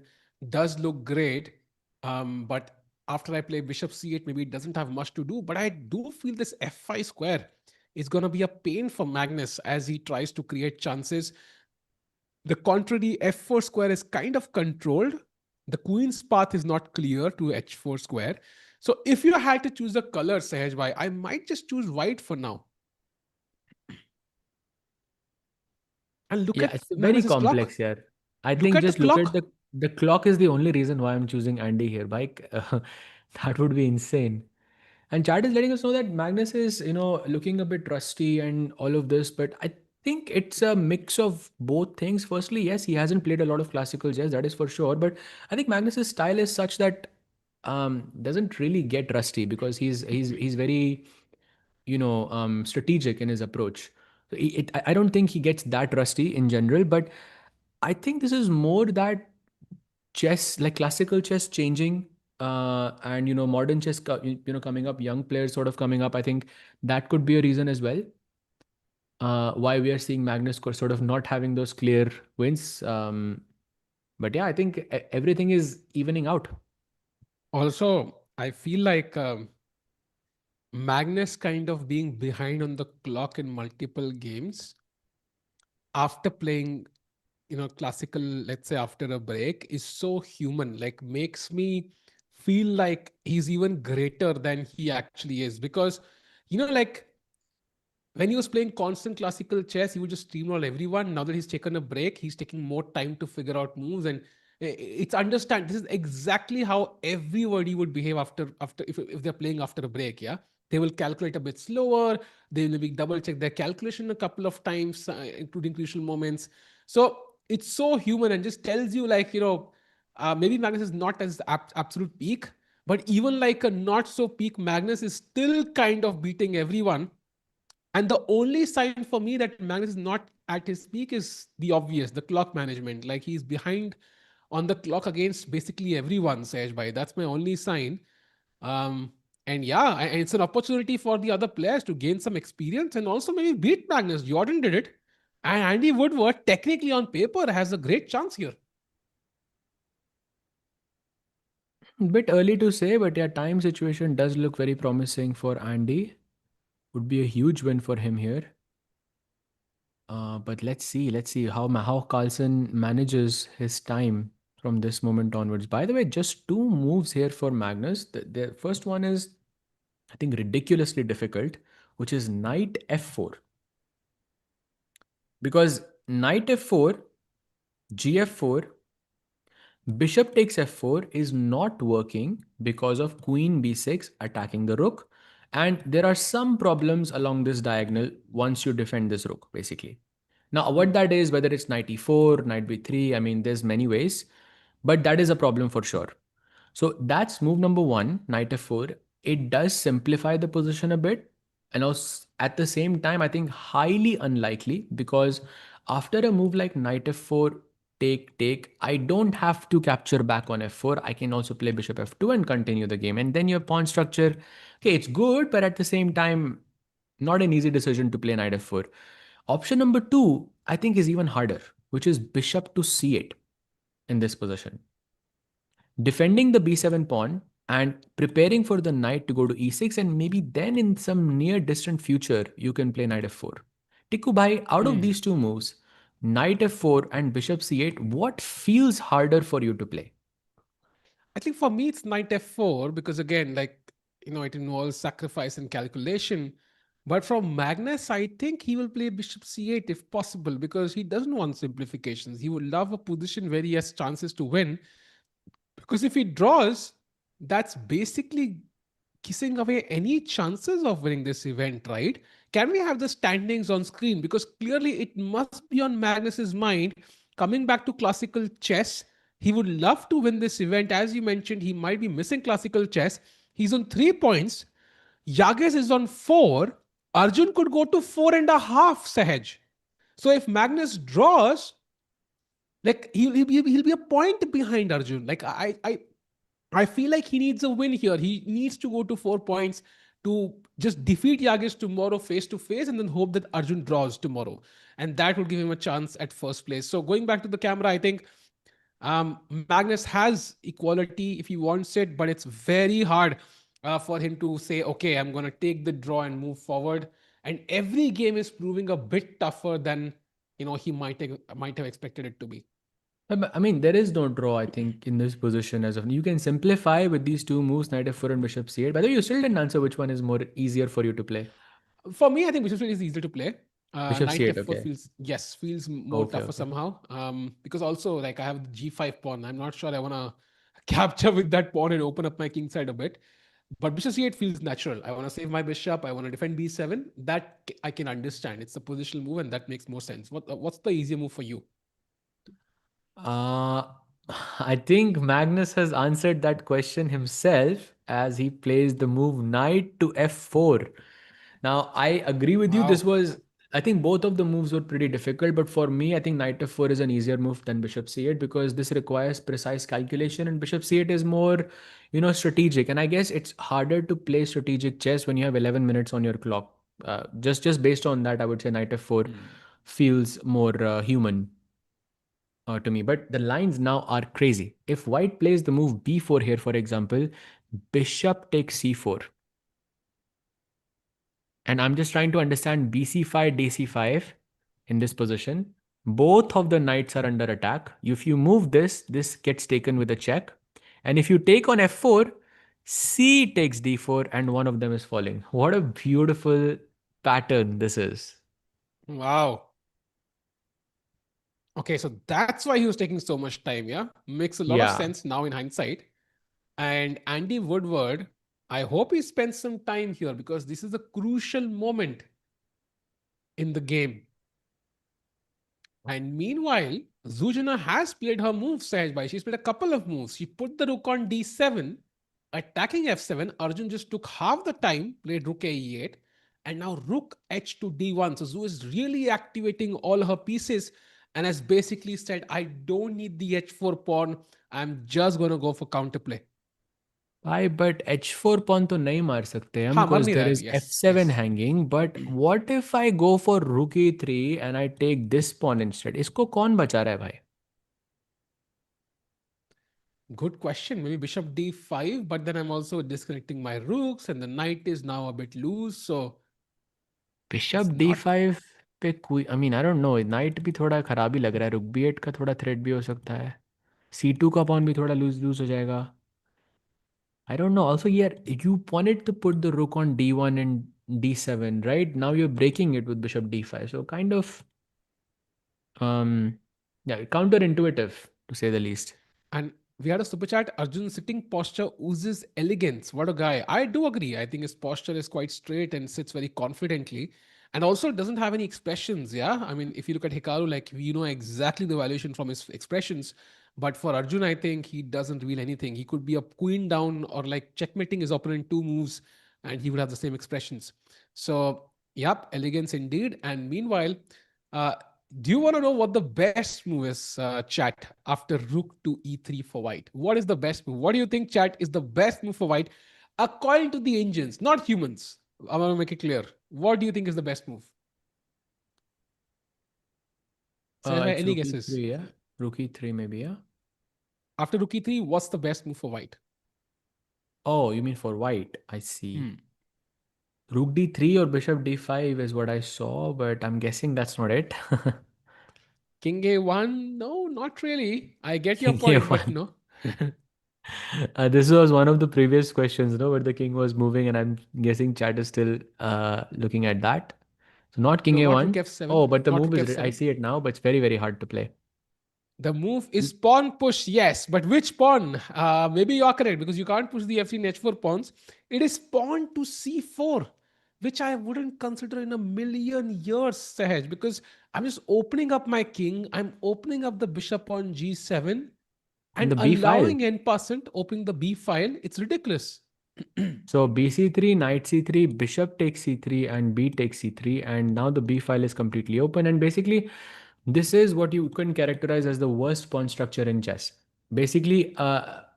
does look great. But after I play bishop c8, maybe it doesn't have much to do. But I do feel this f5 square is going to be a pain for Magnus as he tries to create chances. The contrary, f4 square is kind of controlled. The queen's path is not clear to h4 square. So if you had to choose a color, Sahaj bhai, I might just choose white for now. And look Yeah, at it's very Magnus's clock. complex here. I Look think at the just look at clock. the clock is the only reason why I'm choosing Andy here. Bike, that would be insane. And chat is letting us know that Magnus is, looking a bit rusty and all of this, but I think it's a mix of both things. Firstly, yes, he hasn't played a lot of classical chess, that is for sure. But I think Magnus's style is such that doesn't really get rusty because he's very strategic in his approach. So I don't think he gets that rusty in general, but I think this is more that chess, like classical chess, changing, and modern chess, coming up, young players sort of coming up. I think that could be a reason as well. Why we are seeing Magnus sort of not having those clear wins. But yeah, I think everything is evening out. Also, I feel like Magnus kind of being behind on the clock in multiple games after playing, classical, let's say after a break, is so human. Like, makes me feel like he's even greater than he actually is. Because, like when he was playing constant classical chess, he would just steamroll everyone. Now that he's taken a break, he's taking more time to figure out moves, and it's understand. This is exactly how everybody would behave after if they're playing after a break. Yeah, they will calculate a bit slower. They will maybe double check their calculation a couple of times, including crucial moments. So it's so human and just tells you like maybe Magnus is not as absolute peak, but even like a not so peak Magnus is still kind of beating everyone. And the only sign for me that Magnus is not at his peak is the obvious, the clock management. Like he's behind on the clock against basically everyone, Sej Bhai. That's my only sign. Um, and yeah, and it's an opportunity for the other players to gain some experience and also maybe beat Magnus. Jordan did it. And Andy Woodward, technically on paper, has a great chance here. Bit early to say, but yeah, time situation does look very promising for Andy. Would be a huge win for him here. But let's see how Carlsen manages his time from this moment onwards. By the way, just two moves here for Magnus. The first one is, I think, ridiculously difficult, which is knight f4. Because knight f4, gf4, bishop takes f4 is not working because of queen b6 attacking the rook. And there are some problems along this diagonal once you defend this rook, basically. Now, what that is, whether it's knight e4, knight b3, I mean, there's many ways, but that is a problem for sure. So that's move number one, knight f4. It does simplify the position a bit. And also at the same time, I think highly unlikely because after a move like knight f4, take, I don't have to capture back on f4. I can also play bishop f2 and continue the game. And then your pawn structure, okay, it's good, but at the same time, not an easy decision to play knight f4. Option number two, I think, is even harder, which is bishop to c8 in this position. Defending the b7 pawn and preparing for the knight to go to e6, and maybe then in some near distant future, you can play knight f4. Tikku bhai, out of these two moves, knight f4 and bishop c8, what feels harder for you to play? I think for me, it's knight f4 because, again, it involves sacrifice and calculation. But from Magnus, I think he will play bishop c8 if possible because he doesn't want simplifications. He would love a position where he has chances to win. Because if he draws, that's basically kissing away any chances of winning this event, right? Can we have the standings on screen? Because clearly it must be on Magnus's mind. Coming back to classical chess, he would love to win this event. As you mentioned, he might be missing classical chess. He's on 3 points. Yagiz is on 4. Arjun could go to 4.5, Sahaj. So if Magnus draws, like he'll be a point behind Arjun. I feel like he needs a win here. He needs to go to 4 points to just defeat Yagiz tomorrow face to face and then hope that Arjun draws tomorrow. And that will give him a chance at first place. So going back to the camera, I think Magnus has equality if he wants it, but it's very hard for him to say, okay, I'm going to take the draw and move forward. And every game is proving a bit tougher than he might have expected it to be. I mean, there is no draw, I think, in this position as of. You can simplify with these two moves, knight f4 and bishop c8. By the way, you still didn't answer which one is more easier for you to play. For me, I think bishop c8 is easier to play. Bishop Knight c8, f4 okay. feels more Okay, tougher okay. somehow. Because also like I have the g5 pawn. I'm not sure I want to capture with that pawn and open up my king side a bit. But bishop c8 feels natural. I want to save my bishop. I want to defend b7. That I can understand. It's a positional move, and that makes more sense. What's the easier move for you? Uh, I think Magnus has answered that question himself as he plays the move knight to f4. Now, I agree with you. Wow. I think both of the moves were pretty difficult, but for me, I think knight f4 is an easier move than bishop c8 because this requires precise calculation and bishop c8 is more, strategic. And I guess it's harder to play strategic chess when you have 11 minutes on your clock. Just based on that, I would say knight f4 feels more human to me. But the lines now are crazy. If white plays the move b4 here, for example, bishop takes c4. And I'm just trying to understand bc5, dc5 in this position. Both of the knights are under attack. If you move this, this gets taken with a check. And if you take on f4, c takes d4 and one of them is falling. What a beautiful pattern this is. Wow. Okay, so that's why he was taking so much time, yeah? Makes a lot of Yeah. sense now in hindsight. And Andy Woodward, I hope he spends some time here because this is a crucial moment in the game. And meanwhile, Zuzana has played her moves, Sahaj. She's played a couple of moves. She put the rook on d7, attacking f7. Arjun just took half the time, played rook e8, and now rook h to d1. So Zu is really activating all her pieces and has basically said, I don't need the h4 pawn. I'm just going to go for counterplay. Why, but h4 pawn to nahi maar sakte hum हाँ मर because नहीं there रहा है is अभी yes f7 yes hanging. But what if I go for rook e3 and I take this pawn instead? इसको कौन बचा रहा है भाई? good question maybe bishop d5 but then I'm also disconnecting my rooks and the knight is now a bit loose so Bishop it's not d5 पे कोई I mean I don't know, knight भी थोड़ा खराब ही लग रहा है. rook b8 का थोड़ा थ्रेट भी हो सकता है. c2 का pawn भी थोड़ा लूज लूज हो जाएगा. I don't know. Also, yeah, you wanted to put the rook on d1 and d7, right? Now you're breaking it with bishop d5. So kind of yeah, counterintuitive to say the least. and we had a super chat Arjun's sitting posture oozes elegance what a guy I do agree I think his posture is quite straight and sits very confidently and also doesn't have any expressions yeah I mean if you look at Hikaru like we know exactly the valuation from his expressions but for Arjun I think he doesn't reveal anything he could be a queen down or like checkmating his opponent two moves and he would have the same expressions so yep elegance indeed and meanwhile uh, Do you want to know what the best move is, chat, after rook to e3 for white? What is the best move? What do you think, chat, is the best move for white according to the engines, not humans? I want to make it clear. What do you think is the best move? Sahaj, It's any rook guesses? e3, yeah? Rook e3 maybe, yeah? After rook e3, what's the best move for white? Oh, you mean for white? I see. Hmm. Rook d3 or bishop d5 is what I saw, but I'm guessing that's not it. King a1? No, not really. I get your King point, but a1. no. This was one of the previous questions, no, where the king was moving, and I'm guessing chat is still looking at that. So not king No, not rook a1. f7. Oh, but the Not move rook is, I f7. see it now, but it's very, very hard to play. The move is pawn push, yes, but which pawn? Maybe you are correct because you can't push the f3 and h4 pawns. It is pawn to c4, which I wouldn't consider in a million years, Sahaj, because I'm just opening up my king. I'm opening up the bishop on g7 And and the b file. allowing n% opening the b file. It's ridiculous. So bc3, knight c3, bishop takes c3, and b takes c3, and now the b file is completely open. And basically, this is what you can characterize as the worst pawn structure in chess. Basically,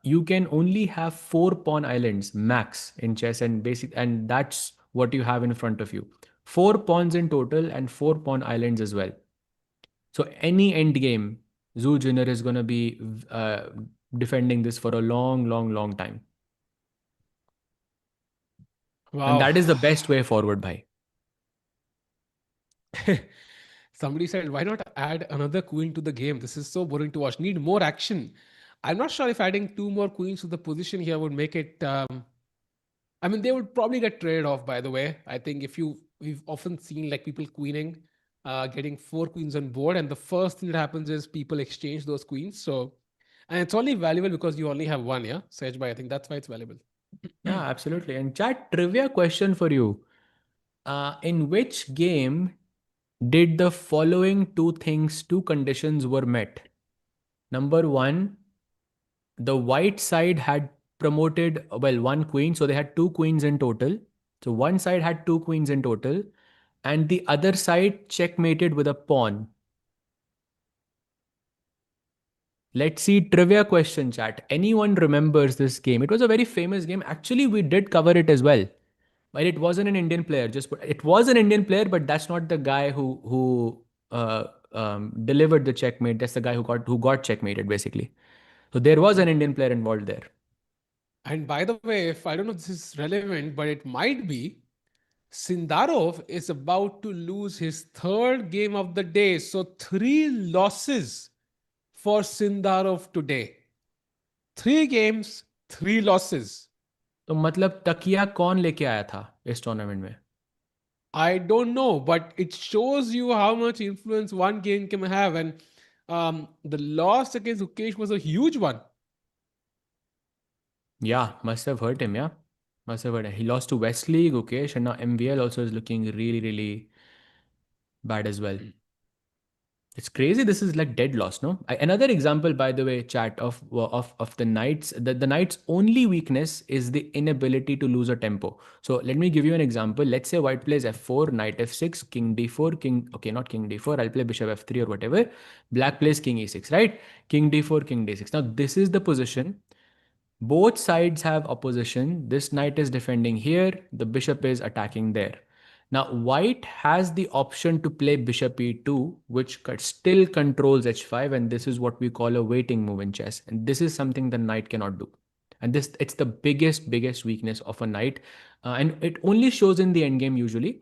you can only have four pawn islands max in chess, and that's what you have in front of you. Four pawns in total, and four pawn islands as well. So any end game, Zhu Junior is going to be defending this for a long, long, long time. And Wow. that is the best way forward, bhai. Somebody said, why not add another queen to the game? This is so boring to watch. Need more action. I'm not sure if adding two more queens to the position here would make it. I mean, they would probably get traded off, by the way. I think we've often seen like people queening, getting four queens on board. And the first thing that happens is people exchange those queens. So, and it's only valuable because you only have one, yeah? Sage by, I think that's why it's valuable. Yeah, absolutely. And chat trivia question for you. In which game did the following two conditions were met? Number one, the white side had promoted, well, one queen, so they had two queens in total. So one side had two queens in total, and the other side checkmated with a pawn. Let's see, trivia question chat. Anyone remembers this game? It was a very famous game. Actually, we did cover it as well. But it wasn't an Indian player. It was an Indian player, but that's not the guy who delivered the checkmate. That's the guy who got checkmated basically. So there was an Indian player involved there. And by the way, if I don't know if this is relevant, but it might be, Sindarov is about to lose his third game of the day. So three losses for Sindarov today. Three games, three losses. तो मतलब तकिया कौन लेके आया था इस tournament में? I don't know, but it shows you how much influence one game can have. And the loss against Gukesh was a huge one. Yeah, must have hurt him. Yeah, must have hurt him. He lost to Wesley, Gukesh, and now MVL also is looking really, really bad as well. It's crazy. This is like dead loss, no? Another example, by the way, chat of the knights. The knights' only weakness is the inability to lose a tempo. So let me give you an example. Let's say white plays f4, knight f6, king d4, king. Okay, not king d4. I'll play bishop f3 or whatever. Black plays king e6, right? King d4, king d6. Now this is the position. Both sides have opposition. This knight is defending here. The bishop is attacking there. Now, white has the option to play bishop e2, which still controls h5, and this is what we call a waiting move in chess. And this is something the knight cannot do. And it's the biggest weakness of a knight. And it only shows in the endgame usually.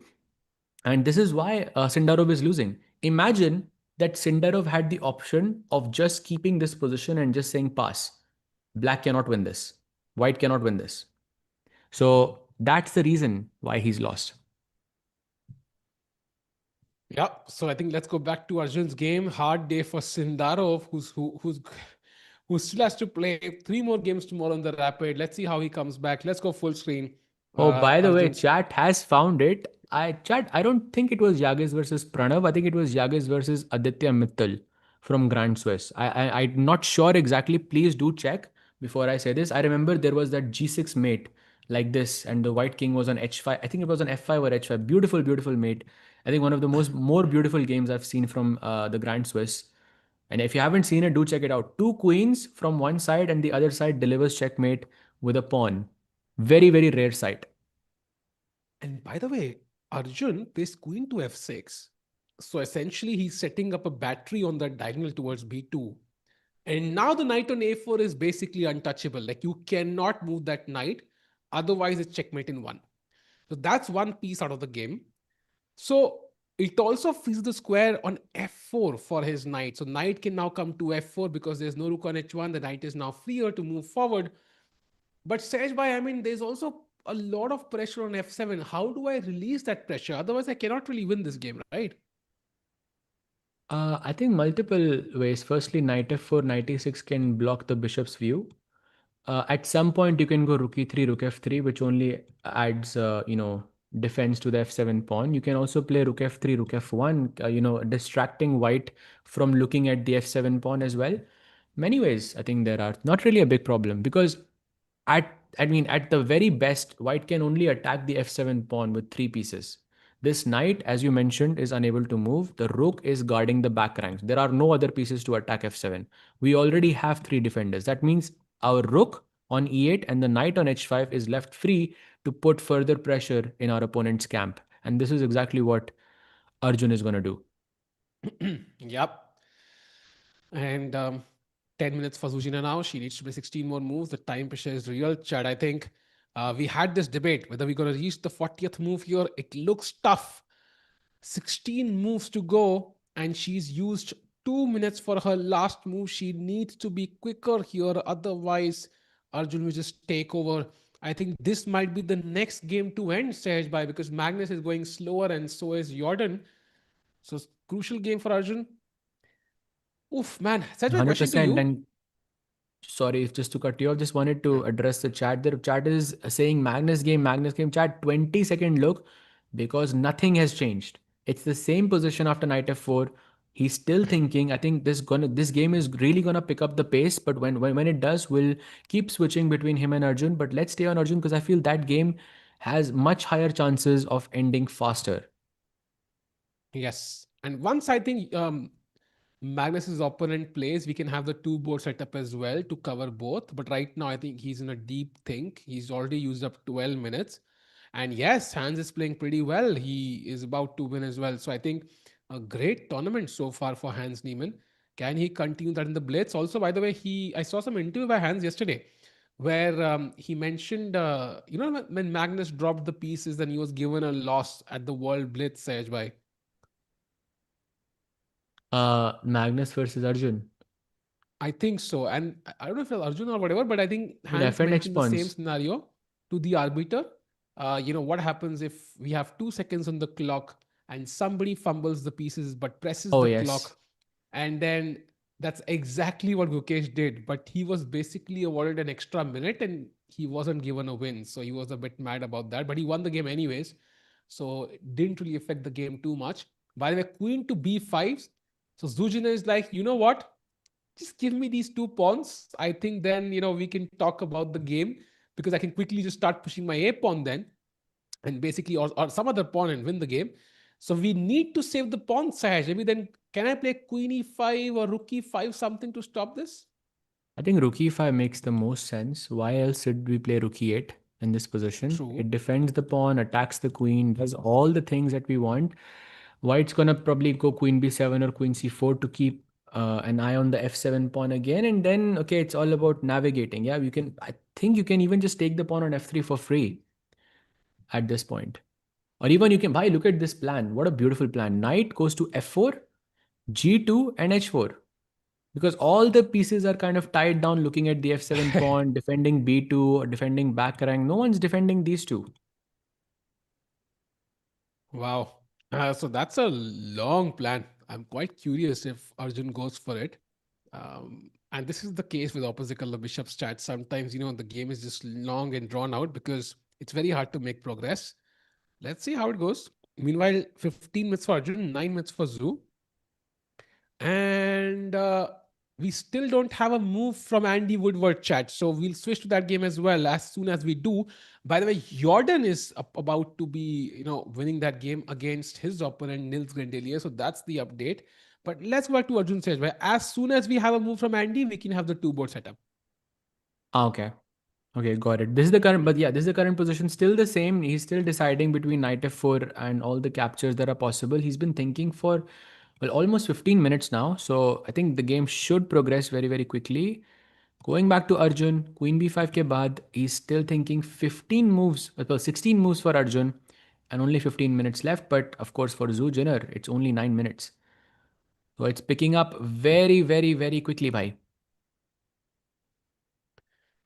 And this is why Sindarov is losing. Imagine that Sindarov had the option of just keeping this position and just saying pass. Black cannot win this. White cannot win this. So that's the reason why he's lost. Yeah. So I think let's go back to Arjun's game. Hard day for Sindarov, who still has to play three more games tomorrow on the Rapid. Let's see how he comes back. Let's go full screen. Oh, by the way, Arjun's. chat has found it. I don't think it was Yagiz versus Pranav. I think it was Yagiz versus Aditya Mittal from Grand Swiss. I'm not sure exactly. Please do check before I say this. I remember there was that G6 mate like this, and the white king was on h5. I think it was on f5 or h5. Beautiful, beautiful mate. I think one of the more beautiful games I've seen from the Grand Swiss. And if you haven't seen it, do check it out. Two queens from one side, and the other side delivers checkmate with a pawn. Very, very rare sight. And by the way, Arjun plays queen to f6. So essentially, he's setting up a battery on that diagonal towards b2. And now the knight on a4 is basically untouchable. Like you cannot move that knight, otherwise it's checkmate in one. So that's one piece out of the game. So it also frees the square on f4 for his knight. So knight can now come to f4 because there's no rook on h1. The knight is now freer to move forward. But Sejbhai, I mean, there's also a lot of pressure on f7. How do I release that pressure? Otherwise, I cannot really win this game, right? I think multiple ways. Firstly, knight f4, knight e6 can block the bishop's view. At some point, you can go rook e3, rook f3, which only adds, defense to the f7 pawn. You can also play rook f3, rook f1, distracting white from looking at the f7 pawn as well. Many ways, I think there are not really a big problem because at the very best, white can only attack the f7 pawn with three pieces. This knight, as you mentioned, is unable to move. The rook is guarding the back ranks. There are no other pieces to attack f7. We already have three defenders. That means our rook on e8 and the knight on h5 is left free to put further pressure in our opponent's camp. And this is exactly what Arjun is going to do. Yep. And 10 minutes for Zuzina now. She needs to play 16 more moves. The time pressure is real. Chad, I think we had this debate whether we're going to reach the 40th move here. It looks tough. 16 moves to go, and she's used 2 minutes for her last move. She needs to be quicker here. Otherwise, Arjun will just take over. I think this might be the next game to end, Sehaj, because Magnus is going slower and so is Jorden. So, crucial game for Arjun. Oof, man. Such a question to 100%. you. And sorry, just to cut you off, just wanted to address the chat. The chat is saying Magnus game chat, 20-second look because nothing has changed. It's the same position after knight f4. He's still thinking. I think this game is really gonna pick up the pace, but when it does, we'll keep switching between him and Arjun. But let's stay on Arjun because I feel that game has much higher chances of ending faster. Yes. And once I think Magnus's opponent plays, we can have the two board setup as well to cover both. But right now, I think he's in a deep think. He's already used up 12 minutes. And yes, Hans is playing pretty well. He is about to win as well. So I think a great tournament so far for Hans Niemann. Can he continue that in the Blitz? Also, by the way, I saw some interview by Hans yesterday where he mentioned, when Magnus dropped the pieces, then he was given a loss at the World Blitz, Sahaj bhai. Magnus versus Arjun. I think so. And I don't know if it's Arjun or whatever, but I think In Hans FNX mentioned the same pawns. scenario to the arbiter. What happens if we have 2 seconds on the clock and somebody fumbles the pieces but presses Oh the yes. clock? And then that's exactly what Gukesh did. But he was basically awarded an extra minute and he wasn't given a win. So he was a bit mad about that. But he won the game anyways. So it didn't really affect the game too much. By the way, queen to b5. So Zujina is like, you know what? Just give me these two pawns. I think then, we can talk about the game because I can quickly just start pushing my a pawn then and basically, or some other pawn and win the game. So we need to save the pawn, Sahaj. Maybe then can I play queen e5 or rook e5 something to stop this? I think rook e5 makes the most sense. Why else should we play rook e8 in this position? True. It defends the pawn, attacks the queen, does all the things that we want. White's gonna probably go queen b7 or queen c4 to keep an eye on the f7 pawn again. And then, okay, it's all about navigating. Yeah, I think you can even just take the pawn on f3 for free at this point. Or even you can, bhai, look at this plan. What a beautiful plan. Knight goes to f4, g2, and h4 because all the pieces are kind of tied down looking at the f7 pawn, defending b2 or defending back rank. No one's defending these two. Wow. So that's a long plan. I'm quite curious if Arjun goes for it. And this is the case with opposite color bishop stats. Sometimes, the game is just long and drawn out because it's very hard to make progress. Let's see how it goes. Meanwhile, 15 minutes for Arjun, 9 minutes for Zoo. And we still don't have a move from Andy Woodward, chat. So we'll switch to that game as well as soon as we do. By the way, Jordan is about to be, winning that game against his opponent Nils Grandelier. So that's the update. But let's go back to Arjun says, where as soon as we have a move from Andy, we can have the two board setup. Okay. Okay, got it. This is the current, but yeah, this is the current position. Still the same. He's still deciding between knight f4 and all the captures that are possible. He's been thinking for, well, almost 15 minutes now. So I think the game should progress very, very quickly. Going back to Arjun, queen b5 ke baad, he's still thinking 15 moves, well, 16 moves for Arjun and only 15 minutes left. But of course, for Zhu Jinner, it's only 9 minutes. So it's picking up very, very, very quickly, bhai.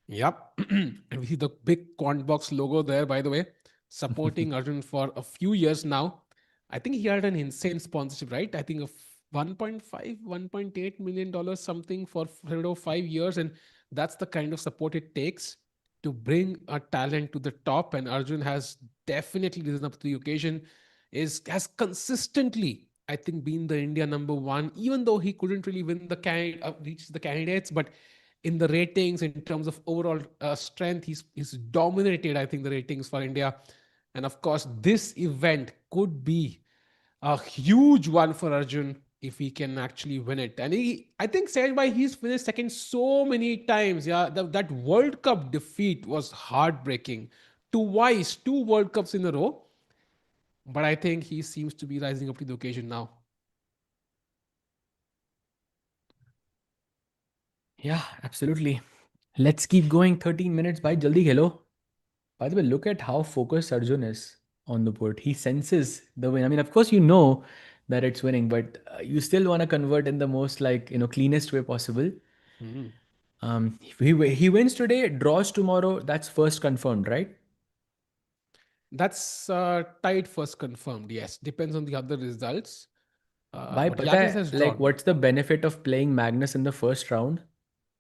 Yep. And we see the big Quant Box logo there, by the way, supporting Arjun for a few years now. I think he had an insane sponsorship, right? I think of 1.5, $1.8 million something for 5 years. And that's the kind of support it takes to bring a talent to the top. And Arjun has definitely risen up to the occasion, has consistently, I think, been the India number one, even though he couldn't really reach the candidates. But in the ratings, in terms of overall strength, he's dominated, I think, the ratings for India. And of course, this event could be a huge one for Arjun if he can actually win it. And I think, Sehaj, he's finished second so many times. Yeah, that World Cup defeat was heartbreaking. Twice, two World Cups in a row. But I think he seems to be rising up to the occasion now. Yeah, absolutely. Let's keep going. 13 minutes. Bhai, jaldi khelo. By the way, look at how focused Arjun is on the board. He senses the win. I mean, of course, you know that it's winning, but you still want to convert in the most cleanest way possible. Mhm. He wins today, draws tomorrow. That's first confirmed, right? That's tied first confirmed. Yes, depends on the other results. Bhai, But pata Yagiz hai, has like, drawn. what's the benefit of playing Magnus in the first round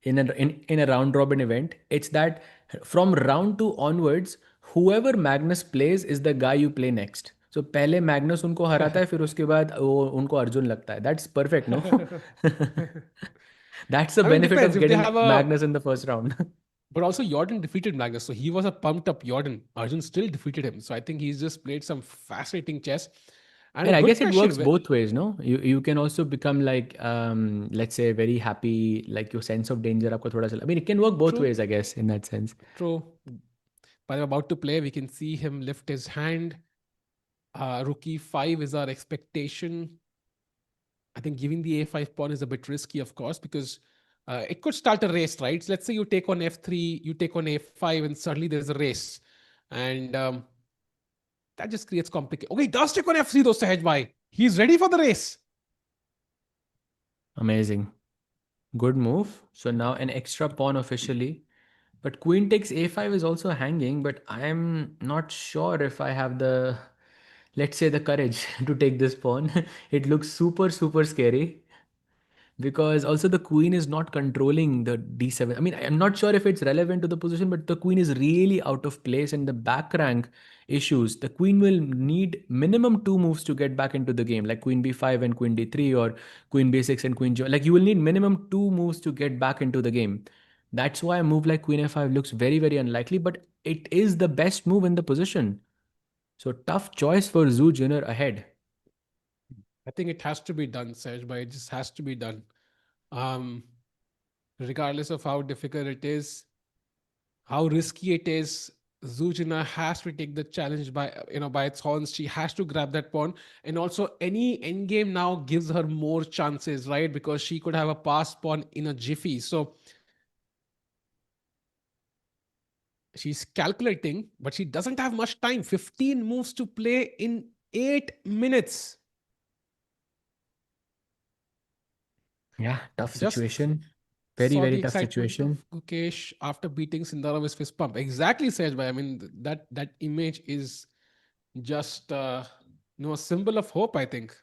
in a round robin event? It's that from round two onwards, whoever Magnus plays is the guy you play next. So पहले Magnus उनको हराता है फिर उसके बाद वो उनको अर्जुन लगता है. That's perfect, no? That's the I mean, benefit depends of if they getting have a. Magnus in the first round. But also, Jordan defeated Magnus, so he was a pumped up Jordan. Arjun still defeated him, so I think he's just played some fascinating chess. And a And I good guess it question. works both ways, no? You can also become like let's say very happy, like your sense of danger आपको थोड़ा सा. I mean, it can work both True, ways, I guess, in that sense. true. But I'm about to play. We can see him lift his hand. Rook e5 is our expectation. I think giving the a5 pawn is a bit risky, of course, because it could start a race, right? So let's say you take on f3, you take on a5, and suddenly there's a race. And that just creates complication. Okay, he does take on f3 though, Sahaj Bhai. He's ready for the race. Amazing. Good move. So now an extra pawn officially. But queen takes a5 is also hanging, but I'm not sure if I have the, let's say, the courage to take this pawn. It looks super, super scary because also the queen is not controlling the d7. I mean, I'm not sure if it's relevant to the position, but the queen is really out of place and the back rank issues. The queen will need minimum two moves to get back into the game, like queen b5 and queen d3 or queen b6 and queen g. Like you will need minimum two moves to get back into the game. That's why a move like queen f5 looks very, very unlikely, but it is the best move in the position. So tough choice for Zhu Jinner ahead. I think it has to be done, Sahaj Bhai. It just has to be done. Um, Regardless of how difficult it is, how risky it is, Zujina has to take the challenge by its horns. She has to grab that pawn, and also any endgame now gives her more chances, right? Because she could have a pass pawn in a jiffy. So she's calculating, but she doesn't have much time. 15 moves to play in 8 minutes. Yeah, tough Just situation. Very, saw the very tough excitement situation. of Gukesh after beating Sindarov with fist pump. Exactly, Sehaj Bhai. I mean, that image is just a symbol of hope, I think.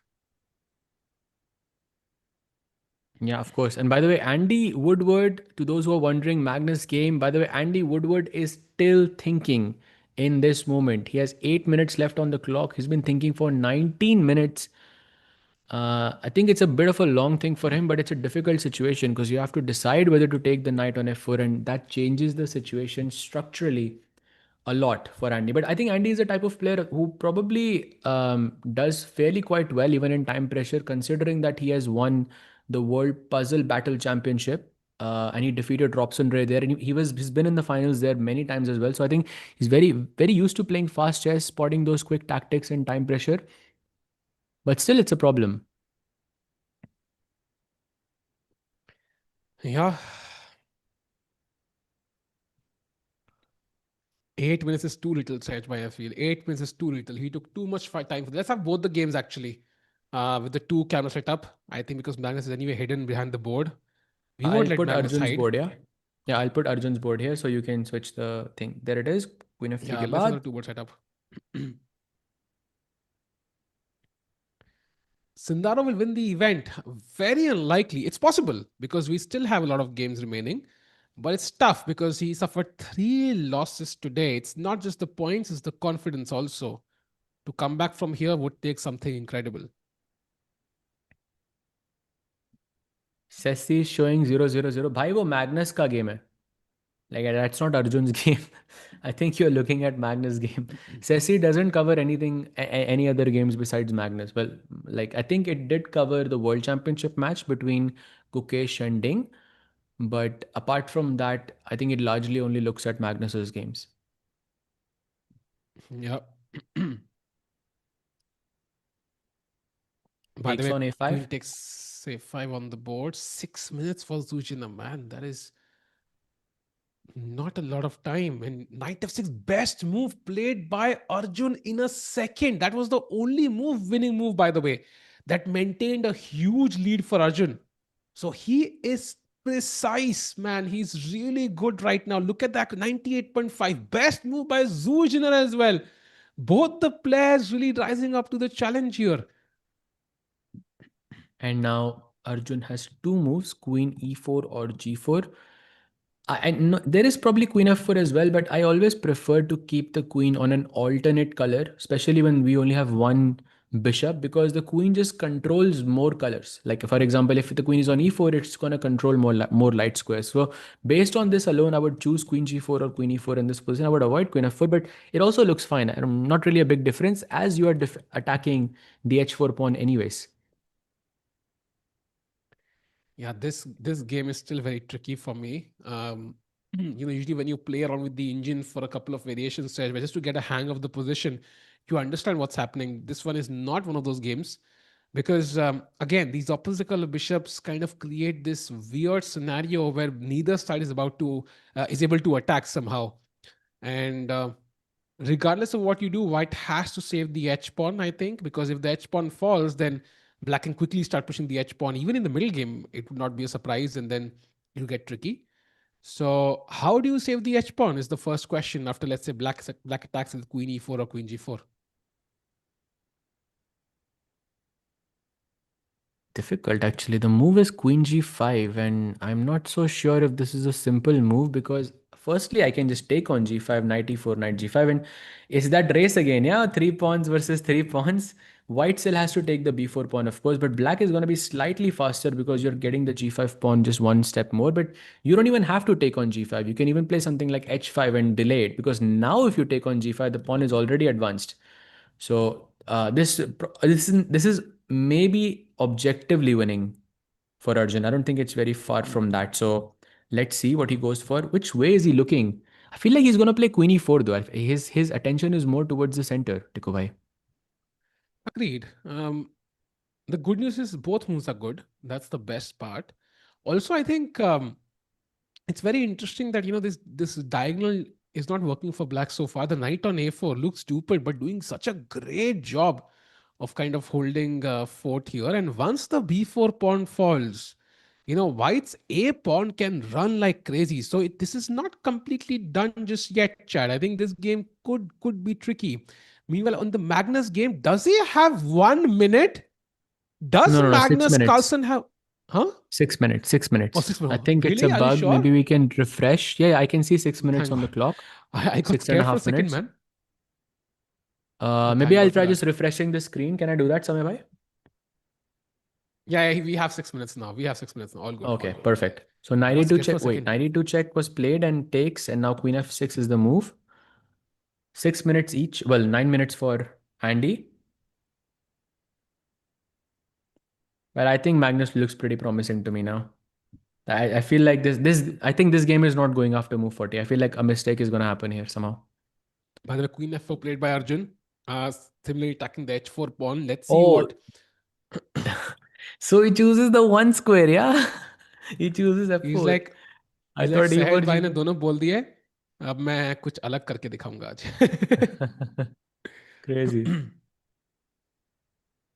Yeah, of course. And by the way, Andy Woodward, to those who are wondering, Magnus game, by the way, Andy Woodward is still thinking in this moment. He has 8 minutes left on the clock. He's been thinking for 19 minutes. I think it's a bit of a long thing for him, but it's a difficult situation because you have to decide whether to take the knight on f4, and that changes the situation structurally a lot for Andy. But I think Andy is a type of player who probably does fairly quite well even in time pressure, considering that he has won the World Puzzle Battle Championship. And he defeated Robson Ray there, and he's been in the finals there many times as well. So I think he's very used to playing fast chess, spotting those quick tactics and time pressure. But still, it's a problem. Yeah. 8 minutes is too little, Sage, by I feel. 8 minutes is too little. He took too much time for. Let's have both the games actually. With the two camera setup. I think because Magnus is anyway hidden behind the board. We won't I'll let put Magnus Arjun's hide. board, yeah? Yeah, I'll put Arjun's board here so you can switch the thing. There it is. Queen f3 Yeah, ke let's have baad. the two board setup. Sindarov will win the event. Very unlikely. It's possible because we still have a lot of games remaining. But it's tough because he suffered 3 losses today. It's not just the points, it's the confidence also. To come back from here would take something incredible. Sessi is showing 0-0-0. Bhai, wo Magnus ka game hai. Like, that's not Arjun's game. I think you're looking at Magnus' game. Sessi doesn't cover any other games besides Magnus. Well, like, I think it did cover the World Championship match between Gukesh and Ding. But apart from that, I think it largely only looks at Magnus's games. Yeah. By the Takes way, on a5. Queen takes a5 on the board. 6 minutes for Zuzhina, man. That is not a lot of time. And knight f6, best move played by Arjun in a second. That was the only winning move, by the way, that maintained a huge lead for Arjun. So he is precise, man. He's really good right now. Look at that 98.5. Best move by Zuzhiner as well. Both the players really rising up to the challenge here. And now Arjun has two moves, queen e4 or g4. I know there is probably queen f4 as well, but I always prefer to keep the queen on an alternate color, especially when we only have one bishop, because the queen just controls more colors. Like, for example, if the queen is on e4, it's going to control more light squares. So based on this alone, I would choose queen g4 or queen e4 in this position. I would avoid queen f4, but it also looks fine. Not really a big difference as you are attacking the h4 pawn anyways. Yeah, this game is still very tricky for me. Usually when you play around with the engine for a couple of variations, just to get a hang of the position, you understand what's happening. This one is not one of those games because again, these opposite color bishops kind of create this weird scenario where neither side is able to attack somehow, and regardless of what you do, white has to save the h pawn, I think, because if the h pawn falls, then black can quickly start pushing the h pawn. Even in the middle game, it would not be a surprise, and then it'll get tricky. So, how do you save the h pawn? Is the first question after, let's say, black attacks with queen e4 or queen g4. Difficult actually. The move is queen g5, and I'm not so sure if this is a simple move because firstly I can just take on g5, knight e4, knight g5, and it's that race again. Yeah, three pawns versus three pawns. White still has to take the b4 pawn, of course, but black is going to be slightly faster because you're getting the g5 pawn just one step more. But you don't even have to take on g5. You can even play something like h5 and delay it, because now if you take on g5, the pawn is already advanced. So this is maybe objectively winning for Arjun. I don't think it's very far from that. So let's see what he goes for. Which way is he looking? I feel like he's gonna play queen e4 though. His attention is more towards the center, Tiko bhai. Agreed. The good news is both moves are good. That's the best part. Also, I think it's very interesting that this diagonal is not working for black so far. The knight on a4 looks stupid, but doing such a great job of kind of holding fort here. And once the b4 pawn falls, white's a pawn can run like crazy. So this is not completely done just yet, Chad. I think this game could be tricky. Meanwhile, on the Magnus game, does he have 1 minute? Does No, 6 Magnus minutes. Carlsen have? Huh? 6 minutes. 6 minutes. Oh, six I minutes. think it's a Really? Are you bug. sure? Maybe we can refresh. Yeah, I can see 6 minutes Thank on the God. clock. I got Six and a scared for a half second, minutes. man. Oh, Maybe thank I'll God for try that. just refreshing the screen. Can I do that, Samay bhai? Yeah, we have 6 minutes now. We have 6 minutes now. All good. All Okay, good. perfect. So I knight was e2 scared for a check. Wait, second. knight e2 check was played and takes, and now queen f6 is the move. 6 minutes each. Well, 9 minutes for Andy. But I think Magnus looks pretty promising to me now. I feel like this I think this game is not going after move 40. I feel like a mistake is gonna happen here somehow. By the way, Queen F4 played by Arjun. Similarly attacking the H4 pawn. Let's see Oh, what so he chooses the one square, yeah? He chooses he's f4. like. I He's like thought सहज e4 भाई ने g4. दोनों बोल दिए. अब मैं कुछ अलग करके दिखाऊंगा आज. Crazy.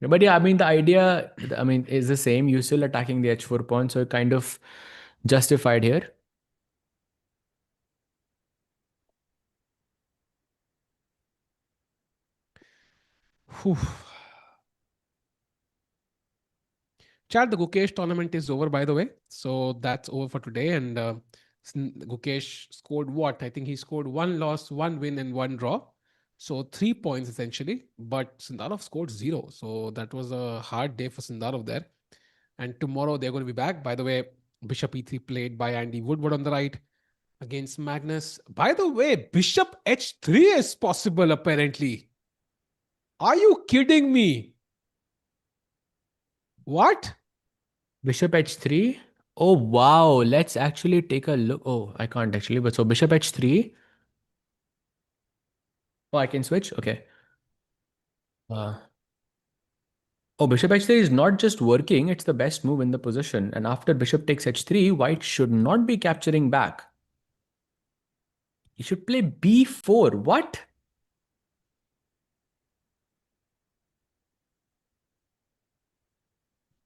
But yeah, I mean the idea, I mean, is the same. You're still attacking the h4 pawn, so it kind of justified here. Whew. Chad, the Gukesh tournament is over, by the way. So that's over for today. And Gukesh scored what? I think he scored one loss, one win, and one draw. So 3 points essentially. But Sindarov scored zero. So that was a hard day for Sindarov there. And tomorrow they're going to be back. By the way, Bishop e3 played by Andy Woodward on the right against Magnus. By the way, Bishop h3 is possible apparently. Are you kidding me? What? Bishop h3. Oh, wow. Let's actually take a look. Oh, I can't actually. But so bishop h3. Oh, I can switch? Okay. Uh, oh, bishop h3 is not just working, it's the best move in the position. And after bishop takes h3, white should not be capturing back. He should play b4. What?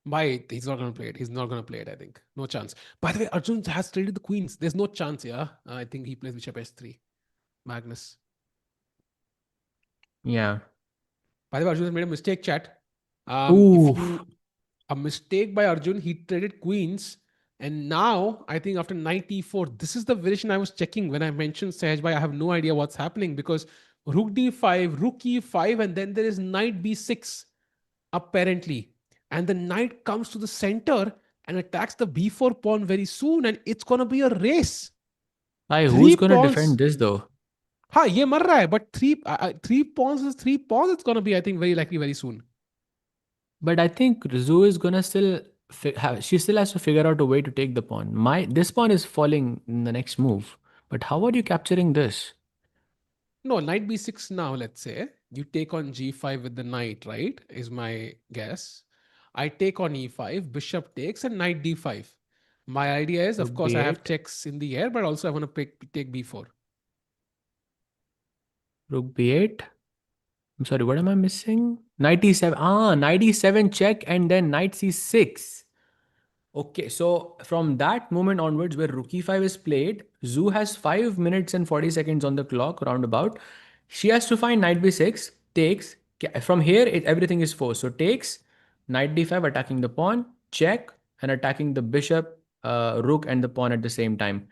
Why? He's not going to play it. He's not going to play it, I think. No chance. By the way, Arjun has traded the queens. There's no chance, yeah? I think he plays bishop h3. Magnus. Yeah. By the way, Arjun has made a mistake, chat. If Ooh. you... A mistake by Arjun, he traded queens. And now, I think after knight e4, this is the variation I was checking when I mentioned Sahaj Bhai. I have no idea what's happening because rook d5, rook e5, and then there is knight b6, apparently. And the knight comes to the center and attacks the b4 pawn very soon, and it's going to be a race. Who's Three gonna pawns. defend this though? हाँ ये मर रहा है but three pawns is three pawns. It's gonna be, I think, very likely very soon. But I think Rizzo is gonna still she still has to figure out a way to take the pawn. This pawn is falling in the next move. But how are you capturing this? No, knight b6 now, let's say. You take on g5 with the knight, right? Is my guess. I take on e5, bishop takes, and knight d5. My idea is, Rook of course, I have b8, checks in the air, but also I want to take b4. rook b8. I'm sorry, what am I missing? Knight e7. Knight e7 check and then knight c6. Okay, so from that moment onwards, where rook e5 is played, Zoo has 5 minutes and 40 seconds on the clock, roundabout. She has to find knight b6, takes. From here, everything is forced. So takes, knight d5, attacking the pawn, check, and attacking the bishop, rook, and the pawn at the same time.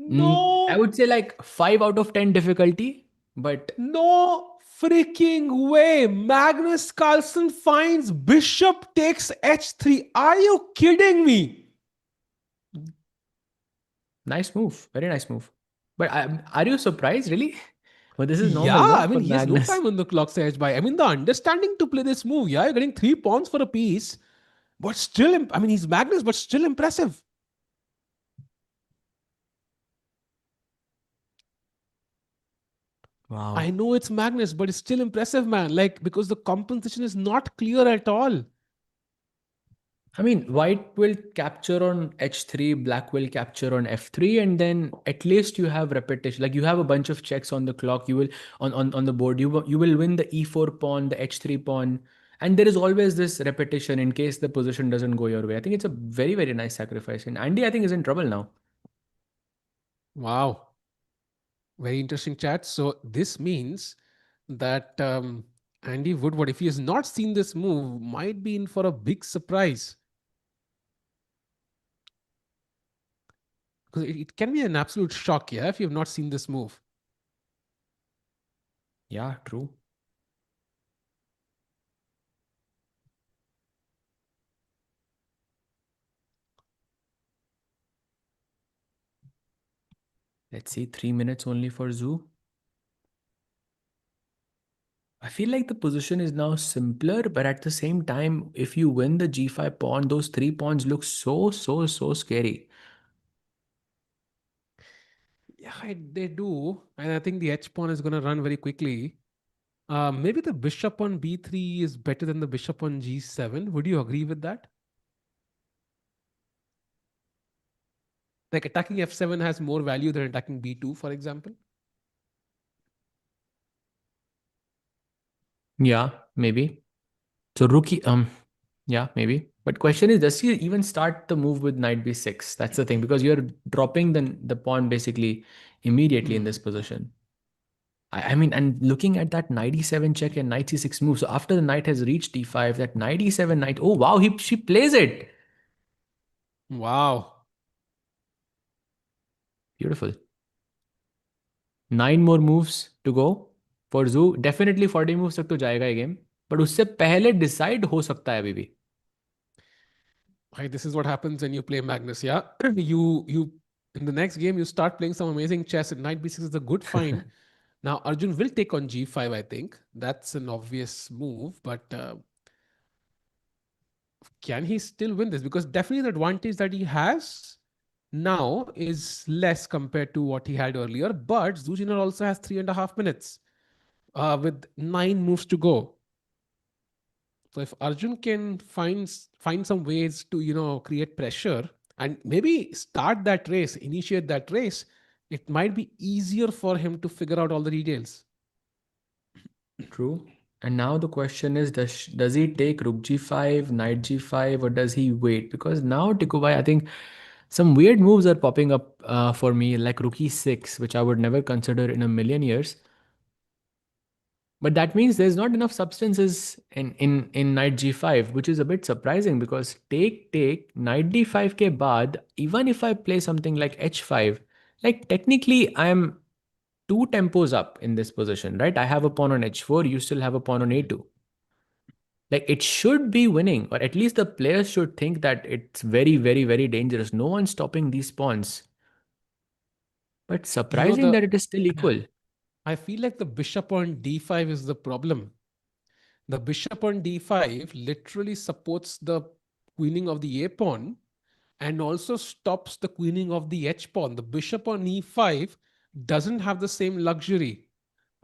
I No, would say like 5 out of 10 difficulty, but no freaking way. Magnus Carlsen finds bishop takes h3. Are you kidding me? nice move. Very nice move. But are you surprised, really? Well, this is normal, Yeah, no, I for mean, he has no Magnus. time on the clock, Sahaj Bhai. I mean, the understanding to play this move, yeah, you're getting 3 pawns for a piece, but still, I mean, he's Magnus, but still impressive. I Wow. know it's Magnus, but it's still impressive, man. Like, because the compensation is not clear at all. I mean, white will capture on h3, black will capture on f3, and then at least you have repetition. Like you have a bunch of checks on the clock. You will on the board. You will win the e4 pawn, the h3 pawn, and there is always this repetition in case the position doesn't go your way. I think it's a very very nice sacrifice. And Andy, I think, is in trouble now. Wow. Very interesting chat. So, this means that Andy Woodward, if he has not seen this move, might be in for a big surprise. Because it can be an absolute shock, yeah, if you have not seen this move. Yeah, true. Let's see, 3 minutes only for Zoo. I feel like the position is now simpler, but at the same time, if you win the g5 pawn, those three pawns look so scary. Yeah, they do. And I think the H pawn is going to run very quickly. Maybe the bishop on b3 is better than the bishop on g7. Would you agree with that? Like attacking f7 has more value than attacking b2, for example. Yeah, maybe. So rookie, yeah, maybe. But question is, does he even start the move with knight b6? That's the thing, because you're dropping the pawn basically immediately in this Hmm. position. I mean, and looking at that knight e7 check and knight c6 move. So after the knight has reached d5, that knight e7 knight. Oh wow, she plays it. Wow. Beautiful. 9 more moves to go for Zoo. Definitely 40 moves तक तो जाएगा ये game. But उससे पहले decide हो सकता है अभी भी. Hi, this is what happens when you play Magnus. Yeah, you in the next game you start playing some amazing chess. And knight b6 is a good find. Now Arjun will take on g5. I think that's an obvious move, but can he still win this? Because definitely the advantage that he has now is less compared to what he had earlier. But Zujiner also has 3.5 minutes with 9 moves to go. So if Arjun can find some ways to create pressure and maybe start that race, initiate that race, it might be easier for him to figure out all the details. True. And now the question is, does he take rook g5, knight g5, or does he wait? Because now Tikubai, I think some weird moves are popping up for me, like rook e6, which I would never consider in a million years. But that means there's not enough substances in knight g5, which is a bit surprising because take knight d5 ke baad, even if I play something like h5, like technically I'm two tempos up in this position, right? I have a pawn on h4, you still have a pawn on a2. Like it should be winning, or at least the players should think that it's very dangerous. No one's stopping these pawns. But You know surprising the that it is still equal. I feel like the bishop on d5 is the problem. The bishop on d5 literally supports the queening of the a pawn and also stops the queening of the h pawn. The bishop on e5 doesn't have the same luxury.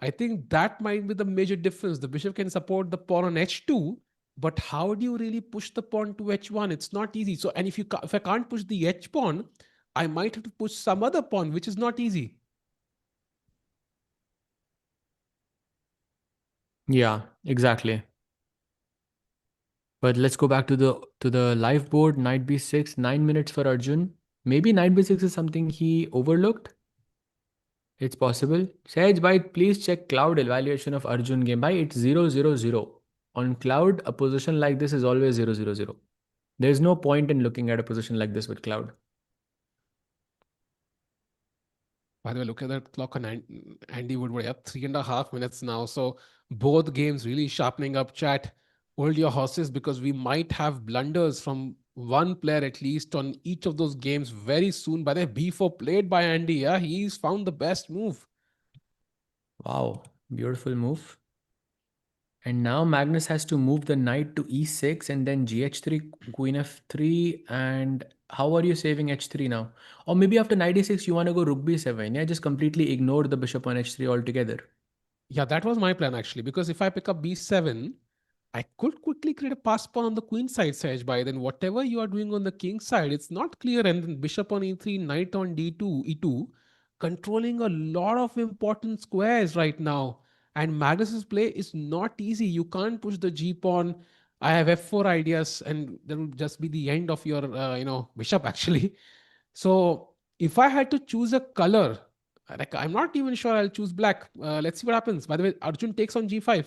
I think that might be the major difference. The bishop can support the pawn on h2, but how do you really push the pawn to h1? It's not easy. So, and if I can't push the h pawn, I might have to push some other pawn, which is not easy. Yeah, exactly. But let's go back to the live board. Knight b6, 9 minutes for Arjun. Maybe knight b6 is something he overlooked. It's possible. Sahaj bhai, please check cloud evaluation of Arjun game. Bhai, it's 000. On cloud, a position like this is always 000. There's no point in looking at a position like this with cloud. By the way, look at that clock on Andy Woodward. Yeah, 3.5 minutes now. So both games really sharpening up. Chat, hold your horses because we might have blunders from one player at least on each of those games very soon. By the way, B4 played by Andy. Yeah, he's found the best move. Wow, beautiful move. And now Magnus has to move the knight to e6 and then gh3, queen f3. And how are you saving h3 now? Or maybe after knight e6, you want to go rook b7. Yeah, just completely ignore the bishop on h3 altogether. Yeah, that was my plan actually. Because if I pick up B7, I could quickly create a pass pawn on the queen side, Sahaj by then whatever you are doing on the king side, it's not clear. And then bishop on e3, knight on d2, e2, controlling a lot of important squares right now. And Magnus's play is not easy. You can't push the g pawn. I have f4 ideas, and that will just be the end of your, bishop actually. So if I had to choose a color, like I'm not even sure I'll choose black. Let's see what happens. By the way, Arjun takes on g5.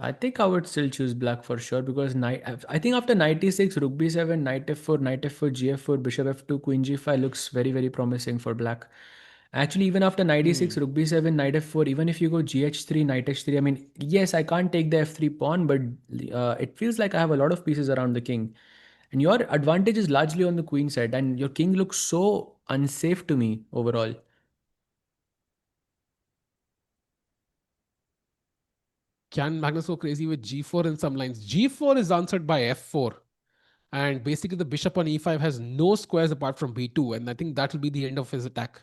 I think I would still choose black for sure because I think after knight e6, rook b7, knight f4, knight f4, gf4, bishop f2, queen g5 looks very promising for black. Actually, even after knight e6, Hmm. rook b7, knight f4, even if you go gh3, knight h3, I mean, yes, I can't take the f3 pawn, but it feels like I have a lot of pieces around the king. And your advantage is largely on the queen side, and your king looks so unsafe to me overall. Can Magnus go crazy with g4 in some lines? G4 is answered by f4. And basically, the bishop on e5 has no squares apart from b2. And I think that will be the end of his attack.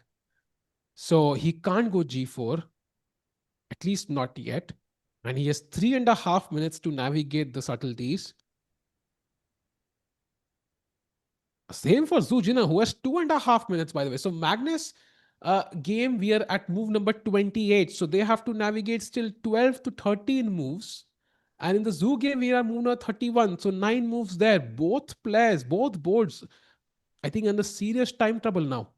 So he can't go g4, at least not yet. And he has 3.5 minutes to navigate the subtleties. Same for Zhu Jin, who has 2.5 minutes, by the way. So Magnus game, we are at move number 28. So they have to navigate still 12 to 13 moves. And in the Zhu game, we are move number 31. So 9 moves there. Both players, both boards, I think under serious time trouble now.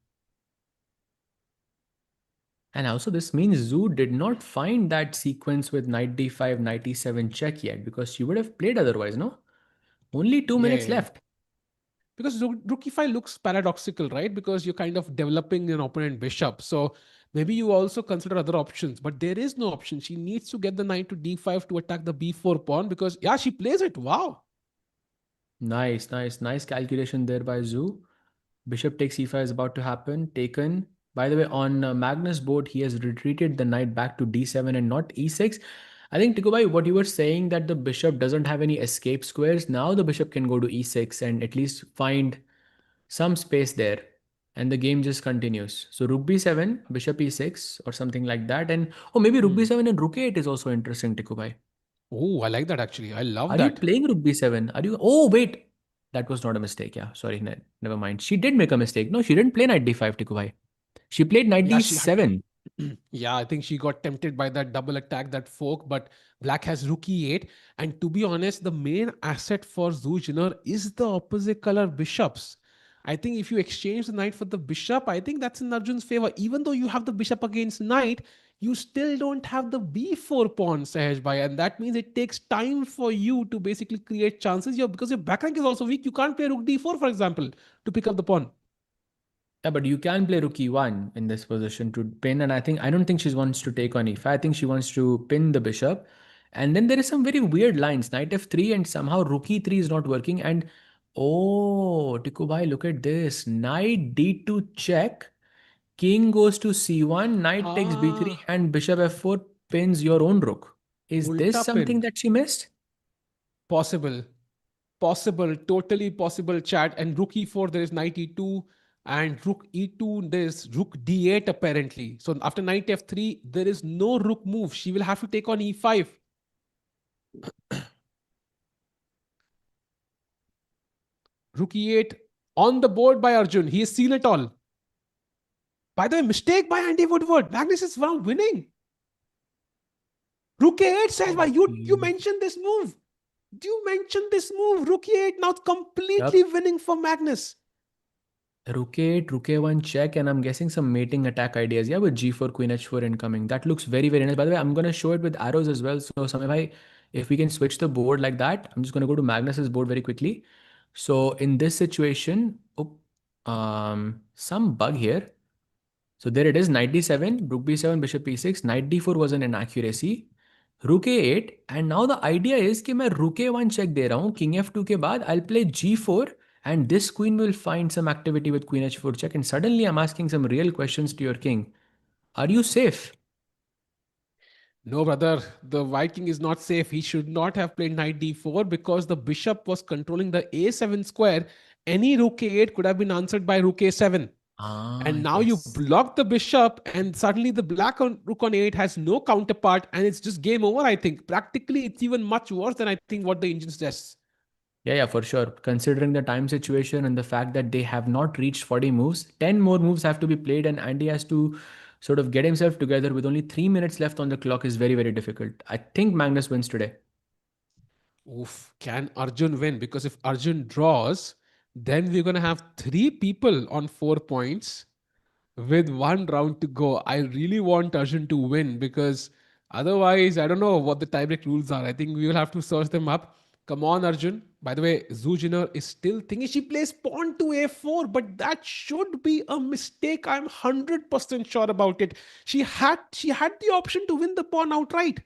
And also this means Zhu did not find that sequence with knight d5, knight e7 check yet, because she would have played otherwise, no? Only 2 minutes Yeah. left. Because rook e5 looks paradoxical, right? Because you're kind of developing an opponent bishop. So maybe you also consider other options, but there is no option. She needs to get the knight to d5 to attack the b4 pawn because, yeah, she plays it. Wow. Nice, nice, nice calculation there by Zhu. Bishop takes e5 is about to happen. Taken. By the way, on Magnus' board, he has retreated the knight back to d7 and not e6. I think, Tikubai, what you were saying that the bishop doesn't have any escape squares. Now the bishop can go to e6 and at least find some space there. And the game just continues. So rook b7, bishop e6 or something like that. And oh, maybe rook b7 and rook a8 is also interesting, Tikubai. Oh, I like that actually. I love Are you that. playing rook b7? Are you? Oh, wait. That was not a mistake. Yeah, sorry. Never mind. She did make a mistake. No, she didn't play knight d5, Tikubai. She played knight Yeah, she had. d7. Yeah, I think she got tempted by that double attack, that fork, but black has rook e8. And to be honest, the main asset for Zhu Jiner is the opposite color bishops. I think if you exchange the knight for the bishop, I think that's in Arjun's favor. Even though you have the bishop against knight, you still don't have the b4 pawn, Sahaj Bhai. And that means it takes time for you to basically create chances here because your back rank is also weak. You can't play rook d4, for example, to pick up the pawn. Yeah, but you can play rook e1 in this position to pin. And I don't think she wants to take on e5. I think she wants to pin the bishop. And then there is some very weird lines. Knight f3 and somehow rook e3 is not working. And oh, Tikubai, look at this. Knight d2 check. King goes to c1, knight takes b3, Ah, and bishop f4 pins your own rook. Is this ulta pin. something that she missed? Possible. Possible, totally possible, chat. And rook e4, there is knight e2, and rook e2, there is rook d8 apparently. So after knight f3, there is no rook move. She will have to take on e5. Rook e8 on the board by Arjun. He has seen it all. By the way, mistake by Andy Woodward. Magnus is now winning. Rook a8 says, why you Okay. mentioned this move. Do you mention this move? Rook e8 now completely Yep. winning for Magnus. Rook 8, rook a1 check, and I'm guessing some mating attack ideas. Yeah, with g4, queen h4 incoming. That looks very, very nice. By the way, I'm going to show it with arrows as well. So, Samay bhai, if we can switch the board like that, I'm just going to go to Magnus's board very quickly. So, in this situation, some bug here. So there it is, knight d7, rook b7, bishop e6, knight d4 was an inaccuracy, rook a8, and now the idea is कि मैं rook a1 check दे रहा हूँ, king f2 के बाद I'll play g4 and this queen will find some activity with queen h4 check, and suddenly I'm asking some real questions to your king. Are you safe? No, brother, the Viking is not safe. He should not have played knight d4 because the bishop was controlling the a7 square. Any rook a8 could have been answered by rook a7. Ah, And now you yes. block the bishop, and suddenly the black on rook on 8 has no counterpart, and it's just game over, I think. Practically, it's even much worse than I think what the engine suggests. Yeah, for sure. Considering the time situation and the fact that they have not reached 40 moves, 10 more moves have to be played, and Andy has to sort of get himself together with only 3 minutes left on the clock is very, very difficult. I think Magnus wins today. Oof, can Arjun win? Because if Arjun draws, then we're going to have three people on 4 points with one round to go. I really want Arjun to win because otherwise, I don't know what the tiebreak rules are. I think we will have to search them up. Come on, Arjun. By the way, Zujiner is still thinking she plays pawn to a4, but that should be a mistake. I'm 100% sure about it. She had the option to win the pawn outright.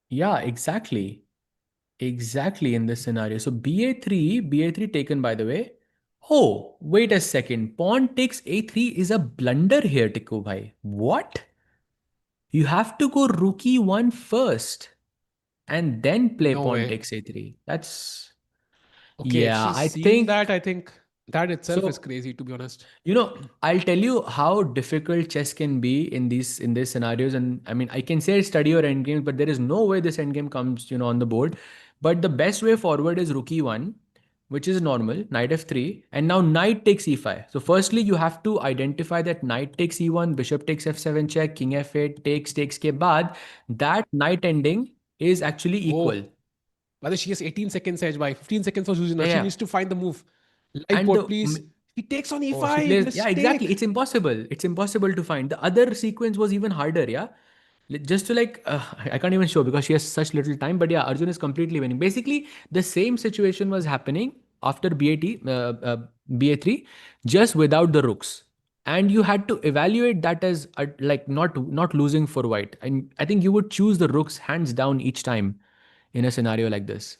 Yeah, exactly. Exactly in this scenario. So ba3 taken by the way. Oh, wait a second. Pawn takes a3 is a blunder here, Tikku bhai. What? You have to go rook e1 first and then play No pawn way. takes a3. That's, Okay, if yeah, she's I seeing think that, I think that itself is so. crazy, to be honest. I'll tell you how difficult chess can be in these scenarios. And I mean, I can say study your endgame, but there is no way this endgame comes, on the board. But the best way forward is rook e1, which is normal, knight f3, and now knight takes e5. So firstly, you have to identify that knight takes e1, bishop takes f7 check, king f8 takes ke baad. That knight ending is actually equal. Oh, whether she has 18 seconds edge by 15 seconds for Yeah, Zuzina. She yeah. needs to find the move. Live And board, please. He takes on oh, she e5. plays. Yeah, exactly. Mistake. It's impossible. It's impossible to find. The other sequence was even harder. Yeah. Just to like, I can't even show because she has such little time. But yeah, Arjun is completely winning. Basically, the same situation was happening after BA3, just without the rooks. And you had to evaluate that as like not losing for white. And I think you would choose the rooks hands down each time in a scenario like this.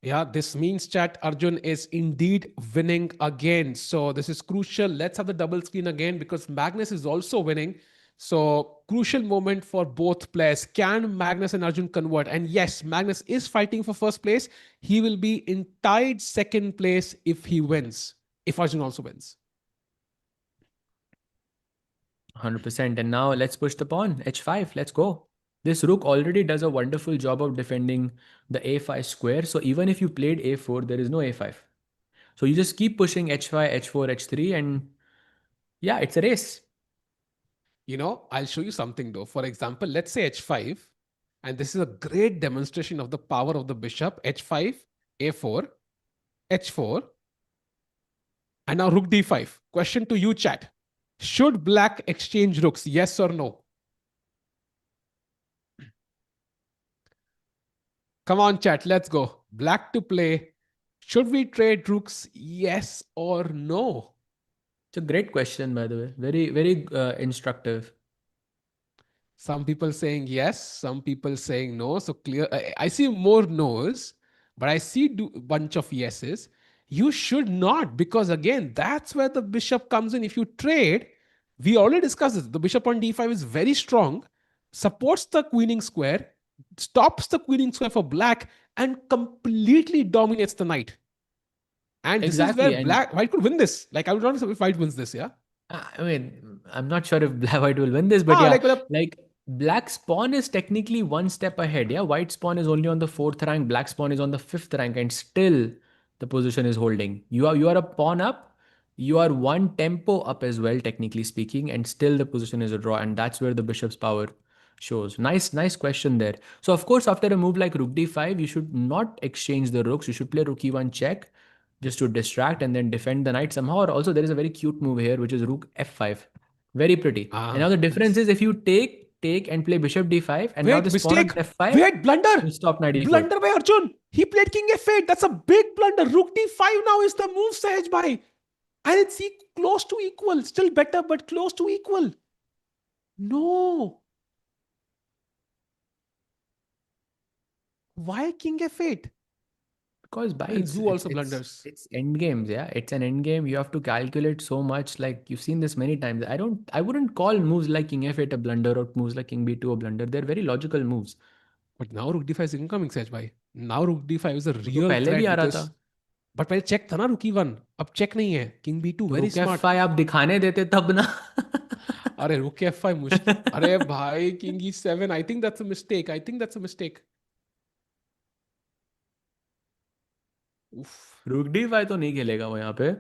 Yeah, this means chat Arjun is indeed winning again. So this is crucial. Let's have the double screen again because Magnus is also winning. So crucial moment for both players. Can Magnus and Arjun convert? And yes, Magnus is fighting for first place. He will be in tied second place if he wins. If Arjun also wins. 100%. And now let's push the pawn. H5. Let's go. This rook already does a wonderful job of defending the a5 square. So even if you played a4, there is no a5. So you just keep pushing h5, h4, h3, and yeah, it's a race. I'll show you something though. For example, let's say h5, and this is a great demonstration of the power of the bishop. h5, a4, h4, and now rook d5. Question to you, chat. Should black exchange rooks? Yes or no? Come on, chat. Let's go. Black to play. Should we trade rooks? Yes or no? It's a great question, by the way. Very, very instructive. Some people saying yes, some people saying no. So clear. I see more no's, but I see a bunch of yeses. You should not, because again, that's where the bishop comes in. If you trade, we already discussed this. The bishop on d5 is very strong, supports the queening square, stops the queening square for black, and completely dominates the knight. And this is where Exactly. And white could win this. Like I would not say if white wins this, yeah. I mean, I'm not sure if Black White will win this, but Ah, yeah, like like Black's pawn is technically one step ahead. Yeah, White's pawn is only on the fourth rank, Black's pawn is on the fifth rank, and still the position is holding. You are a pawn up, you are one tempo up as well, technically speaking, and still the position is a draw, and that's where the bishop's power shows. Nice question there. So of course, after a move like Rook D5, you should not exchange the rooks. You should play Rook E1 check just to distract and then defend the knight somehow. Or also, there is a very cute move here, which is Rook F5. Very pretty. And now the difference nice. is if you take and play Bishop D5, and now Wait, this pawn on mistake. F5 Wait, blunder. will stop knight E4. Blunder by Arjun. He played King F8. That's a big blunder. Rook D5 now is the move, Sahaj Bhai. And it's close to equal. Still better, but close to equal. No. Why King F8? Because by And it's Zoo it's also it's blunders. it's end games, yeah. It's an end game. You have to calculate so much. Like you've seen this many times. I wouldn't call moves like King F8 a blunder or moves like King B2 a blunder. They're very logical moves. But now Rook D5 is incoming, Sahaj Bhai. Now Rook D5 is a वो तो real पहले भी threat आ रहा था. because. But पहले check था ना Rook E1. अब check नहीं है. King B2 तो very रुक smart. F5 आप दिखाने देते तब ना. अरे Rook F5 मुश्किल. अरे भाई King E7. I think that's a mistake. I think that's a mistake. Oof. रुक D5 तो नहीं खेलेगा वो यहाँ पे.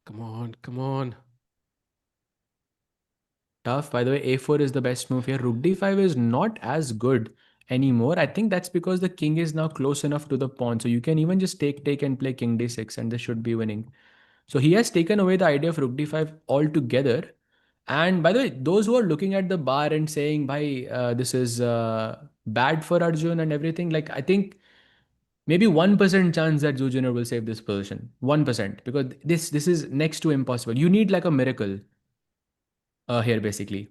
Come on, come on. Tough. By the way, A4 is the best move here. Rook D5 is not as good anymore. I think that's because the king is now close enough to the pawn. So you can even just take and play King D6 and this should be winning. So he has taken away the idea of Rook D5 altogether. And by the way, those who are looking at the bar and saying, "Bhai, this is bad for Arjun and everything," like I think maybe 1% chance that Zujiner will save this position. 1%, because this is next to impossible. You need like a miracle here, basically.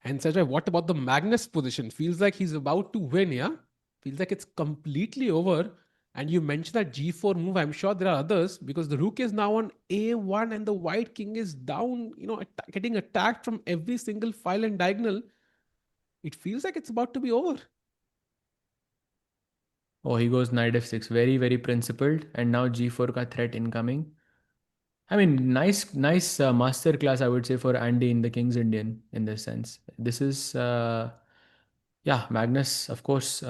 And Sajay, what about the Magnus position? Feels like he's about to win, yeah? Feels like it's completely over. And you mentioned that G4 move. I'm sure there are others because the rook is now on A1 and the white king is down, getting attacked from every single file and diagonal. It feels like it's about to be over. Oh, he goes knight f6. Very, very principled. And now g4 ka threat incoming. I mean, nice master class, I would say, for Andy in the King's Indian in this sense. This is, yeah, Magnus, of course,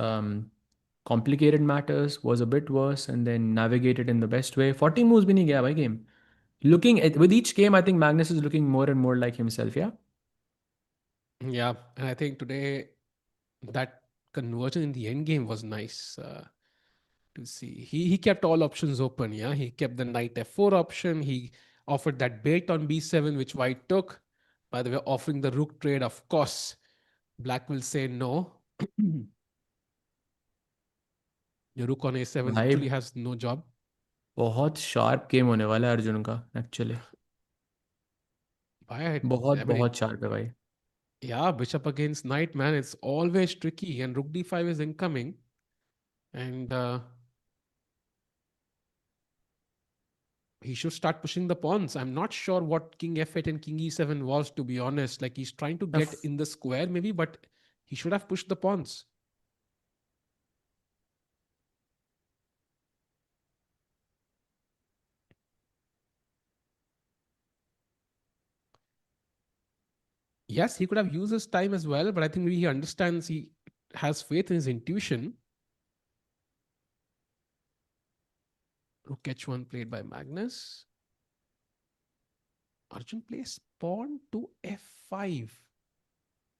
complicated matters, was a bit worse, and then navigated in the best way. 40 moves been gaya by game. Looking at with each game, I think Magnus is looking more and more like himself. Yeah. Yeah. And I think today that conversion in the end game was nice to see. He kept all options open. Yeah. He kept the knight f4 option. He offered that bait on b7, which white took. By the way, offering the rook trade, of course, black will say no. Your rook on a7 भाई literally has no job. बहुत sharp game होने वाला है अर्जुन का actually. Why? बहुत I mean, बहुत sharp है भाई. yeah, bishop against knight, man. It's always tricky. And rook d5 is incoming. And he should start pushing the pawns. I'm not sure what king f8 and king e7 was, to be honest. Like he's trying to get in the square, maybe, but he should have pushed the pawns. Yes, he could have used his time as well, but I think maybe he understands, he has faith in his intuition. Rook h1 played by Magnus. Arjun plays pawn to f5.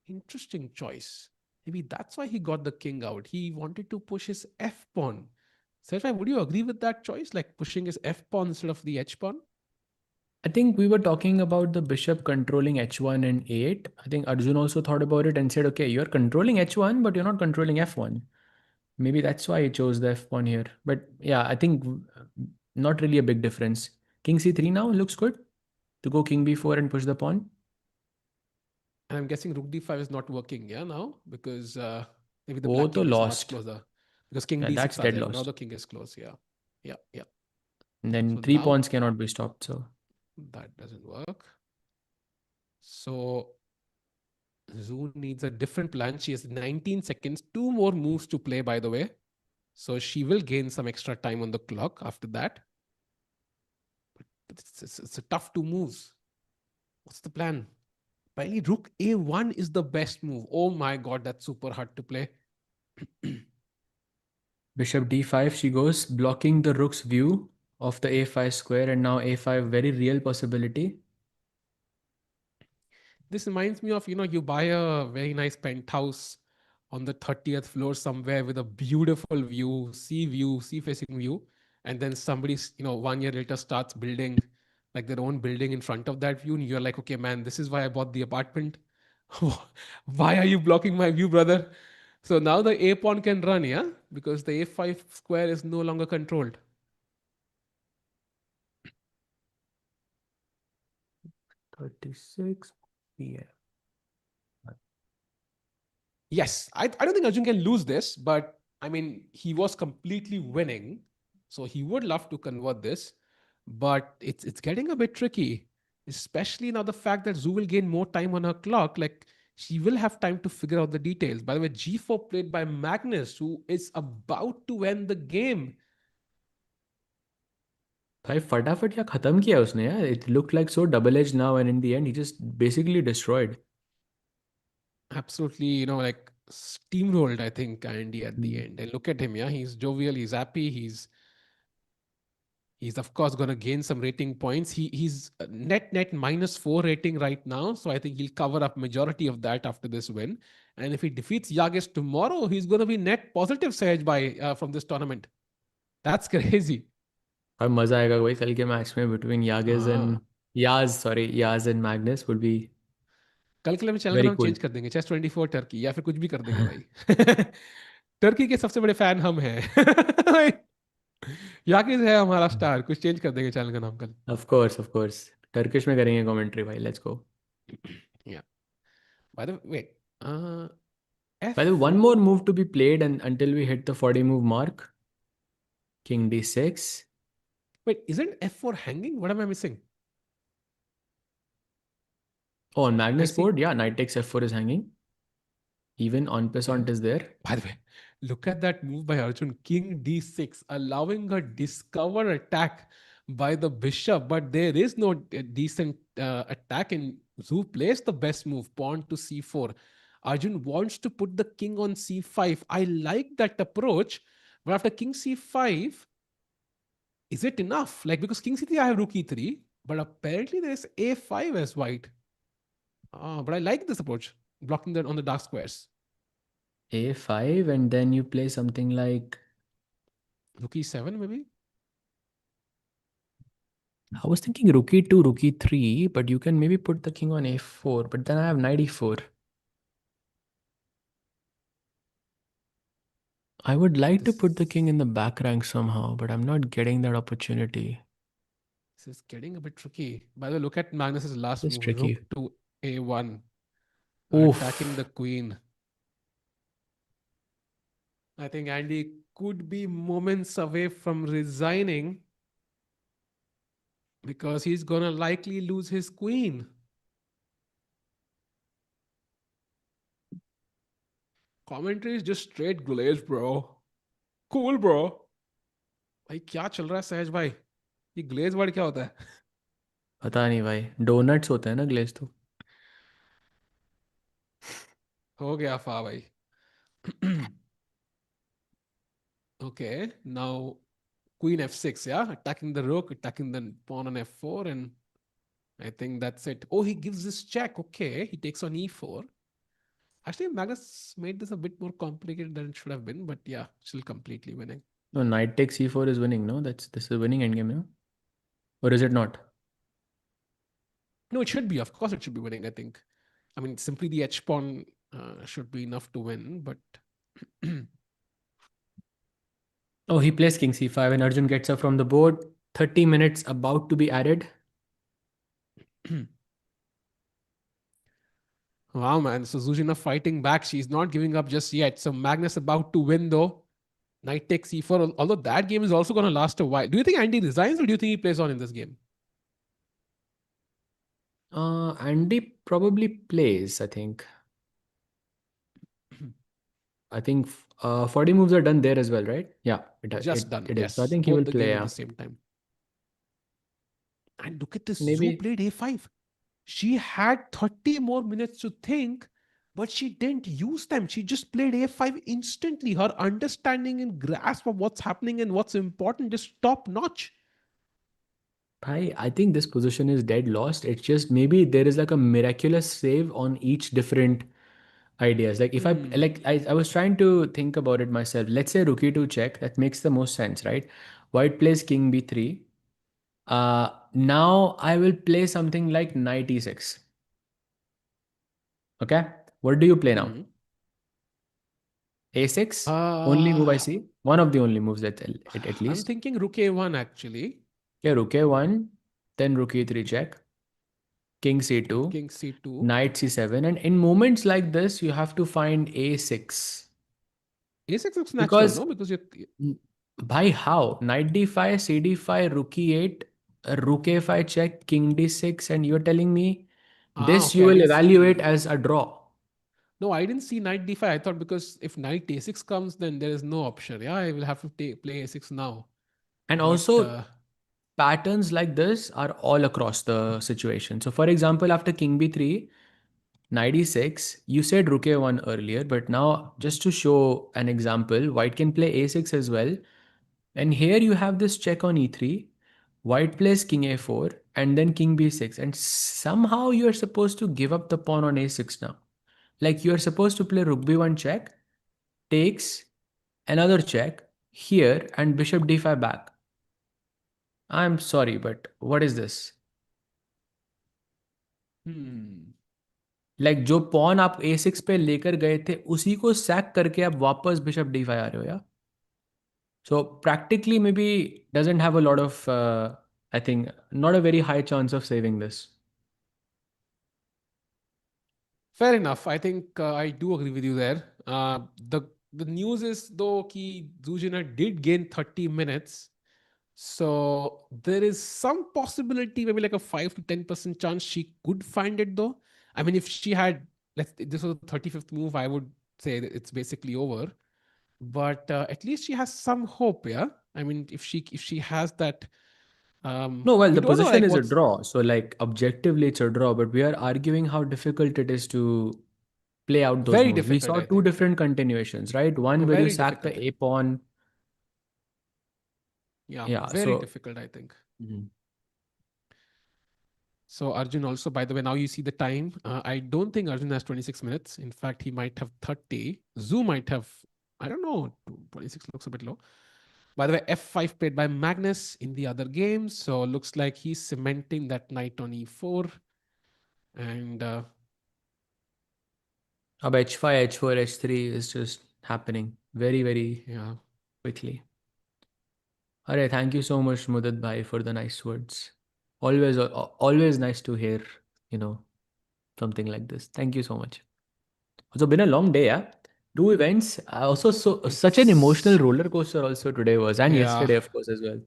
Interesting choice. Maybe that's why he got the king out. He wanted to push his f pawn. Serfai, would you agree with that choice? Like pushing his f pawn instead of the h pawn? I think we were talking about the bishop controlling h1 and a8. I think Arjun also thought about it and said, okay, you're controlling h1, but you're not controlling f1. Maybe that's why he chose the f1 here. But yeah, I think not really a big difference. King c3 now looks good to go king b4 and push the pawn. And I'm guessing rook d5 is not working, yeah, now? Because maybe the Oh, black to king is much lost. closer. Because king Yeah, that's d6 are dead there. Now lost. the king is close, yeah. Yeah, yeah. And then So three now pawns cannot be stopped. So that doesn't work. So Zoon needs a different plan. She has 19 seconds, two more moves to play, by the way. So she will gain some extra time on the clock after that. But it's a tough two moves. What's the plan? Apparently, rook a1 is the best move. Oh my god, that's super hard to play. bishop d5, she goes, blocking the rook's view of the a5 square, and now a5, very real possibility. This reminds me of, you buy a very nice penthouse on the 30th floor somewhere with a beautiful view, sea facing view. And then somebody, 1 year later starts building like their own building in front of that view. And you're like, okay, man, this is why I bought the apartment. Why are you blocking my view, brother? So now the a pawn can run, yeah? Because the a5 square is no longer controlled. 36 p.m. Yes, I don't think Arjun can lose this, but I mean, he was completely winning. So he would love to convert this, but it's getting a bit tricky, especially now the fact that Zhu will gain more time on her clock. Like she will have time to figure out the details. By the way, G4 played by Magnus, who is about to end the game. भाई फटाफट क्या खत्म किया उसने यार. It looked like so double edged now, and in the end he just basically destroyed. Absolutely, like steamrolled, I think, Andy at the Hmm. end. And look at him, yeah, he's jovial, he's happy, he's of course going to gain some rating points. He's net -4 rating right now, so I think he'll cover up majority of that after this win. And if he defeats Yagiz tomorrow, he's going to be net positive Sahaj by from this tournament. That's crazy. और मजा आएगा भाई कल के match में between Yagiz हाँ, and Yaz and Magnus would be कल के लिए हम चैनल का very नाम cool. चेंज कर देंगे, Chess 24 टर्की, या फिर कुछ भी कर देंगे भाई. टर्की के सबसे बड़े फैन हम हैं. यागिज है हमारा स्टार. कुछ चेंज कर देंगे चैनल का नाम कल. Of course. टर्किश में करेंगे commentary भाई. Let's go. Yeah. By the way, wait. By the way, one more F4. move to be played and until we hit the 40 move mark. king d6. Wait, isn't f4 hanging? What am I missing? Oh, on I Magnus see. board, yeah, knight takes f4 is hanging. Even en Okay. passant is there. By the way, look at that move by Arjun. King d6, allowing a discover attack by the bishop, but there is no decent attack, and who plays the best move? Pawn to c4. Arjun wants to put the king on c5. I like that approach, but after king c5, is it enough? Like, because king c3, I have rook e3, but apparently there's a5 as white. But I like this approach, blocking that on the dark squares. a5, and then you play something like, Rook e7, maybe? I was thinking rook e2, rook e3, but you can maybe put the king on a4, but then I have knight e4. I would like to This put the king in is the back rank somehow, but I'm not getting that opportunity. this is getting a bit tricky. By the way, look at Magnus's last It's move, tricky. rook to a1, attacking the Oof. queen. I think Andy could be moments away from resigning because he's gonna likely lose his queen. Commentary is just straight glaze, bro. Cool, bro. भाई क्या चल रहा है सहज भाई? ये glaze word क्या होता है? पता नहीं भाई, डोनट्स होते हैं ना ग्लेज तो. हो गया फा भाई. Okay, now queen f6, yeah, attacking the rook, attacking the pawn on f4, and I think that's it. Oh, he gives this check. Okay, he takes on e4. Actually, Magnus made this a bit more complicated than it should have been, but yeah, still completely winning. No, knight takes c4 is winning, no? This is winning endgame, no? Or is it not? No, it should be. Of course, it should be winning. I think. I mean, simply the h pawn should be enough to win, but. Oh, he plays king c5 and Arjun gets up from the board. 30 minutes about to be added. Wow, man. So Zuzina fighting back. She's not giving up just yet. So Magnus about to win, though. Knight takes e4, although that game is also going to last a while. Do you think Andy resigns or do you think he plays on in this game? Andy probably plays, I think. I think 40 moves are done there as well, right? Yeah, Just done. it is. So I Yes. think he Both will the play, game at yeah. the same time. And look at this. Zoo Maybe. played a5. She had 30 more minutes to think, but she didn't use them. She just played a5 instantly. Her understanding and grasp of what's happening and what's important is top notch. I think this position is dead lost. It's just maybe there is like a miraculous save on each different ideas. Like if I Hmm. like I was trying to think about it myself. Let's say rook e2 check. That makes the most sense, right? White plays king b3. Now I will play something like knight e6. Okay. What do you play now? Hmm. A6? Only move I Uh, see. One of the only moves at I'm least. thinking rook a1 actually. Yeah, rook a1, then rook e3 check, king c2, King c2. knight c7. And in moments like this, you have to find a6. A6 looks natural, Because no? Because you're. by how? Knight d5, c d5, rook e8, rook a5 check, king d6, and you're telling me this Okay. you I will didn't evaluate see. as a draw. No, I didn't see knight d5. I thought because if knight a6 comes, then there is no option. Yeah, I will have to play a6 now. And But also, patterns like this are all across the situation. So, for example, after king b3, knight e6, you said rook a1 earlier, but now just to show an example, white can play a6 as well. And here you have this check on e3, white plays king a4, and then king b6. And somehow you're supposed to give up the pawn on a6 now. Like you're supposed to play rook b1 check, takes another check here, and bishop d5 back. I'm sorry, but what is this? hmm. Like जो pawn आप a6 पे लेकर गए थे उसी को sac करके आप वापस बिशप d5 आ रहे हो या so practically may be doesn't have a lot of I think not a very high chance of saving this. Fair enough. I think I do agree with you there. The the news is though ki Zuzina did gain 30 minutes. So there is some possibility, maybe like a 5 to 10% chance she could find it though. I mean, if she had, this was the 35th move, I would say that it's basically over. But at least she has some hope, yeah. I mean, if she has that, No, well, we the don't know position like is a what's draw. So, like, objectively, it's a draw, but we are arguing how difficult it is to play out those very moves. We difficult, saw I two think. different continuations, right? One where you Very sack difficult. the A pawn. Yeah, Yeah. very So, difficult, I think. mhm. So Arjun also, by the way, now you see the time. I don't think Arjun has 26 minutes. In fact, he might have 30. Zoo might have, I don't know, 26 looks a bit low. By the way, F5 played by Magnus in the other game. So looks like he's cementing that knight on E4. And Ab H5, H4, H3 is just happening very, very yeah, quickly. Alright, thank you so much, Mudad Bhai, for the nice words. Always nice to hear, you know, something like this. Thank you so much. It's been a long day, yeah. Two events. Also, such an emotional it's, roller coaster. Also today was, and yeah, yesterday, of course, as well.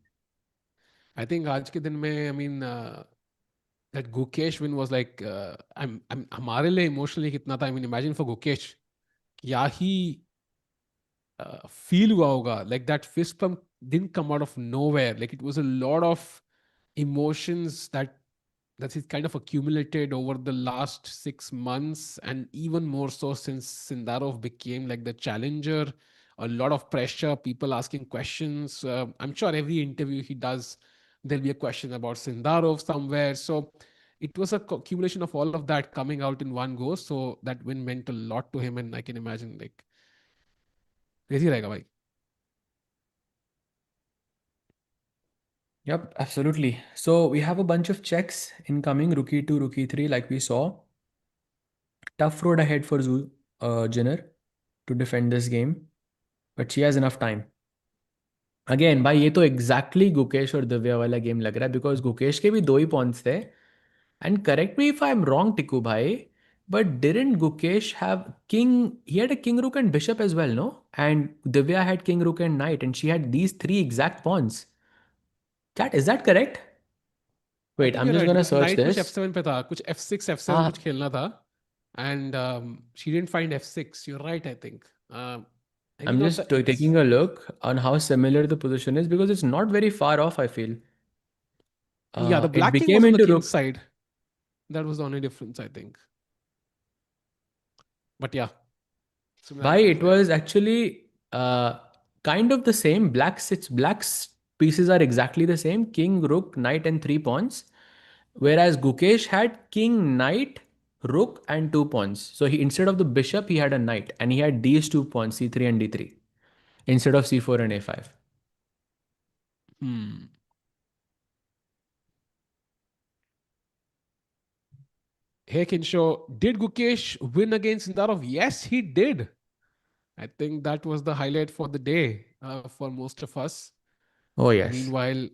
I think आज के दिन में, I mean, that Gukesh win was like, हमारे लिए emotionally कितना था. I mean, imagine for Gukesh, क्या ही feel हुआ होगा. Like that fist pump didn't come out of nowhere. Like it was a lot of emotions that is kind of accumulated over the last 6 months, and even more so since Sindarov became like the challenger. A lot of pressure, people asking questions. I'm sure every interview he does, there'll be a question about Sindarov somewhere. So it was a accumulation of all of that coming out in one go. So that win meant a lot to him, and I can imagine like crazy रहेगा भाई. Yep, absolutely. So we have a bunch of checks incoming, rookie 2, rookie 3, like we saw. Tough road ahead for Jenner to defend this game, but she has enough time. Again भाई ये तो exactly Gukesh और दिव्या वाला game लग रहा है because Gukesh के भी दो ही पॉइंट्स थे and correct me if I am wrong Tiku भाई but didn't Gukesh have king he had a king rook and bishop as well no and Divya had king rook and knight and she had these three exact points that is that correct I wait I think am your just right gonna because search knight कुछ this f7 पे था, कुछ f6 f7 कुछ हाँ खेलना था. And she didn't find f6. You're right, I think. Maybe I'm not the just ex. taking a look on how similar the position is because it's not very far off I feel Yeah, the it black king became was on the into king's rook. side. That was the only difference, I think. But yeah, Why similarity was it there. was actually kind of the same. Black's pieces are exactly the same. King, rook, knight, and three pawns. Whereas Gukesh had king, knight, rook, and two pawns. So he instead of the bishop, he had a knight, and he had these two pawns, c3 and d3, instead of c4 and a5. Hmm. Hey, Kinsho, did Gukesh win against Sindarov? Yes, he did. I think that was the highlight for the day for most of us. Oh yes. Meanwhile,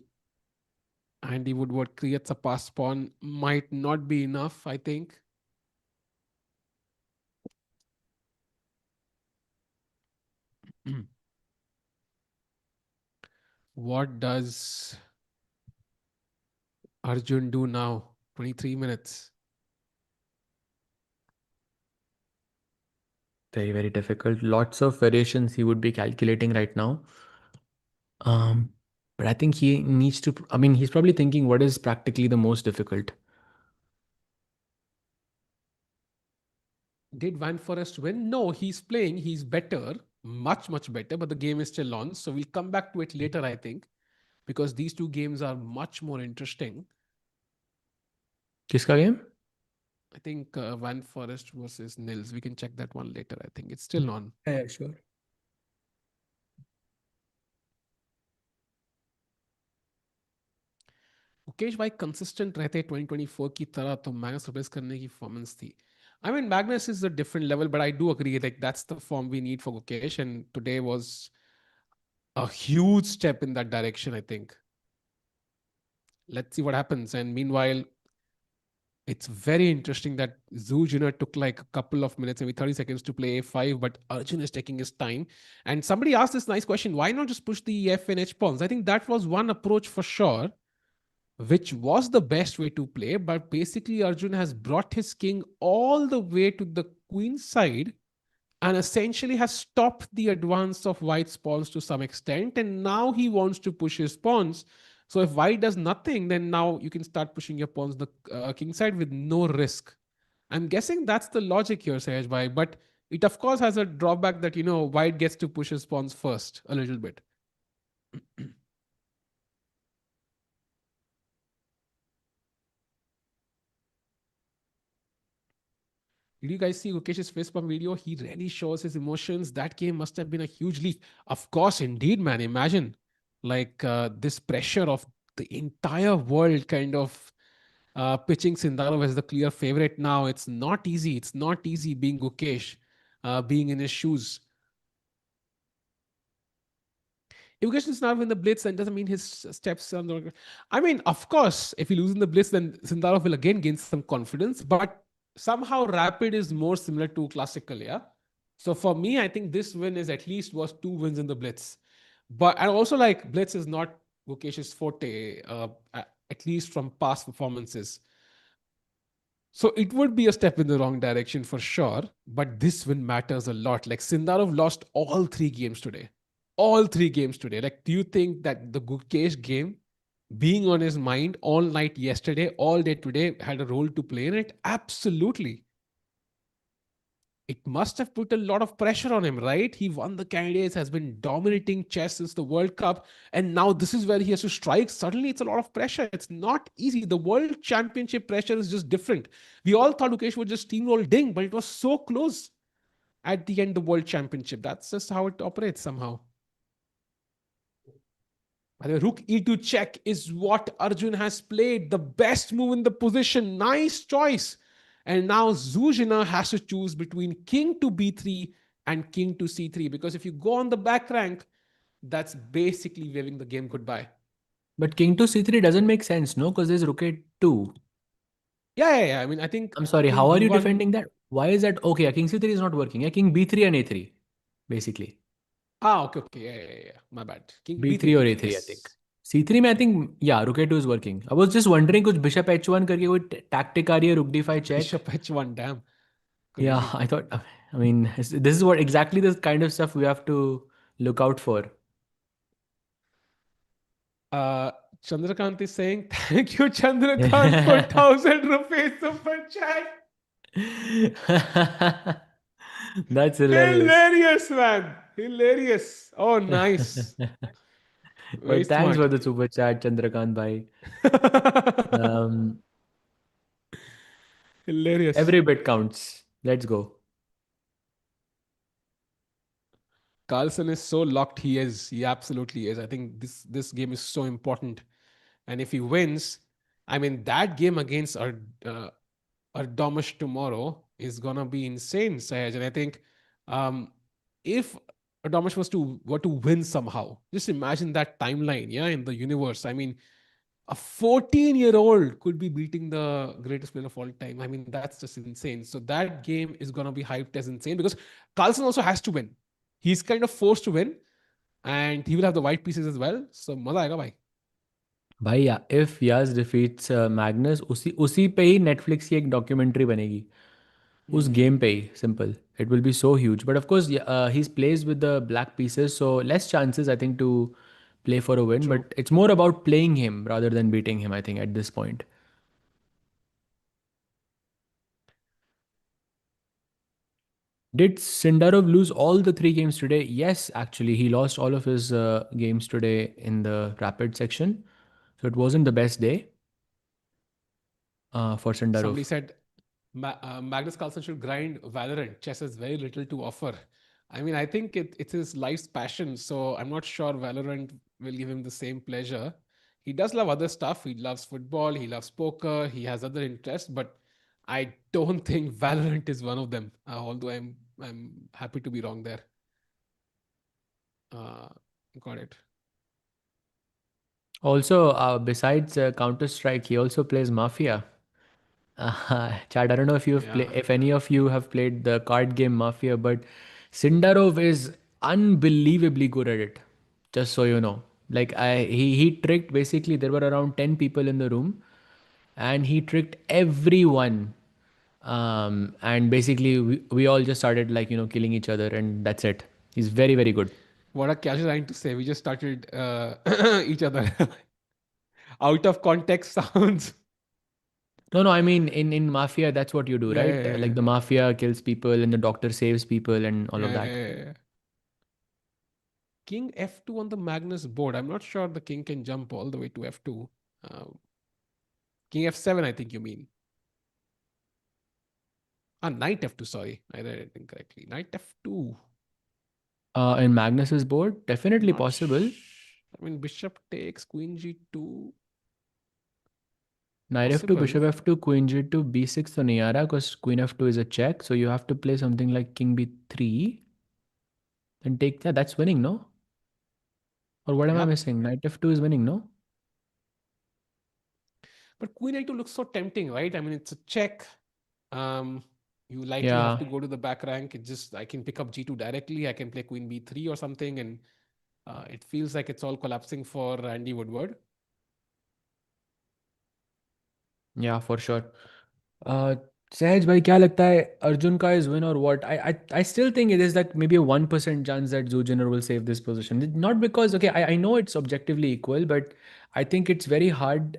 Andy Woodward creates a pass pawn. Might not be enough, I think. What does Arjun do now? 23 minutes. Very, very difficult. Lots of variations he would be calculating right now. Um, but I think he needs to, I mean, he's probably thinking what is practically the most difficult. Did Van Foreest win? No, he's playing. He's better, much, much better, but the game is still on. So we'll come back to it later, I think, because these two games are much more interesting. किसका game? I think Van Foreest versus Nils. We can check that one later. I think it's still on. Yeah, sure. Mukesh भाई consistent रहते 2024 की तरह तो Magnus replace करने की performance थी. I mean, Magnus is a different level, but I do agree like that's the form we need for Gukesh, and today was a huge step in that direction, I think. Let's see what happens. And meanwhile, It's very interesting that Zhu took like a couple of minutes, maybe 30 seconds to play a5, but Arjun is taking his time. And somebody asked this nice question, why not just push the F and H pawns? I think that was one approach for sure, which was the best way to play. But basically, Arjun has brought his king all the way to the queen side and essentially has stopped the advance of white's pawns to some extent. And now he wants to push his pawns. So if white does nothing, then now you can start pushing your pawns the king side with no risk. I'm guessing that's the logic here, Sahaj Bhai. But it of course has a drawback that white gets to push his pawns first a little bit. Did you guys see Gukesh's facepalm video? He really shows his emotions. That game must have been a huge leap. Of course, indeed, man. Imagine like this pressure of the entire world kind of pitching Sindarov as the clear favorite now. It's not easy. It's not easy being Gukesh, being in his shoes. If Gukesh does not win the Blitz, then doesn't mean his steps on the. I mean, of course, if he loses in the Blitz, then Sindarov will again gain some confidence. But somehow Rapid is more similar to classical, yeah. So for me, I think this win is at least was 2 wins in the Blitz. But I also like Blitz is not Gukesh's forte, at least from past performances. So it would be a step in the wrong direction for sure. But this win matters a lot. Like Sindarov lost all 3 games today. All 3 games today. Like, do you think that the Gukesh game being on his mind all night yesterday, all day today, had a role to play in it? Absolutely. It must have put a lot of pressure on him, right? He won the candidates, has been dominating chess since the World Cup, and now this is where he has to strike. Suddenly, it's a lot of pressure. It's not easy. The World Championship pressure is just different. We all thought Gukesh would just steamroll Ding, but it was so close at the end of the World Championship. That's just how it operates somehow. By the way, Rook E2 check is what Arjun has played. The best move in the position. Nice choice. And now Zuzhina has to choose between king to b3 and king to c3. Because if you go on the back rank, that's basically waving the game goodbye. But king to c3 doesn't make sense, no? Because there's rook a2. Yeah. I mean, I think I'm sorry, king how are you b1. defending that? Why is that? Okay, king c3 is not working. Yeah, king b3 and a3, basically. Okay. Yeah. My bad. King b3 b3, or b3. a3, I think. Yes. c3 में I think, yeah, rook a2 is working. I was just wondering, कुछ bishop h1 करके कोई tactic आ रही है, rook d5 check. Bishop h1. Damn. Yeah, Crazy. I thought, I mean, this is what exactly the kind of stuff we have to look out for. Uh, Chandrakant is saying, thank you, Chandrakant, for 1,000 rupees super chat. That's hilarious. Hilarious, man. Hilarious. Oh, nice. Very But thanks smart. for the super chat, Chandrakant bhai. Um, Hilarious. every bit counts. Let's go. Carlsen is so locked. He is. He absolutely is. I think this game is so important. And if he wins, I mean, that game against Erdogmus tomorrow is gonna be insane, Sahaj. And I think if Erdogmus were to win somehow, just imagine that timeline, yeah, in the universe. I mean, a 14-year-old could be beating the greatest player of all time. I mean, that's just insane. So that game is gonna be hyped as insane because Carlsen also has to win. He's kind of forced to win, and he will have the white pieces as well. So मजा आएगा भाई. भाई if Yaz defeats Magnus, उसी पे ही Netflix की एक documentary बनेगी उस गेम पे ही simple. It will be so huge. But of course, he's plays with the black pieces, so less chances I think to play for a win. True. But it's more about playing him rather than beating him, I think, at this point. Did Sindarov lose all the 3 games today? Yes, actually, he lost all of his games today in the rapid section. So it wasn't the best day for Somebody Sindarov. said Magnus Carlsen should grind Valorant. Chess has very little to offer. I mean, I think it's his life's passion. So I'm not sure Valorant will give him the same pleasure. He does love other stuff. He loves football. He loves poker. He has other interests, but I don't think Valorant is one of them. Although I'm happy to be wrong there. Uh, got it. Also, besides Counter Strike, he also plays Mafia. Chad, I don't know if Yeah. if any of you have played the card game Mafia, but Sindarov is unbelievably good at it. Just so you know, like he tricked, basically there were around 10 people in the room, and he tricked everyone. And basically we all just started, like, killing each other, and that's it. He's very, very good. What a casual line to say. We just started each other. Out of context sounds. No, no, I mean in Mafia, that's what you do, Yeah, right? yeah, yeah, Like the Mafia kills people and the doctor saves people and all of yeah, that. yeah, yeah, yeah. King F2 on the Magnus board. I'm not sure the king can jump all the way to F2. Um, King F7, I think you mean. Knight F2, sorry. I read it incorrectly. Knight F2. In Magnus's board, definitely Not possible. I mean, bishop takes, queen G2. Knight f2, Possible. bishop f2, queen g2, b6 तो नहीं आ रहा because queen f2 is a check. So you have to play something like king b3. Then take that. That's winning, no? Or what am I Yeah. missing? Knight f2 is winning, no? But queen A2 looks so tempting, right? I mean, it's a check. Um, you likely have Yeah. to go to the back rank. It just, I can pick up G2 directly. I can play queen B3 or something. And it feels like it's all collapsing for Andy Woodward. Yeah, for sure. Uh, Sahaj bhai, क्या लगता है अर्जुन का is win or what? I still think it is like maybe a 1% chance that Zujiner will save this position. Not because, okay, I know it's objectively equal, but I think it's very hard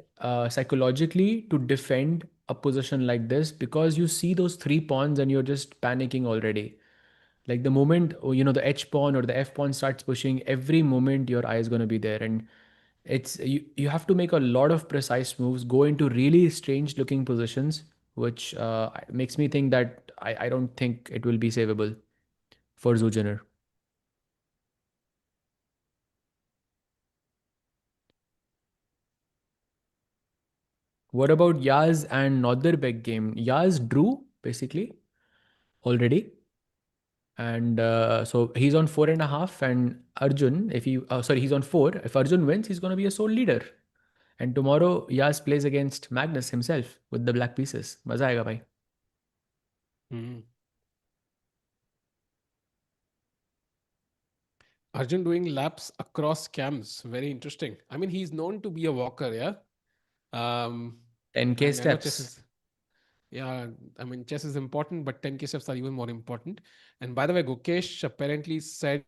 psychologically to defend a position like this because you see those three pawns and you're just panicking already. Like the moment, the H pawn or the F pawn starts pushing, every moment your eye is going to be there. And you have to make a lot of precise moves, go into really strange looking positions, which makes me think that I don't think it will be savable for Zujiner. What about Yaz and Nodirbek game? Yaz drew basically already. And so he's on 4.5, and Arjun, if he, sorry, he's on 4. If Arjun wins, he's going to be a sole leader. And tomorrow, Yas plays against Magnus himself with the black pieces. Maza aega, bhai. Mm. Arjun doing laps across cams. Very interesting. I mean, he's known to be a walker, yeah. Um, 10K and I know chess steps. is, yeah, I mean, chess is important, but 10K steps are even more important. And by the way, Gukesh apparently said,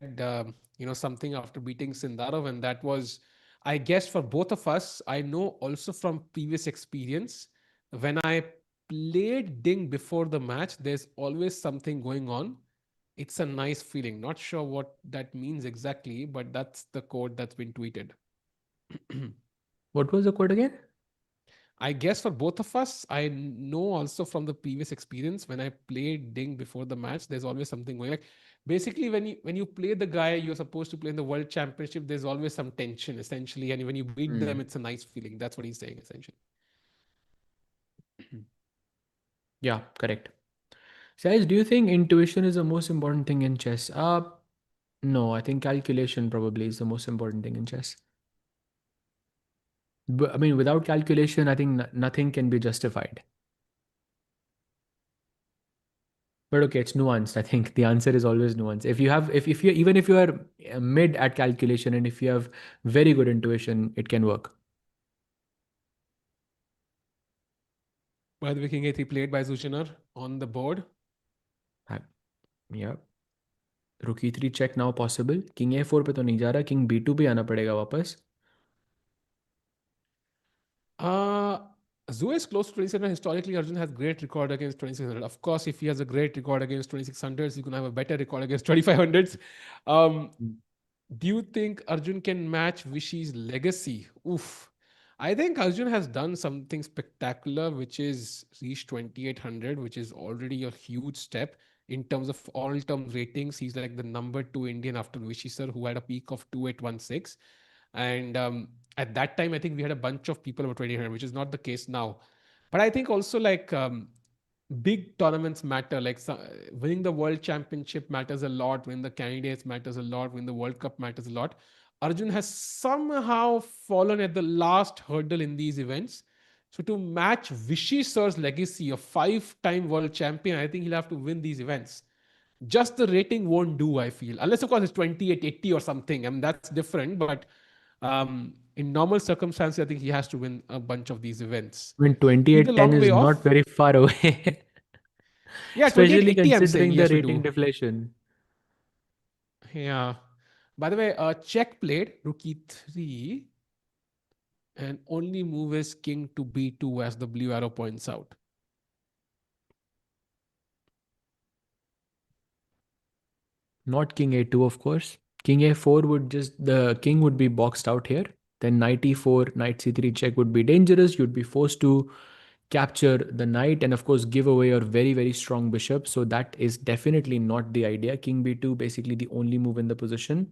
something after beating Sindarov, and that was, I guess, for both of us. I know also from previous experience, when I played Ding before the match, there's always something going on. It's a nice feeling. Not sure what that means exactly, but that's the quote that's been tweeted. What was the code again? I guess for both of us, I know also from the previous experience when I played Ding before the match, there's always something going. Like basically, when you play the guy you're supposed to play in the World Championship, there's always some tension essentially, and when you beat them, Hmm. it's a nice feeling. That's what he's saying essentially. Yeah, correct. Sahaj, do you think intuition is the most important thing in chess? No, I think calculation probably is the most important thing in chess. But, I mean, without calculation, I think nothing can be justified. But okay, it's nuanced. I think the answer is always nuanced. If you have, if you even if you are mid at calculation and if you have very good intuition, it can work. By the way, King A3 played by Zushinar on the board. Uh, Yeah. Rook e3 check now possible. King a4 पे तो नहीं जा रहा. King b2 भी आना पड़ेगा वापस. Uh, Zoo is close to 2700. Historically, Arjun has great record against 2600. Of course, if he has a great record against 2600s, he can have a better record against 2500s. Um, do you think Arjun can match Vishy's legacy? Oof. I think Arjun has done something spectacular, which is reached 2800, which is already a huge step in terms of all term ratings. He's like the number two Indian after Vishy sir, who had a peak of 2816. And at that time, I think we had a bunch of people over 2000, which is not the case now. But I think also like big tournaments matter. Like winning the world championship matters a lot. Winning the candidates matters a lot. Winning the World Cup matters a lot. Arjun has somehow fallen at the last hurdle in these events. So to match Vishy Sir's legacy, a five-time world champion, I think he'll have to win these events. Just the rating won't do, I feel. Unless, of course, it's 2880 or something. I mean, that's different. But in normal circumstances, I think he has to win a bunch of these events. I mean, He's a 2810 long way is not off. very far away, Yeah, especially 2880, I'm saying considering he the has to rating do. deflation. Yeah. By the way, Czech played rook e3 and only move is king to b2 as the blue arrow points out. Not king a2, of course. King a4 would just, the king would be boxed out here. Then knight e4, knight c3 check would be dangerous. You'd be forced to capture the knight and, of course, give away your very, very strong bishop. So that is definitely not the idea. King b2, basically the only move in the position.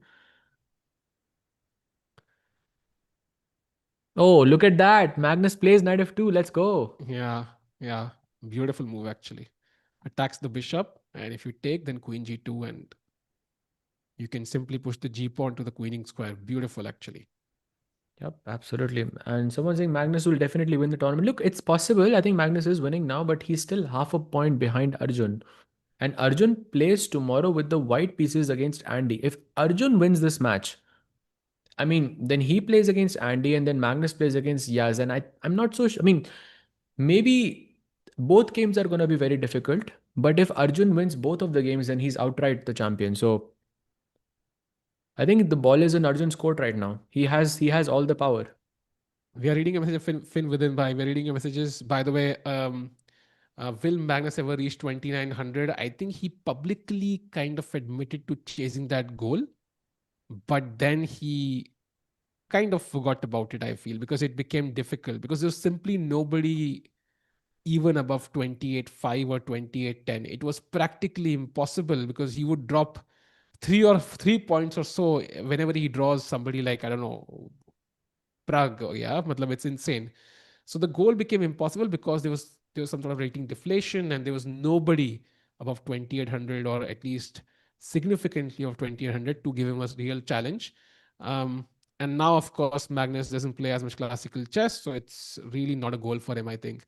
Oh, look at that. Magnus plays knight f2. Let's go. Yeah, yeah. Beautiful move, actually. Attacks the bishop, and if you take, then queen g2, and you can simply push the g pawn to the queening square. Beautiful, actually. Yep, absolutely. And someone saying Magnus will definitely win the tournament. Look, it's possible. I think Magnus is winning now, but he's still half a point behind Arjun. And Arjun plays tomorrow with the white pieces against Andy. If Arjun wins this match, I mean, then he plays against Andy and then Magnus plays against Yaz. And I'm not so sure. I mean, maybe both games are going to be very difficult. But if Arjun wins both of the games, then he's outright the champion. So I think the ball is in Arjun's court right now. He has all the power. We are reading a message of Finn within by. We're reading your messages. By the way, will Magnus ever reach 2900? I think he publicly kind of admitted to chasing that goal, but then he kind of forgot about it, I feel, because it became difficult because there's simply nobody even above 28.5 or 28.10. It was practically impossible because he would drop 3 points or so whenever he draws somebody like, I don't know, Prague. Yeah, matlab, it's insane. So the goal became impossible because there was some sort of rating deflation and there was nobody above 2800 or at least significantly of 2800 to give him a real challenge. And now, of course, Magnus doesn't play as much classical chess, so it's really not a goal for him, I think.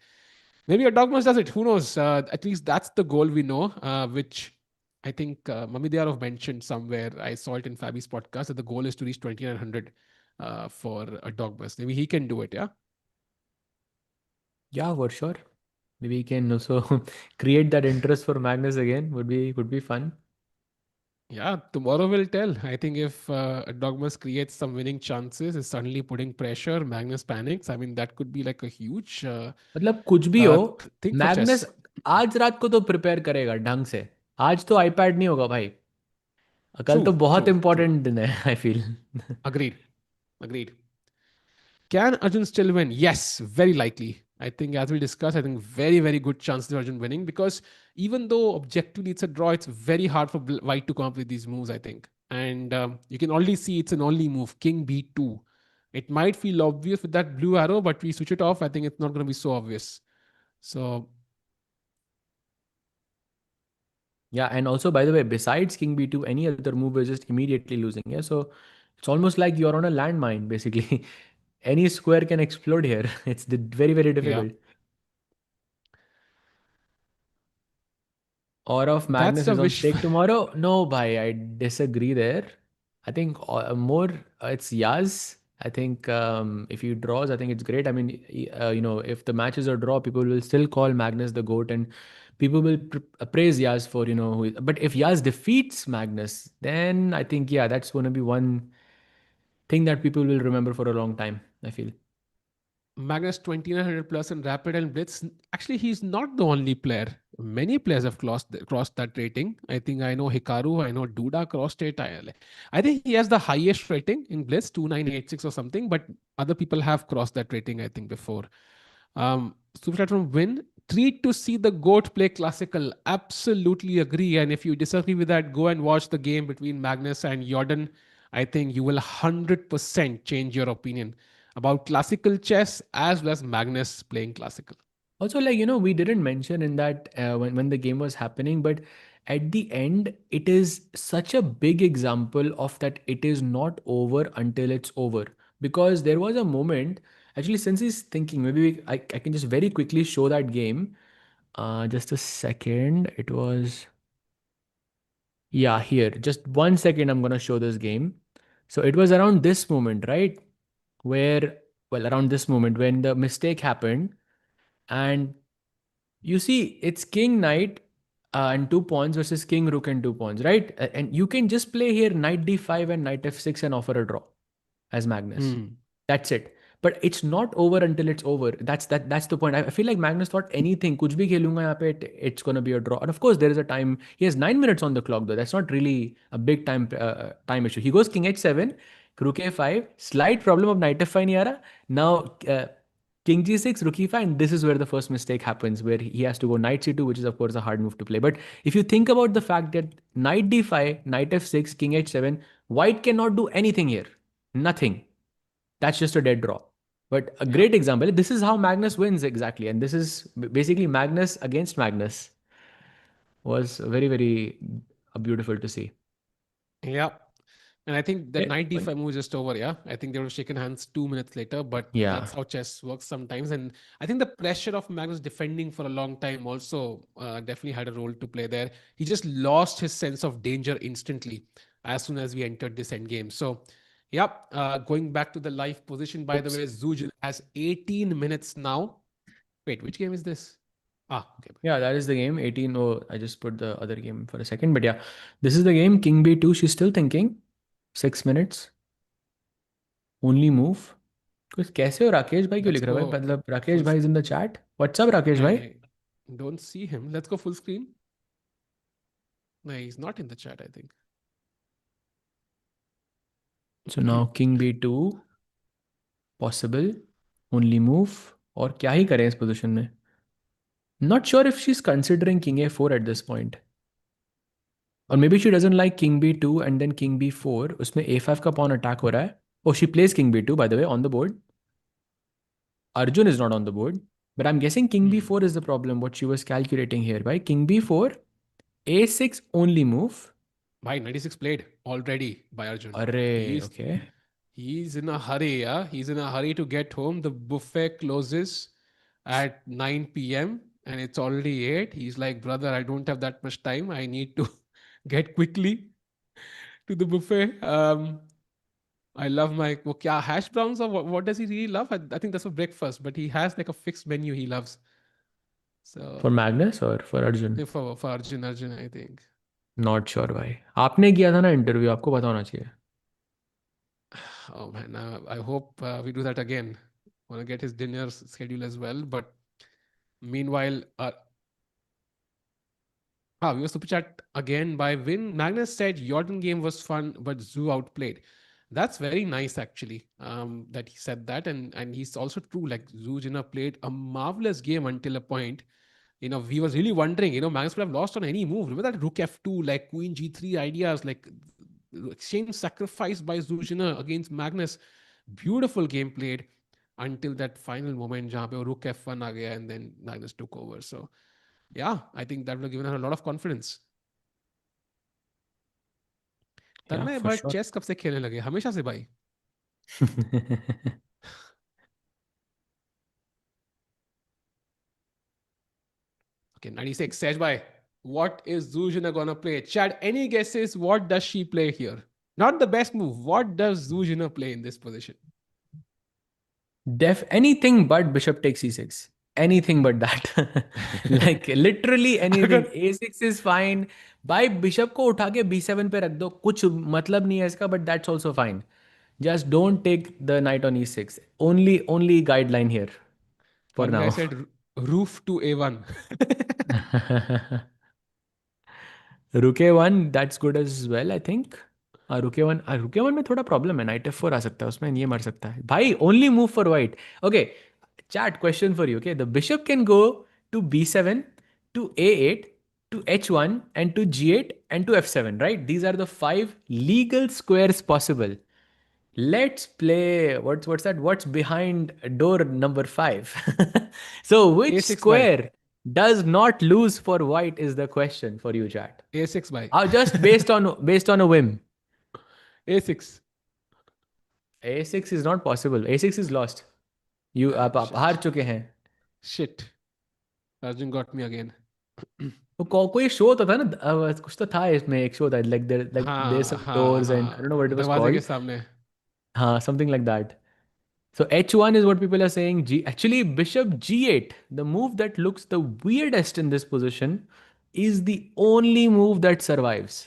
Maybe Erdogmus does it. Who knows? At least that's the goal we know, which I think Mamidiarov mentioned somewhere. I saw it in Fabi's podcast that the goal is to reach 2900 for Erdogmus. Maybe he can do it, yeah? Yeah, for sure. Maybe he can also create that interest for Magnus again. Would be fun. Yeah, tomorrow will tell. I think if Dogmas creates some winning chances, is suddenly putting pressure, Magnus panics. I mean, that could be like a huge मतलब कुछ भी हो, thing for Magnus chess. आज रात को तो prepare करेगा ढंग से. आज तो आईपैड नहीं होगा भाई. कल तो True, बहुत true, true. इंपॉर्टेंट दिन है. I feel. Agreed, agreed. Can Arjun still win? Yes, very likely. I think, as we discussed, I think very, very good chances of Arjun winning because even though objectively it's a draw, it's very hard for White to come up with these moves, I think. And you can already see it's an only move, King B2. It might feel obvious with that blue arrow, but we switch it off. I think it's not going to be so obvious. So, Yeah, and also by the way, besides king b2, any other move is just immediately losing. Yeah, so it's almost like you're on a landmine basically. Any square can explode here. It's very, very yeah, difficult. Or of that's Magnus the is on wish. stake tomorrow? No, bhai, I disagree there. I think more it's Yaz. I think if he draws, I think it's great. I mean, if the matches are draw, people will still call Magnus the GOAT and people will praise Yaz for, but if Yaz defeats Magnus, then I think, yeah, that's going to be one thing that people will remember for a long time, I feel. Magnus 2900 plus in Rapid and Blitz. Actually, he's not the only player. Many players have crossed that rating. I think I know Hikaru, I know Duda crossed it. I think he has the highest rating in Blitz, 2986 or something, but other people have crossed that rating, I think, before. Super from Win, treat to see the GOAT play classical. Absolutely agree. And if you disagree with that, go and watch the game between Magnus and Jorden. I think you will 100% change your opinion about classical chess as well as Magnus playing classical. Also, like, we didn't mention in that when the game was happening, but at the end, it is such a big example of that it is not over until it's over. Because there was a moment, Actually, since he's thinking, maybe I can just very quickly show that game. Just a second. It was, yeah, here. Just 1 second. I'm gonna show this game. So it was around this moment, right? Where, well, around this moment when the mistake happened, and you see, it's king knight and two pawns versus king rook and two pawns, right? And you can just play here knight d5 and knight f6 and offer a draw as Magnus. Hmm. That's it. But it's not over until it's over. That's the point. I feel like Magnus thought anything, कुछ भी खेलूंगा यहाँ पे, it's gonna be a draw. And of course, there is a time. He has 9 minutes on the clock though. That's not really a big time issue. He goes king h7, rook a5. Slight problem of knight f5 नहीं आ रहा. Now king g6, rook e5, and this is where the first mistake happens, where he has to go knight c2, which is of course a hard move to play. But if you think about the fact that knight d5, knight f6, king h7, white cannot do anything here. Nothing. That's just a dead draw. But a Yeah. great example. This is how Magnus wins exactly, and this is basically Magnus against Magnus. Was very very beautiful to see. Yeah. And I think that Yeah, knight but d5 move is just over. Yeah. I think they would have shaken hands 2 minutes later, but yeah, that's how chess works sometimes. And I think the pressure of Magnus defending for a long time also definitely had a role to play there. He just lost his sense of danger instantly as soon as we entered this endgame. So, yeah, going back to the live position, by the oops. way, Zujin has 18 minutes now. Wait, which game is this? Ah, okay. Yeah, that is the game. 18. Oh, I just put the other game for a second, but yeah, this is the game. King b2. She's still thinking. 6 minutes. Only move. कुछ कैसे हो राकेश भाई क्यों Let's लिख रहा है go भाई मतलब राकेश full भाई is in the chat what's up Rakesh भाई I don't see him. Let's go full screen. No, he's not in the chat, I think. So now king b2 possible only move और क्या ही करें इस पोजीशन में not sure if she is considering king a4 at this point और maybe she doesn't like king b2 and then king b4 उसमें a5 का pawn attack हो रहा है oh she place king b2 by the way on the board Arjun is not on the board but I'm guessing king Hmm. b4 is the problem what she was calculating here by king b4 a6 only move By 96 played already by Arjun. array He's okay. he's in a hurry, yeah. He's in a hurry to get home. The buffet closes at 9 p.m. and it's already 8. He's like, brother, I don't have that much time. I need to get quickly to the buffet. I love my hash browns or what does he really love? I think that's for breakfast, but he has like a fixed menu he loves. For So Magnus or for Arjun? for Arjun, I think. Not sure भाई आपने किया था ना interview आपको पता होना चाहिए Oh man, I hope we do that again. Want to get his dinner schedule as well. But meanwhile, we were super chat again by Win. Magnus said Jordan game was fun, but Zoo outplayed. That's very nice actually. That he said that, and he's also true. Like Zujina played a marvelous game until a point. We was really wondering. Magnus could have lost on any move. Remember that Rook F2, like Queen G3 ideas, like exchange sacrifice by Zujina against Magnus. Beautiful game played until that final moment जहाँ पे वो Rook F1 आ गया and then Magnus took over. So yeah, I think that would have given her a lot of confidence. yeah Tanmay for but sure chess कब से खेलने लगे हमेशा से भाई Okay, 96 Sej bhai, what is Zuzhina gonna play? Chad, any guesses? What does she play here? Not the best move. What does Zuzhina play in this position? anything but bishop takes c6 anything but that like literally anything अगर a6 is fine भाई bishop को उठा के b7 पे रख दो कुछ मतलब नहीं है इसका but that's also fine just don't take the knight on e6 only guideline here for one guy now said roof to A1. Rook e one that's good as well I think rook e one में थोड़ा problem है night f4 आ सकता है उसमें ये मर सकता है भाई only move for white okay chat question for you okay the bishop can go to b7 to a8 to h1 and to g8 and to f7 right these are the five legal squares possible let's play what's that what's behind door number 5 so which A6 by square does not lose for white is the question for you chat A6 by just based on a whim. A6. A6 is not possible. A6 is lost. आप हार Shit. चुके हैं। Shit. Arjun got me again. कोई show तो था ना, कुछ तो था इसमें, एक शो था लाइक देयर हाँ सम हाँ doors and I don't no हाँ, व्हाट इट वाज दरवाजे के कॉल्ड। सामने. हाँ, something like that. So h1 is what people are saying. Actually, bishop g8, the move that looks the weirdest in this position, is the only move that survives.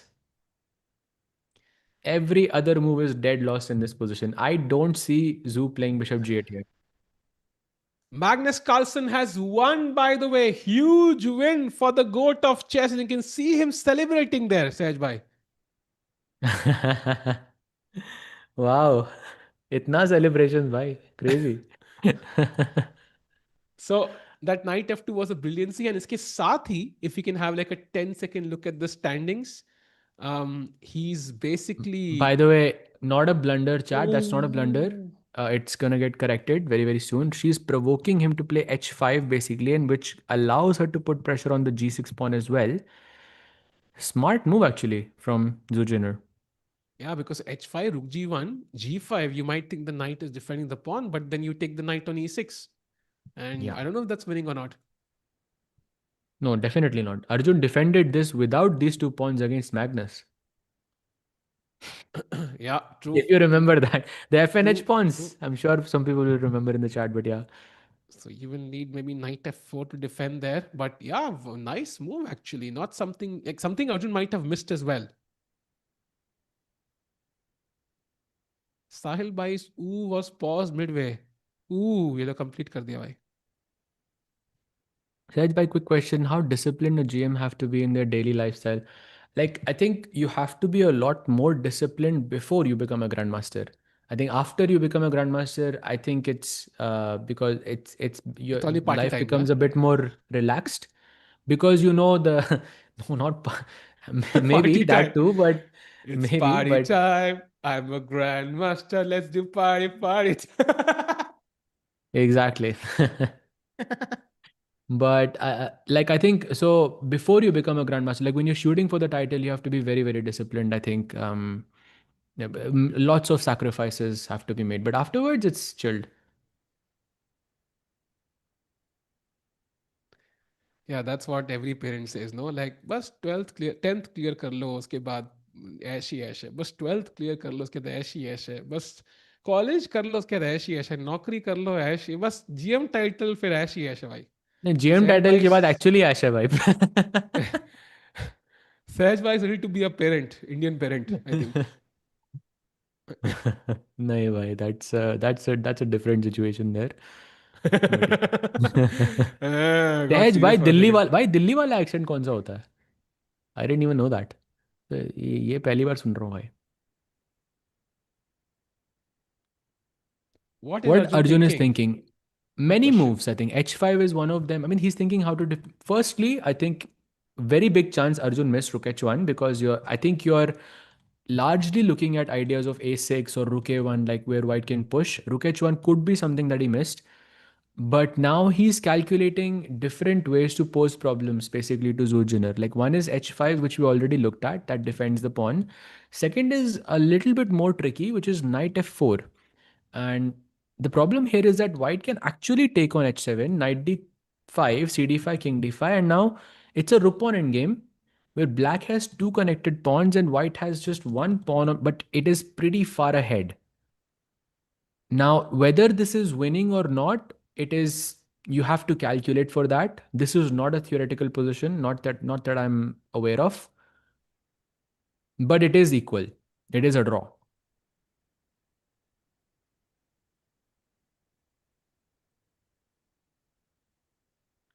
Every other move is dead lost in this position. I don't see Zhu playing bishop g8 here. Magnus Carlsen has won, by the way. Huge win for the goat of chess. And you can see him celebrating there, Sehaj bhai. Wow, इतना celebration भाई, crazy. So that knight f2 was a brilliancy. And iske saath hi, if you can have like a 10-second look at the standings, he's By basically. the way, not a blunder, chat. That's not a blunder. Oh, It's gonna get corrected very, very soon. She's provoking him to play h5 basically, and which allows her to put pressure on the g6 pawn as well. Smart move actually from Zujiner. yeah, because h5, rook g1, g5, you might think the knight is defending the pawn, but then you take the knight on e6. And Yeah. I don't know if that's winning or not. No, definitely not. Arjun defended this without these two pawns against Magnus. Yeah, If true, you remember that. The FNH true, pawns. true. I'm sure some people will remember in the chat, but yeah. So you will need maybe knight f4 to defend there. But yeah, nice move actually. Not something like something Arjun might have missed as well. Sahil Bai's ooh was paused midway. Ooh, ये तो complete कर दिया भाई. Saj, by quick question, how disciplined a GM have to be in their daily lifestyle? Like, I think you have to be a lot more disciplined before you become a grandmaster. I think after you become a grandmaster, I think it's because it's ये your तो only party life time ना. becomes a bit more relaxed because you know the no, not maybe Party that time. too, but It's maybe, party but time. I'm a grandmaster. Let's do party. exactly. But like I think so before you become a grandmaster, like when you're shooting for the title, you have to be very, very disciplined. I think yeah, lots of sacrifices have to be made, but afterwards it's chilled. Yeah, that's what every parent says, no? Like, बस 12th clear, 10th clear कर लो, उसके बाद ऐश ही ऐश है. बस 12th clear कर लो, उसके बाद ऐश ही ऐश है. बस कॉलेज कर लो, उसके बाद ऐश ही ऐश है. नौकरी कर लो, ऐश ही. बस जीएम टाइटल फिर ऐश ही ऐश है भाई. नहीं, जीएम सहज टाइटल भाई. के बाद एक्चुअली ऐश है भाई. सहज भाई is ready to be a parent, Indian parent, I think. नहीं भाई, that's a different situation there. But yeah. Got सहज भाई, serious for a second. Delhi वाला एक्सेंट कौन सा होता है? आई डेंट इवन नो दैट. ये पहली बार सुन रहा हूँ भाई. What is What Arjun Arjun is thinking? thinking? Good Many question. moves, I think. H5 is one of them. I mean, he's thinking how to. Firstly, I think very big chance Arjun missed Rook H1 because I think you're largely looking at ideas of A6 or Rook A1, like where white can push. Rook H1 could be something that he missed. But now he's calculating different ways to pose problems basically to Zurjiner. Like one is H5, which we already looked at, that defends the pawn. Second is a little bit more tricky, which is Knight F4. And the problem here is that white can actually take on h7, knight d5, cd5, king d5, and now it's a rook pawn endgame where black has two connected pawns and white has just one pawn, but it is pretty far ahead. Now, whether this is winning or not, it is you have to calculate for that. This is not a theoretical position, not that I'm aware of, but it is equal. It is a draw.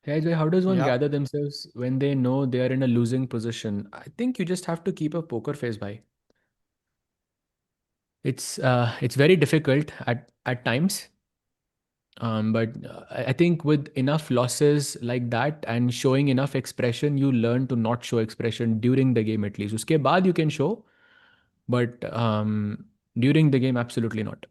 Hey, Ajay, how does one Yeah. gather themselves when they know they are in a losing position? I think you just have to keep a poker face by. It's very difficult at times, but I think with enough losses like that and showing enough expression, you learn to not show expression during the game at least. Uske baad you can show, but during the game, absolutely not.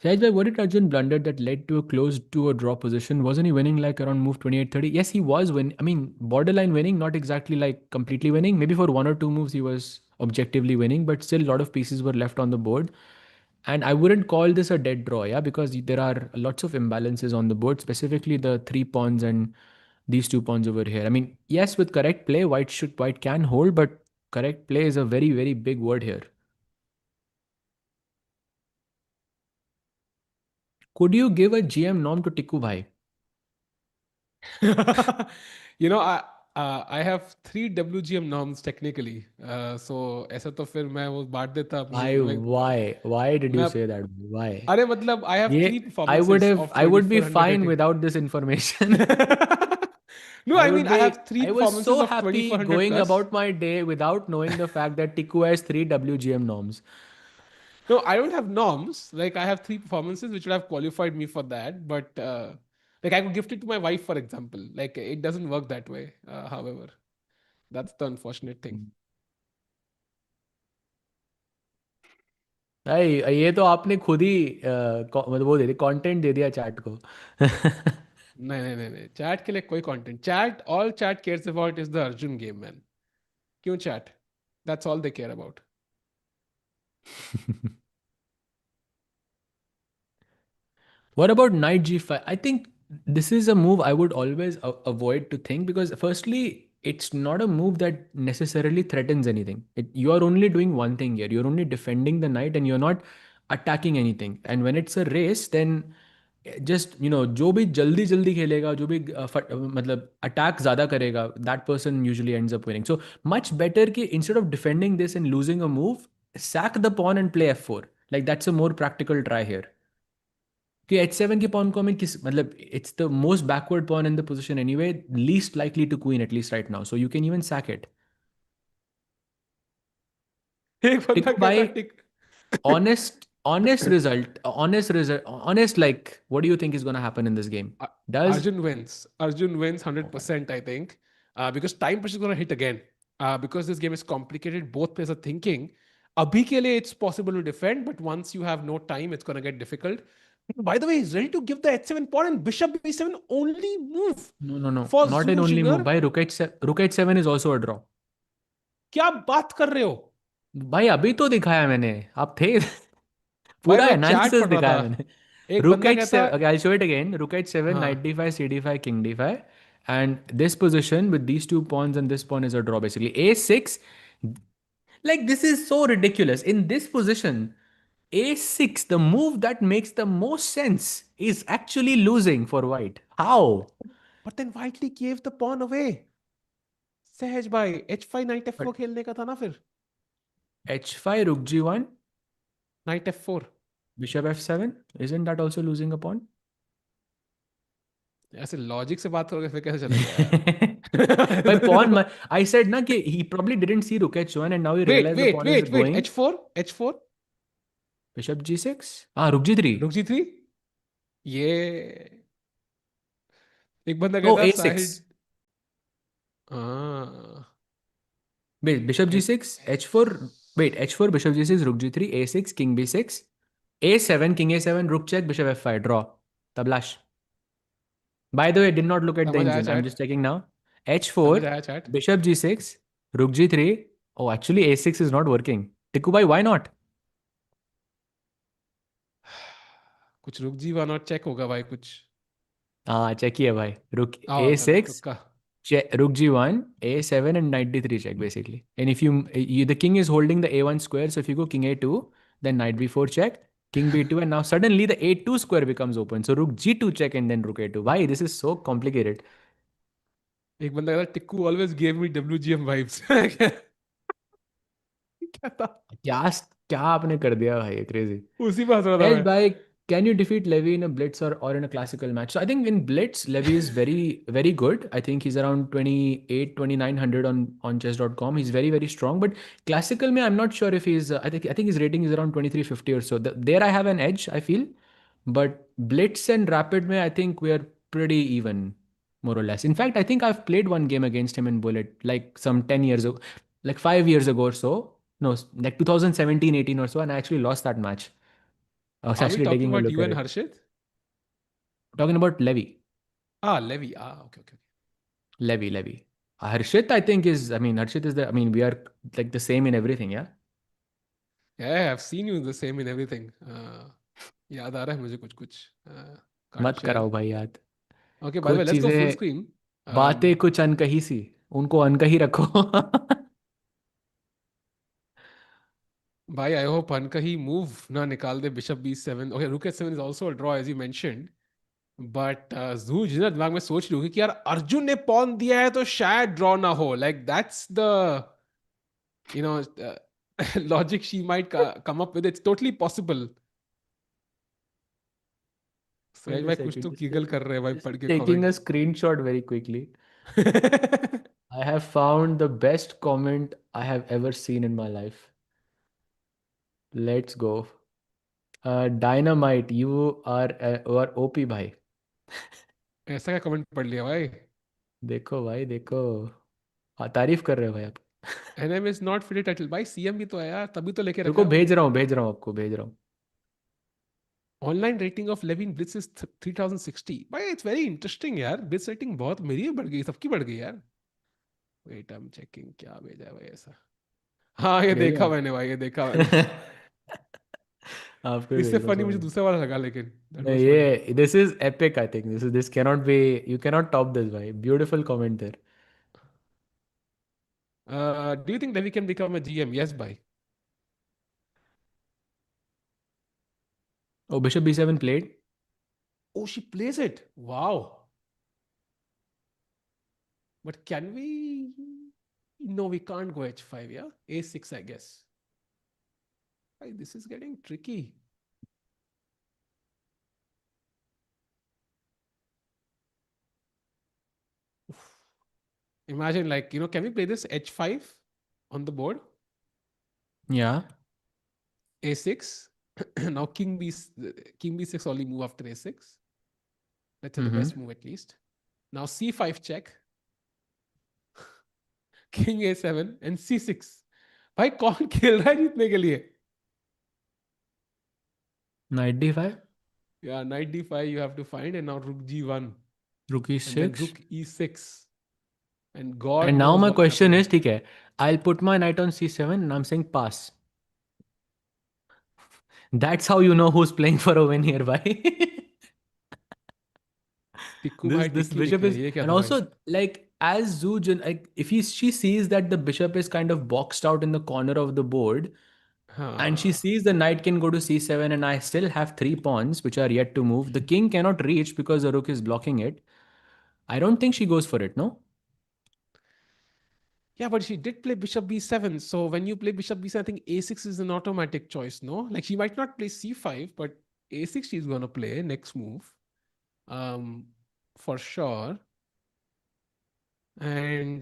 Sahaj bhai, what did Arjun blunder that led to a close to a draw position? Wasn't he winning like around move 28-30? Yes, he was winning. I mean, borderline winning, not exactly like completely winning. Maybe for one or two moves he was objectively winning, but still a lot of pieces were left on the board. And I wouldn't call this a dead draw, yeah, because there are lots of imbalances on the board, specifically the three pawns and these two pawns over here. I mean, yes, with correct play, white can hold, but correct play is a very, very big word here. Could you give a GM norm to Tikku Bhai? You know, I have 3 WGM norms technically. So ऐसा तो फिर मैं वो बांट देता अपनी Why did you मैं say that? Why? अरे मतलब I have Yeah, three performances of I would be 2400 fine rating. without this information. No, I mean I have three I was performances so of happy 2400 going plus. about my day without knowing the fact that Tikku has three WGM norms. No, I don't have norms. Like I have 3 performances which would have qualified me for that, but like I could gift it to my wife, for example. Like it doesn't work that way. However, that's the unfortunate thing. भाई ये तो आपने खुद ही मतलब वो दे दिया, content दे दिया chat को. नहीं नहीं नहीं नहीं चैट के लिए कोई content chat all chat cares about is the Arjun game man क्यों chat that's all they care about What about knight g5? I think this is a move I would always avoid to think, because firstly, it's not a move that necessarily threatens anything. You are only doing one thing here. You're only defending the knight and you're not attacking anything. And when it's a race, then just जो भी जल्दी जल्दी खेलेगा, जो भी मतलब attack ज्यादा करेगा, that person usually ends up winning. So much better कि instead of defending this and losing a move, sack the pawn and play f4. Like that's a more practical try here. कि h7 के pawn को हमें किस मतलब it's the most backward pawn in the position anyway, least likely to queen at least right now, so you can even sack it. एक बंदा Tikku कहता bhai, tick honest, like what do you think is going to happen in this game? Does Arjun wins Oh my 100% I think because time pressure is going to hit again because this game is complicated both players are thinking abhi ke liye it's possible to defend but once you have no time it's going to get difficult. By the way, he's ready to give the h7 pawn and bishop b7 only move no, for not an only Zurzinger. move bhai. Rook h7 is also a draw. क्या बात कर रहे हो भाई अभी तो दिखाया मैंने, आप थे. भाई पूरा मैं चैट एनालिसिस पढ़ रहा था दिखाया मैंने. एक Rook बंदा कहता h7. Okay, I'll show it again. Rook h7, हाँ knight d5, c d5, king d5, and this position with these two pawns and this pawn is a draw basically. A6. Like this is so ridiculous. In this position, a6, the move that makes the most sense, is actually losing for white. How? but then Whiteley gave the pawn away. सहज भाई h5 knight f4 But खेलने का था ना फिर h5, rook g1, knight f4 bishop f7. Isn't that also losing a pawn? ऐसे logic से बात करोगे फिर कैसे चलेगा यार By pawn, I said na कि he probably didn't see rook h1 and now he realized the pawn is wait going. h4 Bishop g6. Ah, rook g3. रुक जी थी ये एक बंदा Oh, कहता साहिल a6. हाँ Wait, bishop g6, h4. Wait, h4, bishop g6, rook g3, a6, king b6, a7, king a7, rook check, bishop f5, draw. Tablash. By the way, I did not look at the समझ आया engine. I'm chat just checking now. h4, समझ आया chat bishop g6, rook g3. Oh, actually, a6 is not working. Tikku bhai, why not? कुछ रुक जी one और check होगा भाई कुछ Ah, check here, bhai. Rook आओ चलो a6, तुक्का check, rook g1, a7, and knight d3 check basically. And if the king is holding the a1 square, so if you go king a2, then knight b4 check, king b2, and now suddenly the a2 square becomes open. So rook g2 check and then rook a2. Why? This is so complicated. एक बंदा कहता Tikku always give me WGM vibes क्या था क्या क्या आपने कर दिया भाई, crazy. उसी में हंस रहा था Edge मैं by, can you defeat Levy in a blitz or in a classical match? So I think in blitz, Levy is very, very good. I think he's around 28, 2900 on chess.com. He's very, very strong. But classical, mein, I'm not sure if he's, I think his rating is around 2350 or so. There I have an edge, I feel. But blitz and rapid, mein, I think we are pretty even, more or less. In fact, I think I've played one game against him in bullet, like some 10 years ago, like 5 years ago or so. No, like 2017, 18 or so. And I actually lost that match. I was Are we actually talking taking a about look you at and it. Harshit? Talking about Levy. Ah, Levy. Ah, okay. Levy. Harshit, I think is, I mean, Harshit is the, I mean, we are like the same in everything, yeah? Yeah, I've seen you the same in everything. याद आ रहा है मुझे कुछ कुछ. Can't मत share. कराओ भाई याद. Okay, by the way, कुछ let's go full चीजें, screen. बातें Um, कुछ अनकही सी, उनको अनकही रखो. Bhai, I hope Ankahi move na nikal de bishop b7. Okay, rook h7 is also a draw as you mentioned. But जूझ ना दिमाग में सोच रही हूँ कि यार अर्जुन ने पॉन दिया है तो शायद ड्रॉ ना हो. Like that's the you know logic she might come up with. It's totally possible. Wait Suresh a भाई कुछ second, तो गीगल कर रहे हैं भाई just पढ़ के taking a comment. screenshot very quickly. I have found the best comment I have ever seen in my life. Let's go. Dynamite, you are OP भाई. ऐसा क्या कमेंट पढ़ लिया भाई. देखो भाई देखो. हाँ, तारीफ कर रहे हो भाई आप. NM is not fit title भाई. सीएम भी तो है यार, तभी तो लेके रखा रुको, है वो. भेज रहा हूँ आपको, भेज रहा हूँ. Online rating of Levin blitz is 3060 भाई. इट्स वेरी इंटरेस्टिंग यार. ब्लिट्स रेटिंग बहुत मेरी भी बढ़ गई, सबकी बढ़ गई यार. वेट आई एम चेकिंग क्या भेजा है भाई ऐसा. हाँ ये भेजा देखा आप? मैंने भाई, ये देखा मैंने. आपको ही इससे भेज रहा हूँ, फनी मुझे sorry. दूसरा वाला लगा लेकिन दैट नहीं, वाज फनी. ये this is epic. I think this cannot be, you cannot top this भाई. Beautiful comment there. Do you think Devi can become a GM? Yes भाई. Oh, bishop B7 played. Oh, she plays it. Wow. But can we? No, we can't go h5. Yeah, a6, I guess. Hey, this is getting tricky. Oof. Imagine, like, can we play this h5 on the board? या. A6. Now king b6 only move after a6. Let's say the hmm. best move at least. Now c5 check. King a7 and c6. भाई कौन खेल रहा है जीतने के लिए? Night D5. Yeah, knight d5 you have to find, and now rook g1, रुक and then E6. rook e6, and And God now knows my what's question happening. is, ठीक है, I'll put my knight on C7 and I'm saying pass. That's how you know who's playing for a win here, bhai. Tikku this भाई this टिक्की लिख bishop रहे हैं, is, ये क्या and था भाई? also like as Zhu, like if she sees that the bishop is kind of boxed out in the corner of the board, and she हाँ. sees the knight can go to C7 and I still have three pawns which are yet to move. The king cannot reach because the rook is blocking it. I don't think she goes for it, no? Yeah, but she did play bishop b7. So when you play bishop b7, I think a6 is an automatic choice, no? Like she might not play c5, but a6 she's gonna play next move, um, for sure. And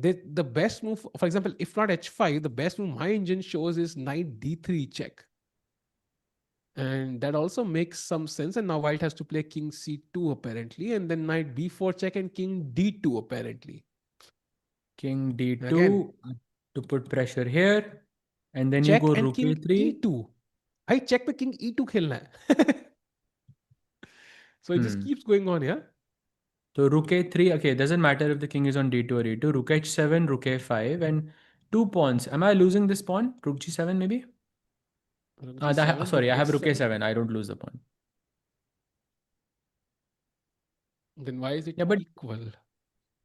the best move, for example, if not h5, the best move my engine shows is knight d3 check. And that also makes some sense. And now white has to play king c2 apparently, and then knight b4 check and king d2 apparently. King Again, D2 to put pressure here, and then you check go and rook king A3. e2. भाई check पे king e2 खेलना है. So it just Hmm. keeps going on, yeah. So rook A3, okay, it doesn't matter if the king is on D2 or E2. Rook H7, rook A5, and two pawns. Am I losing this pawn? Rook G7 maybe? Rook g7, Sorry, rook I have rook h7. A7. I don't lose the pawn. Then why is it Yeah, but equal?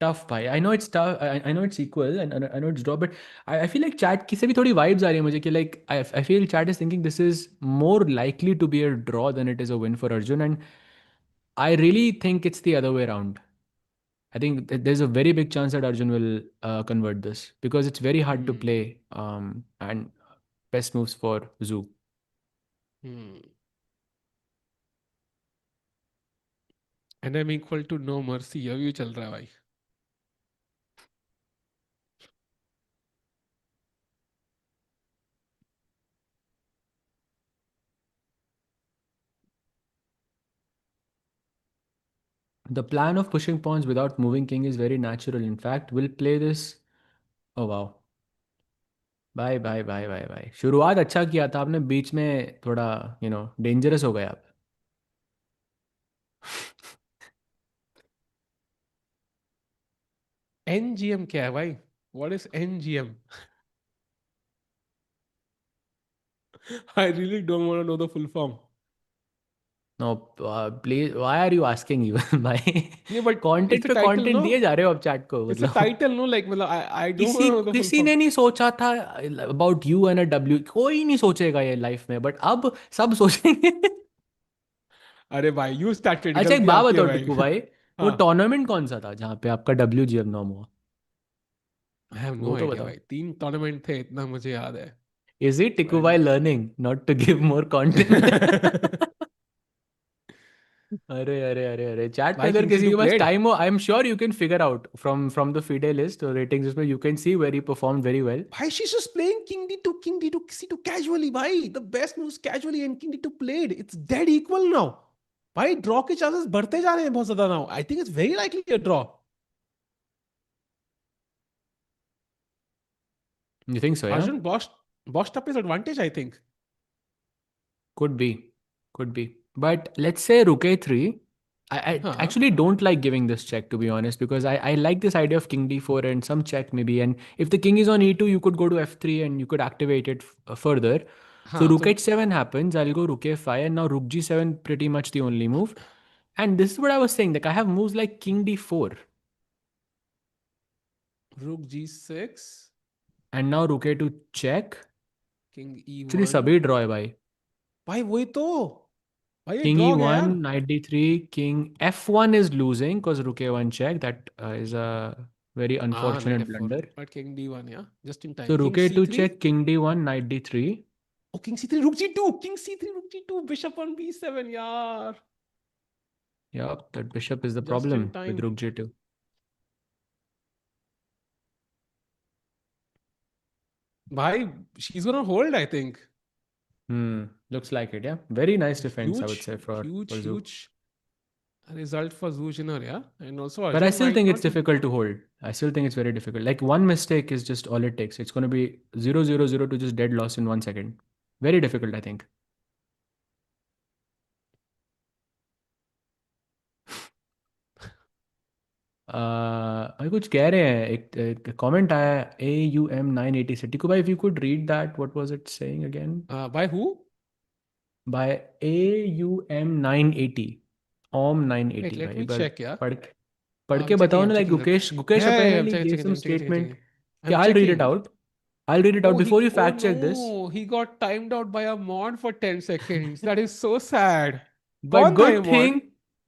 tough भाई. I know it's tough. I know it's equal, and I know it's draw, but I feel like chat की से भी थोड़ी vibes आ रही है मुझे कि like I feel chat is thinking this is more likely to be a draw than it is a win for Arjun, and I really think it's the other way around. I think there's a very big chance that Arjun will convert this because it's very hard to Hmm. play, and best moves for Zoo. Hmm. And I'm equal to no mercy. अभी चल रहा है भाई. The plan of pushing pawns without moving king is very natural. In fact, we'll play this. Oh wow. Bye bye bye bye bye. शुरुआत अच्छा किया था आपने, बीच में थोड़ा डेंजरस हो गए आप. NGM क्या है भाई? What is NGM? I really don't want to know the full form. No, please, why are you asking even भाई? Yeah, but it's content a पे title, कंटेंट no? दिए जा रहे हो अब चैट को, It's a मतलब title, no? Like, मतलब, I don't want किसी to know the full किसी form. ने नहीं सोचा था about you and a W, कोई नहीं सोचेगा ये लाइफ में, बट अब सब सोचेंगे। अरे भाई, you started. अच्छा एक गलती बात आपकी है बताओ भाई. टिकू भाई, वो हाँ. टूर्नामेंट कौन सा था जहाँ पे आपका डब्ल्यू जी एम नॉम हुआ? I have no वो तो idea बताओ। भाई. 3 टूर्नामेंट थे, इतना मुझे याद है. इज इट टिकू I भाई learning not to give more content? अरे अरे अरे अरे, चैट पे भाई, अगर किंग सी किसी टू के पास played. टाइम हो, I am sure you can figure out from the FIDE list और रेटिंग्स, उसमें you can see where he perform very well. Bhai, she's just playing King D2, C2 casually, bhai. The best moves casually and King D2 played. It's dead equal now. भाई draw के chances बढ़ते जा रहे हैं बहुत ज्यादा now. I think it's very likely a draw. You think so? या, Arjun bossed up his advantage, I think. could be, could be. But let's say rook a3. I हाँ. actually don't like giving this check, to be honest, because I like this idea of king d4 and some check maybe. And if the king is on e2, you could go to f3 and you could activate it further. So हाँ rook तो h7 happens. I'll go rook a5, and now rook g7 pretty much the only move. And this is what I was saying. Like I have moves like king d4, rook g6, and now rook a2 check. king Actually, e1. सभी draw है भाई. भाई वही तो. भाई ये King draw गया e1, यार. knight d3, king f1 is losing because rook a1 check. That is a very हाँ, knight unfortunate f4. blunder. But king d1, yeah. Just in So time. rook King a2 c3. check, king d1, knight d3. Oh, king c3, rook g2. King c3, rook g2. Bishop on b7, yaar. Yup, that bishop is the Just in problem with time. rook g2. Bhai, she's gonna hold, I think. Looks like it, yeah. Very nice defense, I would Huge, say, for Zhu. huge result for Zujiner, yeah. And also But I Arjun still might think it's not be. difficult to hold. I still think it's very difficult. Like one mistake is just all it takes. It's going to be 0 0 0 to just dead loss in 1 second. Very difficult, I think. भाई कुछ कह रहे हैं, एक comment आया है AUM980 से, टिकू भाई if you could read that, what was it saying again? By who? By AUM980, Om Wait, 980 let भाई एक me बार check, yeah. पढ़ पढ़ I'm के checking, बताओ I'm ना, like checking. Gukesh Gukesh I'm apparently checking, gave some I'm checking, checking, statement. checking. Yeah, I'm I'll read it checking. out. I'll read it out before you Oh fact check this. no, he got timed out by a mod for 10 seconds. That is so sad. But कौन था ये good mod? thing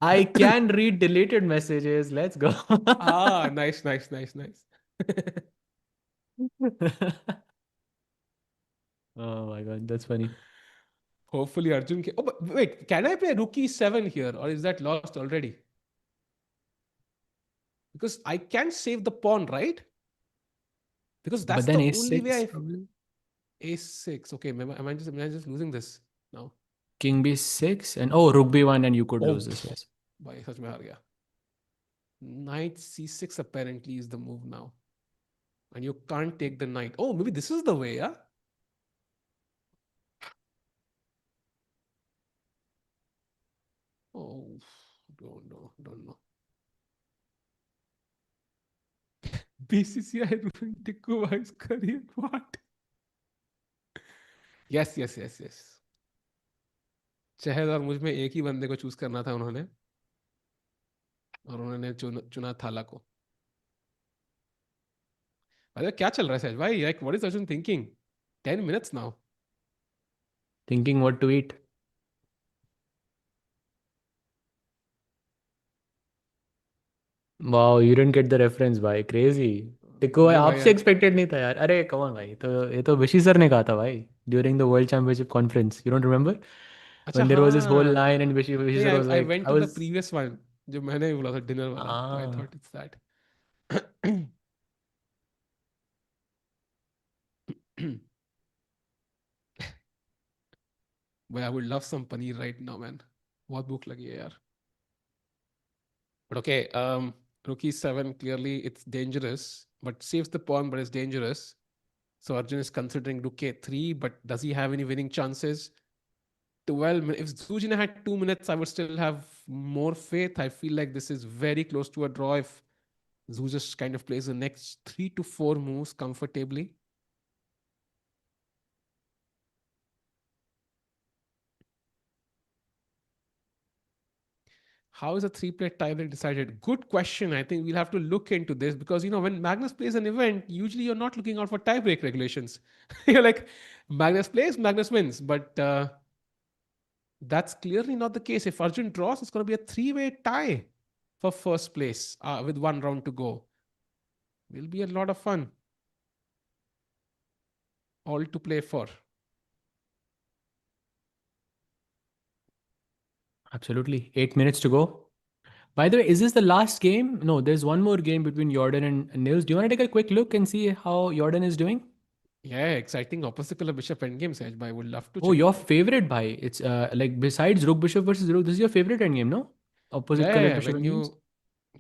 I can read deleted messages. Let's go. Nice, nice, nice, nice. Oh my god, that's funny. Hopefully Arjun can. Oh, but wait, can I play rookie 7 here or is that lost already? Because I can save the pawn, right? Because But that's then the only a6 way I. probably. A6. Okay, am I just losing this now? King b6 and oh, rook b1, and you could Oh, lose this, yes. भाई सच में हार गया. Knight c6 apparently is the move now. And you can't take the knight. Oh, maybe this is the way, yeah? Oh, don't know. BCCI ruined Tikku Bhai's career. What? Yes. शहद और मुझ में एक ही बंदे को चूज करना था उन्होंने, और उन्होंने चुना थाला को. अरे क्या चल रहा है सहज भाई? Like, what is Arjun thinking? 10 minutes now. Thinking what to eat. Wow, you didn't get the reference भाई, crazy. टिको भाई नहीं भाई आपसे एक्सपेक्टेड नहीं था यार. अरे कम ऑन भाई, तो ये तो विशी सर ने कहा था भाई, during the world championship conference. You don't remember अच्छा when there was this whole हाँ. लाइन एंड विशी नहीं, sir was I like went I to the was previous one जो मैंने बोला था डिनर वाला, तो I ah thought it's that. But I would love some paneer right now, man. बहुत भूख लगी है यार. But okay, rook e7, clearly it's dangerous, but saves the pawn, but it's dangerous. So Arjun is considering rook a3, but does he have any winning chances? 12 minutes. If Zujina had 2 minutes, I would still have more faith. I feel like this is very close to a draw if Zhu just kind of plays the next 3 to 4 moves comfortably. How is a three-player tiebreak decided? Good question. I think we'll have to look into this because when Magnus plays an event, usually you're not looking out for tiebreak regulations. You're like, Magnus plays, Magnus wins. But that's clearly not the case. If Arjun draws, it's going to be a three-way tie for first place with 1 round to go. Will be a lot of fun. All to play for. Absolutely. 8 minutes to go. By the way, is this the last game? No, there's one more game between Jordan and Nils. Do you want to take a quick look and see how Jordan is doing? Yeah, exciting opposite color bishop endgame, Saj. I would love to Oh, check your it out. favorite bhai. It's like besides Rook Bishop versus Rook, this is your favorite endgame, no? Opposite colored Yeah, Bishop when endgames. you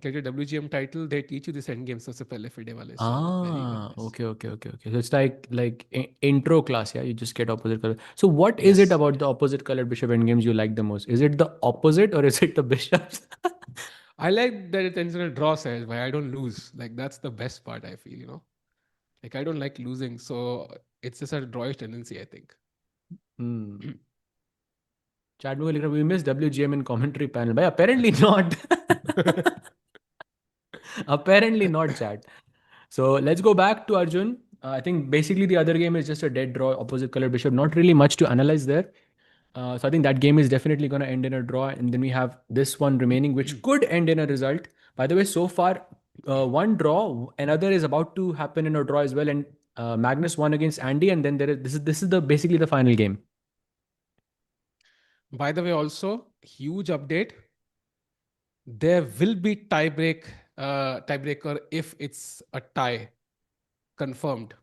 get your WGM title, they teach you this endgame सबसे पहले FIDE वाले. So very Ah, nice. okay. So it's like intro class, yeah. You just get opposite color. So what is it Yes. about the opposite colored bishop endgames you like the most? Is it the opposite or is it the bishops? I like that it ends in a draw, Saj. Why I don't lose. Like that's the best part. I feel. Like I don't like losing, so it's just a drawish tendency. I think. Hmm. Chat में लिख रहा है, we missed WGM in commentary panel. But apparently not. Apparently not, chat. So let's go back to Arjun. I think basically the other game is just a dead draw, opposite color bishop. Not really much to analyze there. So I think that game is definitely going to end in a draw. And then we have this one remaining, which could end in a result. By the way, so far, one draw, another is about to happen in a draw as well. And Magnus won against Andy. And then this is the basically the final game. By the way, also huge update. There will be tiebreaker if it's a tie confirmed.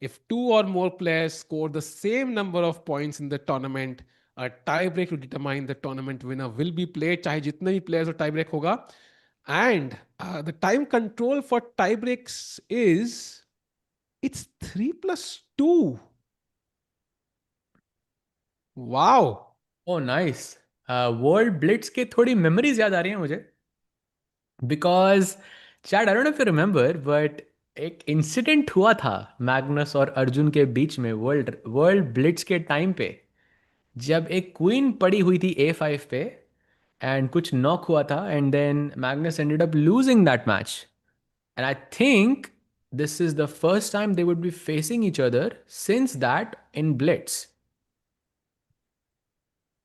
If two or more players score the same number of points in the tournament, a tiebreak to determine the tournament winner will be played. चाहे जितने भी players और tiebreak होगा. And the time control for tiebreaks is it's 3+2. Wow. Oh, nice. World Blitz के थोड़ी memories याद आ रही हैं मुझे. Because, Chad, I don't know if you remember, but एक इंसिडेंट हुआ था मैग्नस और अर्जुन के बीच में वर्ल्ड वर्ल्ड ब्लिट्स के टाइम पे, जब एक क्वीन पड़ी हुई थी A5 पे एंड कुछ नॉक हुआ था and then Magnus ended up losing that match and I think this is the first time they would be facing each other since that in Blitz.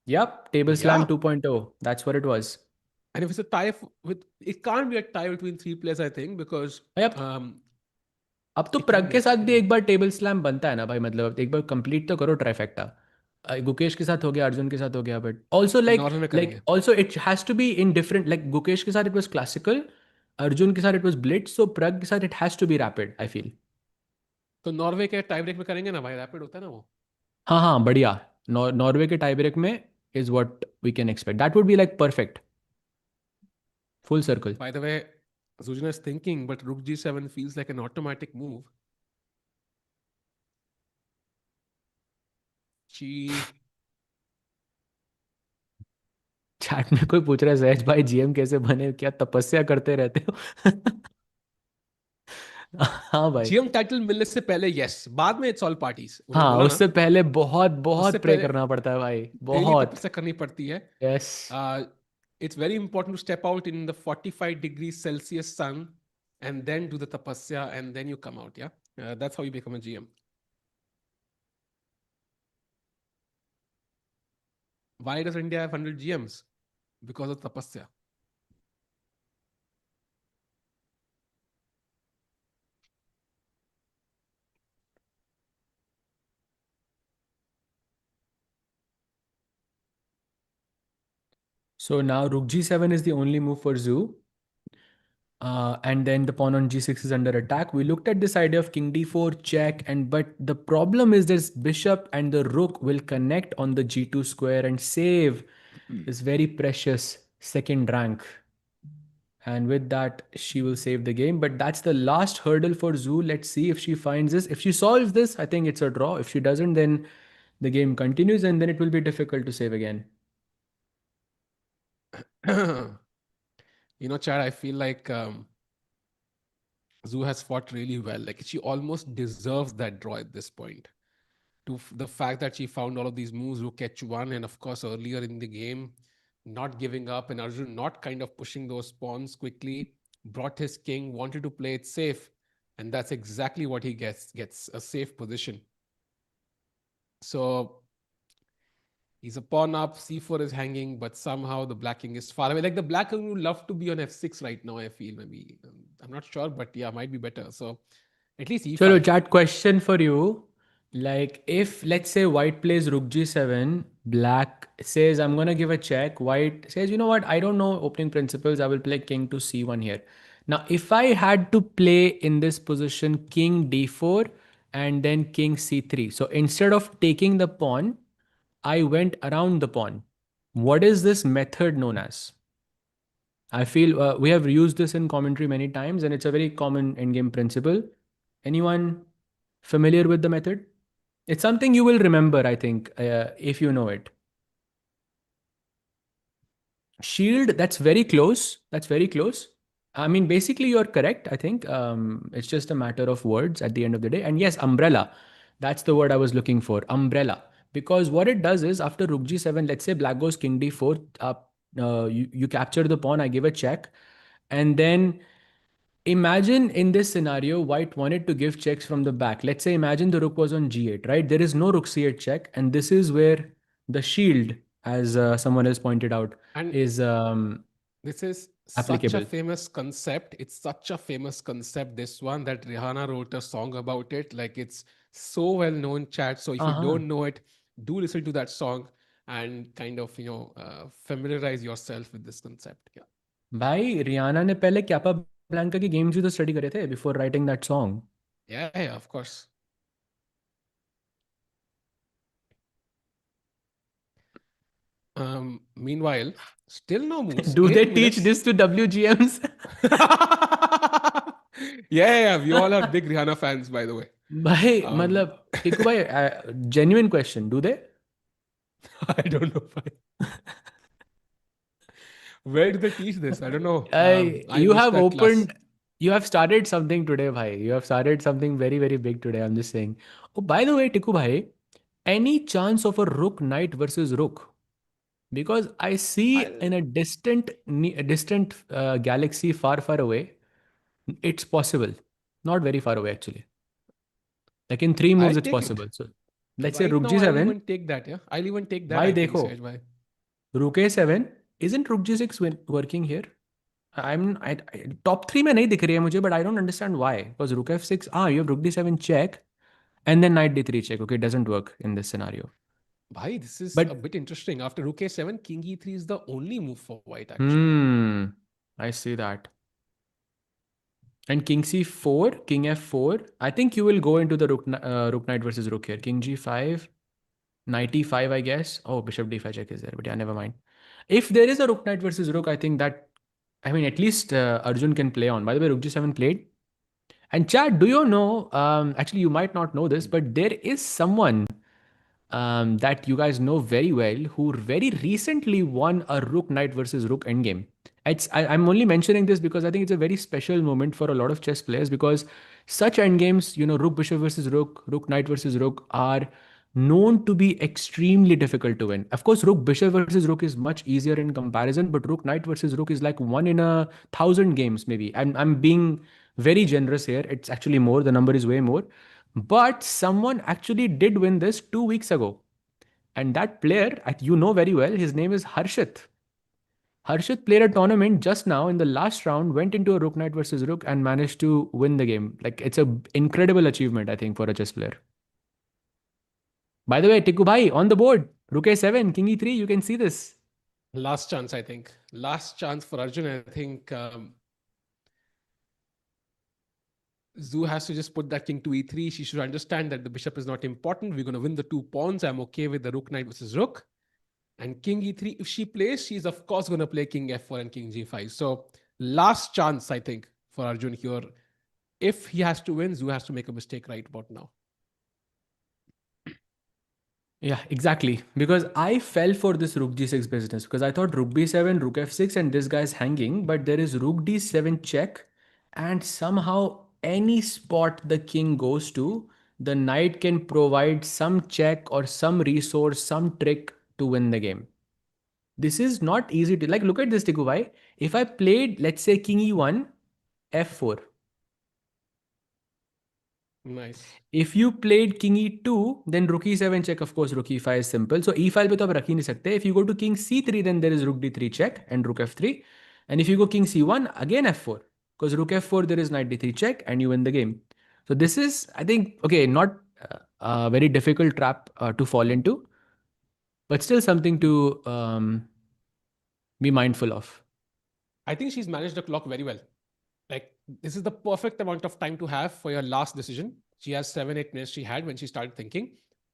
Yep, Table Slam Yeah. 2.0. That's what it was. And if it's a tie with, it can't be a tie between three players, I think, because Yep. अब तो it प्रग won't के be. साथ भी एक बार table slam बनता है ना भाई, मतलब एक बार कंप्लीट तो करो ट्राइफेक्टा. गुकेश के साथ हो गया, अर्जुन के साथ हो गया, बट ऑल्सो लाइक नॉर्वे में लाइक करेंगे. Also it has to be in different, like Gukesh के साथ इट वॉज क्लासिकल, अर्जुन के साथ it was blitz, so Pragg के साथ it has to be rapid I feel. तो नॉर्वे के टाई ब्रेक में करेंगे ना भाई, रैपिड होता है ना वो. हाँ हाँ बढ़िया. नॉर्वे के टाई ब्रेक में is what we can expect. That would be like perfect, full circle. By the way, Zujana is thinking, but Rook G7 feels like an automatic move. She. Chat में कोई पूछ रहा है सहज भाई GM कैसे बने, क्या तपस्या करते रहते हो? हाँ भाई. GM टाइटल मिलने से पहले यस, बाद में इट्स ऑल पार्टीज उन्होंने हाँ, बोला ना. उससे पहले बहुत उससे बहुत प्रे पहले करना पड़ता है भाई, डेली बहुत. तपस्या करनी पड़ती है. Yes. It's very important to step out in the 45 degrees Celsius sun and then do the tapasya and then you come out. Yeah. That's how you become a GM. Why does India have 100 GMs? Because of tapasya. So now Rook G7 is the only move for Zoo. And then the pawn on G6 is under attack. We looked at this idea of King D4 check, and but the problem is this bishop and the rook will connect on the G2 square and save this very precious second rank. And with that, she will save the game. But that's the last hurdle for Zoo. Let's see if she finds this. If she solves this, I think it's a draw. If she doesn't, then the game continues and then it will be difficult to save again. Chad, I feel like Zoo has fought really well. Like she almost deserves that draw at this point. To the fact that she found all of these moves, Rook H1, and of course earlier in the game, not giving up, and Arjun not kind of pushing those pawns quickly, brought his king, wanted to play it safe, and that's exactly what he gets a safe position. So he's a pawn up, c4 is hanging, but somehow the black king is far away. Like the black king would love to be on f6 right now, I feel. Maybe. I'm not sure, but yeah, might be better. So at least Chalo, e5. chat question for you. Like, if let's say white plays rook g7, black says, I'm going to give a check. White says, you know what? I don't know opening principles. I will play king to c1 here. Now, if I had to play in this position king d4 and then king c3. So instead of taking the pawn, I went around the pawn. What is this method known as? I feel we have used this in commentary many times, and it's a very common endgame principle. Anyone familiar with the method? It's something you will remember, I think, if you know it. Shield, that's very close. That's very close. I mean, basically, you're correct. I think it's just a matter of words at the end of the day. And yes, umbrella. That's the word I was looking for. Umbrella. Because what it does is after rook g7, let's say black goes king d4, you capture the pawn, I give a check. And then imagine in this scenario, white wanted to give checks from the back. Let's say imagine the rook was on g8, right? There is no rook c8 check. And this is where the shield, as someone else pointed out, And is this is such a applicable. famous concept. It's such a famous concept, this one, that Rihanna wrote a song about it. Like it's so well known, chat. So if you Uh-huh. don't know it, do listen to that song and kind of, familiarize yourself with this concept. Yeah. भाई रियाना ने पहले कैपाब्लांका की games भी तो study करे थे before writing that song. Yeah, of course. Meanwhile, still no moves, Do they 8 teach minutes. this to WGMs? Yeah. We all are big Rihanna fans, by the way. भाई Um, मतलब टिकू भाई genuine question do they. I don't know. Where do they teach this? I don't know. I You missed have that class. opened, you have started something today, bhai. You have started something very, very big today. I'm just saying. Oh, by the way, Tiku bhai, any chance of a rook knight versus rook? Because I see I'll in a distant galaxy far, far away, it's possible. Not very far away, actually. Like in three I'll moves, it's take it. possible. So let's say Right rook now, I'll g7. even take that. Yeah, I'll even take that. Bhai, I think, देखो, Sage bhai. rook a7. Isn't rook g6 working here? Top 3 में नहीं दिख रही है मुझे, but I don't understand why. Because rook f6, you have rook d7 check, and then knight d3 check. Okay, it doesn't work in this scenario. Bhai, this is a But bit interesting. After rook a7, king e3 is the only move for white, actually. hmm, I see that. And king c4, king f4. I think you will go into the rook knight versus rook here. King g5, knight e5, I guess. Oh, bishop d5 check is there, but yeah, never mind. If there is a rook knight versus rook, I think that, I mean, at least Arjun can play on. By the way, rook g7 played. And Chad, do you know? Actually, you might not know this, but there is someone that you guys know very well who very recently won a Rook Knight versus Rook endgame. I'm only mentioning this because I think it's a very special moment for a lot of chess players because such endgames, Rook Bishop versus Rook, Rook Knight versus Rook, are known to be extremely difficult to win. Of course, Rook Bishop versus Rook is much easier in comparison, but Rook Knight versus Rook is like one in 1,000 games, maybe. I'm being very generous here. It's actually more. The number is way more. But someone actually did win this 2 weeks ago. And that player, you know very well, his name is Harshit. Harshit played a tournament just now in the last round, went into a Rook Knight versus Rook and managed to win the game. Like, it's a incredible achievement, I think, for a chess player. By the way, Tiku Bhai, on the board, Rook A7, King E3, you can see this. Last chance, I think. Last chance for Arjun. I think Zoo has to just put that king to e3. She should understand that the bishop is not important. We're going to win the 2 pawns. I'm okay with the rook knight versus rook. And king e3, if she plays, she's of course going to play king f4 and king g5. So last chance, I think, for Arjun here. If he has to win, Zoo has to make a mistake right about now. Yeah, exactly. Because I fell for this rook g6 business because I thought rook b7, rook f6, and this guy's hanging, but there is rook d7 check, and somehow any spot the king goes to, the knight can provide some check or some resource, some trick to win the game. This is not easy to like. Look at this, Tikubai. If I played, let's say, King E1, F4. Nice. If you played King E2, then Rook E7 check. Of course, Rook E5 is simple. So E5 पे तो आप रख ही नहीं सकते. If you go to King C3, then there is Rook D3 check and Rook F3. And if you go King C1, again F4. Because Rook F4, there is Knight D3 check and you win the game. So this is, I think, okay, not a very difficult trap to fall into, but still something to be mindful of. I think she's managed the clock very well. Like, this is the perfect amount of time to have for your last decision. She has 7-8 minutes she had when she started thinking.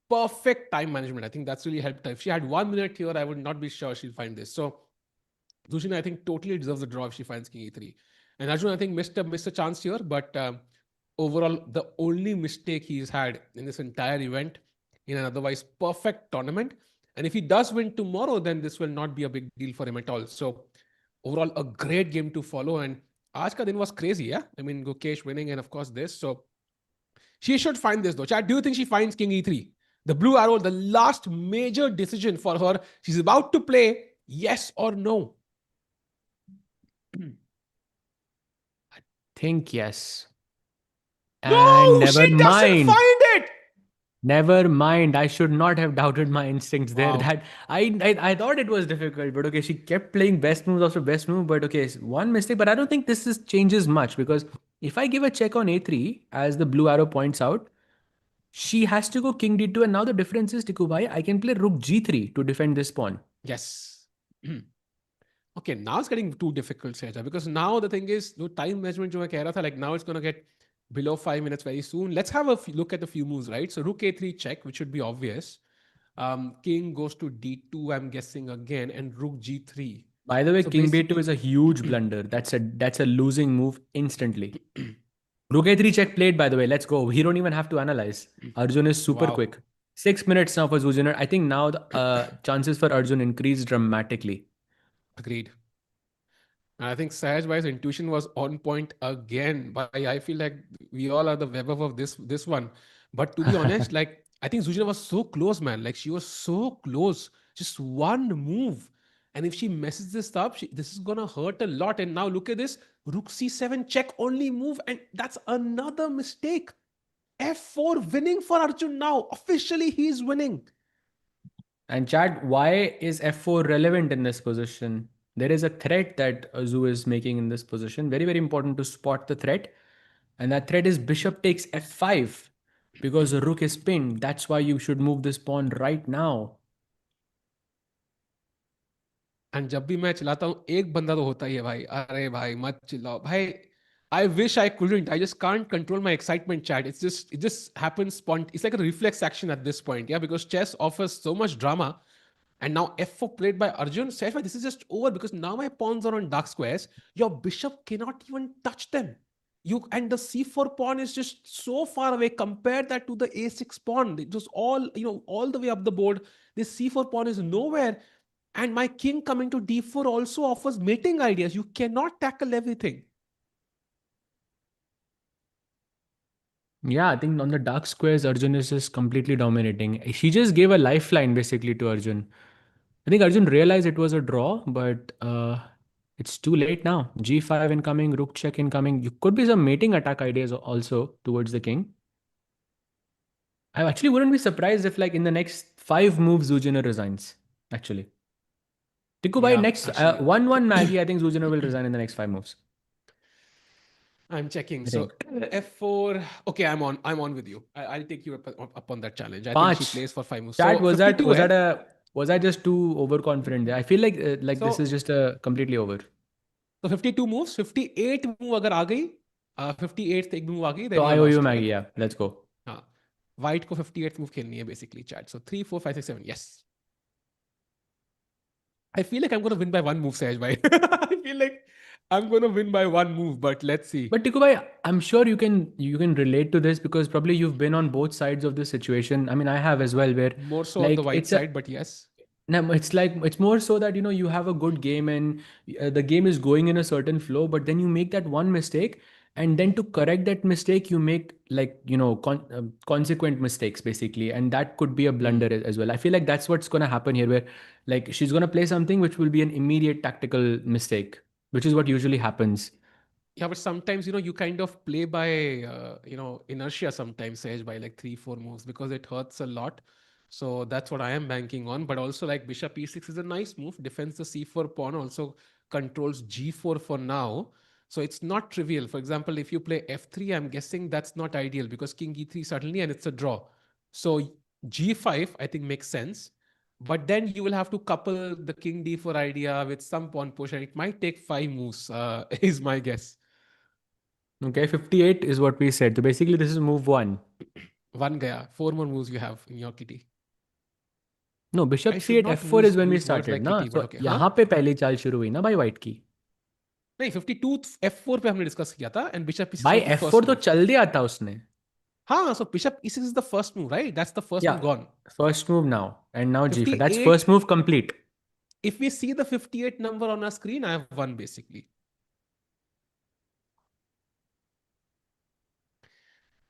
Perfect time management. I think that's really helped her. If she had 1 minute here, I would not be sure she'll find this. So Zushin, I think, totally deserves a draw if she finds King E3. And Arjun, I think, missed a chance here, but overall, the only mistake he's had in this entire event in an otherwise perfect tournament. And if he does win tomorrow, then this will not be a big deal for him at all. So overall, a great game to follow. And Aaj ka din was crazy, yeah? I mean, Gukesh winning and of course this. So she should find this though. Chad, do you think she finds King E3? The blue arrow, the last major decision for her. She's about to play, yes or no? Think yes. No, And never she doesn't mind. find it. Never mind. I should not have doubted my instincts there. Wow. That I thought it was difficult, but okay, she kept playing best moves after best move. But okay, one mistake. But I don't think this is changes much because if I give a check on A3, as the blue arrow points out, she has to go King D2, and now the difference is Tikubai. I can play Rook G3 to defend this pawn. Yes. Okay, now it's getting too difficult, Seja, because now the thing is, no time management, jo main keh raha tha, like now it's going to get below 5 minutes very soon. Let's have a look at a few moves, right? So Rook A3 check, which should be obvious. King goes to D2, I'm guessing again, and Rook G3. By the way, So King D2 is a huge blunder. That's a losing move instantly. Rook A3 check played, by the way. Let's go. We don't even have to analyze. Arjun is super Wow. quick. 6 minutes now for Zujaner. I think now the chances for Arjun increase dramatically. Agreed. And I think Sahaj Bhai's intuition was on point again. But I feel like we all are the web of this one. But to be honest, like I think Zujina was so close, man. Like she was so close. Just one move. And if she messes this up, this is gonna hurt a lot. And now look at this. Rook C7 check only move. And that's another mistake. F4 winning for Arjun now. Officially, he's winning. And Chad, why is F4 relevant in this position? There is a threat that Azu is making in this position. Very, very important to spot the threat. And that threat is bishop takes F5 because the rook is pinned. That's why you should move this pawn right now. And जब भी मैं चिल्लाता हूँ एक बंदा तो होता ही है भाई अरे भाई मत चिल्लाओ भाई I wish I couldn't. I just can't control my excitement, Chad. It just happens. It's like a reflex action at this point, yeah. Because chess offers so much drama, and now F4 played by Arjun. Says, this is just over because now my pawns are on dark squares. Your bishop cannot even touch them. And the C4 pawn is just so far away. Compare that to the A6 pawn. It was all the way up the board. This C4 pawn is nowhere. And my king coming to D4 also offers mating ideas. You cannot tackle everything. Yeah, I think on the dark squares, Arjun is just completely dominating. She just gave a lifeline basically to Arjun. I think Arjun realized it was a draw, but it's too late now. G5 incoming, rook check incoming. You could be some mating attack ideas also towards the king. I actually wouldn't be surprised if, like, in the next 5 moves, Zujiner resigns. Actually, Tiku by Yeah, next actually. 1-1 Maggie, I think Zujiner will resign in the next 5 moves. I'm checking. I So think. F4. Okay, I'm on with you. I'll take you up on that challenge. I think she 5. plays for 5 moves. Chat, So 52 hai. was I just too overconfident there? I feel like this is So just completely over. so 52 moves. 58 move अगर आ गई, 58th एक move आ गई, So then I you're owe you lost, Maggie. right? Yeah, let's go. हाँ. White को 58th move खेलनी है basically, chat. So 3, 4, 5, 6, 7. Yes. I feel like I'm gonna win by one move, Sahaj bhai. I feel like I'm gonna win by one move, but let's see. But Tiku bhai, I'm sure you can relate to this because probably you've been on both sides of this situation. I mean, I have as well, where More so on the like white side, but yes. no, it's like it's more so that you have a good game and the game is going in a certain flow, but then you make that one mistake and then to correct that mistake you make like consequent mistakes basically, and that could be a blunder Hmm. as well. I feel like that's what's going to happen here, where like she's going to play something which will be an immediate tactical mistake, which is what usually happens. Yeah, but sometimes, you kind of play by, inertia sometimes, Sage, by like 3, 4 moves because it hurts a lot. So that's what I am banking on. But also, like bishop e6 is a nice move. Defends the c4 pawn, also controls g4 for now. So it's not trivial. For example, if you play f3, I'm guessing that's not ideal because king e3 suddenly and it's a draw. So g5, I think, makes sense. But then you will have to couple the king d4 idea with some pawn push, and it might take 5 moves, is my guess. Okay, 58 is what we said. So basically this is move 1. One gaya. 4 more moves you have in your kitty. No, I bishop should c8 not f4 is when we use words started like ना, kitty, but so okay. हाँ, यहाँ पे पहली चाल शुरू हुई ना भाई white की. नहीं 52 F4 पे हमने डिस्कस किया था एंड बिशप e6 भाई was the f4 first तो move. चल दिया था उसने. हाँ, so bishop e6 is the first move, right? That's the first move Yeah, gone. first move now, and now g5. That's 58. first move complete. If we see the 58 number on our screen, I have won basically.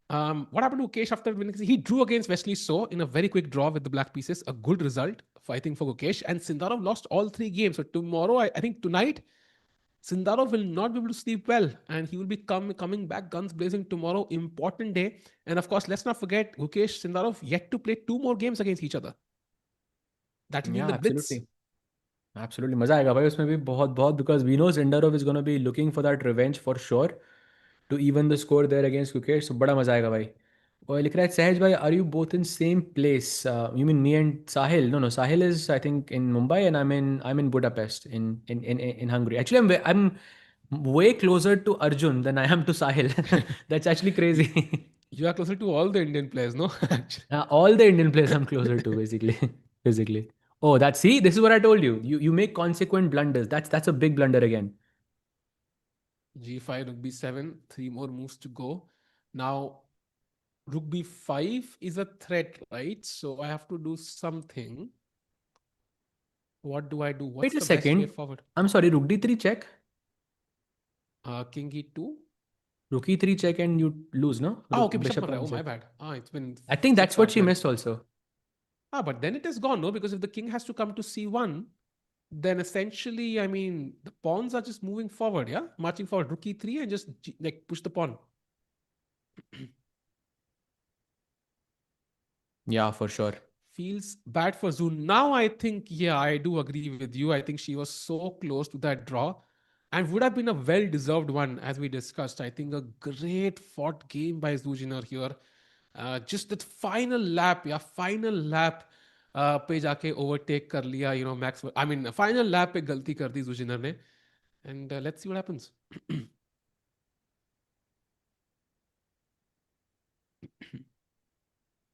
What happened to Gukesh after winning? He drew against Wesley So in a very quick draw with the black pieces. A good result, I think, for Gukesh. And Sindarov lost all 3 games. So tomorrow, I think tonight, Sindarov will not be able to sleep well, and he will be coming back guns blazing tomorrow. Important day, and of course, let's not forget Gukesh Sindarov yet to play 2 more games against each other. That will be in Yeah, the Blitz. absolutely. Absolutely. मजा आएगा भाई उसमें भी बहुत बहुत, because we know Sindarov is going to be looking for that revenge for sure to even the score there against Gukesh. So बड़ा मजा आएगा भाई. और लिख रहा है सहज भाई, are you both in same place? You mean me and Sahil? No, no. Sahil is I think in Mumbai and I'm in Budapest in Hungary. Actually, I'm way closer to Arjun than I am to Sahil. That's actually You, crazy. you are closer to all the Indian players, no? All the Indian players I'm closer to basically, physically. Oh, that's, see, this is what I told you. You make consequent blunders. That's a big blunder again. G5, Rook B7, 3 more moves to go. Now, Rook B5 is a threat, right? So I have to do something. What do I do? What's Wait a the best way second. forward? I'm sorry, Rook D3 check. King E2. Rook E3 check and you lose, no? Ah, Rook okay, bishop bishop mar raha hai. Oh, comes my here. bad. It's been I think that's six what hours she then. missed also. But then it is gone, no? Because if the king has to come to C1, then essentially, I mean, the pawns are just moving forward, yeah? Marching forward, rook E3 and just like push the pawn. Yeah, for sure. Feels bad for Zoon. Now I think, yeah, I do agree with you. I think she was so close to that draw and would have been a well-deserved one, as we discussed. I think a great fought game by Zujiner here. Just that final lap, yeah, final lap पे जाके overtake कर लिया, Max. I mean, final lap पे गलती कर दी Zujiner ने. And let's see what happens.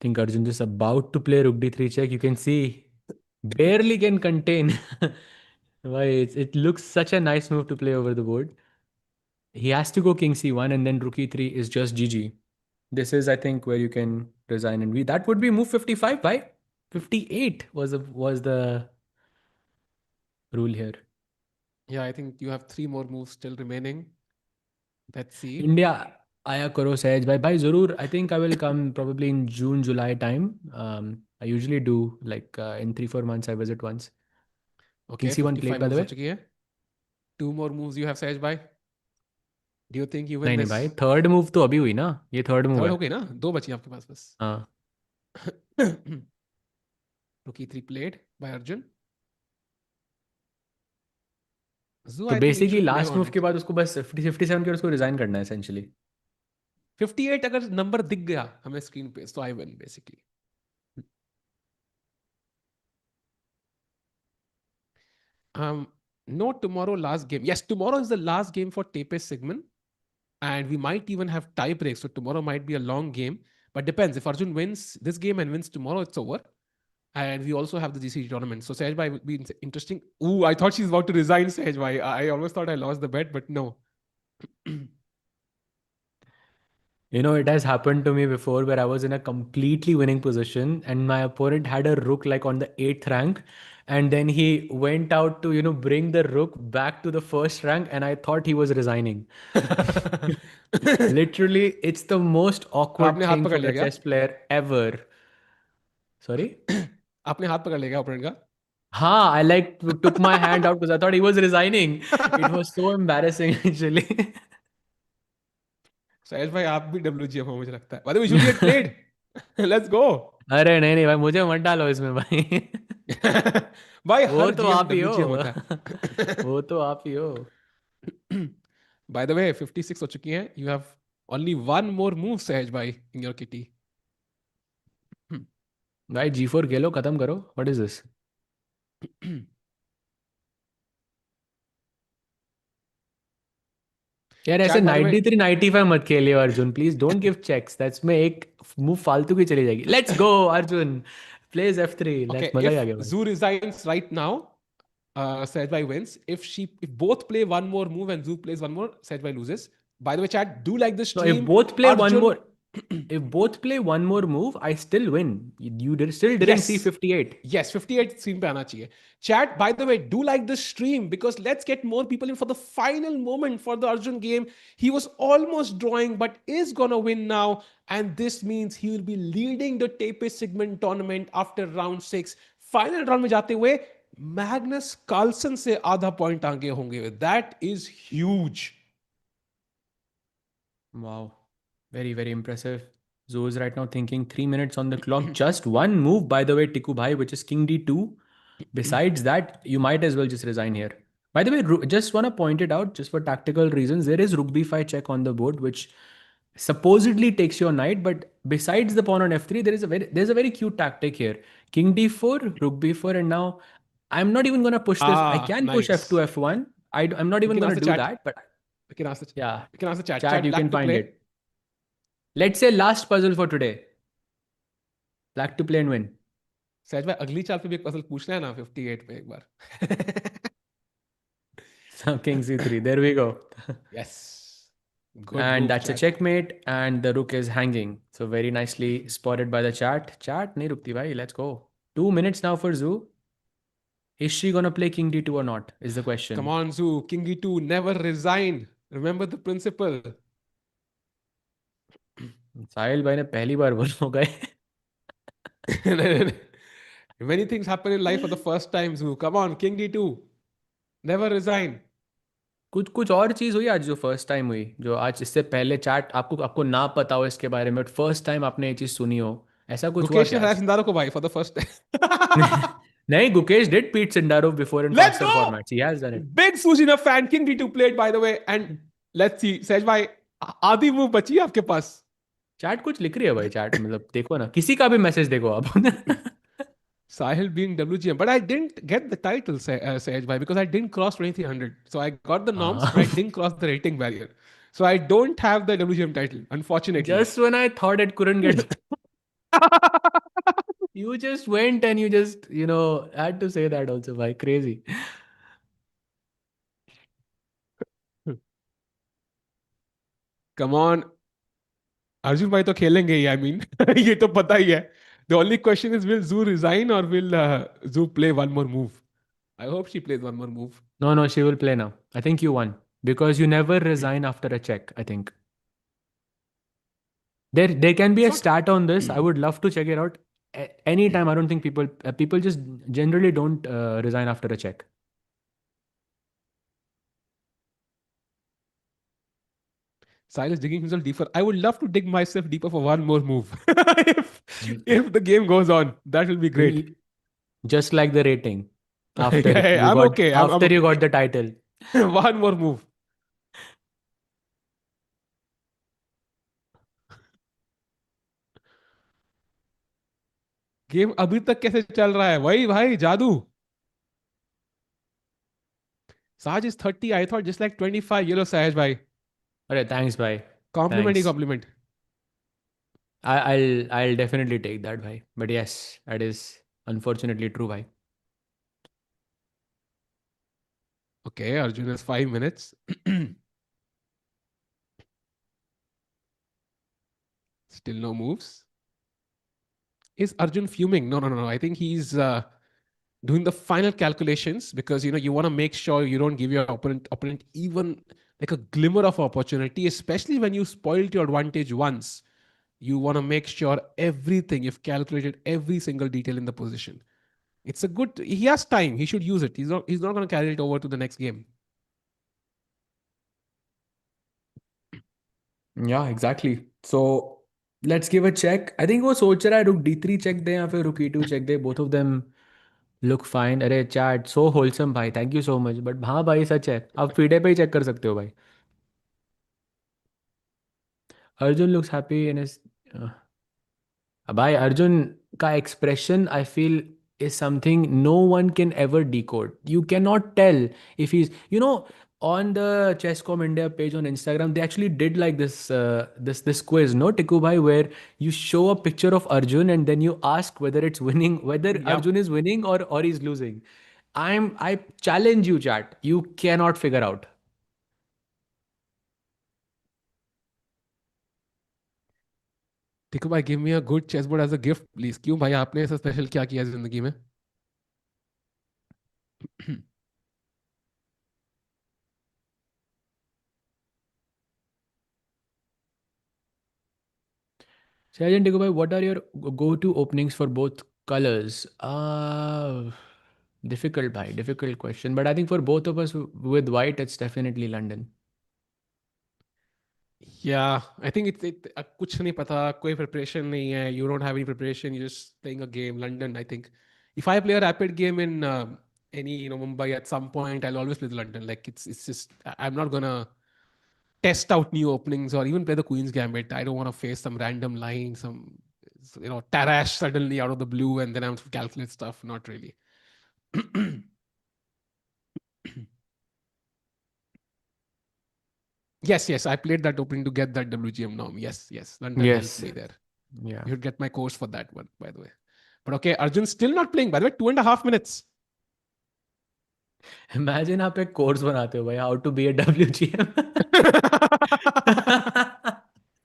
Think Arjun is about to play Rook D3 check. You can see barely can contain. Why it looks such a nice move to play over the board. He has to go King C1 and then Rook E3 is just GG. This is, I think, where you can resign and we. That would be move 55, by 58 was the rule here. Yeah, I think you have 3 more moves still remaining. Let's see. India आया करो सहज भाई भाई जरूर. I think I will come probably in June July time. I usually do like in 3 4 months I visit once. King Okay, C1 played 55 by the moves हो way. चुकी है. 2 more moves you have, Sahaj bhai. Do you think you win नहीं नहीं this? भाई, third move तो अभी हुई ना, ये थर्ड मूव थर्ड है. हो गई ना, 2 बची आपके पास बस. हाँ. Rook e3 played by Arjun. Zoo, तो I think it basically should live last on move के it. बाद उसको बस 57 के उसको रिजाइन करना है एसेंशियली. 58 अगर नंबर दिख गया हमें स्क्रीन पे तो I win basically. No, tomorrow last game. Yes, tomorrow is the last game for TePe Sigeman, and we might even have tie breaks. So tomorrow might be a long game, but depends. If Arjun wins this game and wins tomorrow, it's over. And we also have the GCT tournament. So Sehaj will be interesting. Ooh, I thought she's about to resign, Sehaj. I almost thought I lost the bet, but no. It has happened to me before where I was in a completely winning position and my opponent had a rook like on the 8th rank and then he went out to bring the rook back to the first rank, and I thought he was resigning. Literally, it's the most awkward आपने हाथ thing पकड़ for लिया a क्या? chess player ever. Sorry? आपने हाथ पकड़ लिया क्या ओपोनेंट का? Ha, I like took my hand out because I thought he was resigning. It was so embarrassing actually. सहेज भाई आप भी WGM हो मुझे लगता है. By the way, Juliet played. Let's go. अरे नहीं नहीं भाई, मुझे मत डालो इसमें भाई. भाई वो हर तो GM आप ही हो. WGM होता है. वो तो आप ही हो. By the way, 56 हो चुकी हैं. You have only one more move, Sahej bhai, in your kitty. भाई G4 खेलो, खत्म करो. What is this? यार ऐसे Chat, by the way, 93 95 मत खेलियो Arjun, please don't give checks. That's में एक मूव फालतू की चली जाएगी. Let's go Arjun, plays F3. Let's, okay, मजा ही आ if गया भाई. Zoo resigns right now, Sahej wins. If both play one more move and Zoo plays one more, Sahej loses. By the way, chat, do like the So if stream. both play one Arjun, more, if both play one more move, I still win. You did, still didn't see yes. 58. Yes, 58 screen पे आना चाहिए. Chat, by the way, do like this stream because let's get more people in for the final moment for the Arjun game. He was almost drawing but is gonna win now, and this means he will be leading the TePe Sigeman tournament after round 6. Final round में जाते हुए Magnus Carlsen से आधा point आगे होंगे. That is huge. Wow. Very, very impressive. Zoe is right now thinking 3 minutes on the clock. Just one move, by the way, Tiku Bhai, which is King D2. Besides that, you might as well just resign here. By the way, just want to point it out, just for tactical reasons, there is Rook B5 check on the board, which supposedly takes your knight. But besides the pawn on F3, there's a very cute tactic here. King D4, Rook B4, and now I'm not even gonna push this. I Ah, can push F2, nice. F1. I'm not We even can gonna ask the do chat. that, but We can ask the yeah, we can ask the chat. chat, Chat, you can black to find play. it. Let's say last puzzle for today. Black to play and win. सहज भाई अगली चाल पे भी एक puzzle पूछना है ना 58 पे एक बार. So King C3. There we go. Yes. Good And move, that's a chat. checkmate. And the rook is hanging. So very nicely spotted by the chat. Chat, nahi rukti bhai. Let's go. 2 minutes now for Zoo. Is she gonna play King D2 or not? Is the Come question. on, Zoo. King E2, never resign. Remember the principle. साहिल भाई ने पहली बार बोल हो गए. Many things happen in life for the first time, Zoo. Come on, King D2. Never resign. कुछ कुछ और चीज हुई आज जो फर्स्ट टाइम हुई, जो आज इससे पहले चैट आपको आपको ना पता हो इसके बारे में, बट फर्स्ट टाइम आपने ये चीज सुनी हो. ऐसा कुछ हुआ Gukesh ने क्या हराया आज? सिंदारो को भाई for the first time. नहीं, Gukesh did beat Sindarov before in Let's faster go! Formats. He has done it. Big Sujina fan. King D2 played, by the way. And let's see. Sej bhai, आधी move बची है आपके पास. Chat कुछ लिख रही है भाई. चैट मतलब देखो ना, किसी का भी मैसेज देखो आप. Sahil being WGM, but I didn't get the title, Sahej bhai, because I didn't cross 2300. So I got the norms, but I didn't cross the rating barrier. So I don't have the WGM title, unfortunately. Just when I thought it couldn't get, you just went and you just, had to say that also, bhai. Crazy. Come on. Arjun bhai to khelenge hi, I mean. ये तो पता ही है. The only question is, will Zoo resign or will Zoo play one more move? I hope she plays one more move. No, no, she will play now. I think you won because you never resign after a check, I think. There can be It's a not. stat on this. I would love to check it out. Anytime. I don't think people just generally don't resign after a check. Silas digging himself deeper. I would love to dig myself deeper for one more move. if the game goes on, that will be great. Just like the rating after Yeah, you I'm got okay. I'm after you got okay. the title. One more move. Game अभी तक कैसे चल रहा है वही भाई जादू. Saj is 30. I thought just like 25. You know, Saj bhai. Alright, thanks, bye. Compliment he Thanks. compliment. I'll definitely take that, bhai. But yes, that is unfortunately true, bhai. Okay, Arjun has 5 minutes. Still no moves. Is Arjun fuming? No, no, no, no. I think he's doing the final calculations, because you want to make sure you don't give your opponent even like a glimmer of opportunity, especially when you spoiled your advantage once. You want to make sure everything, you've calculated every single detail in the position. It's a good, he has time, he should use it. He's not going to carry it over to the next game. Yeah, exactly. So let's give a check. I think वो सोच रहा है रुक D3 check दे या फिर रुक E2 check they. Both of them look fine. अरे chat so wholesome भाई. Thank you so much. But हाँ भाई सच है. आप फीडे पे ही check कर सकते हो भाई. Arjun looks happy in his. भाई अर्जुन का expression I feel is something no one can ever decode. You cannot tell if he's. On the Chesscom India page on Instagram, they actually did like this quiz, no Tiku bhai, where you show a picture of Arjun and then you ask whether it's winning, whether Yep. Arjun is winning or he's losing. I challenge you, chat. You cannot figure out. देखो भाई, give me a good chess board as a gift please. क्यों भाई, आपने ऐसा special क्या किया जिंदगी में? Sergeant Tiku bhai, what are your go-to openings for both colors? Difficult bhai, difficult question. But I think for both of us with white, it's definitely London. Yeah, I think कुछ नहीं पता, कोई preparation नहीं है. You don't have any preparation. You're just playing a game. London, I think. If I play a rapid game in any Mumbai at some point, I'll always play the London. Like it's just I'm not gonna test out new openings or even play the Queen's Gambit. I don't want to face some random line, some Tarash suddenly out of the blue, and then I have to calculate stuff. Not really. Yes, I played that opening to get that WGM norm. Yes, London helped Yes. me there. Yeah. You should get my course for that one, by the way. But okay, Arjun's still not playing, by the way. 2.5 minutes. Imagine आप एक course बनाते हो भाई, how to be a WGM.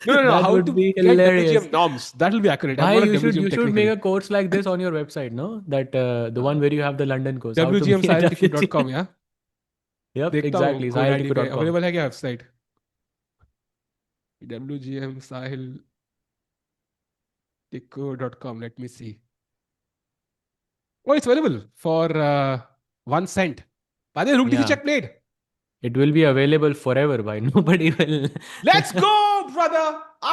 No. That How would to be get hilarious. WGM norms. That will be accurate. I'm Bhai, not a you WGM should make technically. a course like this on your website, no? That the one where you have the London course, how to be a WGMSahilTiku.com, WGM. yeah? Yep, देखता हूँ exactly. Code ID पे sahiltiku.com. Available है क्या website? WGMSahilTiku.com. Let me see. Oh, it's available for 1 cent. By the way, Rook D3 Yeah. check played. It will be available forever, bhai. Nobody will. Let's go, brother.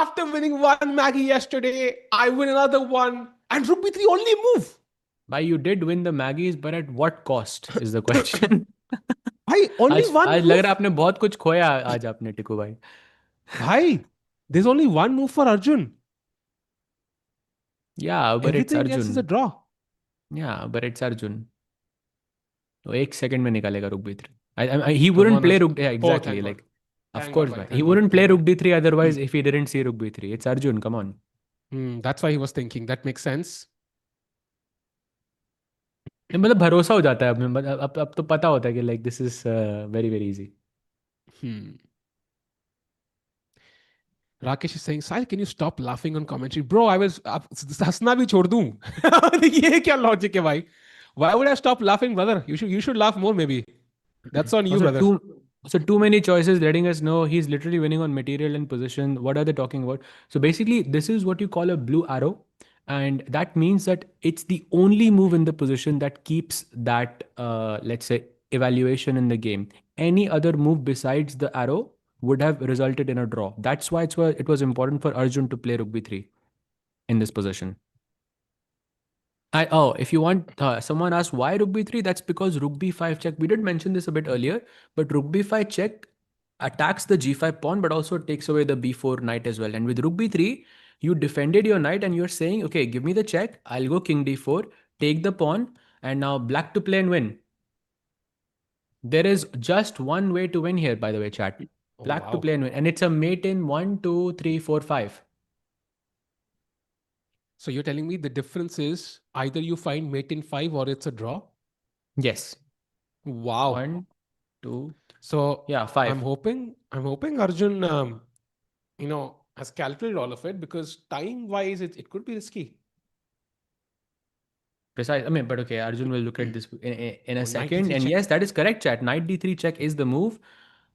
After winning one Maggie yesterday, I win another one. And Rook B3 only move. Bhai, you did win the Maggies, but at what cost is the question. Bhai, only one आज लग रहा है move. आपने बहुत कुछ खोया आज आपने टिकू भाई. Bhai, there's only one move for Arjun. Yeah, but it's Everything else is a Arjun. draw. Yeah, but it's Arjun. तो एक सेकंड में निकालेगा rook B three. He Come wouldn't on, play Arjun. rook. Yeah, Oh, exactly. thank God. Like, of Thank God, course, bhai. bhai. He Thank God. wouldn't play Thank rook God. d3 otherwise if he didn't see rook b3. It's Arjun. Come on. That's why he was thinking. That makes sense. मतलब भरोसा हो जाता है अब तो पता होता है कि like this is very very easy. Hmm. Rakesh is saying, Sahil, can you stop laughing on commentary? Bro, I was हंसना भी छोड़ दूं. ये क्या logic है भाई? Why would I stop laughing, brother? You should laugh more maybe. That's on you, Also, brother. too many choices letting us know he's literally winning on material and position. What are they talking about? So basically, this is what you call a blue arrow, and that means that it's the only move in the position that keeps that let's say evaluation in the game. Any other move besides the arrow would have resulted in a draw. That's why it was important for Arjun to play rook b3 in this position. If you want, someone asked why rook b3. That's because rook b5 check. We did mention this a bit earlier, but rook b5 check attacks the g5 pawn, but also takes away the b4 knight as well. And with rook b3, you defended your knight, and you're saying, okay, give me the check. I'll go king d4, take the pawn, and now black to play and win. There is just one way to win here, by the way, chat. Oh, Black to wow. play and win, and it's a mate in 1, 2, 3, 4, 5. So you're telling me the difference is either you find mate in 5 or it's a draw? Yes. Wow. 1, 2. So Yeah, 5. I'm hoping Arjun, has calculated all of it, because time-wise, it could be risky. Precise. I mean, but okay, Arjun will look at this in a Oh, knight second. d3 And check. yes, that is correct, chat. Knight d3 check is the move.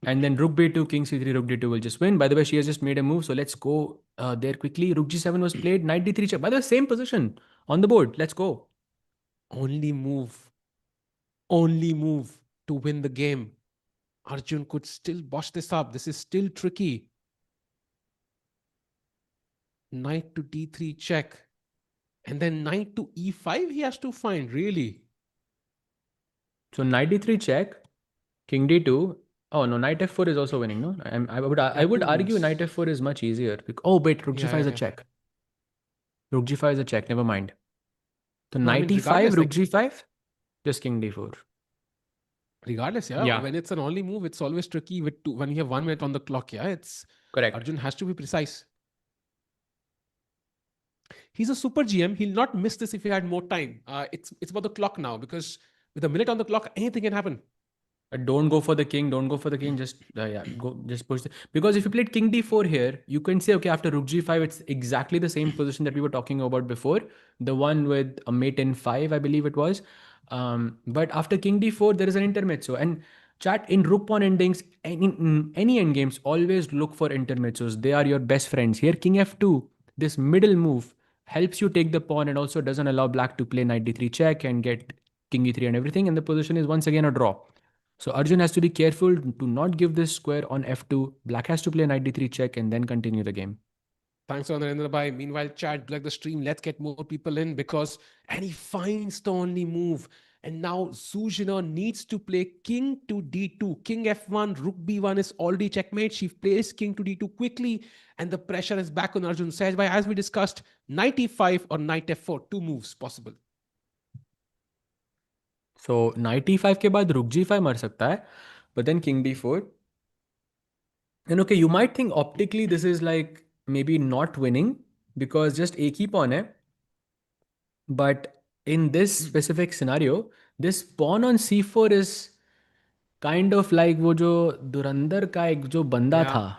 And then rook b2, king c3, rook d2 will just win. By the way, she has just made a move. So let's go there quickly. Rook g7 was played. Knight d3 check. By the way, same position on the board. Let's go. Only move, only move to win the game. Arjun could still boss this up. This is still tricky. Knight to d3 check. And then knight to e5 he has to find, really. So knight d3 check, king d2. Oh no, knight f4 is also winning. No, I Yeah, would two argue moves. knight f4 is much easier. Oh wait, rook Yeah, g5 yeah, is a yeah. check. Rook g5 is a check. Never mind. So No, I mean, knight e5, regardless, rook like, g5, just king d4. regardless, yeah. Yeah, When it's an only move, it's always tricky with two, when you have 1 minute on the clock. Yeah, it's correct. Arjun has to be precise. He's a super GM. He'll not miss this if he had more time. It's about the clock now, because with a minute on the clock, anything can happen. Don't go for the king. Don't go for the king. Just yeah, go. Just push. Because if you played king d4 here, you can say okay after rook g5, it's exactly the same position that we were talking about before, the one with a mate in five, I believe it was. But after king d4, there is an intermezzo. And chat in rook pawn endings, in any end games, always look for intermezzos. They are your best friends. Here, king f2, this middle move helps you take the pawn and also doesn't allow black to play knight d3 check and get king e3 and everything. And the position is once again a draw. So Arjun has to be careful to not give this square on f2. Black has to play knight d3 check and then continue the game. Thanks for Narendra Bhai. Meanwhile, chat, like the stream, let's get more people in, because and he finds the only move. And now Zuzhina needs to play king to d2. King f1, rook b1 is already checkmate. She plays king to d2 quickly, and the pressure is back on Arjun. Says by, as we discussed, knight e5 or knight f4, two moves possible. So knight e5 के बाद rook g5 मर सकता है, but then king d4. And okay, you might think optically this is like maybe not winning because just एक ही pawn है. But in this specific scenario, this pawn on c4 is kind of like वो जो धुरंधर का एक जो बंदा Yeah. था.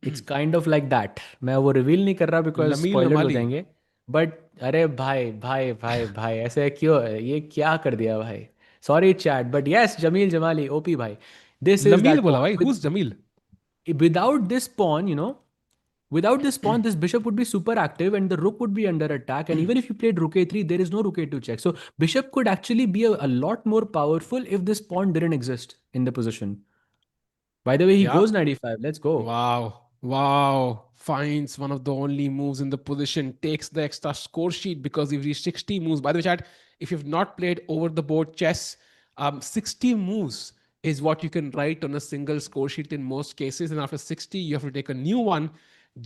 It's kind of like that. मैं वो रिवील नहीं कर रहा बिकॉज Lamil स्पॉयलर्स हो Mamali. जाएंगे. बट अरे भाई भाई भाई भाई ऐसे क्यों ये क्या कर दिया भाई. Sorry chat but yes Jamil Jamali OP भाई. This is Lamil that bola bhai. Pawn Who's Jamil? without this pawn, without this pawn, this bishop would be super active and the rook would be under attack. And even if you played rook a3, there is no rook a2 check. So bishop could actually be a lot more powerful if this pawn didn't exist in the position. By the way, he Yeah. goes 95. Let's go. Wow. Wow. Finds one of the only moves in the position, takes the extra score sheet because we've reached 60 moves. By the way, chat, if you've not played over the board chess, 60 moves is what you can write on a single score sheet in most cases. And after 60, you have to take a new one,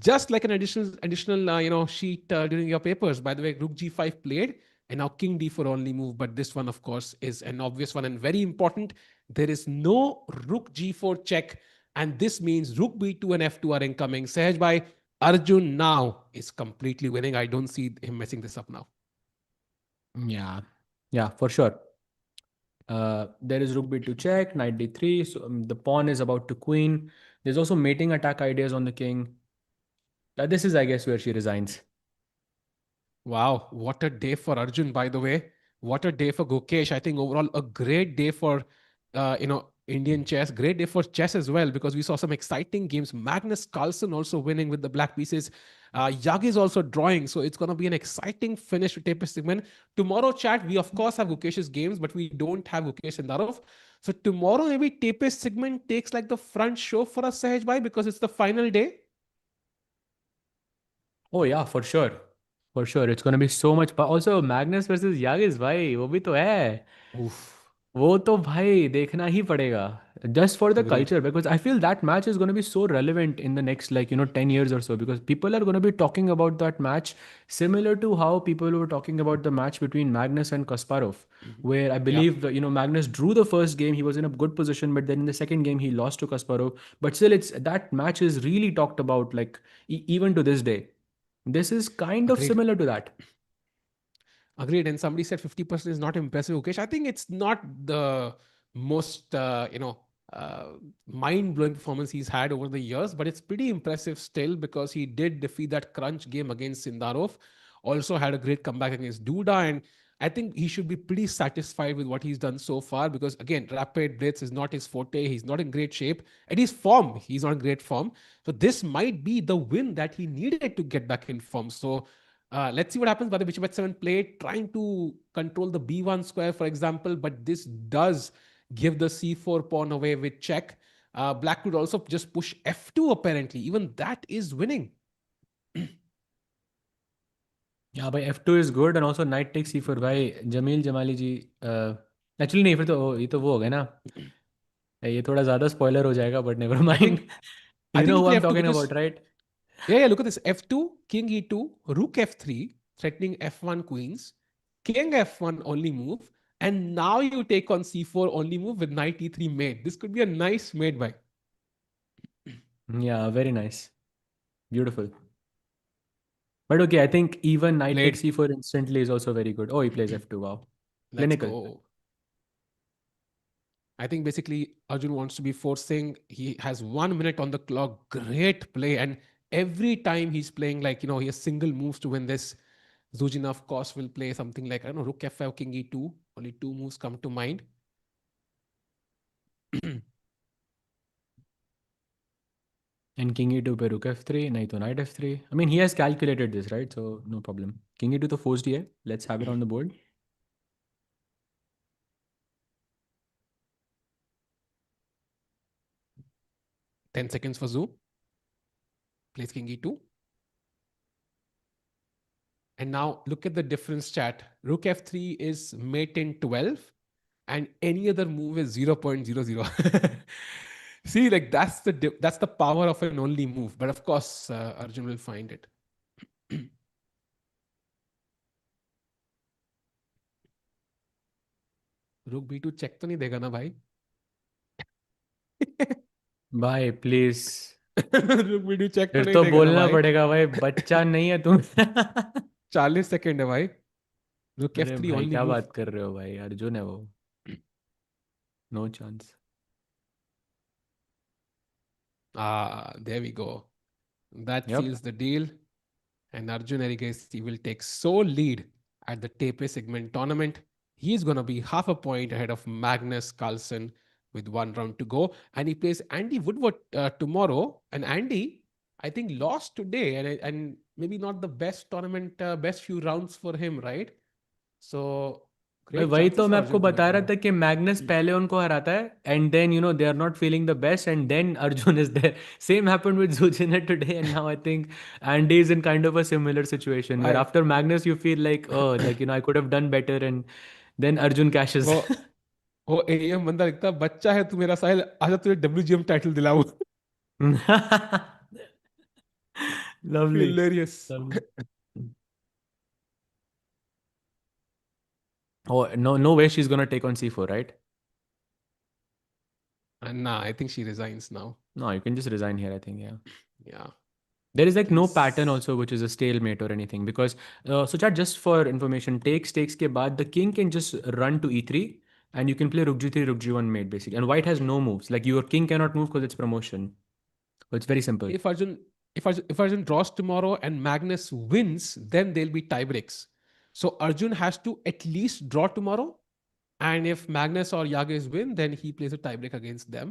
just like an additional sheet during your papers. By the way, Rook G5 played, and now King D4 only move. But this one, of course, is an obvious one and very important. There is no Rook G4 check, and this means Rook B2 and F2 are incoming. Sehaj by Arjun now is completely winning. I don't see him messing this up now. Yeah. Yeah, for sure. There is rook b2 check, knight d3. So the pawn is about to queen. There's also mating attack ideas on the king. This is, I guess, where she resigns. Wow, what a day for Arjun, by the way. What a day for Gukesh. I think overall a great day for Indian chess. Great day for chess as well, because we saw some exciting games. Magnus Carlsen also winning with the black pieces. Yagiz also drawing. So it's going to be an exciting finish to TePe Sigeman. Tomorrow, chat, we of course have Gukesh's games, but we don't have Gukesh and Sindarov. So tomorrow, maybe TePe Sigeman takes like the front show for us, Sahaj Bhai, because it's the final day. Oh yeah, for sure. For sure. It's gonna be so much. But also Magnus versus Yagiz, भाई वो भी तो है. Oof, वो तो भाई देखना ही पड़ेगा. Just for the agreed. culture, because I feel that match is going to be so relevant in the next 10 years or so, because people are going to be talking about that match similar to how people were talking about the match between Magnus and Kasparov, Mhm. where I Yeah, believe Magnus drew the first game, he was in a good position, but then in the second game he lost to Kasparov. But still, it's that match is really talked about like even to this day. This is kind of agreed. similar to that. Agreed. And somebody said 50% is not impressive, Ukesh. I think it's not the most, mind blowing performance he's had over the years, but it's pretty impressive still, because he did defeat that crunch game against Sindarov. Also had a great comeback against Duda. And I think he should be pretty satisfied with what he's done so far because, again, rapid blitz is not his forte. He's not in great shape. And his form, he's not in great form. So this might be the win that he needed to get back in form. So let's see what happens by the bishop h7 play, trying to control the b1 square, for example. But this does give the c4 pawn away with check. Black could also just push f2 apparently. Even that is winning. Yeah, by f2 is good and also knight takes c4 भाई जमील जमाली जी actually नहीं फिर तो ये तो वो हो गया ना ये थोड़ा ज्यादा स्पॉइलर हो जाएगा but never I mind think I you think no you who play I am f2 talking because about right yeah, look at this. F2, king e2, rook f3, threatening f1 queens, king f1 only move, and now you take on c4 only move with knight e3 mate. This could be a nice mate by. या very nice beautiful but okay I think even knight take Played. c4 instantly is also very good. Oh, he plays f2. Wow. Let's Clinical. go. I think basically Arjun wants to be forcing. He has 1 minute on the clock. Great play. And every time he's playing, like, he has single moves to win this. Zuzhin, of course, will play something like, I don't know, rook f5, king e2. Only two moves come to mind. And king e2 पे rook f3 नहीं तो knight f3. I mean he has calculated this, right? So no problem. King e2 तो forced ही है. Let's have it on the board. 10 seconds for Zoo. Plays king e2. And now look at the difference, chat. Rook f3 is mate in 12 and any other move is 0.00. See, like that's the power of an only move. But of course, Arjun will find it. Rook b2 check तो नहीं देगा ना भाई? भाई please Rook b2 check तो फिर नहीं तो देगा ना बोलना भाई? पड़ेगा भाई बच्चा नहीं है तुम 40 सेकंड है भाई. Rook अरे f3 भाई only क्या move. बात कर रहे हो भाई अर्जुन है वो no chance There we go. That yup seals the deal. And Arjun Erigaisi will take sole lead at the TePe Sigeman Tournament. He's going to be half a point ahead of Magnus Carlsen with 1 round to go. And he plays Andy Woodward tomorrow. And Andy, I think, lost today. And maybe not the best tournament, best few rounds for him, right? So, भाई great वही chances तो for मैं आपको Arjun to win बता रहा tomorrow. था कि Magnus पहले उनको हराता है and then you know they are not feeling the best and then Arjun is there same happened with Jujin today and now I think Andy is in kind of a similar situation where Bhai, after Magnus you feel like you know I could have done better and then Arjun cashes वो वो am बंदा लिखता बच्चा है तू मेरा साहिल आजा तुझे डब्ल्यूजीएम टाइटल दिलाऊं. Lovely Hilarious. Lovely oh no way she's gonna take on c4 right And nah, I think she resigns now. no you can just resign here I think yeah Yeah. there is like no pattern Kings. also which is a stalemate or anything because so chat just for information takes ke baad the king can just run to e3 and you can play rook g3 rook g1 mate basically and white has no moves like your king cannot move because it's promotion so it's very simple If Arjun if Arjun draws tomorrow and Magnus wins, then there'll be tie breaks. So Arjun has to at least draw tomorrow. And if Magnus or Yagiz win, then he plays a tiebreak against them.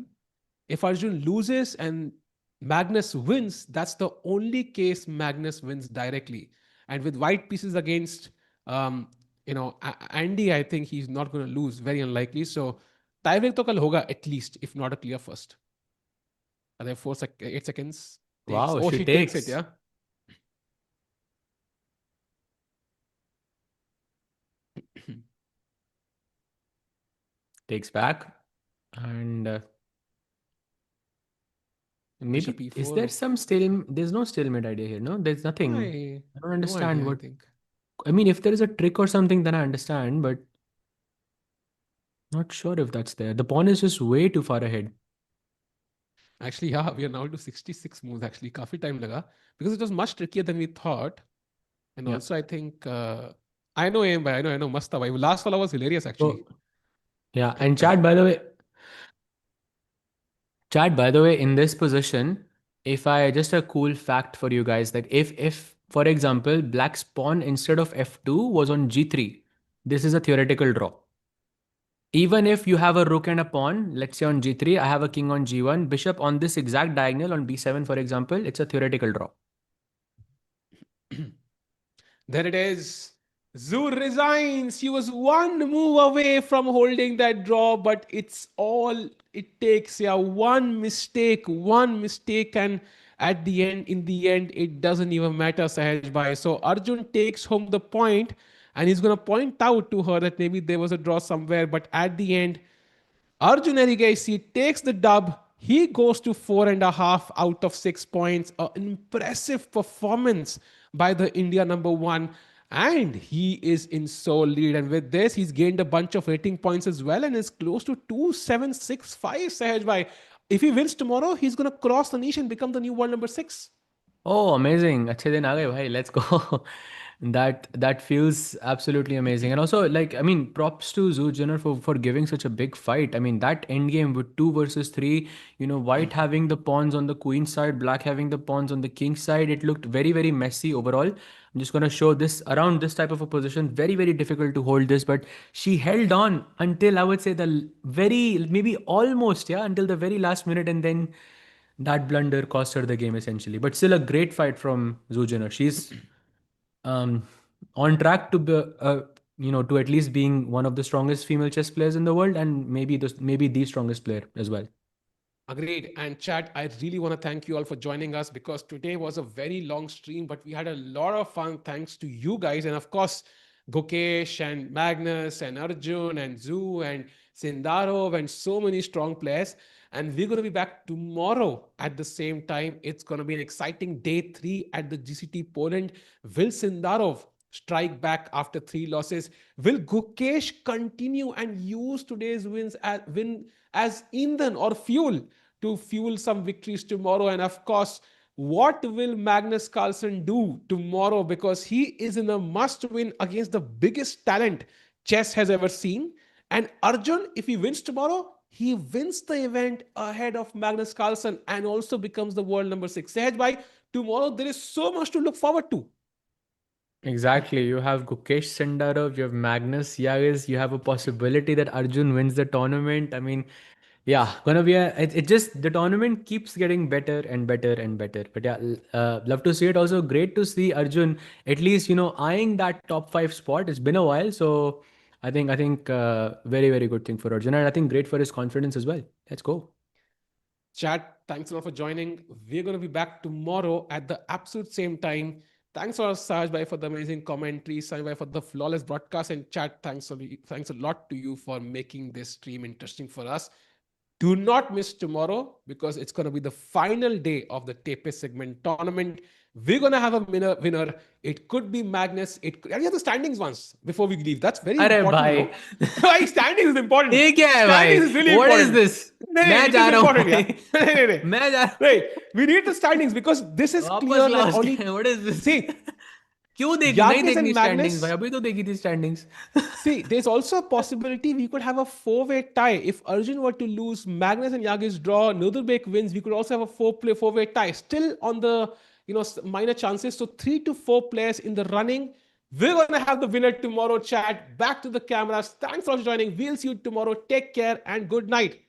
If Arjun loses and Magnus wins, that's the only case Magnus wins directly. And with white pieces against, Andy, I think he's not going to lose. Very unlikely. So tiebreak to kal hoga at least, if not a clear first. Are there 8 seconds? Takes. wow Oh, she she takes it. takes Yeah. takes back and Bishop maybe is e4. there some stale there's no stalemate idea here no there's nothing Why? I don't No understand idea. I what think. I mean if there is a trick or something then I understand but not sure if that's there. The pawn is just way too far ahead. Actually, yeah, we are now to 66 moves. Actually, काफी time लगा because it was much trickier than we thought. And Yeah. also, I think I know aim, but I know must have. Last one was hilarious actually. So yeah, and chat by the way, in this position, if I just a cool fact for you guys that if for example black's pawn instead of f2 was on g3, this is a theoretical draw. Even if you have a rook and a pawn, let's say on g3, I have a king on g1, bishop on this exact diagonal on b7, for example, it's a theoretical draw. There it is. Zoo resigns. He was one move away from holding that draw, but it's all it takes. Yeah, one mistake, and at the end, in the end, it doesn't even matter, Sahaj Bhai. So Arjun takes home the point, and he's gonna point out to her that maybe there was a draw somewhere, but at the end, Arjun Erigaisi takes the dub. He goes to 4.5 out of 6 points. An impressive performance by the India number one. And he is in sole lead. And with this, he's gained a bunch of rating points as well and is close to 2765, Sahaj Bhai. If he wins tomorrow, he's going to cross the niche and become the new world number 6. Oh, amazing. अच्छे दिन आ गए भाई. Let's go. That feels absolutely amazing. And also, like, I mean, props to Zoo Jenner for giving such a big fight. I mean, that end game with 2 versus 3, white having the pawns on the queen side, black having the pawns on the king side. It looked very, very messy overall. I'm just going to show this around this type of a position. Very, very difficult to hold this, but she held on until I would say maybe almost, yeah, until the very last minute. And then that blunder cost her the game essentially. But still a great fight from Zujiner. She's um, on track to be, to at least being one of the strongest female chess players in the world, and maybe the strongest player as well. Agreed. And chat, I really want to thank you all for joining us because today was a very long stream, but we had a lot of fun thanks to you guys. And of course, Gukesh and Magnus and Arjun and Zoo and Sindarov and so many strong players. And we're going to be back tomorrow at the same time. It's going to be an exciting day 3 at the GCT Poland. Will Sindarov strike back after 3 losses? Will Gukesh continue and use today's wins as Indhan or fuel to fuel some victories tomorrow? And of course, what will Magnus Carlsen do tomorrow? Because he is in a must win against the biggest talent chess has ever seen. And Arjun, if he wins tomorrow, he wins the event ahead of Magnus Carlsen and also becomes the world number 6. Sehaj bhai, tomorrow there is so much to look forward to. Exactly. You have Gukesh Sindarov, you have Magnus, Yagiz, you have a possibility that Arjun wins the tournament. I mean, yeah, gonna be it just the tournament keeps getting better and better and better. But yeah, love to see it. Also, great to see Arjun at least eyeing that top 5 spot. It's been a while, so I think very, very good thing for Arjun, and I think great for his confidence as well. Let's go. Chat, thanks a lot for joining. We're going to be back tomorrow at the absolute same time. Thanks a lot, Saj Bhai, for the amazing commentary, Saj Bhai for the flawless broadcast, and chat, thanks a lot to you for making this stream interesting for us. Do not miss tomorrow because it's going to be the final day of the TePe Sigeman Tournament. We're going to have a winner. It could be Magnus. And we have the standings once before we leave. That's very important. Bhai, standings is important. Standings is really important. What is this? Right. We need the standings because this is clear. What is this? See, क्यों देखी नहीं देखनी standings भाई अभी तो देखी थी standings. See, there's also a possibility we could have a 4-way tie. If Arjun were to lose, Magnus and Yagiz draw, Nodirbek wins, we could also have a 4-way tie. Still on the minor chances. So 3 to 4 players in the running. We're going to have the winner tomorrow, chat. Back to the cameras. Thanks for joining. We'll see you tomorrow. Take care and good night.